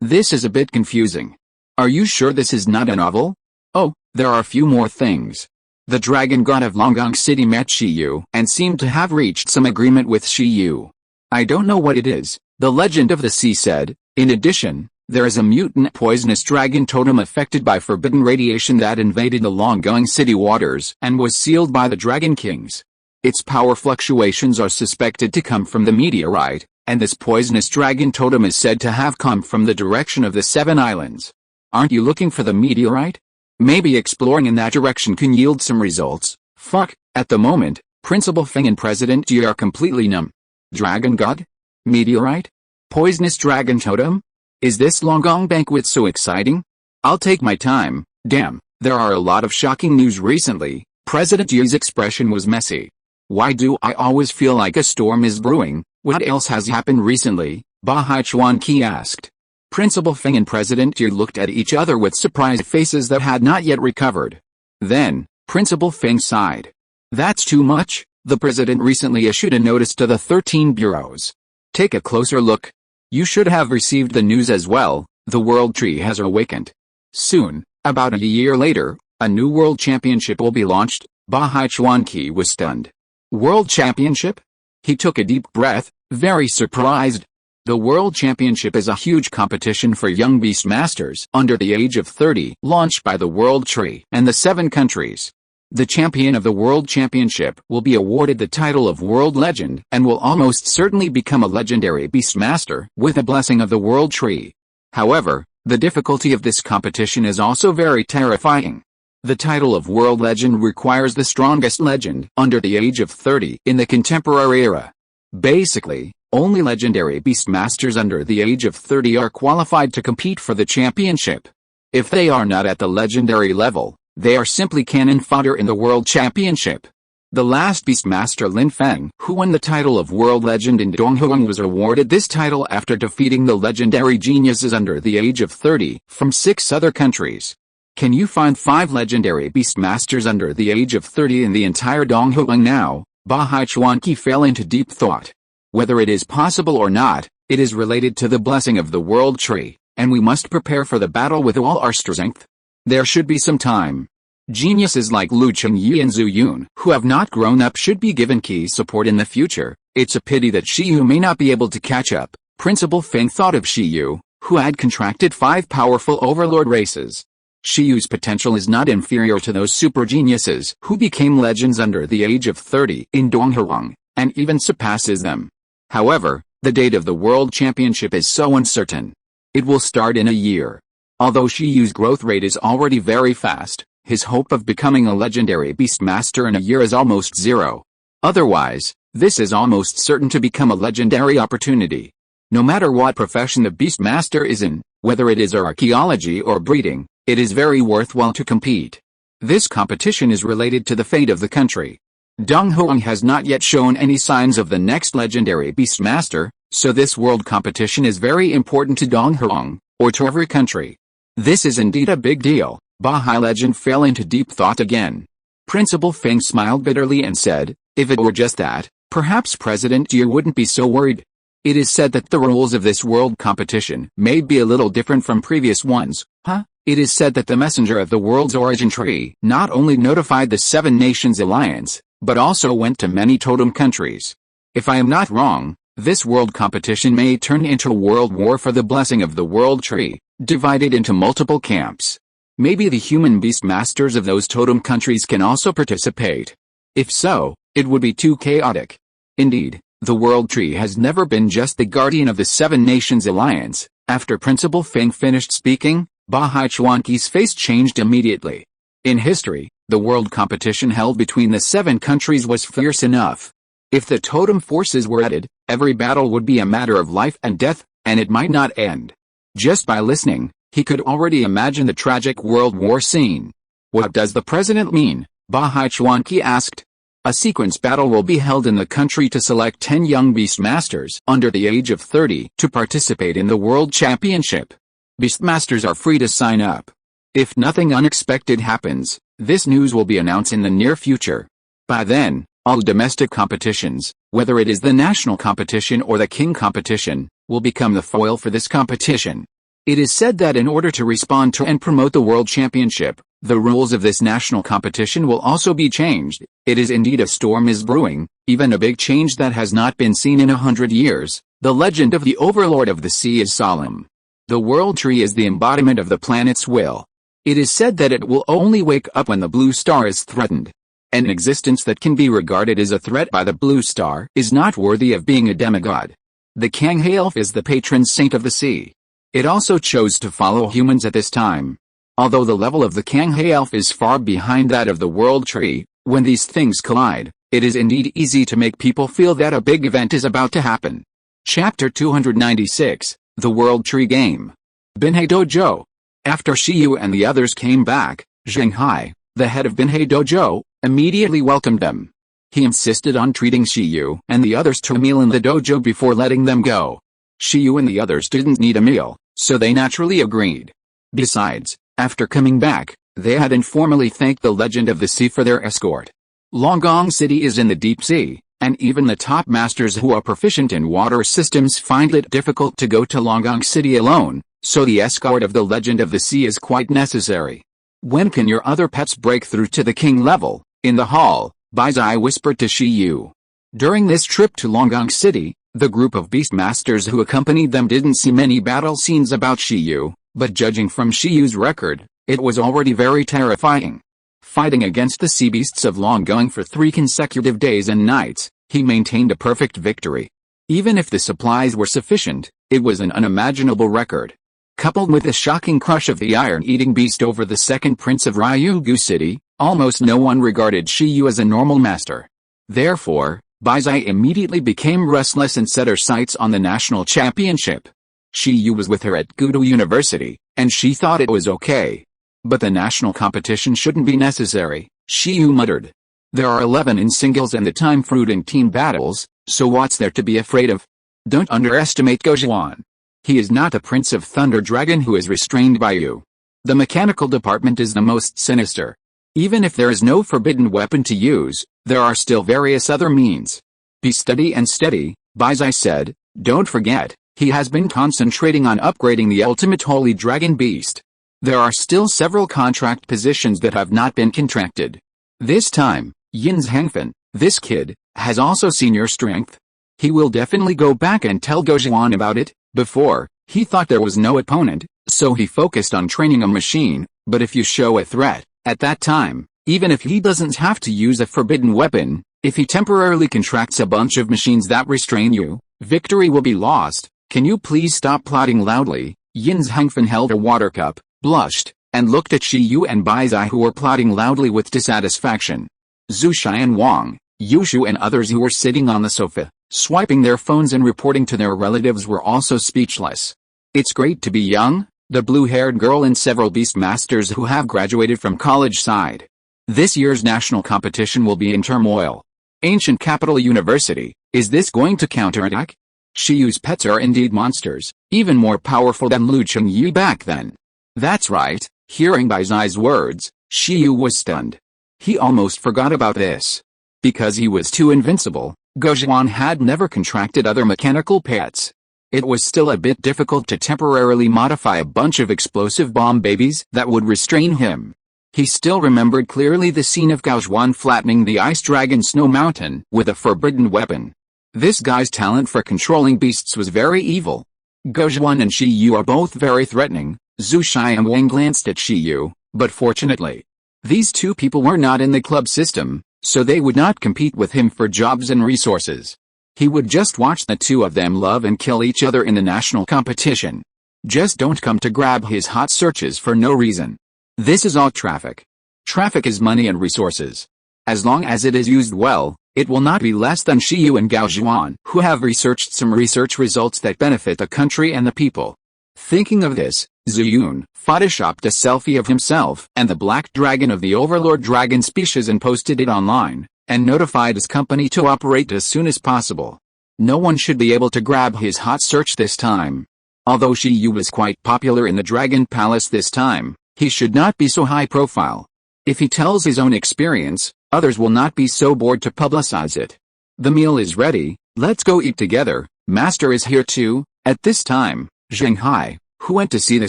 this is a bit confusing. Are you sure this is not a novel? Oh, there are a few more things. The dragon god of Longgang City met Shiyu and seemed to have reached some agreement with Shiyu. I don't know what it is, the legend of the sea said. In addition, there is a mutant poisonous dragon totem affected by forbidden radiation that invaded the Longgang City waters and was sealed by the Dragon Kings. Its power fluctuations are suspected to come from the meteorite, and this poisonous dragon totem is said to have come from the direction of the 7 islands. Aren't you looking for the meteorite? Maybe exploring in that direction can yield some results. Fuck, at the moment, Principal Feng and President Ji are completely numb. Dragon god? Meteorite? Poisonous dragon totem? Is this Longgang banquet so exciting? I'll take my time. Damn, there are a lot of shocking news recently. President Ji's expression was messy. Why do I always feel like a storm is brewing? What else has happened recently? Bahai Chuanqi asked. Principal Feng and President Ji looked at each other with surprised faces that had not yet recovered. Then, Principal Feng sighed. That's too much. The president recently issued a notice to the 13 bureaus. Take a closer look. You should have received the news as well. The World Tree has awakened. Soon, about a year later, a new World Championship will be launched. Bahai Chuanqi was stunned. World Championship? He took a deep breath, very surprised. The World Championship is a huge competition for young beastmasters under the age of 30, launched by the World Tree and the 7 countries. The champion of the World Championship will be awarded the title of World Legend and will almost certainly become a legendary beastmaster with the blessing of the World Tree. However, the difficulty of this competition is also very terrifying. The title of World Legend requires the strongest legend under the age of 30 in the contemporary era. Basically, only legendary beastmasters under the age of 30 are qualified to compete for the championship. If they are not at the legendary level, they are simply cannon fodder in the World Championship. The last beastmaster Lin Feng, who won the title of World Legend in Donghuang, was awarded this title after defeating the legendary geniuses under the age of 30 from 6 other countries. Can you find 5 legendary beastmasters under the age of 30 in the entire Donghuang now? Bahai Chuanqi fell into deep thought. Whether it is possible or not, it is related to the blessing of the World Tree, and we must prepare for the battle with all our strength. There should be some time. Geniuses like Lu Chengyi and Zhu Yun, who have not grown up, should be given key support in the future. It's a pity that Shiyu may not be able to catch up. Principal Feng thought of Shiyu, who had contracted 5 powerful overlord races. Shiyu's potential is not inferior to those super geniuses who became legends under the age of 30 in Donghuang, and even surpasses them. However, the date of the World Championship is so uncertain. It will start in a year. Although Shiyu's growth rate is already very fast, his hope of becoming a legendary beastmaster in a year is almost zero. Otherwise, this is almost certain to become a legendary opportunity. No matter what profession the beastmaster is in, whether it is archaeology or breeding, it is very worthwhile to compete. This competition is related to the fate of the country. Donghuang has not yet shown any signs of the next legendary beastmaster, so this world competition is very important to Donghuang, or to every country. This is indeed a big deal. Bahai Legend fell into deep thought again. Principal Feng smiled bitterly and said, if it were just that, perhaps President Yu wouldn't be so worried. It is said that the rules of this world competition may be a little different from previous ones, huh? It is said that the messenger of the world's origin tree not only notified the Seven Nations Alliance, but also went to many totem countries. If I am not wrong, this world competition may turn into a world war for the blessing of the world tree, divided into multiple camps. Maybe the human beast masters of those totem countries can also participate. If so, it would be too chaotic. Indeed, the world tree has never been just the guardian of the Seven Nations Alliance. After Principal Feng finished speaking, Bahai Chuanqi's face changed immediately. In history, the world competition held between the 7 countries was fierce enough. If the totem forces were added, every battle would be a matter of life and death, and it might not end. Just by listening, he could already imagine the tragic world war scene. What does the president mean? Bahai Chuanqi asked. A sequence battle will be held in the country to select 10 young beastmasters under the age of 30 to participate in the World Championship. Beastmasters are free to sign up. If nothing unexpected happens, this news will be announced in the near future. By then, all domestic competitions, whether it is the national competition or the king competition, will become the foil for this competition. It is said that in order to respond to and promote the World Championship, the rules of this national competition will also be changed. It is indeed a storm is brewing, even a big change that has not been seen in 100 years. The legend of the Overlord of the Sea is solemn. The world tree is the embodiment of the planet's will. It is said that it will only wake up when the blue star is threatened. An existence that can be regarded as a threat by the blue star is not worthy of being a demigod. The Kanghae elf is the patron saint of the sea. It also chose to follow humans at this time. Although the level of the Kanghae elf is far behind that of the world tree, when these things collide, it is indeed easy to make people feel that a big event is about to happen. Chapter 296, The World Tree Game. Binhei Dojo. After Shiyu and the others came back, Zheng Hai, the head of Binhei Dojo, immediately welcomed them. He insisted on treating Shiyu and the others to a meal in the dojo before letting them go. Shiyu and the others didn't need a meal, so they naturally agreed. Besides, after coming back, they had informally thanked the Legend of the Sea for their escort. Longgong City is in the deep sea, and even the top masters who are proficient in water systems find it difficult to go to Longgong City alone, so the escort of the Legend of the Sea is quite necessary. When can your other pets break through to the king level? In the hall, Baizai whispered to Shiyu. During this trip to Longgong City, the group of beastmasters who accompanied them didn't see many battle scenes about Shiyu, but judging from Shiyu's record, it was already very terrifying. Fighting against the sea beasts of Longgong for 3 consecutive days and nights, he maintained a perfect victory. Even if the supplies were sufficient, it was an unimaginable record. Coupled with the shocking crush of the iron-eating beast over the second prince of Ryugu City, almost no one regarded Shiyu as a normal master. Therefore, Baizai immediately became restless and set her sights on the national championship. Shiyu was with her at Gudo University, and she thought it was okay. But the national competition shouldn't be necessary, Shiyu muttered. There are 11 in singles and the time fruit in team battles, so what's there to be afraid of? Don't underestimate Gojuan. He is not the Prince of Thunder Dragon who is restrained by you. The mechanical department is the most sinister. Even if there is no forbidden weapon to use, there are still various other means. Be steady and steady, Baizai said. Don't forget, he has been concentrating on upgrading the ultimate holy dragon beast. There are still several contract positions that have not been contracted. This time, Yin's Hangfen, this kid, has also seen your strength. He will definitely go back and tell Gojuan about it. Before, he thought there was no opponent, so he focused on training a machine, but if you show a threat, at that time, even if he doesn't have to use a forbidden weapon, if he temporarily contracts a bunch of machines that restrain you, victory will be lost. Can you please stop plotting loudly? Yin's Hangfen held a water cup, blushed, and looked at Shiyu and Baizai who were plotting loudly with dissatisfaction. Zhu Xian Wang, Yushu and others who were sitting on the sofa, swiping their phones and reporting to their relatives were also speechless. It's great to be young, the blue-haired girl and several beastmasters who have graduated from college sighed. This year's national competition will be in turmoil. Ancient Capital University, is this going to counterattack? Shiyu's pets are indeed monsters, even more powerful than Lu Chengyu back then. That's right, hearing Baizai's words, Shiyu was stunned. He almost forgot about this. Because he was too invincible, Gojuan had never contracted other mechanical pets. It was still a bit difficult to temporarily modify a bunch of explosive bomb babies that would restrain him. He still remembered clearly the scene of Gojuan flattening the ice dragon Snow Mountain with a forbidden weapon. This guy's talent for controlling beasts was very evil. Gojuan and Shiyu are both very threatening. Zhu Xiangwang glanced at Shiyu, but fortunately, these two people were not in the club system, so they would not compete with him for jobs and resources. He would just watch the two of them love and kill each other in the national competition. Just don't come to grab his hot searches for no reason. This is all traffic. Traffic is money and resources. As long as it is used well, it will not be less than Shiyu and Gaojuan, who have researched some research results that benefit the country and the people. Thinking of this, Zuyun photoshopped a selfie of himself and the black dragon of the overlord dragon species and posted it online, and notified his company to operate as soon as possible. No one should be able to grab his hot search this time. Although Shiyu was quite popular in the Dragon Palace this time, he should not be so high profile. If he tells his own experience, others will not be so bored to publicize it. The meal is ready, let's go eat together, Master is here too. At this time, Zheng Hai, who went to see the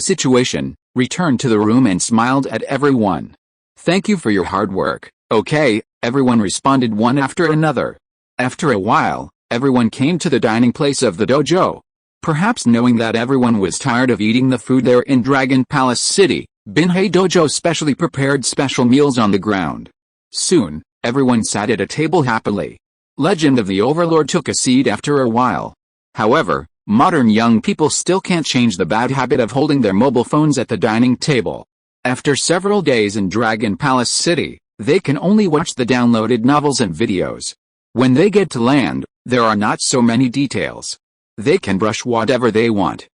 situation, returned to the room and smiled at everyone. Thank you for your hard work. Okay, everyone responded one after another. After a while, everyone came to the dining place of the dojo. Perhaps knowing that everyone was tired of eating the food there in Dragon Palace City, Binhei Dojo specially prepared special meals on the ground. Soon, everyone sat at a table happily. Legend of the Overlord took a seat after a while. However, modern young people still can't change the bad habit of holding their mobile phones at the dining table. After several days in Dragon Palace City, they can only watch the downloaded novels and videos. When they get to land, there are not so many details. They can brush whatever they want.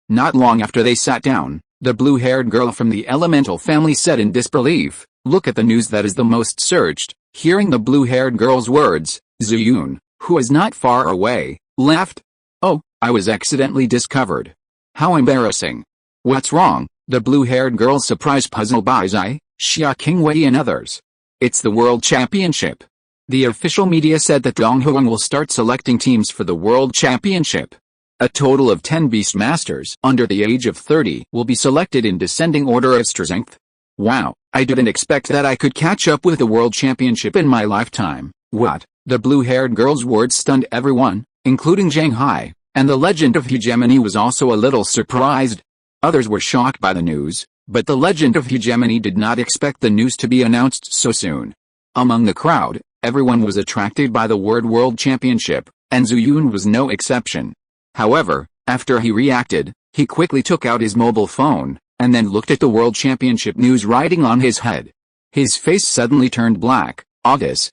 Not long after they sat down, the blue-haired girl from the elemental family said in disbelief, "Look at the news that is the most searched." Hearing the blue-haired girl's words, Zuyun, who is not far away, laughed. "Oh, I was accidentally discovered. How embarrassing." "What's wrong?" The blue-haired girl's surprise puzzled Baizai, Xia Qingwei and others. "It's the World Championship." The official media said that Donghuang will start selecting teams for the World Championship. A total of 10 Beastmasters under the age of 30 will be selected in descending order of strength. Wow, I didn't expect that I could catch up with the World Championship in my lifetime. What? The blue-haired girl's words stunned everyone, including Zhang Hai, and the Legend of Hegemony was also a little surprised. Others were shocked by the news, but the Legend of Hegemony did not expect the news to be announced so soon. Among the crowd, everyone was attracted by the word World Championship, and Zuyun was no exception. However, after he reacted, he quickly took out his mobile phone, and then looked at the World Championship news writing on his head. His face suddenly turned black. All this.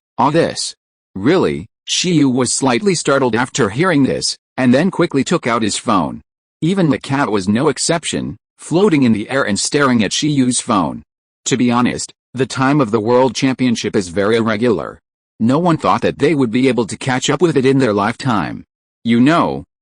Really? Shiyu was slightly startled after hearing this, and then quickly took out his phone. Even the cat was no exception, floating in the air and staring at Shiyu's phone. To be honest, the time of the World Championship is very irregular. No one thought that they would be able to catch up with it in their lifetime.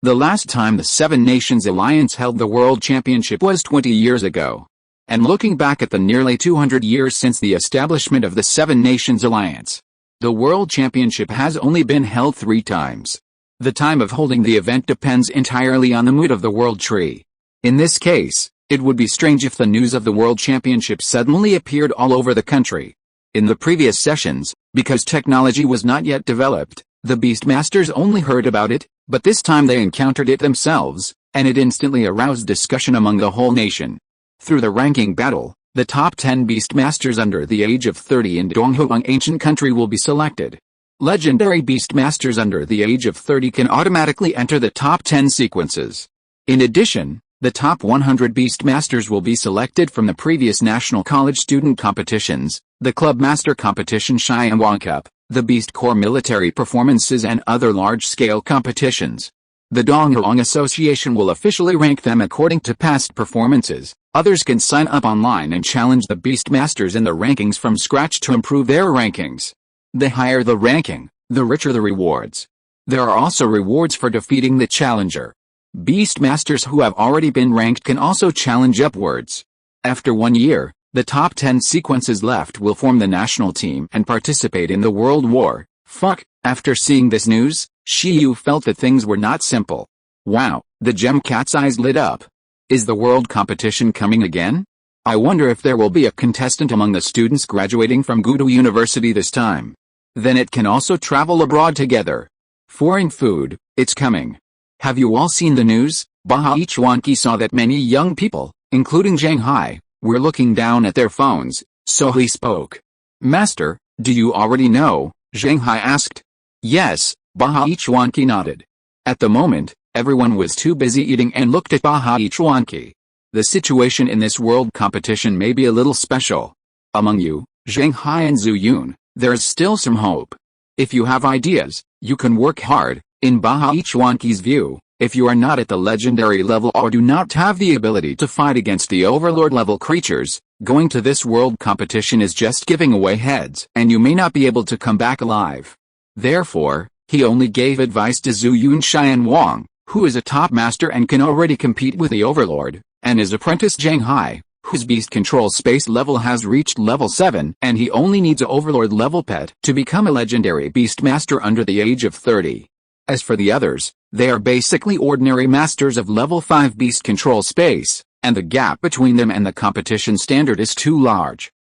The last time the Seven Nations Alliance held the World Championship was 20 years ago. And looking back at the nearly 200 years since the establishment of the Seven Nations Alliance, the World Championship has only been held 3 times. The time of holding the event depends entirely on the mood of the World Tree. In this case, it would be strange if the news of the World Championship suddenly appeared all over the country. In the previous sessions, because technology was not yet developed, the Beastmasters only heard about it, but this time they encountered it themselves, and it instantly aroused discussion among the whole nation. Through the ranking battle, the top 10 Beastmasters under the age of 30 in Donghuang ancient country will be selected. Legendary Beastmasters under the age of 30 can automatically enter the top 10 sequences. In addition, the top 100 Beastmasters will be selected from the previous National College Student Competitions, the Club Master Competition Xiangwang Cup, the Beast Corps military performances and other large-scale competitions. The Donghuang Association will officially rank them according to past performances. Others can sign up online and challenge the Beastmasters in the rankings from scratch to improve their rankings. The higher the ranking, the richer the rewards. There are also rewards for defeating the challenger. Beastmasters who have already been ranked can also challenge upwards. After 1 year, The top 10 sequences left will form the national team and participate in the World War. Fuck, after seeing this news, Shiyu felt that things were not simple. Wow, the gem cat's eyes lit up. Is the world competition coming again? I wonder if there will be a contestant among the students graduating from Gudo University this time. Then it can also travel abroad together. Foreign food, it's coming. Have you all seen the news? Bahaichuanki saw that many young people, including Shanghai, were looking down at their phones, so he spoke. Master, do you already know? Shanghai asked. Yes, Bahaichuanki nodded. At the moment, everyone was too busy eating and looked at Bahaichuanki. The situation in this world competition may be a little special. Among you, Shanghai and Zuyun, there is still some hope. If you have ideas, you can work hard. In Bahaichuanki's view, if you are not at the legendary level or do not have the ability to fight against the overlord level creatures, going to this world competition is just giving away heads and you may not be able to come back alive. Therefore, he only gave advice to Zuyun Xian Wang, who is a top master and can already compete with the overlord, and his apprentice Shanghai, whose beast control space level has reached level 7 and he only needs a overlord level pet to become a legendary beast master under the age of 30. As for the others, they are basically ordinary masters of level 5 beast control space, and the gap between them and the competition standard is too large.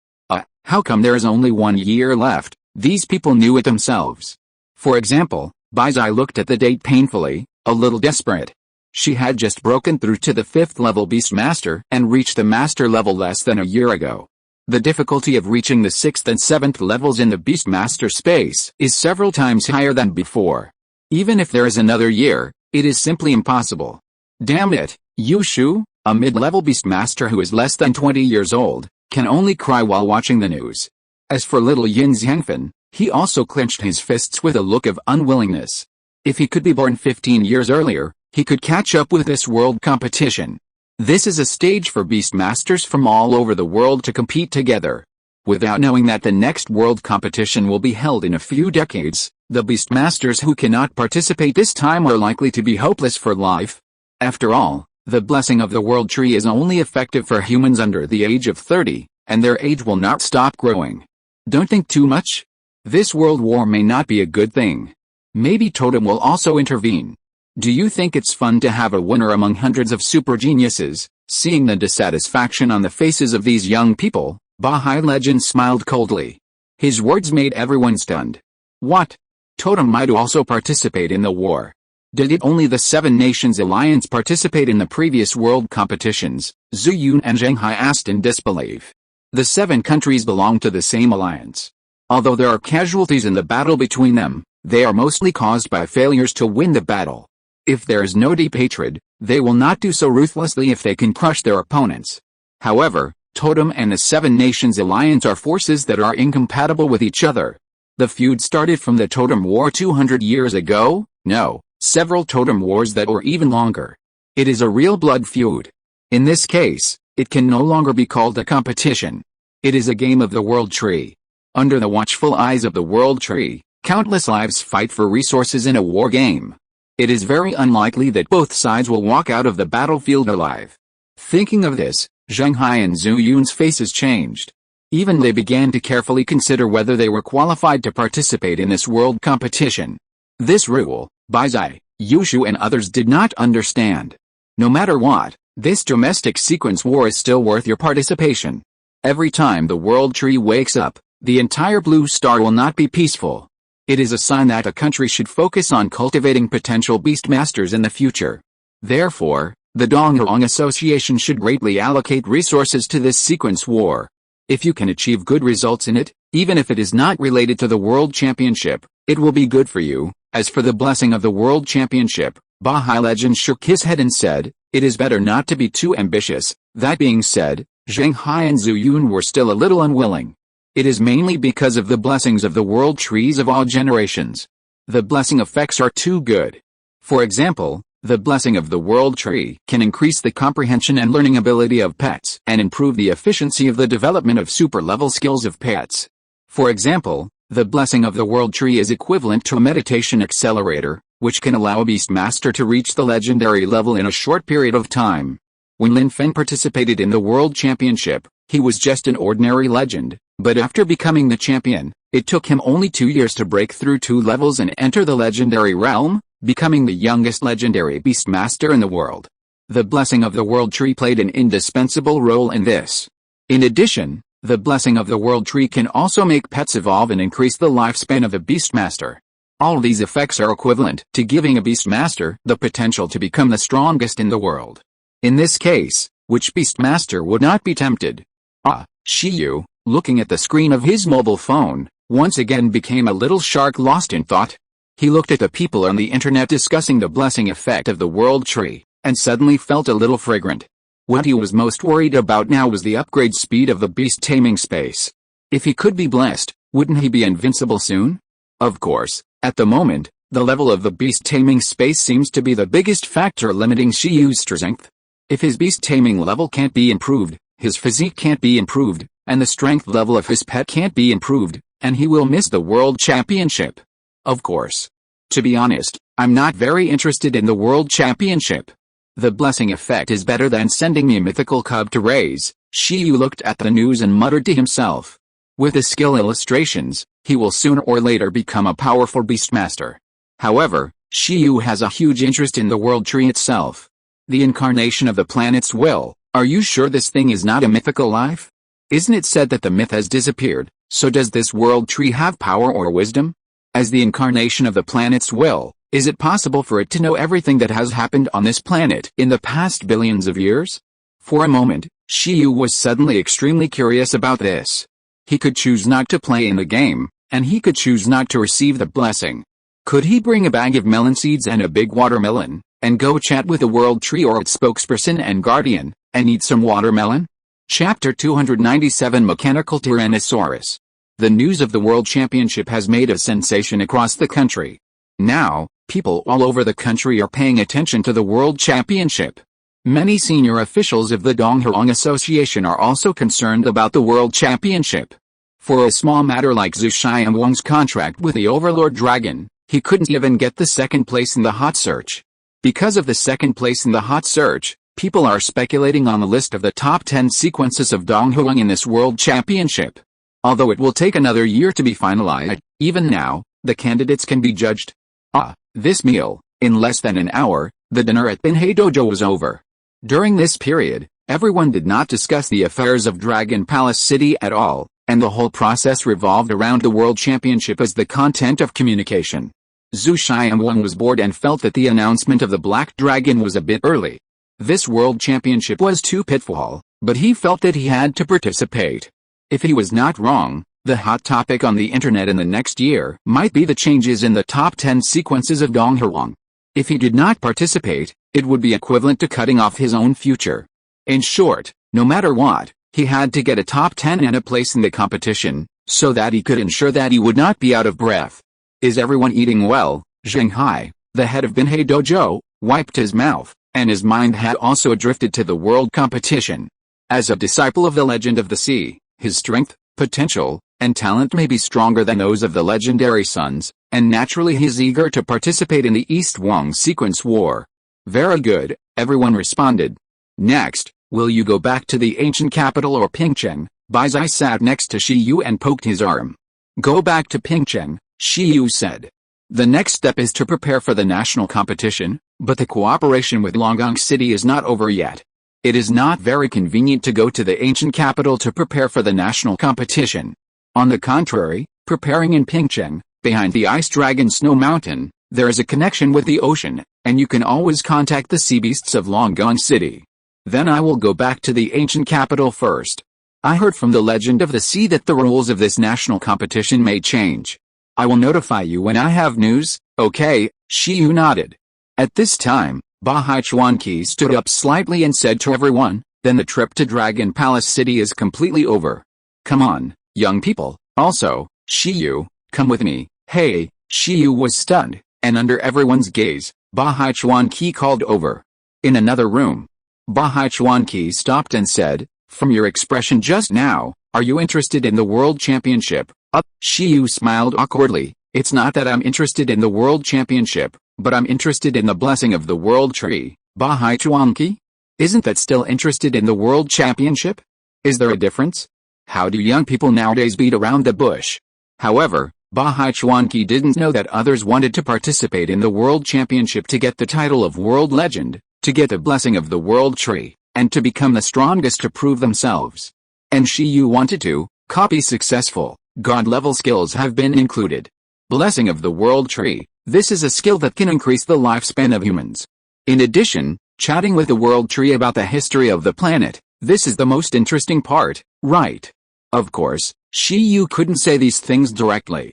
How come there is only 1 year left? These people knew it themselves. For example, Baizai looked at the date painfully, a little desperate. She had just broken through to the 5th level beast master and reached the master level less than a year ago. The difficulty of reaching the 6th and 7th levels in the beast master space is several times higher than before. Even if there is another year, it is simply impossible. Damn it, Yushu, a mid-level beastmaster who is less than 20 years old, can only cry while watching the news. As for little Yin Xiangfen, he also clenched his fists with a look of unwillingness. If he could be born 15 years earlier, he could catch up with this world competition. This is a stage for beastmasters from all over the world to compete together. Without knowing that the next world competition will be held in a few decades, the beastmasters who cannot participate this time are likely to be hopeless for life. After all, the blessing of the world tree is only effective for humans under the age of 30, and their age will not stop growing. Don't think too much. This world war may not be a good thing. Maybe Totem will also intervene. Do you think it's fun to have a winner among hundreds of super geniuses? Seeing the dissatisfaction on the faces of these young people, Bahai Legend smiled coldly. His words made everyone stunned. What? Totem might also participate in the war. Did it only the 7 Nations Alliance participate in the previous world competitions? Zuyun and Shanghai asked in disbelief. The 7 countries belong to the same alliance. Although there are casualties in the battle between them, they are mostly caused by failures to win the battle. If there is no deep hatred, they will not do so ruthlessly if they can crush their opponents. However, Totem and the 7 Nations Alliance are forces that are incompatible with each other. The feud started from the Totem War 200 years ago? No, several Totem Wars that were even longer. It is a real blood feud. In this case, it can no longer be called a competition. It is a game of the World Tree. Under the watchful eyes of the World Tree, countless lives fight for resources in a war game. It is very unlikely that both sides will walk out of the battlefield alive. Thinking of this, Shanghai and Zuyun's faces changed. Even they began to carefully consider whether they were qualified to participate in this world competition. This rule, Baizai, Yushu and others did not understand. No matter what, this domestic sequence war is still worth your participation. Every time the world tree wakes up, the entire blue star will not be peaceful. It is a sign that a country should focus on cultivating potential beastmasters in the future. Therefore, the Donglong Association should greatly allocate resources to this sequence war. If you can achieve good results in it, even if it is not related to the World Championship, it will be good for you. As for the blessing of the World Championship, Bahai Legend shook his head and said, it is better not to be too ambitious. That being said, Shanghai and Zuyun were still a little unwilling. It is mainly because of the blessings of the world trees of all generations. The blessing effects are too good. For example, the blessing of the world tree can increase the comprehension and learning ability of pets and improve the efficiency of the development of super-level skills of pets. For example, the blessing of the world tree is equivalent to a meditation accelerator, which can allow a beastmaster to reach the legendary level in a short period of time. When Lin Feng participated in the World Championship, He was just an ordinary legend, but after becoming the champion, it took him only 2 years to break through 2 levels and enter the legendary realm, becoming the youngest legendary beastmaster in the world. The blessing of the world tree played an indispensable role in this. In addition, the blessing of the world tree can also make pets evolve and increase the lifespan of a beastmaster. All these effects are equivalent to giving a beastmaster the potential to become the strongest in the world. In this case, which beastmaster would not be tempted? Shiyu, looking at the screen of his mobile phone, once again became a little shark lost in thought. He looked at the people on the internet discussing the blessing effect of the world tree, and suddenly felt a little fragrant. What he was most worried about now was the upgrade speed of the beast taming space. If he could be blessed, wouldn't he be invincible soon? Of course, at the moment, the level of the beast taming space seems to be the biggest factor limiting Shiyu's strength. If his beast taming level can't be improved, his physique can't be improved, and the strength level of his pet can't be improved, and he will miss the world championship. Of course. To be honest, I'm not very interested in the world championship. The blessing effect is better than sending me a mythical cub to raise. Shiyu looked at the news and muttered to himself. With his skill illustrations, he will sooner or later become a powerful beastmaster. However, Shiyu has a huge interest in the world tree itself. The incarnation of the planet's will. Are you sure this thing is not a mythical life? Isn't it said that the myth has disappeared, so does this world tree have power or wisdom? As the incarnation of the planet's will, is it possible for it to know everything that has happened on this planet in the past billions of years? For a moment, Shiyu was suddenly extremely curious about this. He could choose not to play in the game, and he could choose not to receive the blessing. Could he bring a bag of melon seeds and a big watermelon, and go chat with the world tree or its spokesperson and guardian, and eat some watermelon? Chapter 297 Mechanical Tyrannosaurus. The news of the World Championship has made a sensation across the country. Now, people all over the country are paying attention to the World Championship. Many senior officials of the Donghurong Association are also concerned about the World Championship. For a small matter like Zhu Xianwang's contract with the Overlord Dragon, he couldn't even get the second place in the hot search. Because of the second place in the hot search, people are speculating on the list of the top 10 sequences of Donghurong in this World Championship. Although it will take another year to be finalized, even now, the candidates can be judged. This meal, in less than an hour, the dinner at Binhei Dojo was over. During this period, everyone did not discuss the affairs of Dragon Palace City at all, and the whole process revolved around the World Championship as the content of communication. Zhu Xianwang was bored and felt that the announcement of the Black Dragon was a bit early. This World Championship was too pitfall, but he felt that he had to participate. If he was not wrong, the hot topic on the internet in the next year might be the changes in the top 10 sequences of Donghurong. If he did not participate, it would be equivalent to cutting off his own future. In short, no matter what, he had to get a top 10 and a place in the competition, so that he could ensure that he would not be out of breath. Is everyone eating well? Zheng Hai, the head of Binhei Dojo, wiped his mouth, and his mind had also drifted to the world competition. As a disciple of the Legend of the Sea, his strength, potential, and talent may be stronger than those of the legendary sons, and naturally he is eager to participate in the East Wang Sequence War. Very good, everyone responded. Next, will you go back to the ancient capital or Pingcheng? Baizai sat next to Shiyu and poked his arm. Go back to Pingcheng, Shiyu said. The next step is to prepare for the national competition, but the cooperation with Longgong City is not over yet. It is not very convenient to go to the ancient capital to prepare for the national competition. On the contrary, preparing in Pingcheng, behind the Ice Dragon Snow Mountain, there is a connection with the ocean, and you can always contact the sea beasts of Longgong City. Then I will go back to the ancient capital first. I heard from the Legend of the Sea that the rules of this national competition may change. I will notify you when I have news, okay? Shiyu nodded. At this time, Bahai Chuanqi stood up slightly and said to everyone, then the trip to Dragon Palace City is completely over. Come on, young people, also, Shiyu, come with me. Hey, Shiyu was stunned, and under everyone's gaze, Bahai Chuanqi called over. In another room, Bahai Chuanqi stopped and said, from your expression just now, are you interested in the World Championship? Shiyu smiled awkwardly. It's not that I'm interested in the World Championship, but I'm interested in the blessing of the World Tree. Bahai Chuanqi? Isn't that still interested in the World Championship? Is there a difference? How do young people nowadays beat around the bush? However, Bahai Chuanqi didn't know that others wanted to participate in the World Championship to get the title of World Legend, to get the blessing of the World Tree, and to become the strongest to prove themselves. And Shi Yu wanted to copy successful, God-level skills have been included. Blessing of the World Tree, this is a skill that can increase the lifespan of humans. In addition, chatting with the World Tree about the history of the planet, this is the most interesting part, right? Of course, Shi Yu couldn't say these things directly.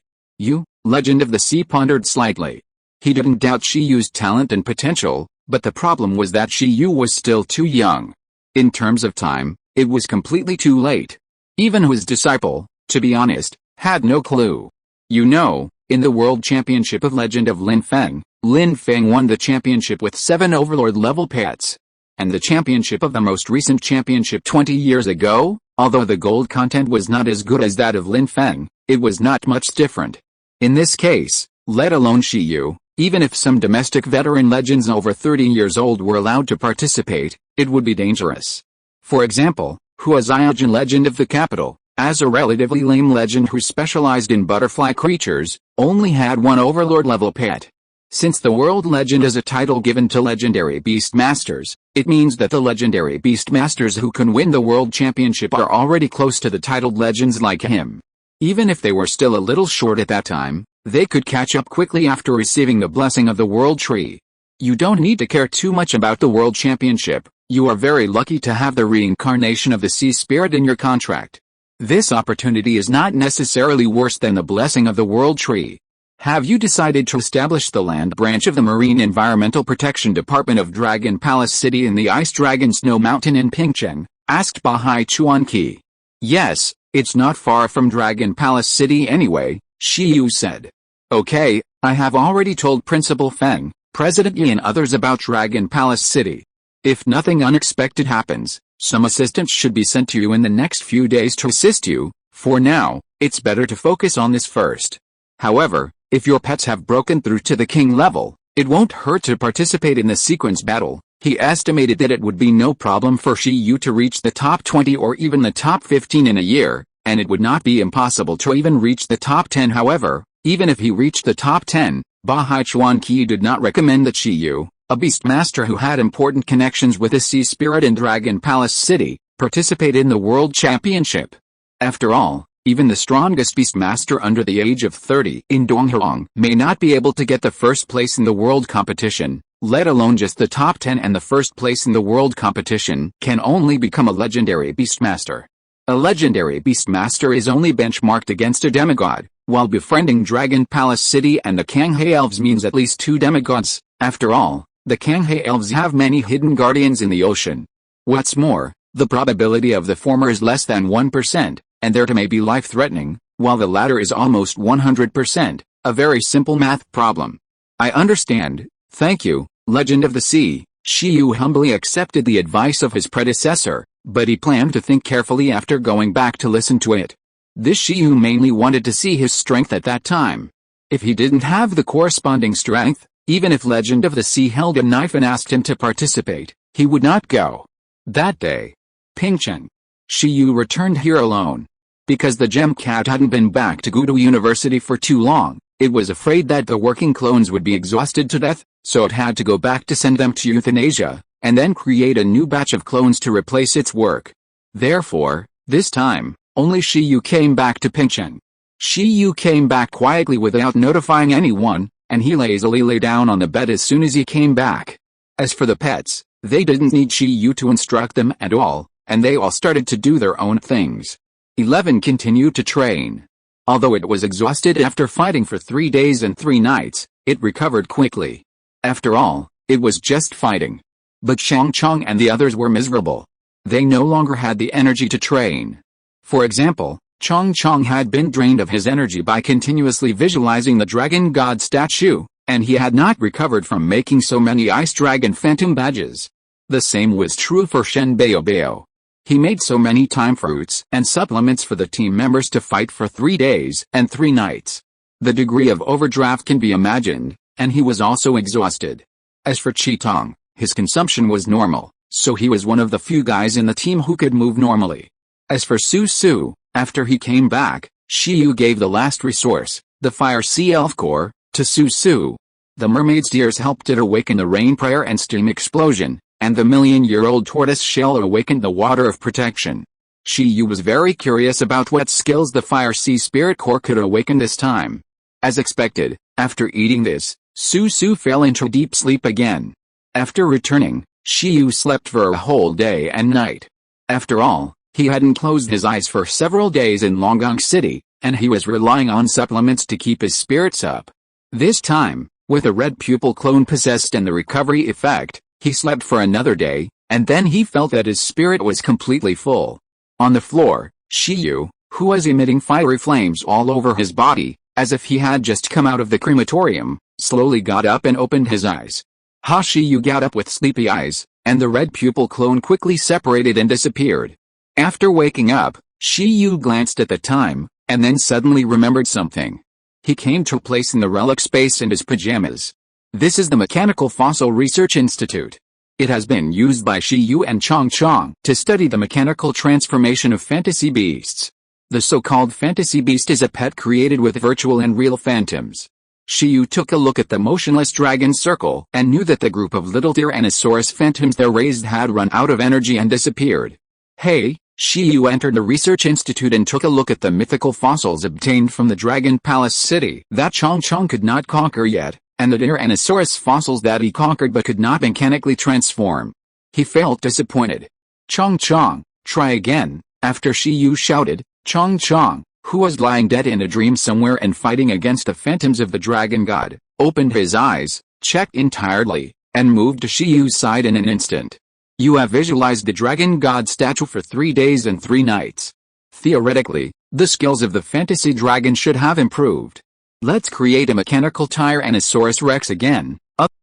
Legend of the Sea pondered slightly. He didn't doubt Shi Yu's talent and potential, but the problem was that Shi Yu was still too young. In terms of time, it was completely too late. Even his disciple, to be honest, had no clue. In the World Championship of Legend of Lin Feng won the championship with 7 Overlord-level pets. And the championship of the most recent championship 20 years ago, although the gold content was not as good as that of Lin Feng, it was not much different. In this case, let alone Shi Yu, even if some domestic veteran legends over 30 years old were allowed to participate, it would be dangerous. For example, Huaziajin Legend of the Capital, as a relatively lame legend who specialized in butterfly creatures, only had 1 Overlord-level pet. Since the World Legend is a title given to legendary Beastmasters, it means that the legendary Beastmasters who can win the World Championship are already close to the titled legends like him. Even if they were still a little short at that time, they could catch up quickly after receiving the blessing of the World Tree. You don't need to care too much about the World Championship, you are very lucky to have the reincarnation of the Sea Spirit in your contract. This opportunity is not necessarily worse than the blessing of the World Tree. Have you decided to establish the land branch of the Marine Environmental Protection Department of Dragon Palace City in the Ice Dragon Snow Mountain in Pingcheng? Asked Bahai Chuanqi. Yes, it's not far from Dragon Palace City anyway, Shi Yu said. Okay, I have already told Principal Feng, President Yi and others about Dragon Palace City. If nothing unexpected happens, some assistance should be sent to you in the next few days to assist you. For now, it's better to focus on this first. However, if your pets have broken through to the king level, it won't hurt to participate in the sequence battle. He estimated that it would be no problem for Shi Yu to reach the top 20 or even the top 15 in a year, and it would not be impossible to even reach the top 10. However, even if he reached the top 10, Bahai Chuanqi did not recommend that Shi Yu, a Beastmaster who had important connections with the Sea Spirit in Dragon Palace City, participate in the World Championship. After all, even the strongest Beastmaster under the age of 30 in Donghuang may not be able to get the first place in the world competition, let alone just the top 10, and the first place in the world competition can only become a legendary Beastmaster. A legendary Beastmaster is only benchmarked against a demigod, while befriending Dragon Palace City and the Kanghe Elves means at least 2 demigods. After all, the Kanghe Elves have many hidden guardians in the ocean. What's more, the probability of the former is less than 1%, and their may be life-threatening, while the latter is almost 100%, a very simple math problem. I understand, thank you, Legend of the Sea. Shi Yu humbly accepted the advice of his predecessor, but he planned to think carefully after going back to listen to it. This Shi Yu mainly wanted to see his strength at that time. If he didn't have the corresponding strength, even if Legend of the Sea held a knife and asked him to participate, he would not go. That day, Pingcheng. Shi Yu returned here alone. Because the gem cat hadn't been back to Gudu University for too long, it was afraid that the working clones would be exhausted to death, so it had to go back to send them to euthanasia, and then create a new batch of clones to replace its work. Therefore, this time, only Shi Yu came back to Pingcheng. Shi Yu came back quietly without notifying anyone, and he lazily lay down on the bed as soon as he came back. As for the pets, they didn't need Shi Yu to instruct them at all, and they all started to do their own things. 11 continued to train. Although it was exhausted after fighting for 3 days and 3 nights, it recovered quickly. After all, it was just fighting. But Changchong and the others were miserable. They no longer had the energy to train. For example, Changchong had been drained of his energy by continuously visualizing the dragon god statue, and he had not recovered from making so many ice dragon phantom badges. The same was true for Shen Baobao. He made so many time fruits and supplements for the team members to fight for 3 days and 3 nights. The degree of overdraft can be imagined, and he was also exhausted. As for Qitong, his consumption was normal, so he was one of the few guys in the team who could move normally. As for Su Su, after he came back, Shiyu gave the last resource, the Fire Sea Elf Core, to Su Su. The mermaid's tears helped it awaken the rain prayer and steam explosion, and the million-year-old tortoise shell awakened the water of protection. Shiyu was very curious about what skills the Fire Sea Spirit Core could awaken this time. As expected, after eating this, Su Su fell into deep sleep again. After returning, Shiyu slept for a whole day and night. After all, he hadn't closed his eyes for several days in Longgong City, and he was relying on supplements to keep his spirits up. This time, with a red pupil clone possessed and the recovery effect, he slept for another day, and then he felt that his spirit was completely full. On the floor, Shiyu, who was emitting fiery flames all over his body, as if he had just come out of the crematorium, slowly got up and opened his eyes. Shiyu got up with sleepy eyes, and the red pupil clone quickly separated and disappeared. After waking up, Shiyu glanced at the time, and then suddenly remembered something. He came to a place in the relic space in his pajamas. This is the Mechanical Fossil Research Institute. It has been used by Shiyu and Chong Chong to study the mechanical transformation of fantasy beasts. The so-called fantasy beast is a pet created with virtual and real phantoms. Shiyu took a look at the motionless dragon circle and knew that the group of little Tyrannosaurus phantoms there raised had run out of energy and disappeared. Hey, Shiyu entered the research institute and took a look at the mythical fossils obtained from the Dragon Palace City that Chong Chong could not conquer yet, and the Tyrannosaurus fossils that he conquered but could not mechanically transform. He felt disappointed. Chong Chong, try again, after Shiyu shouted. Chong Chong, who was lying dead in a dream somewhere and fighting against the phantoms of the dragon god, opened his eyes, checked in tiredly, and moved to Shiyu's side in an instant. You have visualized the dragon god statue for 3 days and 3 nights. Theoretically, the skills of the fantasy dragon should have improved. Let's create a mechanical Tyrannosaurus Rex again.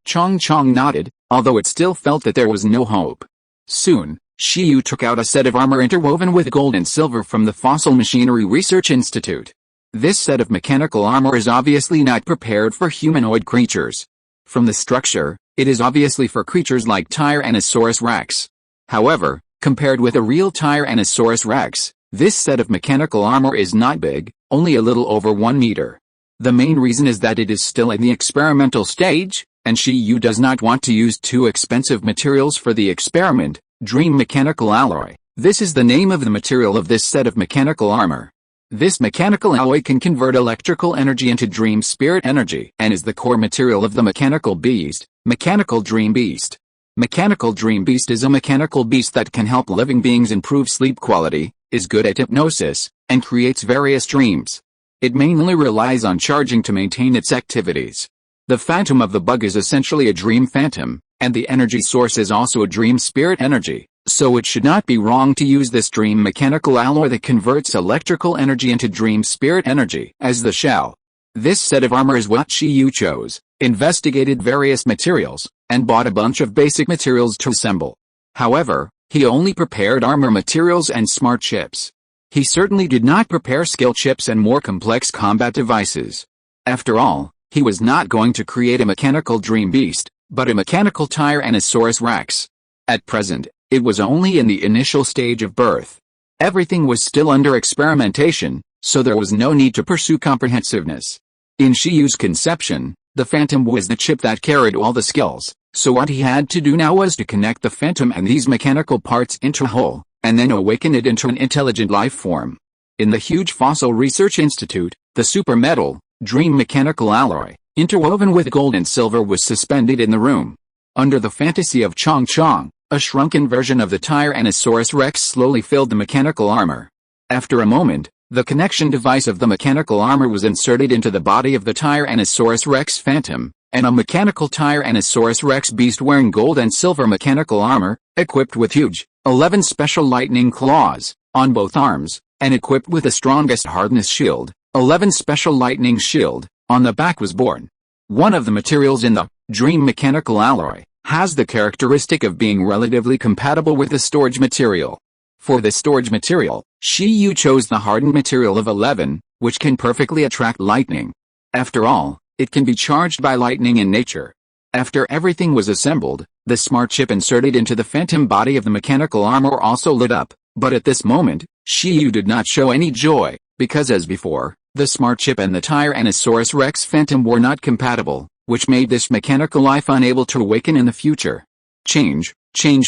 Chong Chong nodded, although it still felt that there was no hope. Soon, Shiyu took out a set of armor interwoven with gold and silver from the Fossil Machinery Research Institute. This set of mechanical armor is obviously not prepared for humanoid creatures. From the structure, it is obviously for creatures like Tyrannosaurus Rex. However, compared with a real Tyrannosaurus Rex, this set of mechanical armor is not big, only a little over 1 meter. The main reason is that it is still in the experimental stage, and Shiyu does not want to use too expensive materials for the experiment. Dream Mechanical Alloy. This is the name of the material of this set of mechanical armor. This mechanical alloy can convert electrical energy into dream spirit energy and is the core material of the mechanical beast, Mechanical Dream Beast. Mechanical Dream Beast is a mechanical beast that can help living beings improve sleep quality, is good at hypnosis, and creates various dreams. It mainly relies on charging to maintain its activities. The phantom of the bug is essentially a dream phantom, and the energy source is also a dream spirit energy, so it should not be wrong to use this dream mechanical alloy that converts electrical energy into dream spirit energy as the shell. This set of armor is what Shiyu chose, investigated various materials, and bought a bunch of basic materials to assemble. However, he only prepared armor materials and smart chips. He certainly did not prepare skill chips and more complex combat devices. After all, he was not going to create a mechanical dream beast, but a mechanical Tyrannosaurus Rex. At present, it was only in the initial stage of birth. Everything was still under experimentation, so there was no need to pursue comprehensiveness. In Shiyu's conception, the Phantom was the chip that carried all the skills, so what he had to do now was to connect the Phantom and these mechanical parts into a whole, and then awaken it into an intelligent life form. In the huge Fossil Research Institute, the super metal, Dream Mechanical Alloy, interwoven with gold and silver was suspended in the room. Under the fantasy of Chong Chong, a shrunken version of the Tyrannosaurus Rex slowly filled the mechanical armor. After a moment, the connection device of the mechanical armor was inserted into the body of the Tyrannosaurus Rex Phantom, and a mechanical Tyrannosaurus Rex beast wearing gold and silver mechanical armor, equipped with huge, 11 special lightning claws, on both arms, and equipped with the strongest hardness shield, 11 special lightning shield, on the back was born. One of the materials in the Dream Mechanical Alloy has the characteristic of being relatively compatible with the storage material. For the storage material, Shiyu chose the hardened material of 11, which can perfectly attract lightning. After all, it can be charged by lightning in nature. After everything was assembled, the smart chip inserted into the phantom body of the mechanical armor also lit up, but at this moment, Shiyu did not show any joy, because as before, the smart chip and the Tyrannosaurus Rex Phantom were not compatible, which made this mechanical life unable to awaken in the future. Change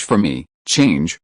for me, change.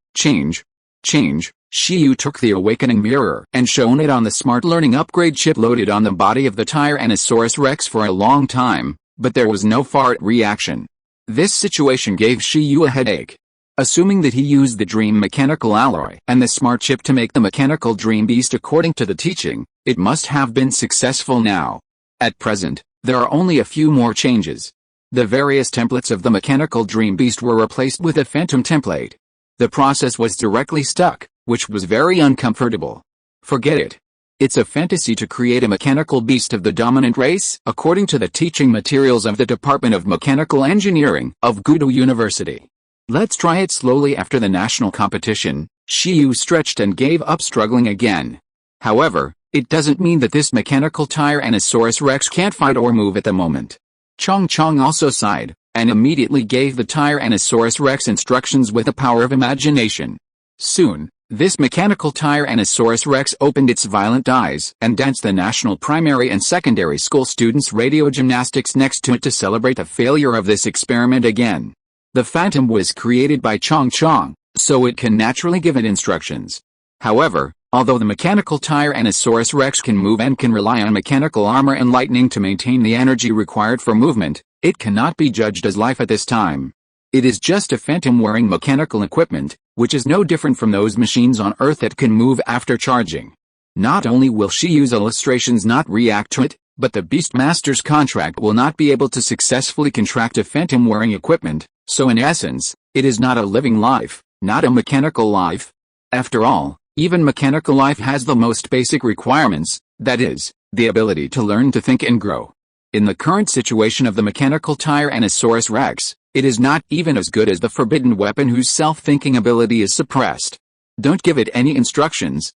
Shiyu took the awakening mirror and shone it on the smart learning upgrade chip loaded on the body of the Tyrannosaurus Rex for a long time, but there was no fart reaction. This situation gave Shiyu a headache. Assuming that he used the dream mechanical alloy and the smart chip to make the mechanical dream beast according to the teaching, it must have been successful now. At present, there are only a few more changes. The various templates of the mechanical dream beast were replaced with a phantom template. The process was directly stuck, which was very uncomfortable. Forget it. It's a fantasy to create a mechanical beast of the dominant race, according to the teaching materials of the Department of Mechanical Engineering of Gudo University. Let's try it slowly. After the national competition, Shiyu stretched and gave up struggling again. However, it doesn't mean that this mechanical Tyrannosaurus Rex can't fight or move at the moment. Chong also sighed, and immediately gave the Tyrannosaurus Rex instructions with the power of imagination. Soon, this mechanical Tyrannosaurus Rex opened its violent eyes and danced the national primary and secondary school students' radio gymnastics next to it to celebrate the failure of this experiment again. The Phantom was created by Chong, so it can naturally give it instructions. However, although the mechanical Tyrannosaurus Rex can move and can rely on mechanical armor and lightning to maintain the energy required for movement, it cannot be judged as life at this time. It is just a phantom wearing mechanical equipment, which is no different from those machines on Earth that can move after charging. Not only will Shiyu's illustrations not react to it, but the Beastmaster's contract will not be able to successfully contract a phantom wearing equipment, so in essence, it is not a living life, not a mechanical life. After all, even mechanical life has the most basic requirements, that is, the ability to learn to think and grow. In the current situation of the mechanical Tyrannosaurus Rex, it is not even as good as the forbidden weapon whose self-thinking ability is suppressed. Don't give it any instructions,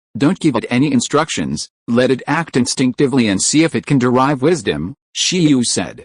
let it act instinctively and see if it can derive wisdom, Shiyu said.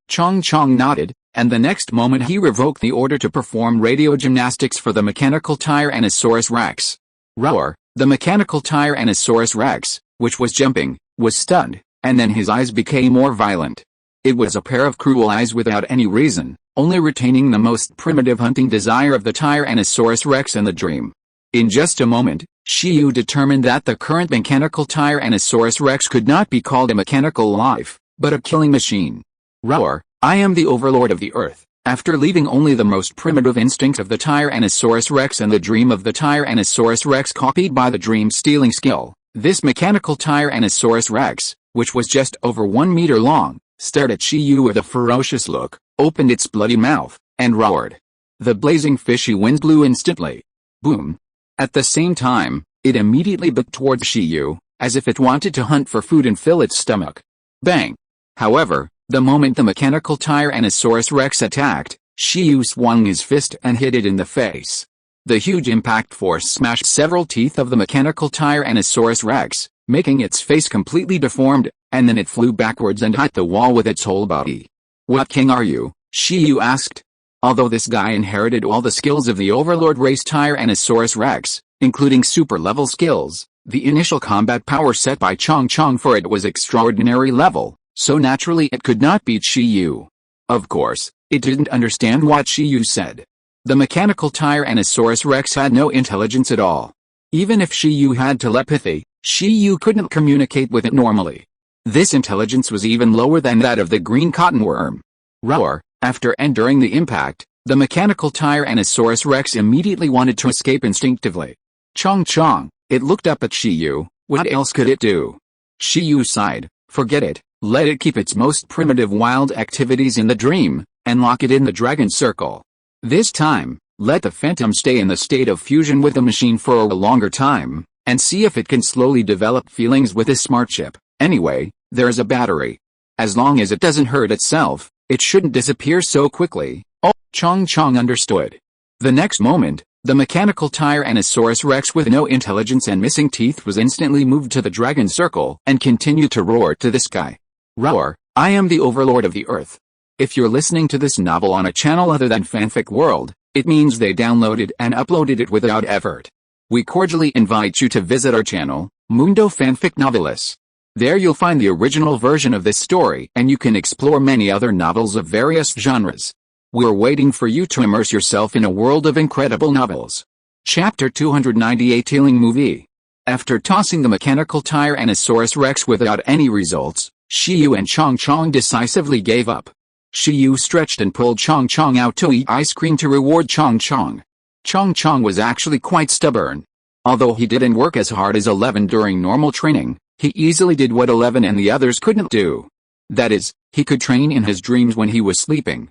Chong nodded, and the next moment he revoked the order to perform radio gymnastics for the mechanical Tyrannosaurus Rex. Roar! The mechanical Tyrannosaurus Rex, which was jumping, was stunned, and then his eyes became more violent. It was a pair of cruel eyes without any reason, only retaining the most primitive hunting desire of the Tyrannosaurus Rex and the dream. In just a moment, Shiyu determined that the current mechanical Tyrannosaurus Rex could not be called a mechanical life, but a killing machine. Roar! I am the overlord of the earth. After leaving only the most primitive instinct of the Tyrannosaurus Rex and the dream of the Tyrannosaurus Rex copied by the dream-stealing skill, this mechanical Tyrannosaurus Rex, which was just over 1 meter long, stared at Shiyu with a ferocious look, opened its bloody mouth, and roared. The blazing fishy wind blew instantly. Boom! At the same time, it immediately bit towards Shiyu, as if it wanted to hunt for food and fill its stomach. Bang! However, the moment the mechanical Tyrannosaurus Rex attacked, Shiyu swung his fist and hit it in the face. The huge impact force smashed several teeth of the mechanical Tyrannosaurus Rex, making its face completely deformed, and then it flew backwards and hit the wall with its whole body. What king are you? Shiyu asked. Although this guy inherited all the skills of the Overlord race Tyrannosaurus Rex, including super-level skills, the initial combat power set by Chong for it was extraordinary level, so naturally it could not beat Shiyu. Of course, it didn't understand what Shiyu said. The mechanical Tyrannosaurus Rex had no intelligence at all. Even if Shiyu had telepathy, Shiyu couldn't communicate with it normally. This intelligence was even lower than that of the green cottonworm. Roar! After and during the impact, the mechanical Tyrannosaurus Rex immediately wanted to escape instinctively. Chong! It looked up at Shiyu. What else could it do? Shiyu sighed. Forget it. Let it keep its most primitive wild activities in the dream, and lock it in the dragon circle. This time, let the phantom stay in the state of fusion with the machine for a longer time, and see if it can slowly develop feelings with the smart chip. Anyway, there's a battery. As long as it doesn't hurt itself, it shouldn't disappear so quickly. Oh, Chong understood. The next moment, the mechanical Tyrannosaurus Rex with no intelligence and missing teeth was instantly moved to the dragon circle and continued to roar to the sky. Roar! I am the overlord of the earth. If you're listening to this novel on a channel other than Fanfic World, it means they downloaded and uploaded it without effort. We cordially invite you to visit our channel, Mundo Fanfic Novelis. There you'll find the original version of this story and you can explore many other novels of various genres. We're waiting for you to immerse yourself in a world of incredible novels. Chapter 298 Healing Movie. After tossing the mechanical Tyrannosaurus Rex without any results, Shiyu and Chong Chong decisively gave up. Shiyu stretched and pulled Chong Chong out to eat ice cream to reward Chong Chong. Chong Chong was actually quite stubborn. Although he didn't work as hard as 11 during normal training, he easily did what 11 and the others couldn't do. That is, he could train in his dreams when he was sleeping.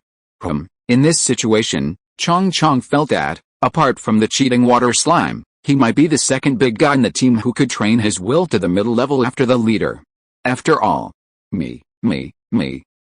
In this situation, Chong Chong felt that, apart from the cheating water slime, he might be the second big guy in the team who could train his will to the middle level after the leader. After all,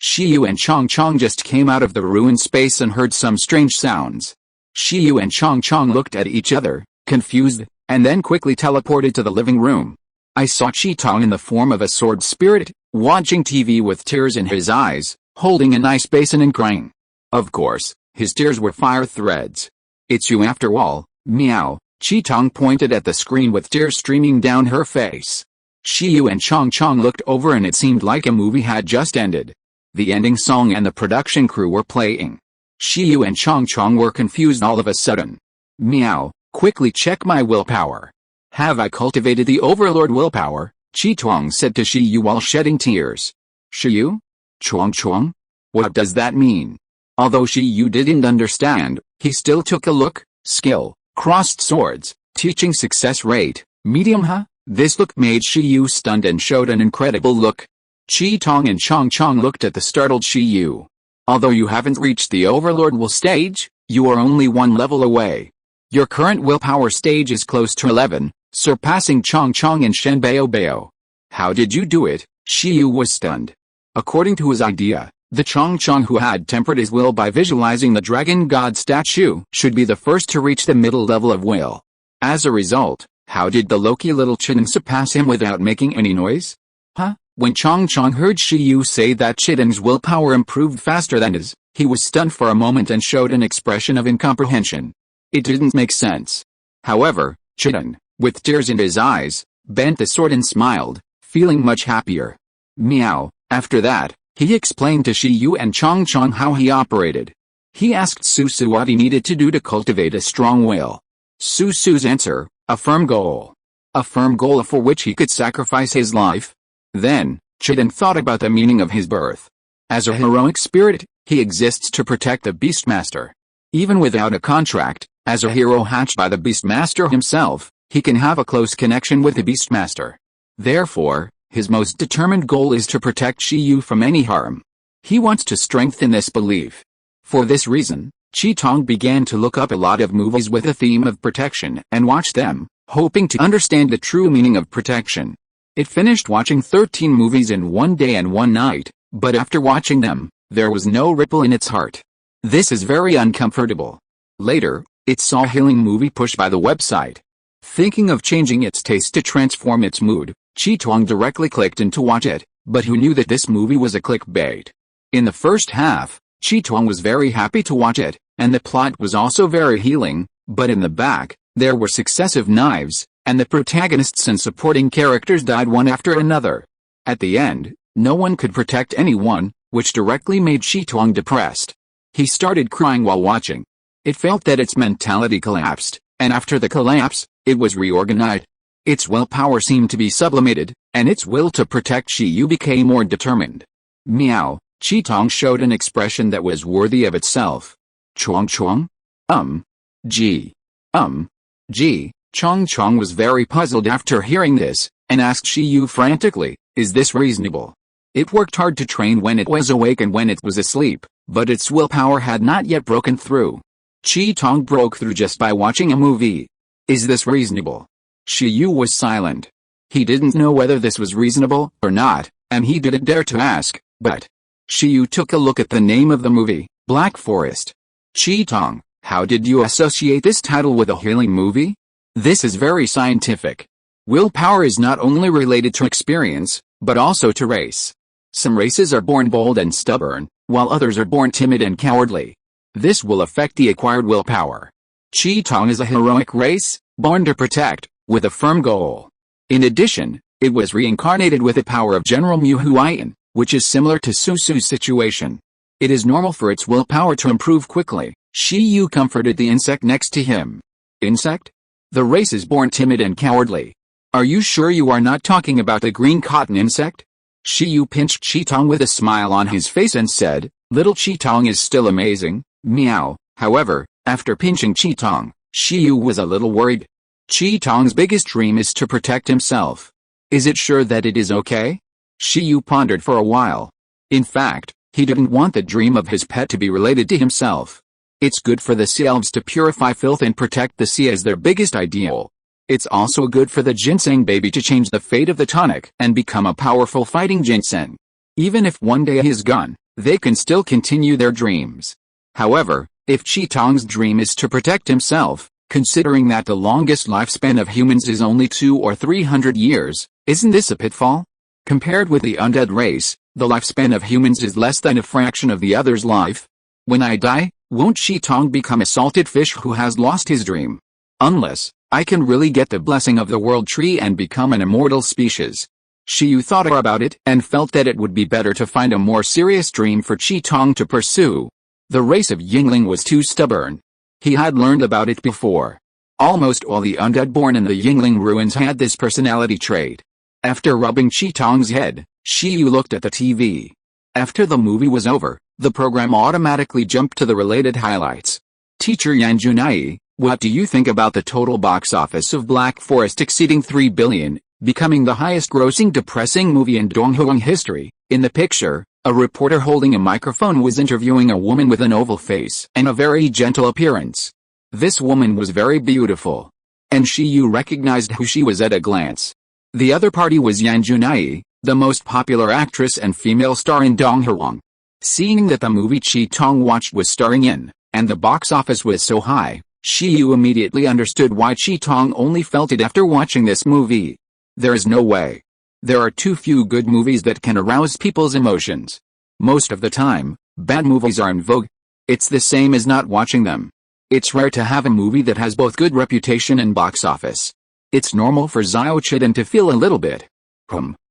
Shiyu and Chong Chong just came out of the ruined space and heard some strange sounds. Shiyu and Chong Chong looked at each other, confused, and then quickly teleported to the living room. I saw Chi-Tong in the form of a sword spirit, watching TV with tears in his eyes, holding an ice basin and crying. Of course, his tears were fire threads. "It's you after all, meow." Chi-Tong pointed at the screen with tears streaming down her face. Shiyu and Chong Chong looked over and it seemed like a movie had just ended. The ending song and the production crew were playing. Shiyu and Chong Chong were confused all of a sudden. "Meow, quickly check my willpower." "Have I cultivated the overlord willpower?" Chi-Tong said to Shiyu while shedding tears. "Shiyu? Chong Chong? What does that mean?" Although Shiyu didn't understand, he still took a look. Skill, crossed swords, teaching success rate, medium huh? This look made Shiyu stunned and showed an incredible look. Chi-Tong and Chong Chong looked at the startled Shiyu. "Although you haven't reached the overlord will stage, you are only one level away. Your current willpower stage is close to 11, surpassing Chong Chong and Shen Bao Bao. How did you do it?" Shiyu was stunned. According to his idea, the Chong Chong who had tempered his will by visualizing the dragon god statue should be the first to reach the middle level of will. As a result, how did the Loki little Chiden surpass him without making any noise? Huh? When Chong Chong heard Shiyu say that Chiden's willpower improved faster than his, he was stunned for a moment and showed an expression of incomprehension. It didn't make sense. However, Chiden, with tears in his eyes, bent the sword and smiled, feeling much happier. Meow. After that, he explained to Shiyu and Chong Chong how he operated. He asked Susu what he needed to do to cultivate a strong will. Susu's answer, a firm goal. A firm goal for which he could sacrifice his life. Then, Chiden thought about the meaning of his birth. As a heroic spirit, he exists to protect the Beastmaster. Even without a contract, as a hero hatched by the Beastmaster himself, he can have a close connection with the Beastmaster. Therefore, his most determined goal is to protect Shiyu from any harm. He wants to strengthen this belief. For this reason, Chi-Tong began to look up a lot of movies with a theme of protection and watch them, hoping to understand the true meaning of protection. It finished watching 13 movies in one day and one night, but after watching them, there was no ripple in its heart. This is very uncomfortable. Later, it saw Healing Movie pushed by the website. Thinking of changing its taste to transform its mood, Chi-Tong directly clicked in to watch it, but who knew that this movie was a clickbait? In the first half, Chi-Tong was very happy to watch it, and the plot was also very healing, but in the back, there were successive knives, and the protagonists and supporting characters died one after another. At the end, no one could protect anyone, which directly made Chi-Tong depressed. He started crying while watching. It felt that its mentality collapsed, and after the collapse, it was reorganized. Its willpower seemed to be sublimated, and its will to protect Shiyu became more determined. Meow. Chi-Tong showed an expression that was worthy of itself. Chong Chong? Gee. Chong Chong was very puzzled after hearing this, and asked Shiyu frantically, "Is this reasonable?" It worked hard to train when it was awake and when it was asleep, but its willpower had not yet broken through. Chi-Tong broke through just by watching a movie. "Is this reasonable?" Shiyu was silent. He didn't know whether this was reasonable or not, and he didn't dare to ask, but Shiyu took a look at the name of the movie, Black Forest. Chi-Tong, how did you associate this title with a healing movie? This is very scientific. Willpower is not only related to experience, but also to race. Some races are born bold and stubborn, while others are born timid and cowardly. This will affect the acquired willpower. Chi Tong is a heroic race, born to protect, with a firm goal. In addition, it was reincarnated with the power of General Mu Huayan, which is similar to Su Su's situation. It is normal for its willpower to improve quickly. Shi Yu comforted the insect next to him. Insect? The race is born timid and cowardly. Are you sure you are not talking about the green cotton insect? Shi Yu pinched Chi Tong with a smile on his face and said, little Chi Tong is still amazing, meow. However, after pinching Chi Tong, Shi Yu was a little worried. Chi Tong's biggest dream is to protect himself. Is it sure that it is okay? Shi Yu pondered for a while. In fact, he didn't want the dream of his pet to be related to himself. It's good for the sea elves to purify filth and protect the sea as their biggest ideal. It's also good for the ginseng baby to change the fate of the tonic and become a powerful fighting ginseng. Even if one day he is gone, they can still continue their dreams. However, if Chi Tong's dream is to protect himself, considering that the longest lifespan of humans is only 200 or 300 years, isn't this a pitfall? Compared with the undead race, the lifespan of humans is less than a fraction of the other's life. When I die, won't Chi Tong become a salted fish who has lost his dream? Unless I can really get the blessing of the world tree and become an immortal species. Shi Yu thought about it and felt that it would be better to find a more serious dream for Chi Tong to pursue. The race of Yingling was too stubborn. He had learned about it before. Almost all the undead born in the Yingling ruins had this personality trait. After rubbing Chi Tong's head, Shi Yu looked at the TV. After the movie was over, the program automatically jumped to the related highlights. Teacher Yan Junai, what do you think about the total box office of Black Forest exceeding 3 billion, becoming the highest-grossing depressing movie in Donghuang history? In the picture, a reporter holding a microphone was interviewing a woman with an oval face and a very gentle appearance. This woman was very beautiful. And Shi Yu recognized who she was at a glance. The other party was Yan Junai, the most popular actress and female star in Donghuang. Seeing that the movie Chi Tong watched was starring in, and the box office was so high, Shi Yu immediately understood why Chi Tong only felt it after watching this movie. There is no way. There are too few good movies that can arouse people's emotions. Most of the time, bad movies are in vogue. It's the same as not watching them. It's rare to have a movie that has both good reputation and box office. It's normal for Xiao Chiden to feel a little bit.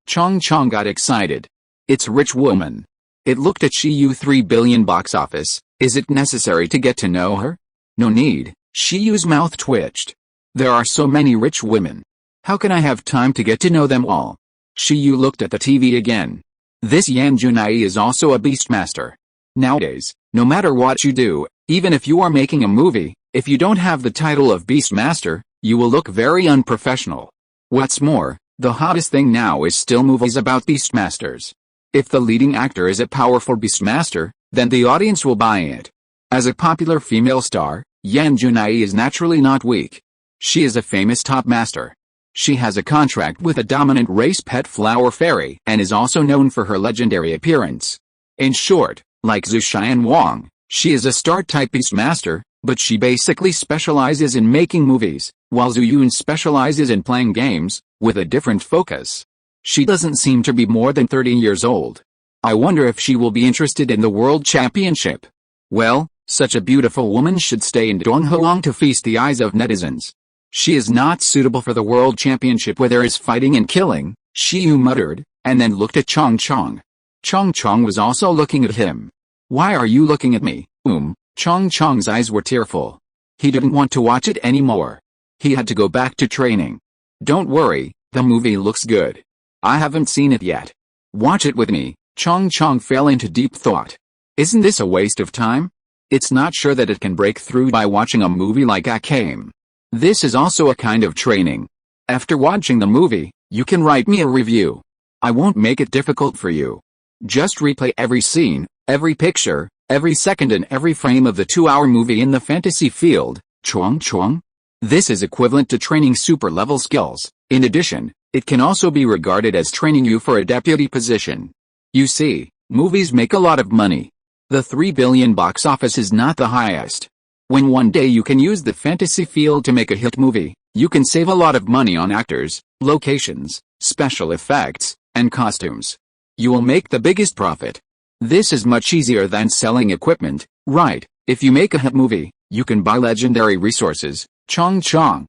Chong Chong got excited. It's rich woman. It looked at Shi Yu 3 billion box office. Is it necessary to get to know her? No need. Shi Yu's mouth twitched. There are so many rich women. How can I have time to get to know them all? Shi Yu looked at the TV again. This Yan Junai is also a beastmaster. Nowadays, no matter what you do, even if you are making a movie, if you don't have the title of beastmaster, you will look very unprofessional. What's more, the hottest thing now is still movies about beastmasters. If the leading actor is a powerful beastmaster, then the audience will buy it. As a popular female star, Yan Junai is naturally not weak. She is a famous top master. She has a contract with a dominant race pet flower fairy and is also known for her legendary appearance. In short, like Zhu Xian Wang, she is a star-type beastmaster, but she basically specializes in making movies, while Zhu Yun specializes in playing games, with a different focus. She doesn't seem to be more than 30 years old. I wonder if she will be interested in the World Championship. Well, such a beautiful woman should stay in Donghuang to feast the eyes of netizens. She is not suitable for the World Championship where there is fighting and killing, Shi Yu muttered, and then looked at Chong Chong. Chong Chong was also looking at him. Why are you looking at me? Chong Chong's eyes were tearful. He didn't want to watch it anymore. He had to go back to training. Don't worry, the movie looks good. I haven't seen it yet. Watch it with me. Chong Chong fell into deep thought. Isn't this a waste of time? It's not sure that it can break through by watching a movie like Akame. This is also a kind of training. After watching the movie, you can write me a review. I won't make it difficult for you. Just replay every scene, every picture, every second and every frame of the 2-hour movie in the fantasy field, Chuang Chuang. This is equivalent to training super-level skills. In addition, it can also be regarded as training you for a deputy position. You see, movies make a lot of money. The 3 billion box office is not the highest. When one day you can use the fantasy field to make a hit movie, you can save a lot of money on actors, locations, special effects, and costumes. You will make the biggest profit. This is much easier than selling equipment, right? If you make a hit movie, You can buy legendary resources. Chong Chong.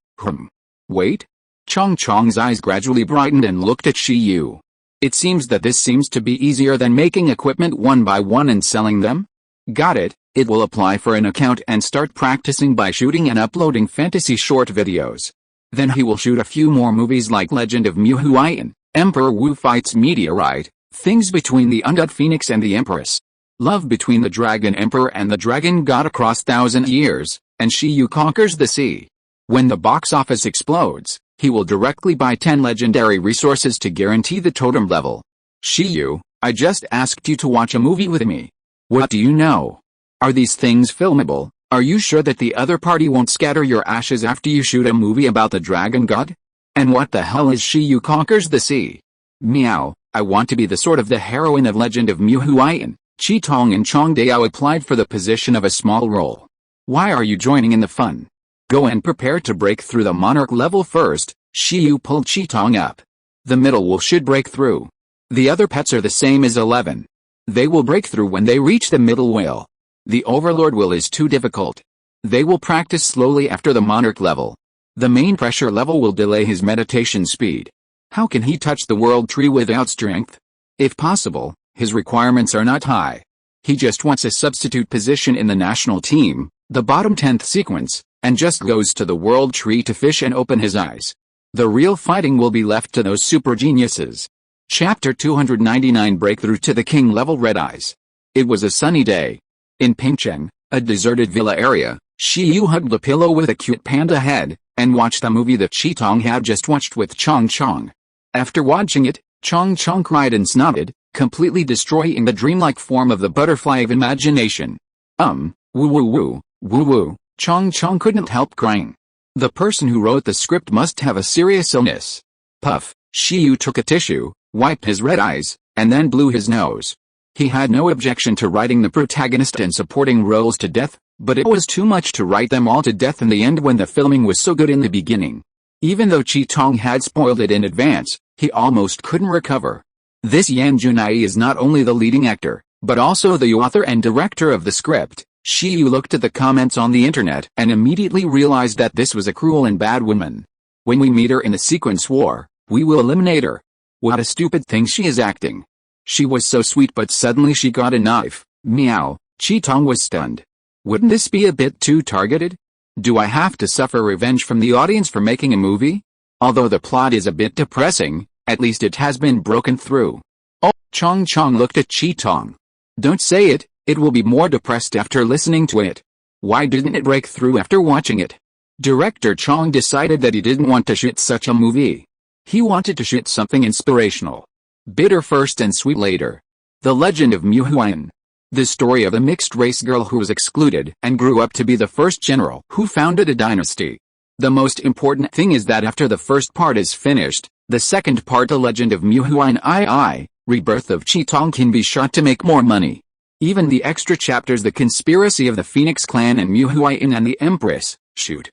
Wait? Chong Chong's eyes gradually brightened and looked at Shi Yu. It seems that this seems to be easier than making equipment one by one and selling them? Got it. It will apply for an account and start practicing by shooting and uploading fantasy short videos. Then he will shoot a few more movies like Legend of Mu Huayan, Emperor Wu Fights Meteorite, Things Between the Undead Phoenix and the Empress, Love Between the Dragon Emperor and the Dragon God Across 1,000 Years, and Shi Yu Conquers the Sea. When the box office explodes, he will directly buy 10 legendary resources to guarantee the totem level. Shi Yu, I just asked you to watch a movie with me. What do you know? Are these things filmable? Are you sure that the other party won't scatter your ashes after you shoot a movie about the dragon god? And what the hell is Shi Yu Conquers the Sea? Meow, I want to be the sort of the heroine of Legend of Mu Huayan. Chi Tong and Chong Dao applied for the position of a small role. Why are you joining in the fun? Go and prepare to break through the monarch level first. Shi Yu pulled Chi Tong up. The middle will should break through. The other pets are the same as 11. They will break through when they reach the middle whale. The overlord will is too difficult. They will practice slowly after the monarch level. The main pressure level will delay his meditation speed. How can he touch the world tree without strength? If possible, his requirements are not high. He just wants a substitute position in the national team, the bottom 10th sequence, and just goes to the world tree to fish and open his eyes. The real fighting will be left to those super geniuses. Chapter 299 Breakthrough to the King Level Red Eyes. It was a sunny day. In Pingcheng, a deserted villa area, Shi Yu hugged a pillow with a cute panda head, and watched the movie that Chi Tong had just watched with Chong Chong. After watching it, Chong Chong cried and snorted, completely destroying the dreamlike form of the butterfly of imagination. Woo woo woo, woo woo, Chong Chong couldn't help crying. The person who wrote the script must have a serious illness. Puff, Shi Yu took a tissue, wiped his red eyes, and then blew his nose. He had no objection to writing the protagonist and supporting roles to death, but it was too much to write them all to death in the end when the filming was so good in the beginning. Even though Chi Tong had spoiled it in advance, he almost couldn't recover. This Yan Junai is not only the leading actor, but also the author and director of the script. Shi Yu looked at the comments on the internet and immediately realized that this was a cruel and bad woman. When we meet her in the sequence war, we will eliminate her. What a stupid thing she is acting. She was so sweet but suddenly she got a knife. Meow, Chi Tong was stunned. Wouldn't this be a bit too targeted? Do I have to suffer revenge from the audience for making a movie? Although the plot is a bit depressing, at least it has been broken through. Oh, Chong Chong looked at Chi Tong. Don't say it, it will be more depressed after listening to it. Why didn't it break through after watching it? Director Chong decided that he didn't want to shoot such a movie. He wanted to shoot something inspirational. Bitter first and sweet later. The Legend of Mu Huayan. The story of a mixed-race girl who was excluded and grew up to be the first general who founded a dynasty. The most important thing is that after the first part is finished, the second part, The Legend of Mu Huayan II, Rebirth of Chi Tong, can be shot to make more money. Even the extra chapters, The Conspiracy of the Phoenix Clan and Mu Huayan and the Empress, shoot.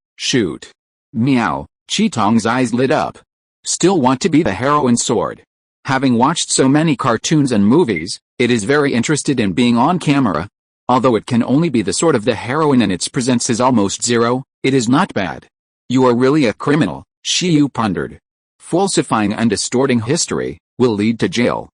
Meow, Chi Tong's eyes lit up. Still want to be the heroine sword. Having watched so many cartoons and movies, it is very interested in being on camera. Although it can only be the sword of the heroine and its presence is almost zero, it is not bad. You are really a criminal, Shi Yu pondered. Falsifying and distorting history will lead to jail.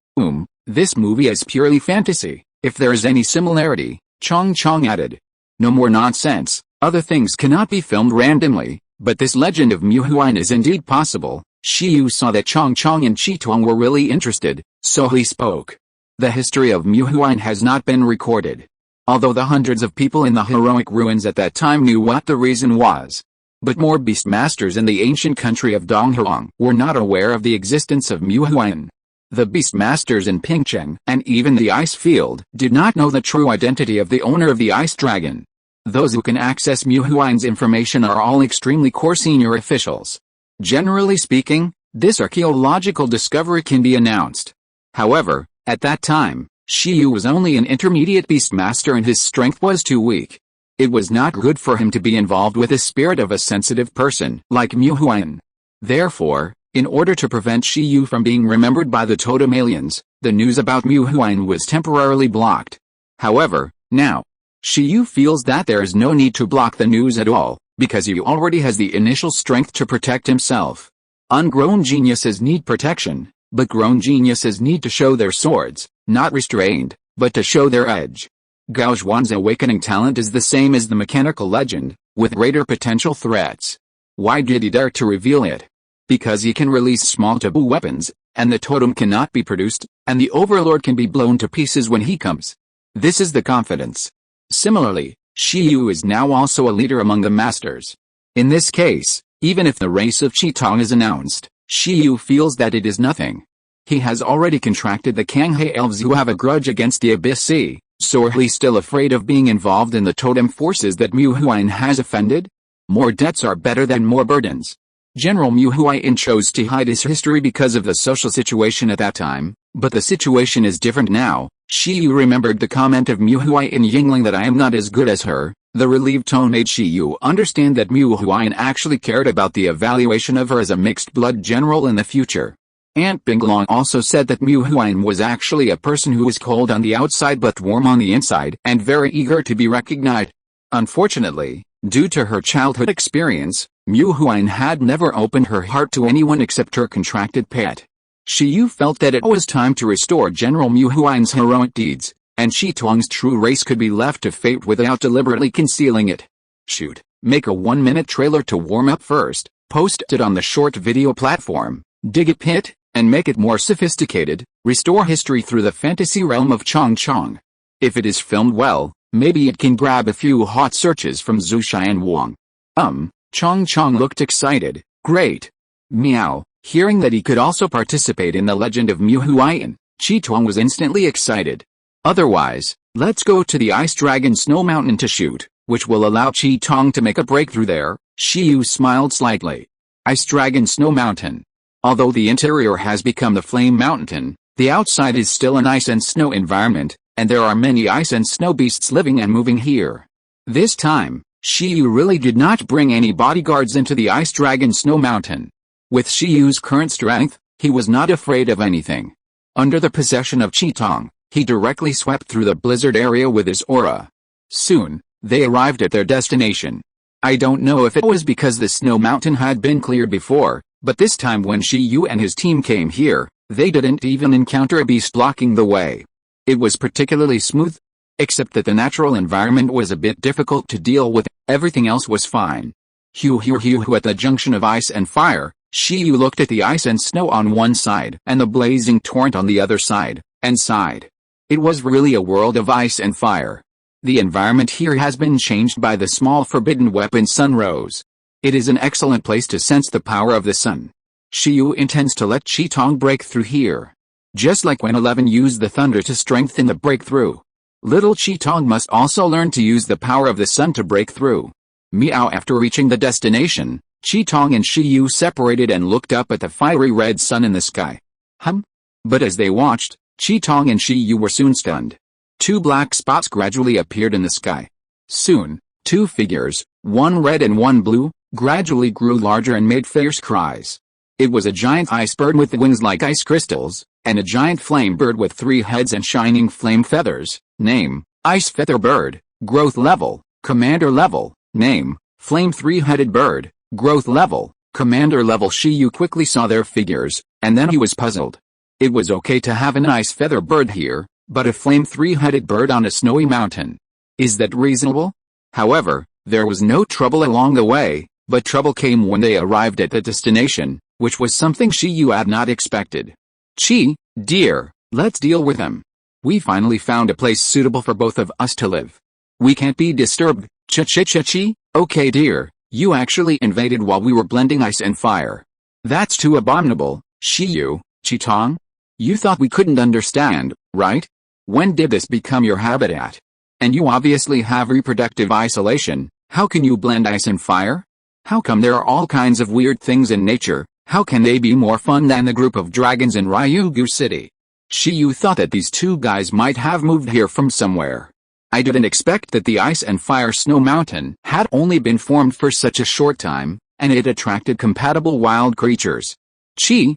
This movie is purely fantasy. If there is any similarity, Chong Chong added. No more nonsense. Other things cannot be filmed randomly, but this Legend of Mu Huayan is indeed possible. Shi Yu saw that Chong Chong and Chi Tong were really interested, so he spoke. The history of Mu Huayan has not been recorded. Although the hundreds of people in the heroic ruins at that time knew what the reason was. But more beastmasters in the ancient country of Donghuang were not aware of the existence of Mu Huayan. The beastmasters in Pingcheng and even the ice field did not know the true identity of the owner of the ice dragon. Those who can access Mu Huayan's information are all extremely core senior officials. Generally speaking, this archaeological discovery can be announced. However, at that time, Shi Yu was only an intermediate beastmaster and his strength was too weak. It was not good for him to be involved with the spirit of a sensitive person like Mu Huayan. Therefore, in order to prevent Shi Yu from being remembered by the totem aliens, the news about Mu Huayan was temporarily blocked. However, now, Shiyu feels that there is no need to block the news at all, because he already has the initial strength to protect himself. Ungrown geniuses need protection, but grown geniuses need to show their swords, not restrained, but to show their edge. Gao Zhuan's awakening talent is the same as the mechanical legend, with greater potential threats. Why did he dare to reveal it? Because he can release small taboo weapons, and the totem cannot be produced, and the overlord can be blown to pieces when he comes. This is the confidence. Similarly, Shiyu is now also a leader among the masters. In this case, even if the race of Qitong is announced, Shiyu feels that it is nothing. He has already contracted the Kanghe elves who have a grudge against the Abyss Sea, so are he still afraid of being involved in the totem forces that Mu Huayan has offended? More debts are better than more burdens. General Mu Huayan chose to hide his history because of the social situation at that time, but the situation is different now. Shiyu remembered the comment of Mu Huayan Yingling that I am not as good as her. The relieved tone made Shiyu understand that Mu Huayan actually cared about the evaluation of her as a mixed-blood general in the future. Aunt Binglong also said that Mu Huayan was actually a person who was cold on the outside but warm on the inside and very eager to be recognized. Unfortunately, due to her childhood experience, Mu Huayan had never opened her heart to anyone except her contracted pet. Shiyu felt that it was time to restore General Mu Huayan's heroic deeds, and Qitong's true race could be left to fate without deliberately concealing it. Shoot, make a 1-minute trailer to warm up first, post it on the short video platform, dig a pit, and make it more sophisticated, restore history through the fantasy realm of Chong Chong. If it is filmed well, maybe it can grab a few hot searches from Zushai and Wang. Chong Chong looked excited. Great. Meow. Hearing that he could also participate in the legend of Mu Huayan, Qitong was instantly excited. Otherwise, let's go to the Ice Dragon Snow Mountain to shoot, which will allow Qitong to make a breakthrough there. Shiyu smiled slightly. Ice Dragon Snow Mountain. Although the interior has become the Flame Mountain, the outside is still an ice and snow environment, and there are many ice and snow beasts living and moving here. This time, Shiyu really did not bring any bodyguards into the Ice Dragon Snow Mountain. With Shiyu's current strength, he was not afraid of anything. Under the possession of Qitong, he directly swept through the blizzard area with his aura. Soon, they arrived at their destination. I don't know if it was because the snow mountain had been cleared before, but this time when Shiyu and his team came here, they didn't even encounter a beast blocking the way. It was particularly smooth, except that the natural environment was a bit difficult to deal with. Everything else was fine. Hue at the junction of ice and fire, Shiyu looked at the ice and snow on one side and the blazing torrent on the other side, and sighed. It was really a world of ice and fire. The environment here has been changed by the small forbidden weapon Sun Rose. It is an excellent place to sense the power of the sun. Shiyu intends to let Qitong break through here. Just like when 11 used the thunder to strengthen the breakthrough. Little Qitong must also learn to use the power of the sun to break through. Meow. After reaching the destination, Qitong and Shiyu separated and looked up at the fiery red sun in the sky. But as they watched, Qitong and Shiyu were soon stunned. 2 black spots gradually appeared in the sky. Soon, 2 figures, one red and one blue, gradually grew larger and made fierce cries. It was a giant ice bird with wings like ice crystals, and a giant flame bird with 3 heads and shining flame feathers. Name, Ice Feather Bird. Growth level, Commander level. Name, Flame 3-headed bird. Growth level, Commander level. Shiyu quickly saw their figures, and then he was puzzled. It was okay to have an ice feather bird here, but a flame 3-headed bird on a snowy mountain. Is that reasonable? However, there was no trouble along the way, but trouble came when they arrived at the destination, which was something Shiyu had not expected. Dear, let's deal with them. We finally found a place suitable for both of us to live. We can't be disturbed. Okay dear, you actually invaded while we were blending ice and fire. That's too abominable, Shiyu. Qitong? You thought we couldn't understand, right? When did this become your habitat? And you obviously have reproductive isolation. How can you blend ice and fire? How come there are all kinds of weird things in nature? How can they be more fun than the group of dragons in Ryugu City? Shiyu thought that these 2 guys might have moved here from somewhere. I didn't expect that the Ice and Fire Snow Mountain had only been formed for such a short time, and it attracted compatible wild creatures. Shishi,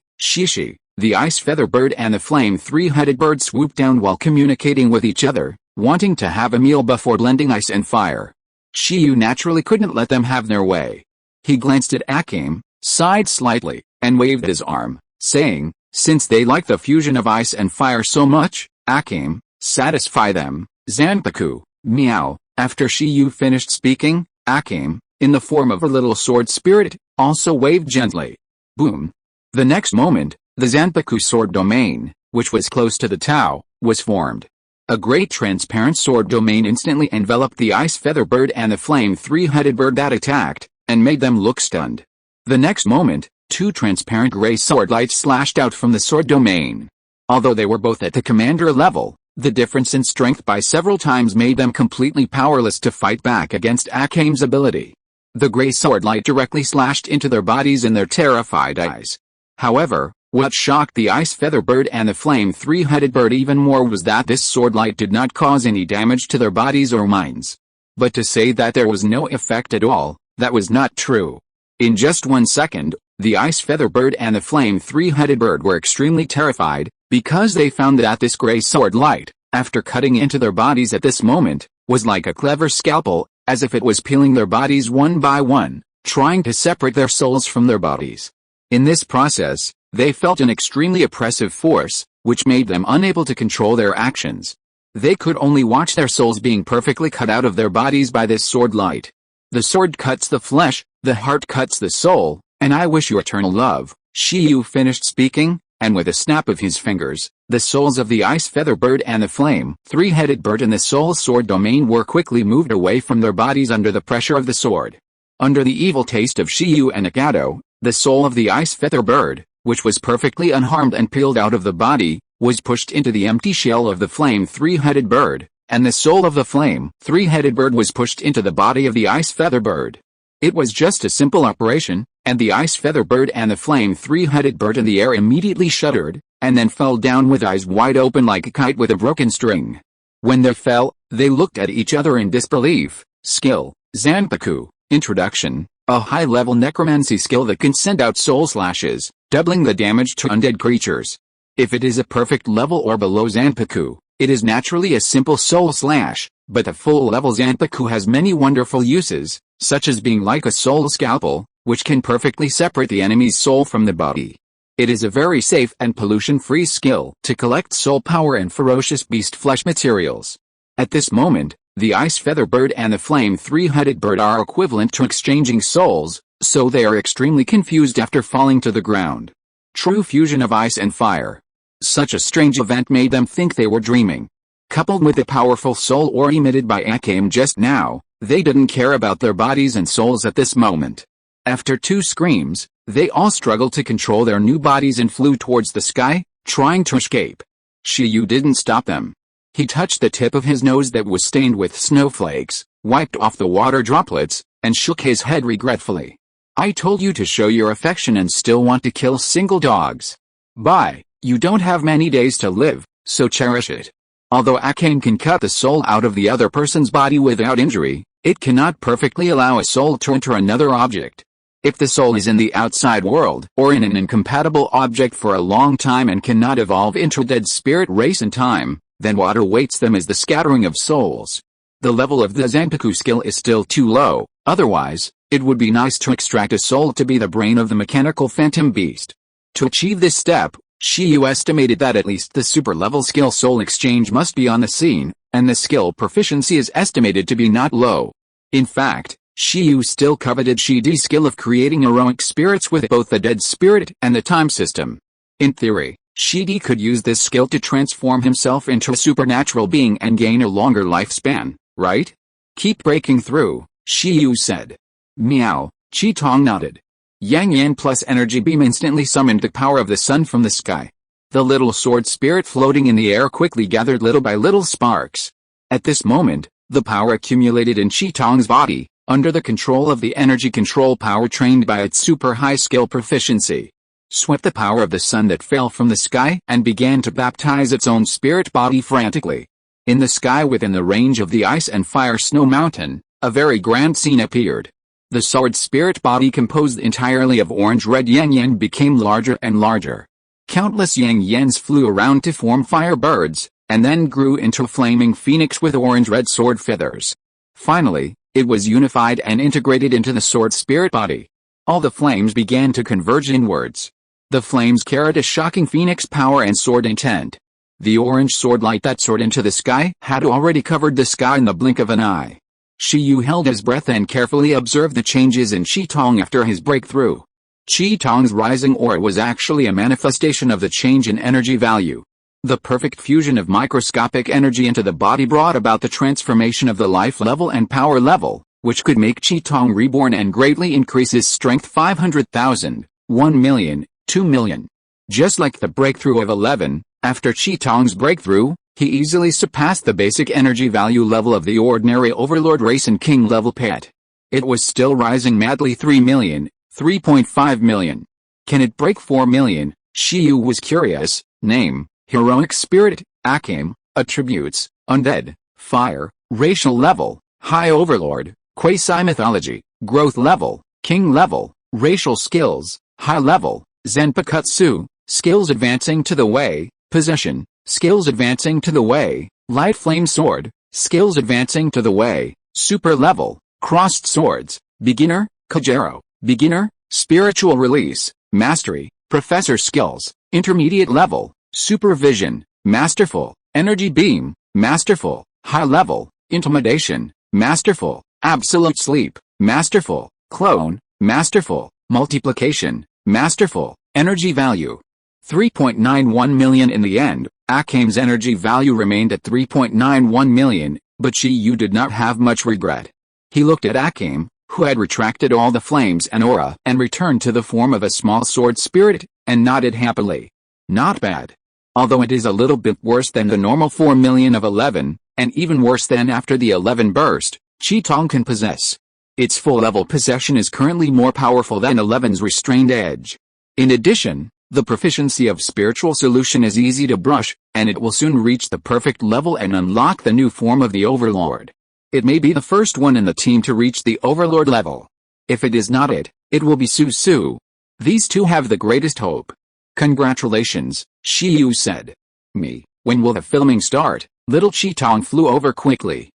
The ice feather bird and the flame three-headed bird swooped down while communicating with each other, wanting to have a meal before blending ice and fire. Shiyu naturally couldn't let them have their way. He glanced at Akame, sighed slightly, and waved his arm, saying, "Since they like the fusion of ice and fire so much, Akame, satisfy them, Zanpaku, meow." After Shiyu finished speaking, Akame, in the form of a little sword spirit, also waved gently. Boom. The next moment, the Zanpaku sword domain, which was close to the Tao, was formed. A great transparent sword domain instantly enveloped the ice feather bird and the flame three-headed bird that attacked, and made them look stunned. The next moment, two transparent gray sword lights slashed out from the sword domain. Although they were both at the commander level, the difference in strength by several times made them completely powerless to fight back against Akame's ability. The gray sword light directly slashed into their bodies and their terrified eyes. However, what shocked the ice feather bird and the flame three-headed bird even more was that this sword light did not cause any damage to their bodies or minds. But to say that there was no effect at all, that was not true. In just 1 second, the ice feather bird and the flame three-headed bird were extremely terrified, because they found that this gray sword light, after cutting into their bodies at this moment, was like a clever scalpel, as if it was peeling their bodies one by one, trying to separate their souls from their bodies. In this process, they felt an extremely oppressive force, which made them unable to control their actions. They could only watch their souls being perfectly cut out of their bodies by this sword light. The sword cuts the flesh, the heart cuts the soul, and I wish you eternal love. Shiyu finished speaking, and with a snap of his fingers, the souls of the ice feather bird and the flame three-headed bird in the soul sword domain were quickly moved away from their bodies under the pressure of the sword. Under the evil taste of Shiyu and Nagato, the soul of the ice feather bird, which was perfectly unharmed and peeled out of the body, was pushed into the empty shell of the flame three-headed bird, and the soul of the flame three-headed bird was pushed into the body of the ice feather bird. It was just a simple operation, and the ice feather bird and the flame three-headed bird in the air immediately shuddered, and then fell down with eyes wide open like a kite with a broken string. When they fell, they looked at each other in disbelief. Skill, Zanpaku. Introduction, a high-level necromancy skill that can send out soul slashes, doubling the damage to undead creatures. If it is a perfect level or below Zanpaku, it is naturally a simple soul slash, but the full-level Zanpaku has many wonderful uses, such as being like a soul scalpel, which can perfectly separate the enemy's soul from the body. It is a very safe and pollution-free skill to collect soul power and ferocious beast flesh materials. At this moment, the ice feather bird and the flame three-headed bird are equivalent to exchanging souls, so they are extremely confused after falling to the ground. True fusion of ice and fire. Such a strange event made them think they were dreaming. Coupled with the powerful soul aura emitted by Akame just now, they didn't care about their bodies and souls at this moment. After 2 screams, they all struggled to control their new bodies and flew towards the sky, trying to escape. Shiyu didn't stop them. He touched the tip of his nose that was stained with snowflakes, wiped off the water droplets, and shook his head regretfully. "I told you to show your affection and still want to kill single dogs. Bye, you don't have many days to live, so cherish it." Although Akame can cut the soul out of the other person's body without injury, it cannot perfectly allow a soul to enter another object. If the soul is in the outside world or in an incompatible object for a long time and cannot evolve into a dead spirit race in time, then what awaits them is the scattering of souls. The level of the Zanpaku skill is still too low, otherwise, it would be nice to extract a soul to be the brain of the mechanical phantom beast. To achieve this step, Shiyu estimated that at least the super-level skill soul exchange must be on the scene, and the skill proficiency is estimated to be not low. In fact, Shiyu still coveted Shidi's skill of creating heroic spirits with both the dead spirit and the time system. In theory, Shidi could use this skill to transform himself into a supernatural being and gain a longer lifespan, right? "Keep breaking through," Shiyu said. Meow, Chi-Tong nodded. Yang Yan plus energy beam instantly summoned the power of the sun from the sky. The little sword spirit floating in the air quickly gathered little by little sparks. At this moment, the power accumulated in Chi-Tong's body, under the control of the energy control power trained by its super high skill proficiency, swept the power of the sun that fell from the sky and began to baptize its own spirit body frantically. In the sky within the range of the ice and fire snow mountain, a very grand scene appeared. The sword spirit body composed entirely of orange-red Yang Yan became larger and larger. Countless yang yens flew around to form firebirds, and then grew into a flaming phoenix with orange-red sword feathers. Finally, it was unified and integrated into the sword spirit body. All the flames began to converge inwards. The flames carried a shocking phoenix power and sword intent. The orange sword light that soared into the sky had already covered the sky in the blink of an eye. Shi Yu held his breath and carefully observed the changes in Qi Tong after his breakthrough. Qi Tong's rising aura was actually a manifestation of the change in energy value. The perfect fusion of microscopic energy into the body brought about the transformation of the life level and power level, which could make Qi Tong reborn and greatly increase his strength 500,000, 1 million, 2 million. Just like the breakthrough of 11, after Qi Tong's breakthrough, he easily surpassed the basic energy value level of the ordinary overlord race and king level pet. It was still rising madly 3 million, 3.5 million. Can it break 4 million? Shi Yu was curious. Name, heroic spirit, Akame, attributes, undead, fire, racial level, high overlord, quasi-mythology, growth level, king level, racial skills, high level, Zenpakutsu, skills advancing to the way, possession, skills advancing to the way, light flame sword, skills advancing to the way, super level, crossed swords, beginner, Kajero, beginner, spiritual release, mastery, professor skills, intermediate level, supervision, masterful, energy beam, masterful, high level, intimidation, masterful, absolute sleep, masterful, clone, masterful, multiplication, masterful, energy value. 3.91 million in the end. Akame's energy value remained at 3.91 million, but Shi Yu did not have much regret. He looked at Akame, who had retracted all the flames and aura and returned to the form of a small sword spirit, and nodded happily. Not bad. Although it is a little bit worse than the normal 4 million of 11, and even worse than after the 11 burst, Qi Tong can possess. Its full-level possession is currently more powerful than 11's restrained edge. In addition, the proficiency of spiritual solution is easy to brush, and it will soon reach the perfect level and unlock the new form of the Overlord. It may be the first one in the team to reach the Overlord level. If it is not it, it will be Su Su. These two have the greatest hope. Congratulations, Shi Yu said. When will the filming start? Little Qi Tong flew over quickly.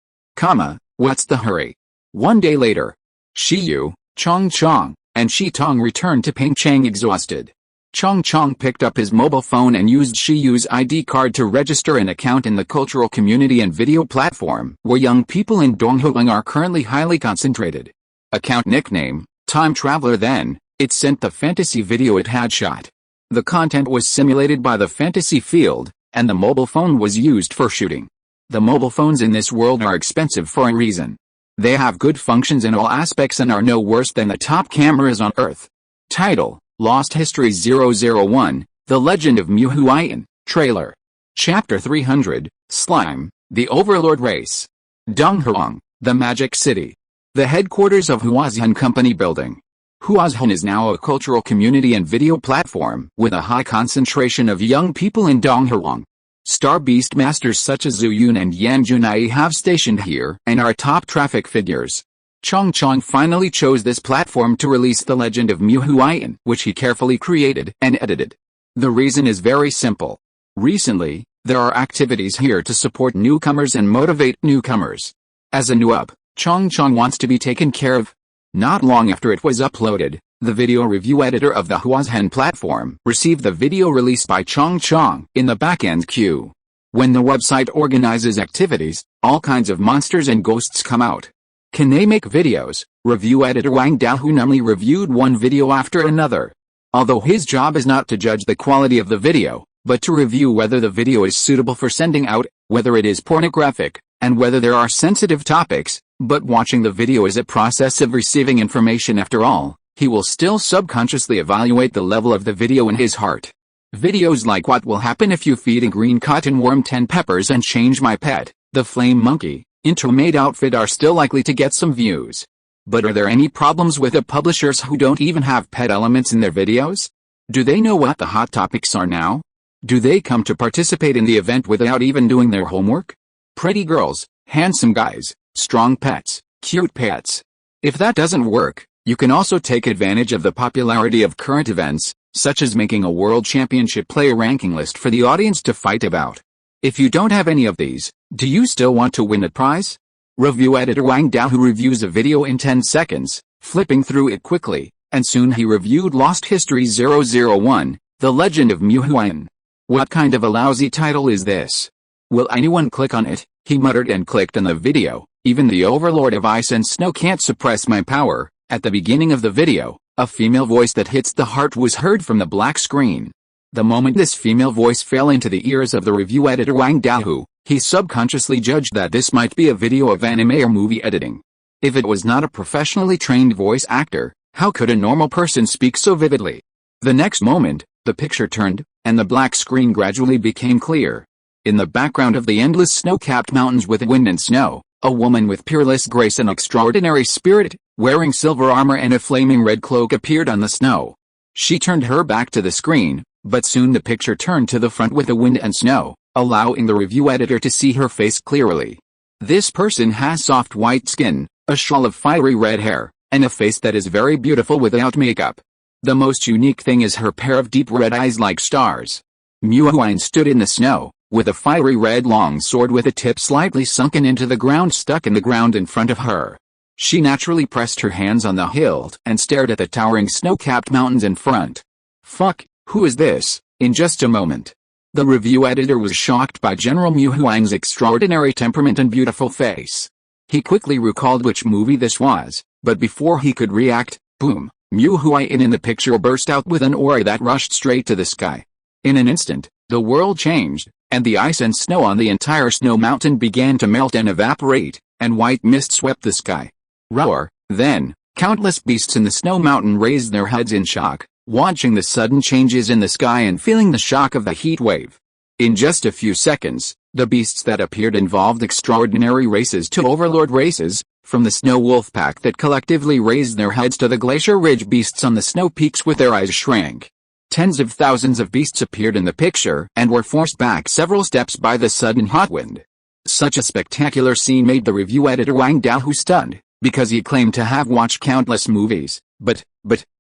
What's the hurry? 1 day later. Shi Yu, Chong, and Qi Tong returned to Pingchang exhausted. Chong picked up his mobile phone and used Shi Yu's ID card to register an account in the cultural community and video platform, where young people in Donghuang are currently highly concentrated. Account nickname, Time Traveler. Then, it sent the fantasy video it had shot. The content was simulated by the fantasy field, and the mobile phone was used for shooting. The mobile phones in this world are expensive for a reason. They have good functions in all aspects and are no worse than the top cameras on Earth. Title: Lost History 001, The Legend of Mu Huayan, Trailer. Chapter 300, Slime, the Overlord Race. Donghuang, the Magic City. The headquarters of Huazhan Company Building. Huazhan is now a cultural community and video platform with a high concentration of young people in Donghuang. Star Beast masters such as Zhu Yun and Yan Junai have stationed here and are top traffic figures. Chong finally chose this platform to release The Legend of Mu Huayan, which he carefully created and edited. The reason is very simple. Recently, there are activities here to support newcomers and motivate newcomers. As a noob, Chong wants to be taken care of. Not long after it was uploaded, the video review editor of the Huazhan platform received the video released by Chong in the backend queue. When the website organizes activities, all kinds of monsters and ghosts come out. Can they make videos? Review editor Wang Daohu numbly reviewed one video after another. Although his job is not to judge the quality of the video, but to review whether the video is suitable for sending out, whether it is pornographic, and whether there are sensitive topics, but watching the video is a process of receiving information after all, he will still subconsciously evaluate the level of the video in his heart. Videos like What Will Happen If You Feed a Green Cotton Worm 10 Peppers and Change My Pet, The Flame Monkey, Intro-Made Outfit are still likely to get some views. But are there any problems with the publishers who don't even have pet elements in their videos? Do they know what the hot topics are now? Do they come to participate in the event without even doing their homework? Pretty girls, handsome guys, strong pets, cute pets. If that doesn't work, you can also take advantage of the popularity of current events, such as making a world championship player ranking list for the audience to fight about. If you don't have any of these, do you still want to win a prize? Review editor Wang Dao, who reviews a video in 10 seconds, flipping through it quickly, and soon he reviewed Lost History 001, The Legend of Mu Huan. What kind of a lousy title is this? Will anyone click on it? He muttered and clicked on the video. Even the overlord of ice and snow can't suppress my power. At the beginning of the video, a female voice that hits the heart was heard from the black screen. The moment this female voice fell into the ears of the review editor Wang Dao, he subconsciously judged that this might be a video of anime or movie editing. If it was not a professionally trained voice actor, how could a normal person speak so vividly? The next moment, the picture turned, and the black screen gradually became clear. In the background of the endless snow-capped mountains with wind and snow, a woman with peerless grace and extraordinary spirit, wearing silver armor and a flaming red cloak, appeared on the snow. She turned her back to the screen, but soon the picture turned to the front with the wind and snow, allowing the review editor to see her face clearly. This person has soft white skin, a shawl of fiery red hair, and a face that is very beautiful without makeup. The most unique thing is her pair of deep red eyes like stars. Mu Huan stood in the snow, with a fiery red long sword with a tip slightly sunken into the ground stuck in the ground in front of her. She naturally pressed her hands on the hilt and stared at the towering snow-capped mountains in front. Fuck, who is this? In just a moment. The review editor was shocked by General Mu Huan's extraordinary temperament and beautiful face. He quickly recalled which movie this was, but before he could react, boom, Mu Huan in the picture burst out with an aura that rushed straight to the sky. In an instant, the world changed, and the ice and snow on the entire snow mountain began to melt and evaporate, and white mist swept the sky. Roar! Then, countless beasts in the snow mountain raised their heads in shock, watching the sudden changes in the sky and feeling the shock of the heat wave. In just a few seconds, the beasts that appeared involved extraordinary races to overlord races, from the snow wolf pack that collectively raised their heads to the glacier ridge beasts on the snow peaks with their eyes shrank. Tens of thousands of beasts appeared in the picture and were forced back several steps by the sudden hot wind. Such a spectacular scene made the review editor Wang Dao stunned, because he claimed to have watched countless movies, but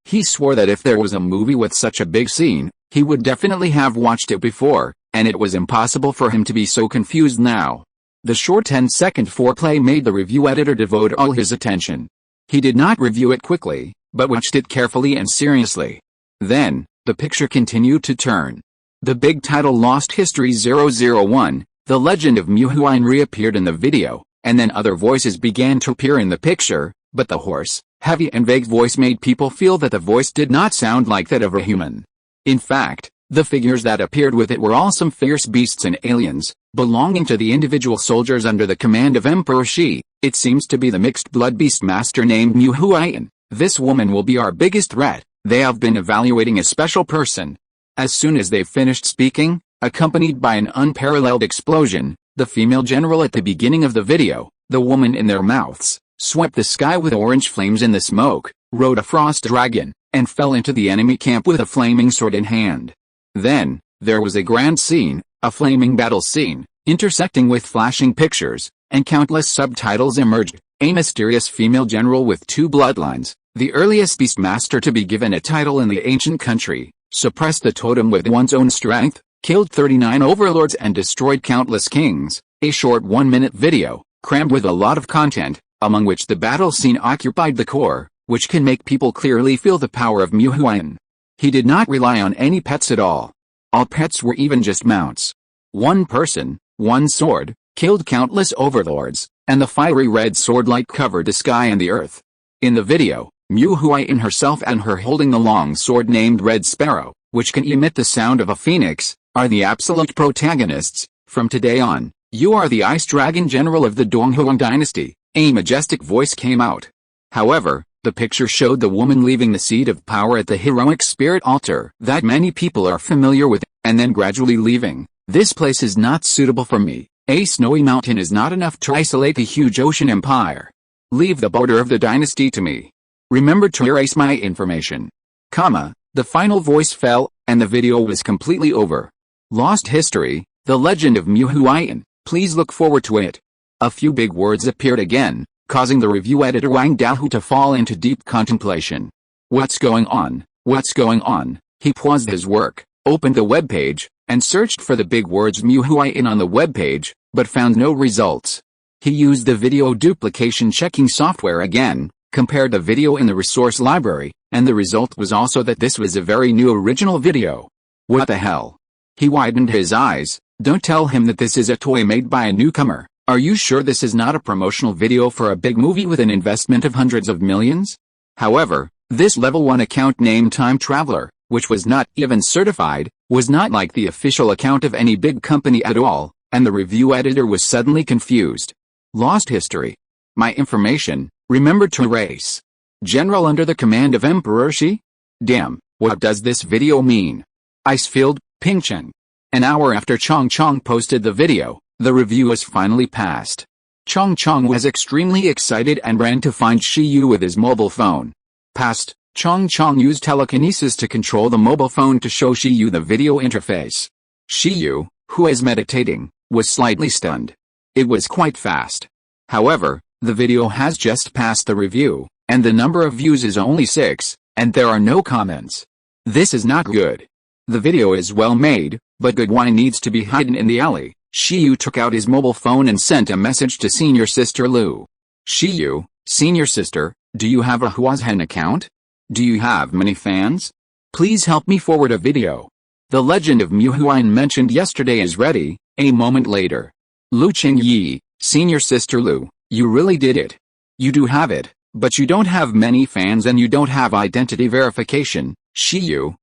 he swore that if there was a movie with such a big scene, he would definitely have watched it before, and it was impossible for him to be so confused now. The short 10-second foreplay made the review editor devote all his attention. He did not review it quickly, but watched it carefully and seriously. Then, the picture continued to turn. The big title Lost History 001, The Legend of Mu Huan reappeared in the video, and then other voices began to appear in the picture, but the hoarse, heavy and vague voice made people feel that the voice did not sound like that of a human. In fact, the figures that appeared with it were all some fierce beasts and aliens, belonging to the individual soldiers under the command of Emperor Shi. It seems to be the mixed blood beast master named Mu Huan. This woman will be our biggest threat. They have been evaluating a special person. As soon as they finished speaking, accompanied by an unparalleled explosion, the female general at the beginning of the video, the woman in their mouths, swept the sky with orange flames in the smoke, rode a frost dragon, and fell into the enemy camp with a flaming sword in hand. Then, there was a grand scene, a flaming battle scene, intersecting with flashing pictures, and countless subtitles emerged. A mysterious female general with 2 bloodlines, the earliest beast master to be given a title in the ancient country, suppressed the totem with one's own strength, killed 39 overlords and destroyed countless kings. A short 1-minute video, crammed with a lot of content, among which the battle scene occupied the core, which can make people clearly feel the power of Mu Huan. He did not rely on any pets at all. All pets were even just mounts. One person, one sword, killed countless overlords, and the fiery red sword light covered the sky and the earth. In the video, Mu Huan herself and her holding the long sword named Red Sparrow, which can emit the sound of a phoenix, are the absolute protagonists. From today on, you are the Ice Dragon General of the Donghuang dynasty, a majestic voice came out. However, the picture showed the woman leaving the seat of power at the heroic spirit altar that many people are familiar with, and then gradually leaving. This place is not suitable for me. A snowy mountain is not enough to isolate the huge ocean empire. Leave the border of the dynasty to me. Remember to erase my information. The final voice fell, and the video was completely over. Lost History, The Legend of Mu Huan. Please look forward to it. A few big words appeared again, causing the review editor Wang Dao to fall into deep contemplation. What's going on? What's going on? He paused his work, opened the web page, and searched for the big words Mu Huayan on the web page, but found no results. He used the video duplication checking software again, compared the video in the resource library, and the result was also that this was a very new original video. What the hell? He widened his eyes. Don't tell him that this is a toy made by a newcomer. Are you sure this is not a promotional video for a big movie with an investment of hundreds of millions? However, this level 1 account named Time Traveler, which was not even certified, was not like the official account of any big company at all, and the review editor was suddenly confused. Lost history. My information, remembered to erase. General under the command of Emperor Shi? Damn, what does this video mean? Icefield, Pingcheng. An hour after Chong Chong posted the video, the review was finally passed. Chong Chong was extremely excited and ran to find Shi Yu with his mobile phone. Passed, Chong Chong used telekinesis to control the mobile phone to show Shi Yu the video interface. Shi Yu, who is meditating, was slightly stunned. It was quite fast. However, the video has just passed the review, and the number of views is only 6, and there are no comments. This is not good. The video is well made, but good wine needs to be hidden in the alley. Shi Yu took out his mobile phone and sent a message to senior sister Lu. Shi Yu, senior sister, do you have a Huazhen account? Do you have many fans? Please help me forward a video. The legend of Mu Huayan mentioned yesterday is ready. A moment later. Lu Qingyi, senior sister Lu, you really did it. You do have it, but you don't have many fans and you don't have identity verification. Shi Yu,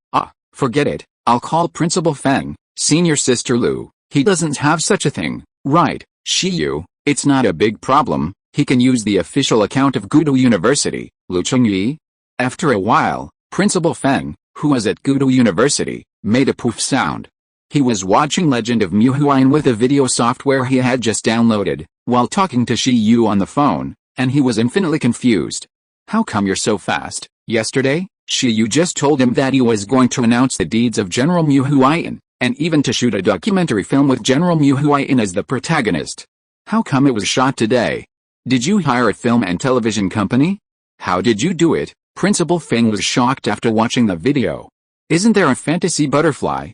forget it. I'll call Principal Feng, senior sister Lu. He doesn't have such a thing, right? Shi Yu, it's not a big problem. He can use the official account of Gudu University. Lu Qingyi. After a while, Principal Feng, who was at Gudu University, made a poof sound. He was watching Legend of Mu Huayan with the video software he had just downloaded, while talking to Shi Yu on the phone, and he was infinitely confused. How come you're so fast? Yesterday, Shi Yu just told him that he was going to announce the deeds of General Mu Huayan, and even to shoot a documentary film with General Mu Huayan as the protagonist. How come it was shot today? Did you hire a film and television company? How did you do it? Principal Feng was shocked after watching the video. Isn't there a fantasy butterfly?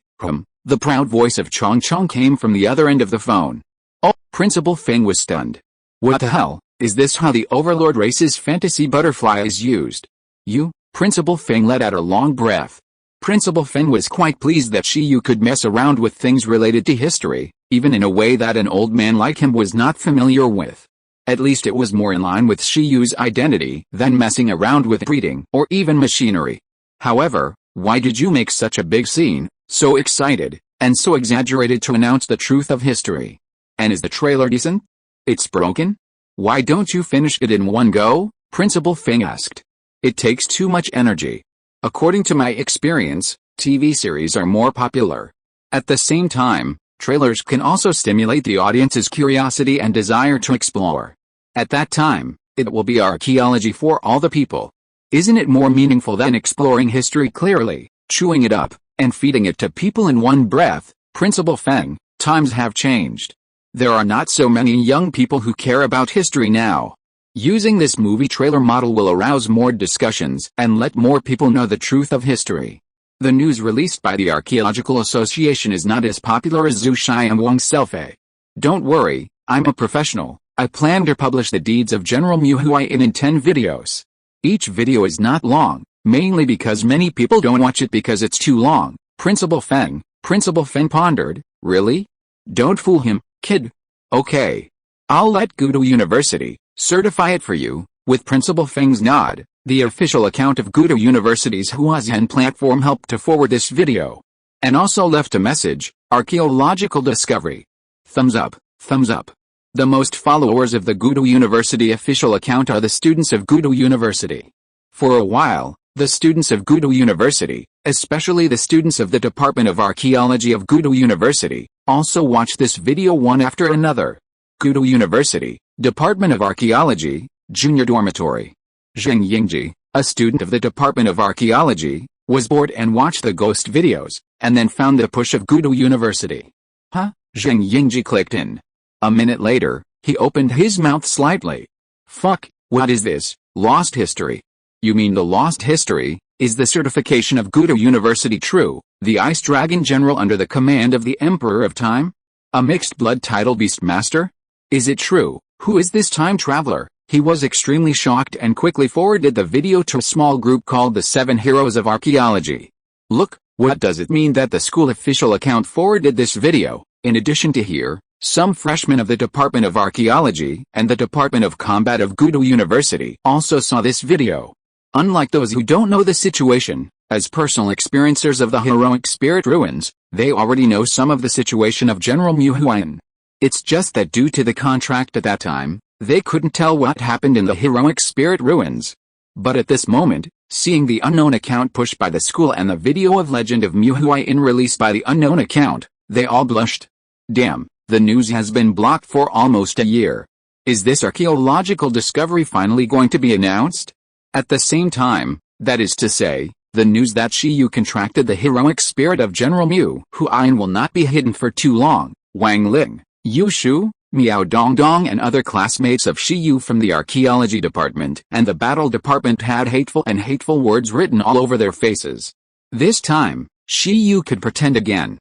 The proud voice of Chong Chong came from the other end of the phone. Oh, Principal Feng was stunned. What the hell, is this how the Overlord race's fantasy butterfly is used? You? Principal Feng let out a long breath. Principal Feng was quite pleased that Shi Yu could mess around with things related to history, even in a way that an old man like him was not familiar with. At least it was more in line with Shi Yu's identity than messing around with breeding or even machinery. However, why did you make such a big scene, so excited, and so exaggerated to announce the truth of history? And is the trailer decent? It's broken? Why don't you finish it in one go? Principal Feng asked. It takes too much energy. According to my experience, TV series are more popular. At the same time, trailers can also stimulate the audience's curiosity and desire to explore. At that time, it will be archaeology for all the people. Isn't it more meaningful than exploring history clearly, chewing it up, and feeding it to people in one breath? Principal Feng, times have changed. There are not so many young people who care about history now. Using this movie trailer model will arouse more discussions and let more people know the truth of history. The news released by the Archaeological Association is not as popular as Zhu Shai and Wang Selfei. Don't worry, I'm a professional. I plan to publish the deeds of General Mu Huayan in 10 videos. Each video is not long, mainly because many people don't watch it because it's too long. Principal Feng pondered, really? Don't fool him, kid. Okay. I'll let Gudu University certify it for you. With Principal Feng's nod, the official account of Gudu University's Huazhen platform helped to forward this video. And also left a message, archaeological discovery. Thumbs up, thumbs up. The most followers of the Gudu University official account are the students of Gudu University. For a while, the students of Gudu University, especially the students of the Department of Archaeology of Gudu University, also watched this video one after another. Gudu University, Department of Archaeology, Junior Dormitory. Zheng Yingji, a student of the Department of Archaeology, was bored and watched the ghost videos, and then found the push of Gudu University. Huh? Zheng Yingji clicked in. A minute later, he opened his mouth slightly. Fuck, what is this? Lost history? You mean the lost history? Is the certification of Gudo University true, the Ice Dragon General under the command of the Emperor of Time? A mixed-blood title Beastmaster? Is it true? Who is this time traveler? He was extremely shocked and quickly forwarded the video to a small group called the 7 Heroes of Archaeology. Look, what does it mean that the school official account forwarded this video? In addition to here, some freshmen of the Department of Archaeology and the Department of Combat of Gudo University also saw this video. Unlike those who don't know the situation, as personal experiencers of the heroic spirit ruins, they already know some of the situation of General Mu Huayan. It's just that due to the contract at that time, they couldn't tell what happened in the heroic spirit ruins. But at this moment, seeing the unknown account pushed by the school and the video of Legend of Mu Huayan released by the unknown account, they all blushed. Damn, the news has been blocked for almost a year. Is this archaeological discovery finally going to be announced? At the same time, that is to say, the news that Shiyu contracted the heroic spirit of General Mu Huayan will not be hidden for too long. Wang Ling, Yu Shu, Miao Dongdong and other classmates of Shiyu from the archaeology department and the battle department had hateful words written all over their faces. This time, Shiyu could pretend again.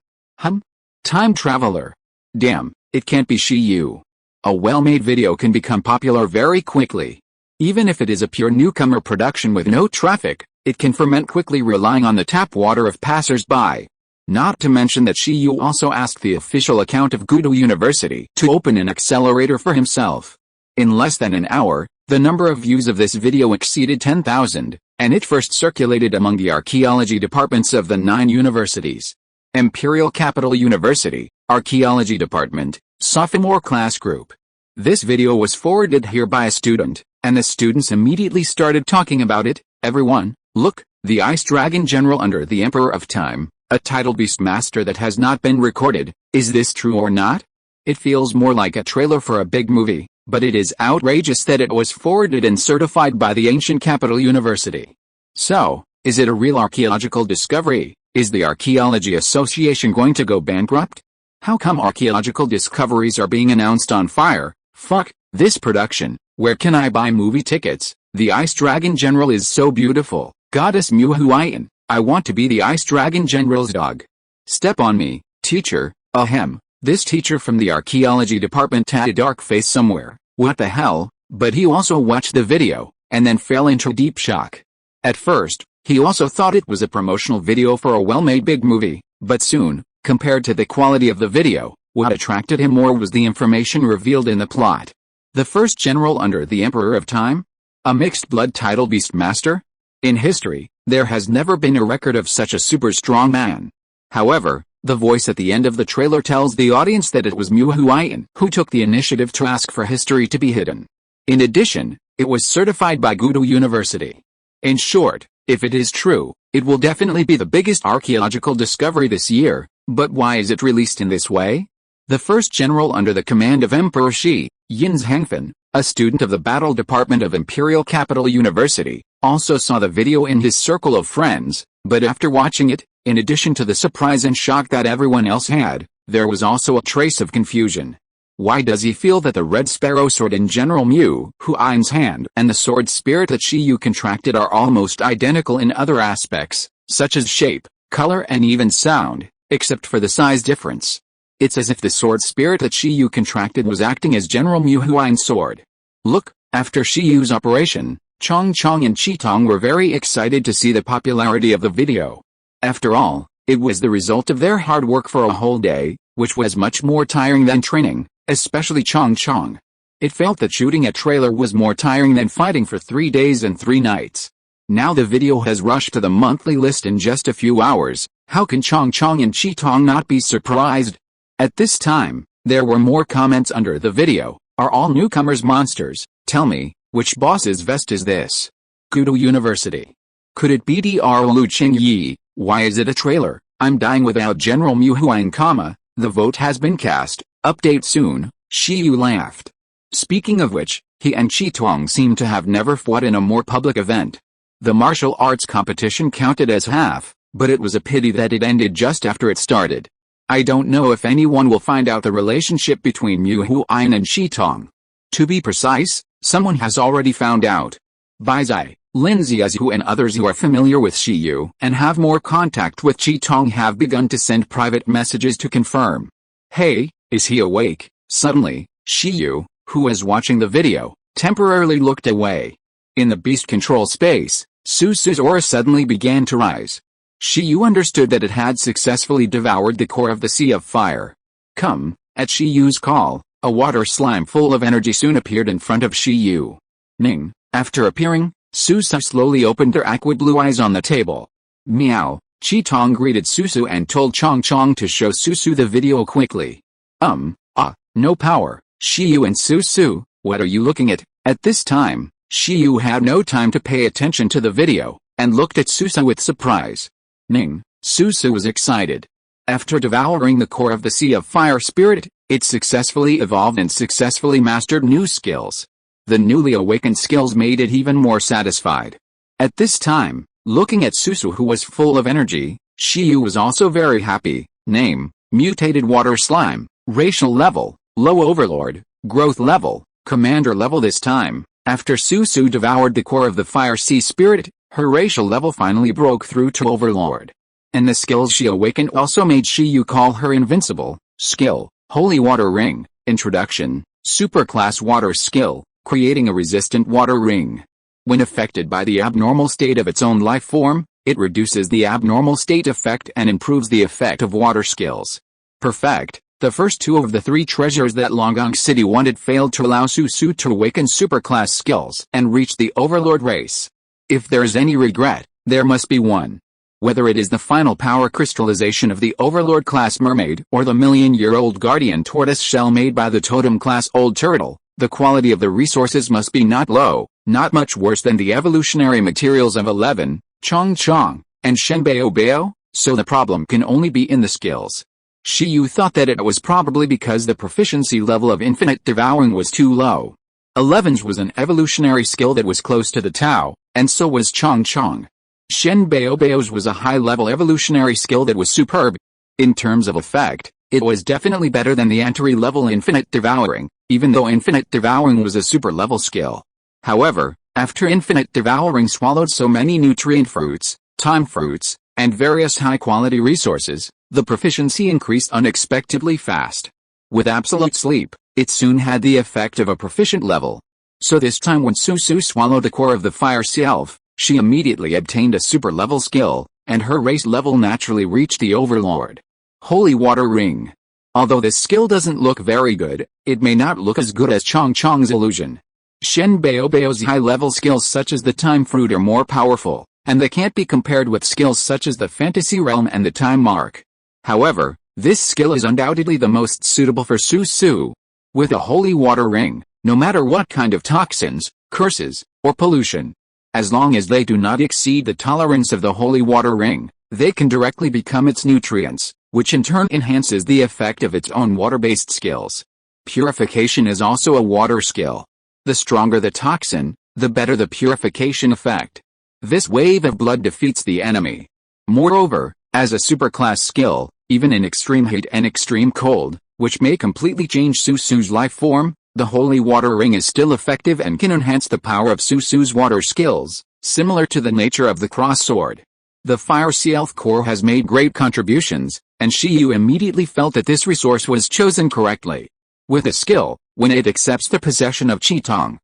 Time traveler. Damn, it can't be Shiyu. A well-made video can become popular very quickly. Even if it is a pure newcomer production with no traffic, it can ferment quickly relying on the tap water of passers-by. Not to mention that Shiyu also asked the official account of Gudo University to open an accelerator for himself. In less than an hour, the number of views of this video exceeded 10,000, and it first circulated among the archaeology departments of the 9 universities. Imperial Capital University, Archaeology Department, Sophomore Class Group. This video was forwarded here by a student, and the students immediately started talking about it. Everyone, look, the Ice Dragon General under the Emperor of Time, a titled Beastmaster that has not been recorded. Is this true or not? It feels more like a trailer for a big movie, but it is outrageous that it was forwarded and certified by the ancient capital university. So, is it a real archaeological discovery? Is the Archaeology Association going to go bankrupt? How come archaeological discoveries are being announced on fire? Fuck this production. Where can I buy movie tickets? The Ice Dragon General is so beautiful. Goddess Mu Huayan, I want to be the Ice Dragon General's dog. Step on me, teacher. Ahem. This teacher from the archaeology department had a dark face somewhere. What the hell? But he also watched the video, and then fell into deep shock. At first, he also thought it was a promotional video for a well-made big movie, but soon, compared to the quality of the video, what attracted him more was the information revealed in the plot. The first general under the Emperor of Time? A mixed-blood title Beastmaster? In history, there has never been a record of such a super strong man. However, the voice at the end of the trailer tells the audience that it was Mu Huayan who took the initiative to ask for history to be hidden. In addition, it was certified by Gudo University. In short, if it is true, it will definitely be the biggest archaeological discovery this year. But why is it released in this way? The first general under the command of Emperor Shi, Yin's Hangfen, a student of the battle department of Imperial Capital University, also saw the video in his circle of friends, but after watching it, in addition to the surprise and shock that everyone else had, there was also a trace of confusion. Why does he feel that the Red Sparrow sword in General Mu Huayan's hand and the sword spirit that Shiyu contracted are almost identical in other aspects, such as shape, color and even sound, except for the size difference? It's as if the sword spirit that Shiyu contracted was acting as General Mu Huayan's sword. Look, after Shiyu's operation, Chong and Chitong were very excited to see the popularity of the video. After all, it was the result of their hard work for a whole day, which was much more tiring than training, especially Chong. It felt that shooting a trailer was more tiring than fighting for 3 days and 3 nights. Now the video has rushed to the monthly list in just a few hours. How can Chong and Chitong not be surprised? At this time, there were more comments under the video. Are all newcomers monsters? Tell me, which boss's vest is this? Gudo University. Could it be Dr. Lu Qingyi? Why is it a trailer? I'm dying without General Mu Huayan, the vote has been cast. Update soon. Shiyu laughed. Speaking of which, he and Chitong seem to have never fought in a more public event. The martial arts competition counted as half, but it was a pity that it ended just after it started. I don't know if anyone will find out the relationship between Mu Huayan and Chitong. To be precise, someone has already found out. Baizai, Lin Ziazu and others who are familiar with Shiyu and have more contact with Qitong have begun to send private messages to confirm. Hey, is he awake? Suddenly, Shiyu, who was watching the video, temporarily looked away. In the beast control space, Susu's aura suddenly began to rise. Shiyu understood that it had successfully devoured the core of the Sea of Fire. Come, at Shiyu's call, a water slime full of energy soon appeared in front of Shiyu. Ning, after appearing, Susu slowly opened her aqua blue eyes on the table. Meow, Qitong greeted Susu and told Chong to show Susu the video quickly. No power, Shiyu and Susu, what are you looking at? At this time, Shiyu had no time to pay attention to the video, and looked at Susu with surprise. Ning, Susu was excited. After devouring the core of the Sea of Fire spirit, it successfully evolved and successfully mastered new skills. The newly awakened skills made it even more satisfied. At this time, looking at Susu who was full of energy, Shiyu was also very happy. Name, mutated water slime, racial level, low overlord, growth level, commander level. This time, after Susu devoured the core of the fire sea spirit, her racial level finally broke through to overlord. And the skills she awakened also made Shiyu call her invincible. Skill, Holy Water Ring, Introduction, Superclass Water Skill, creating a resistant water ring. When affected by the abnormal state of its own life form, it reduces the abnormal state effect and improves the effect of water skills. Perfect. The first two of the three treasures that Longgong City wanted failed to allow Susu to awaken superclass skills and reach the Overlord race. If there is any regret, there must be one. Whether it is the final power crystallization of the Overlord class mermaid or the million-year-old guardian tortoise shell made by the totem class old turtle, the quality of the resources must be not low, not much worse than the evolutionary materials of 11, Chong, and Shenbao, so the problem can only be in the skills. Shiyu thought that it was probably because the proficiency level of infinite devouring was too low. 11's was an evolutionary skill that was close to the Tao, and so was Chong. Shenbao's was a high-level evolutionary skill that was superb. In terms of effect, it was definitely better than the entry-level infinite devouring, even though infinite devouring was a super-level skill. However, after infinite devouring swallowed so many nutrient fruits, time fruits, and various high-quality resources, the proficiency increased unexpectedly fast. With absolute sleep, it soon had the effect of a proficient level. So this time when Susu swallowed the core of the fire sea elf, she immediately obtained a super-level skill, and her race level naturally reached the Overlord. Holy Water Ring. Although this skill doesn't look very good, it may not look as good as Chong's illusion. Shenbao's high-level skills such as the Time Fruit are more powerful, and they can't be compared with skills such as the Fantasy Realm and the Time Mark. However, this skill is undoubtedly the most suitable for Susu. With a Holy Water Ring, no matter what kind of toxins, curses, or pollution, as long as they do not exceed the tolerance of the Holy Water Ring, they can directly become its nutrients, which in turn enhances the effect of its own water-based skills. Purification is also a water skill. The stronger the toxin, the better the purification effect. This wave of blood defeats the enemy. Moreover, as a superclass skill, even in extreme heat and extreme cold, which may completely change Susu's life form, the Holy Water Ring is still effective and can enhance the power of Susu's water skills, similar to the nature of the cross sword. The Fire Sea Elf Core has made great contributions, and Shiyu immediately felt that this resource was chosen correctly. With a skill, when it accepts the possession of Qitong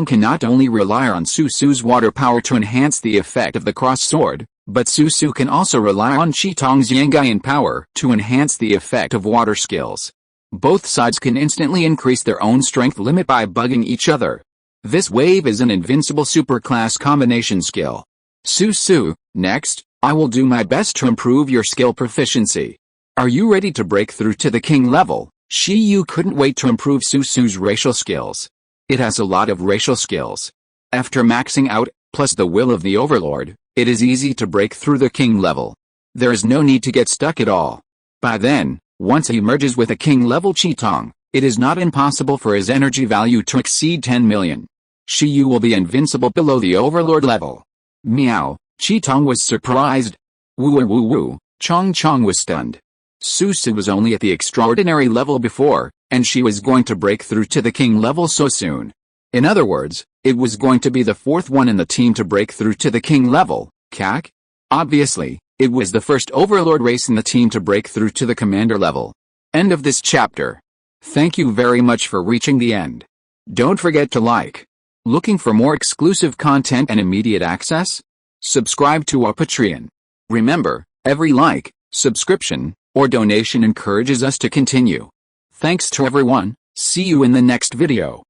can not only rely on Susu's water power to enhance the effect of the cross sword, but Susu can also rely on Qitong's Yangayan power to enhance the effect of water skills. Both sides can instantly increase their own strength limit by bugging each other. This wave is an invincible superclass combination skill. Susu, next, I will do my best to improve your skill proficiency. Are you ready to break through to the king level? Shiyu couldn't wait to improve Susu's racial skills. It has a lot of racial skills. After maxing out, plus the will of the Overlord, it is easy to break through the king level. There is no need to get stuck at all. By then, once he merges with a king-level Qitong, it is not impossible for his energy value to exceed 10 million. Shiyu will be invincible below the Overlord level. Meow, Qitong was surprised. Woo, Chong was stunned. Susu was only at the extraordinary level before, and she was going to break through to the king level so soon. In other words, It was going to be the fourth one in the team to break through to the king level, cac? Obviously, it was the first overlord race in the team to break through to the commander level. End of this chapter. Thank you very much for reaching the end. Don't forget to like. Looking for more exclusive content and immediate access? Subscribe to our Patreon. Remember, every like, subscription, or donation encourages us to continue. Thanks to everyone. See you in the next video.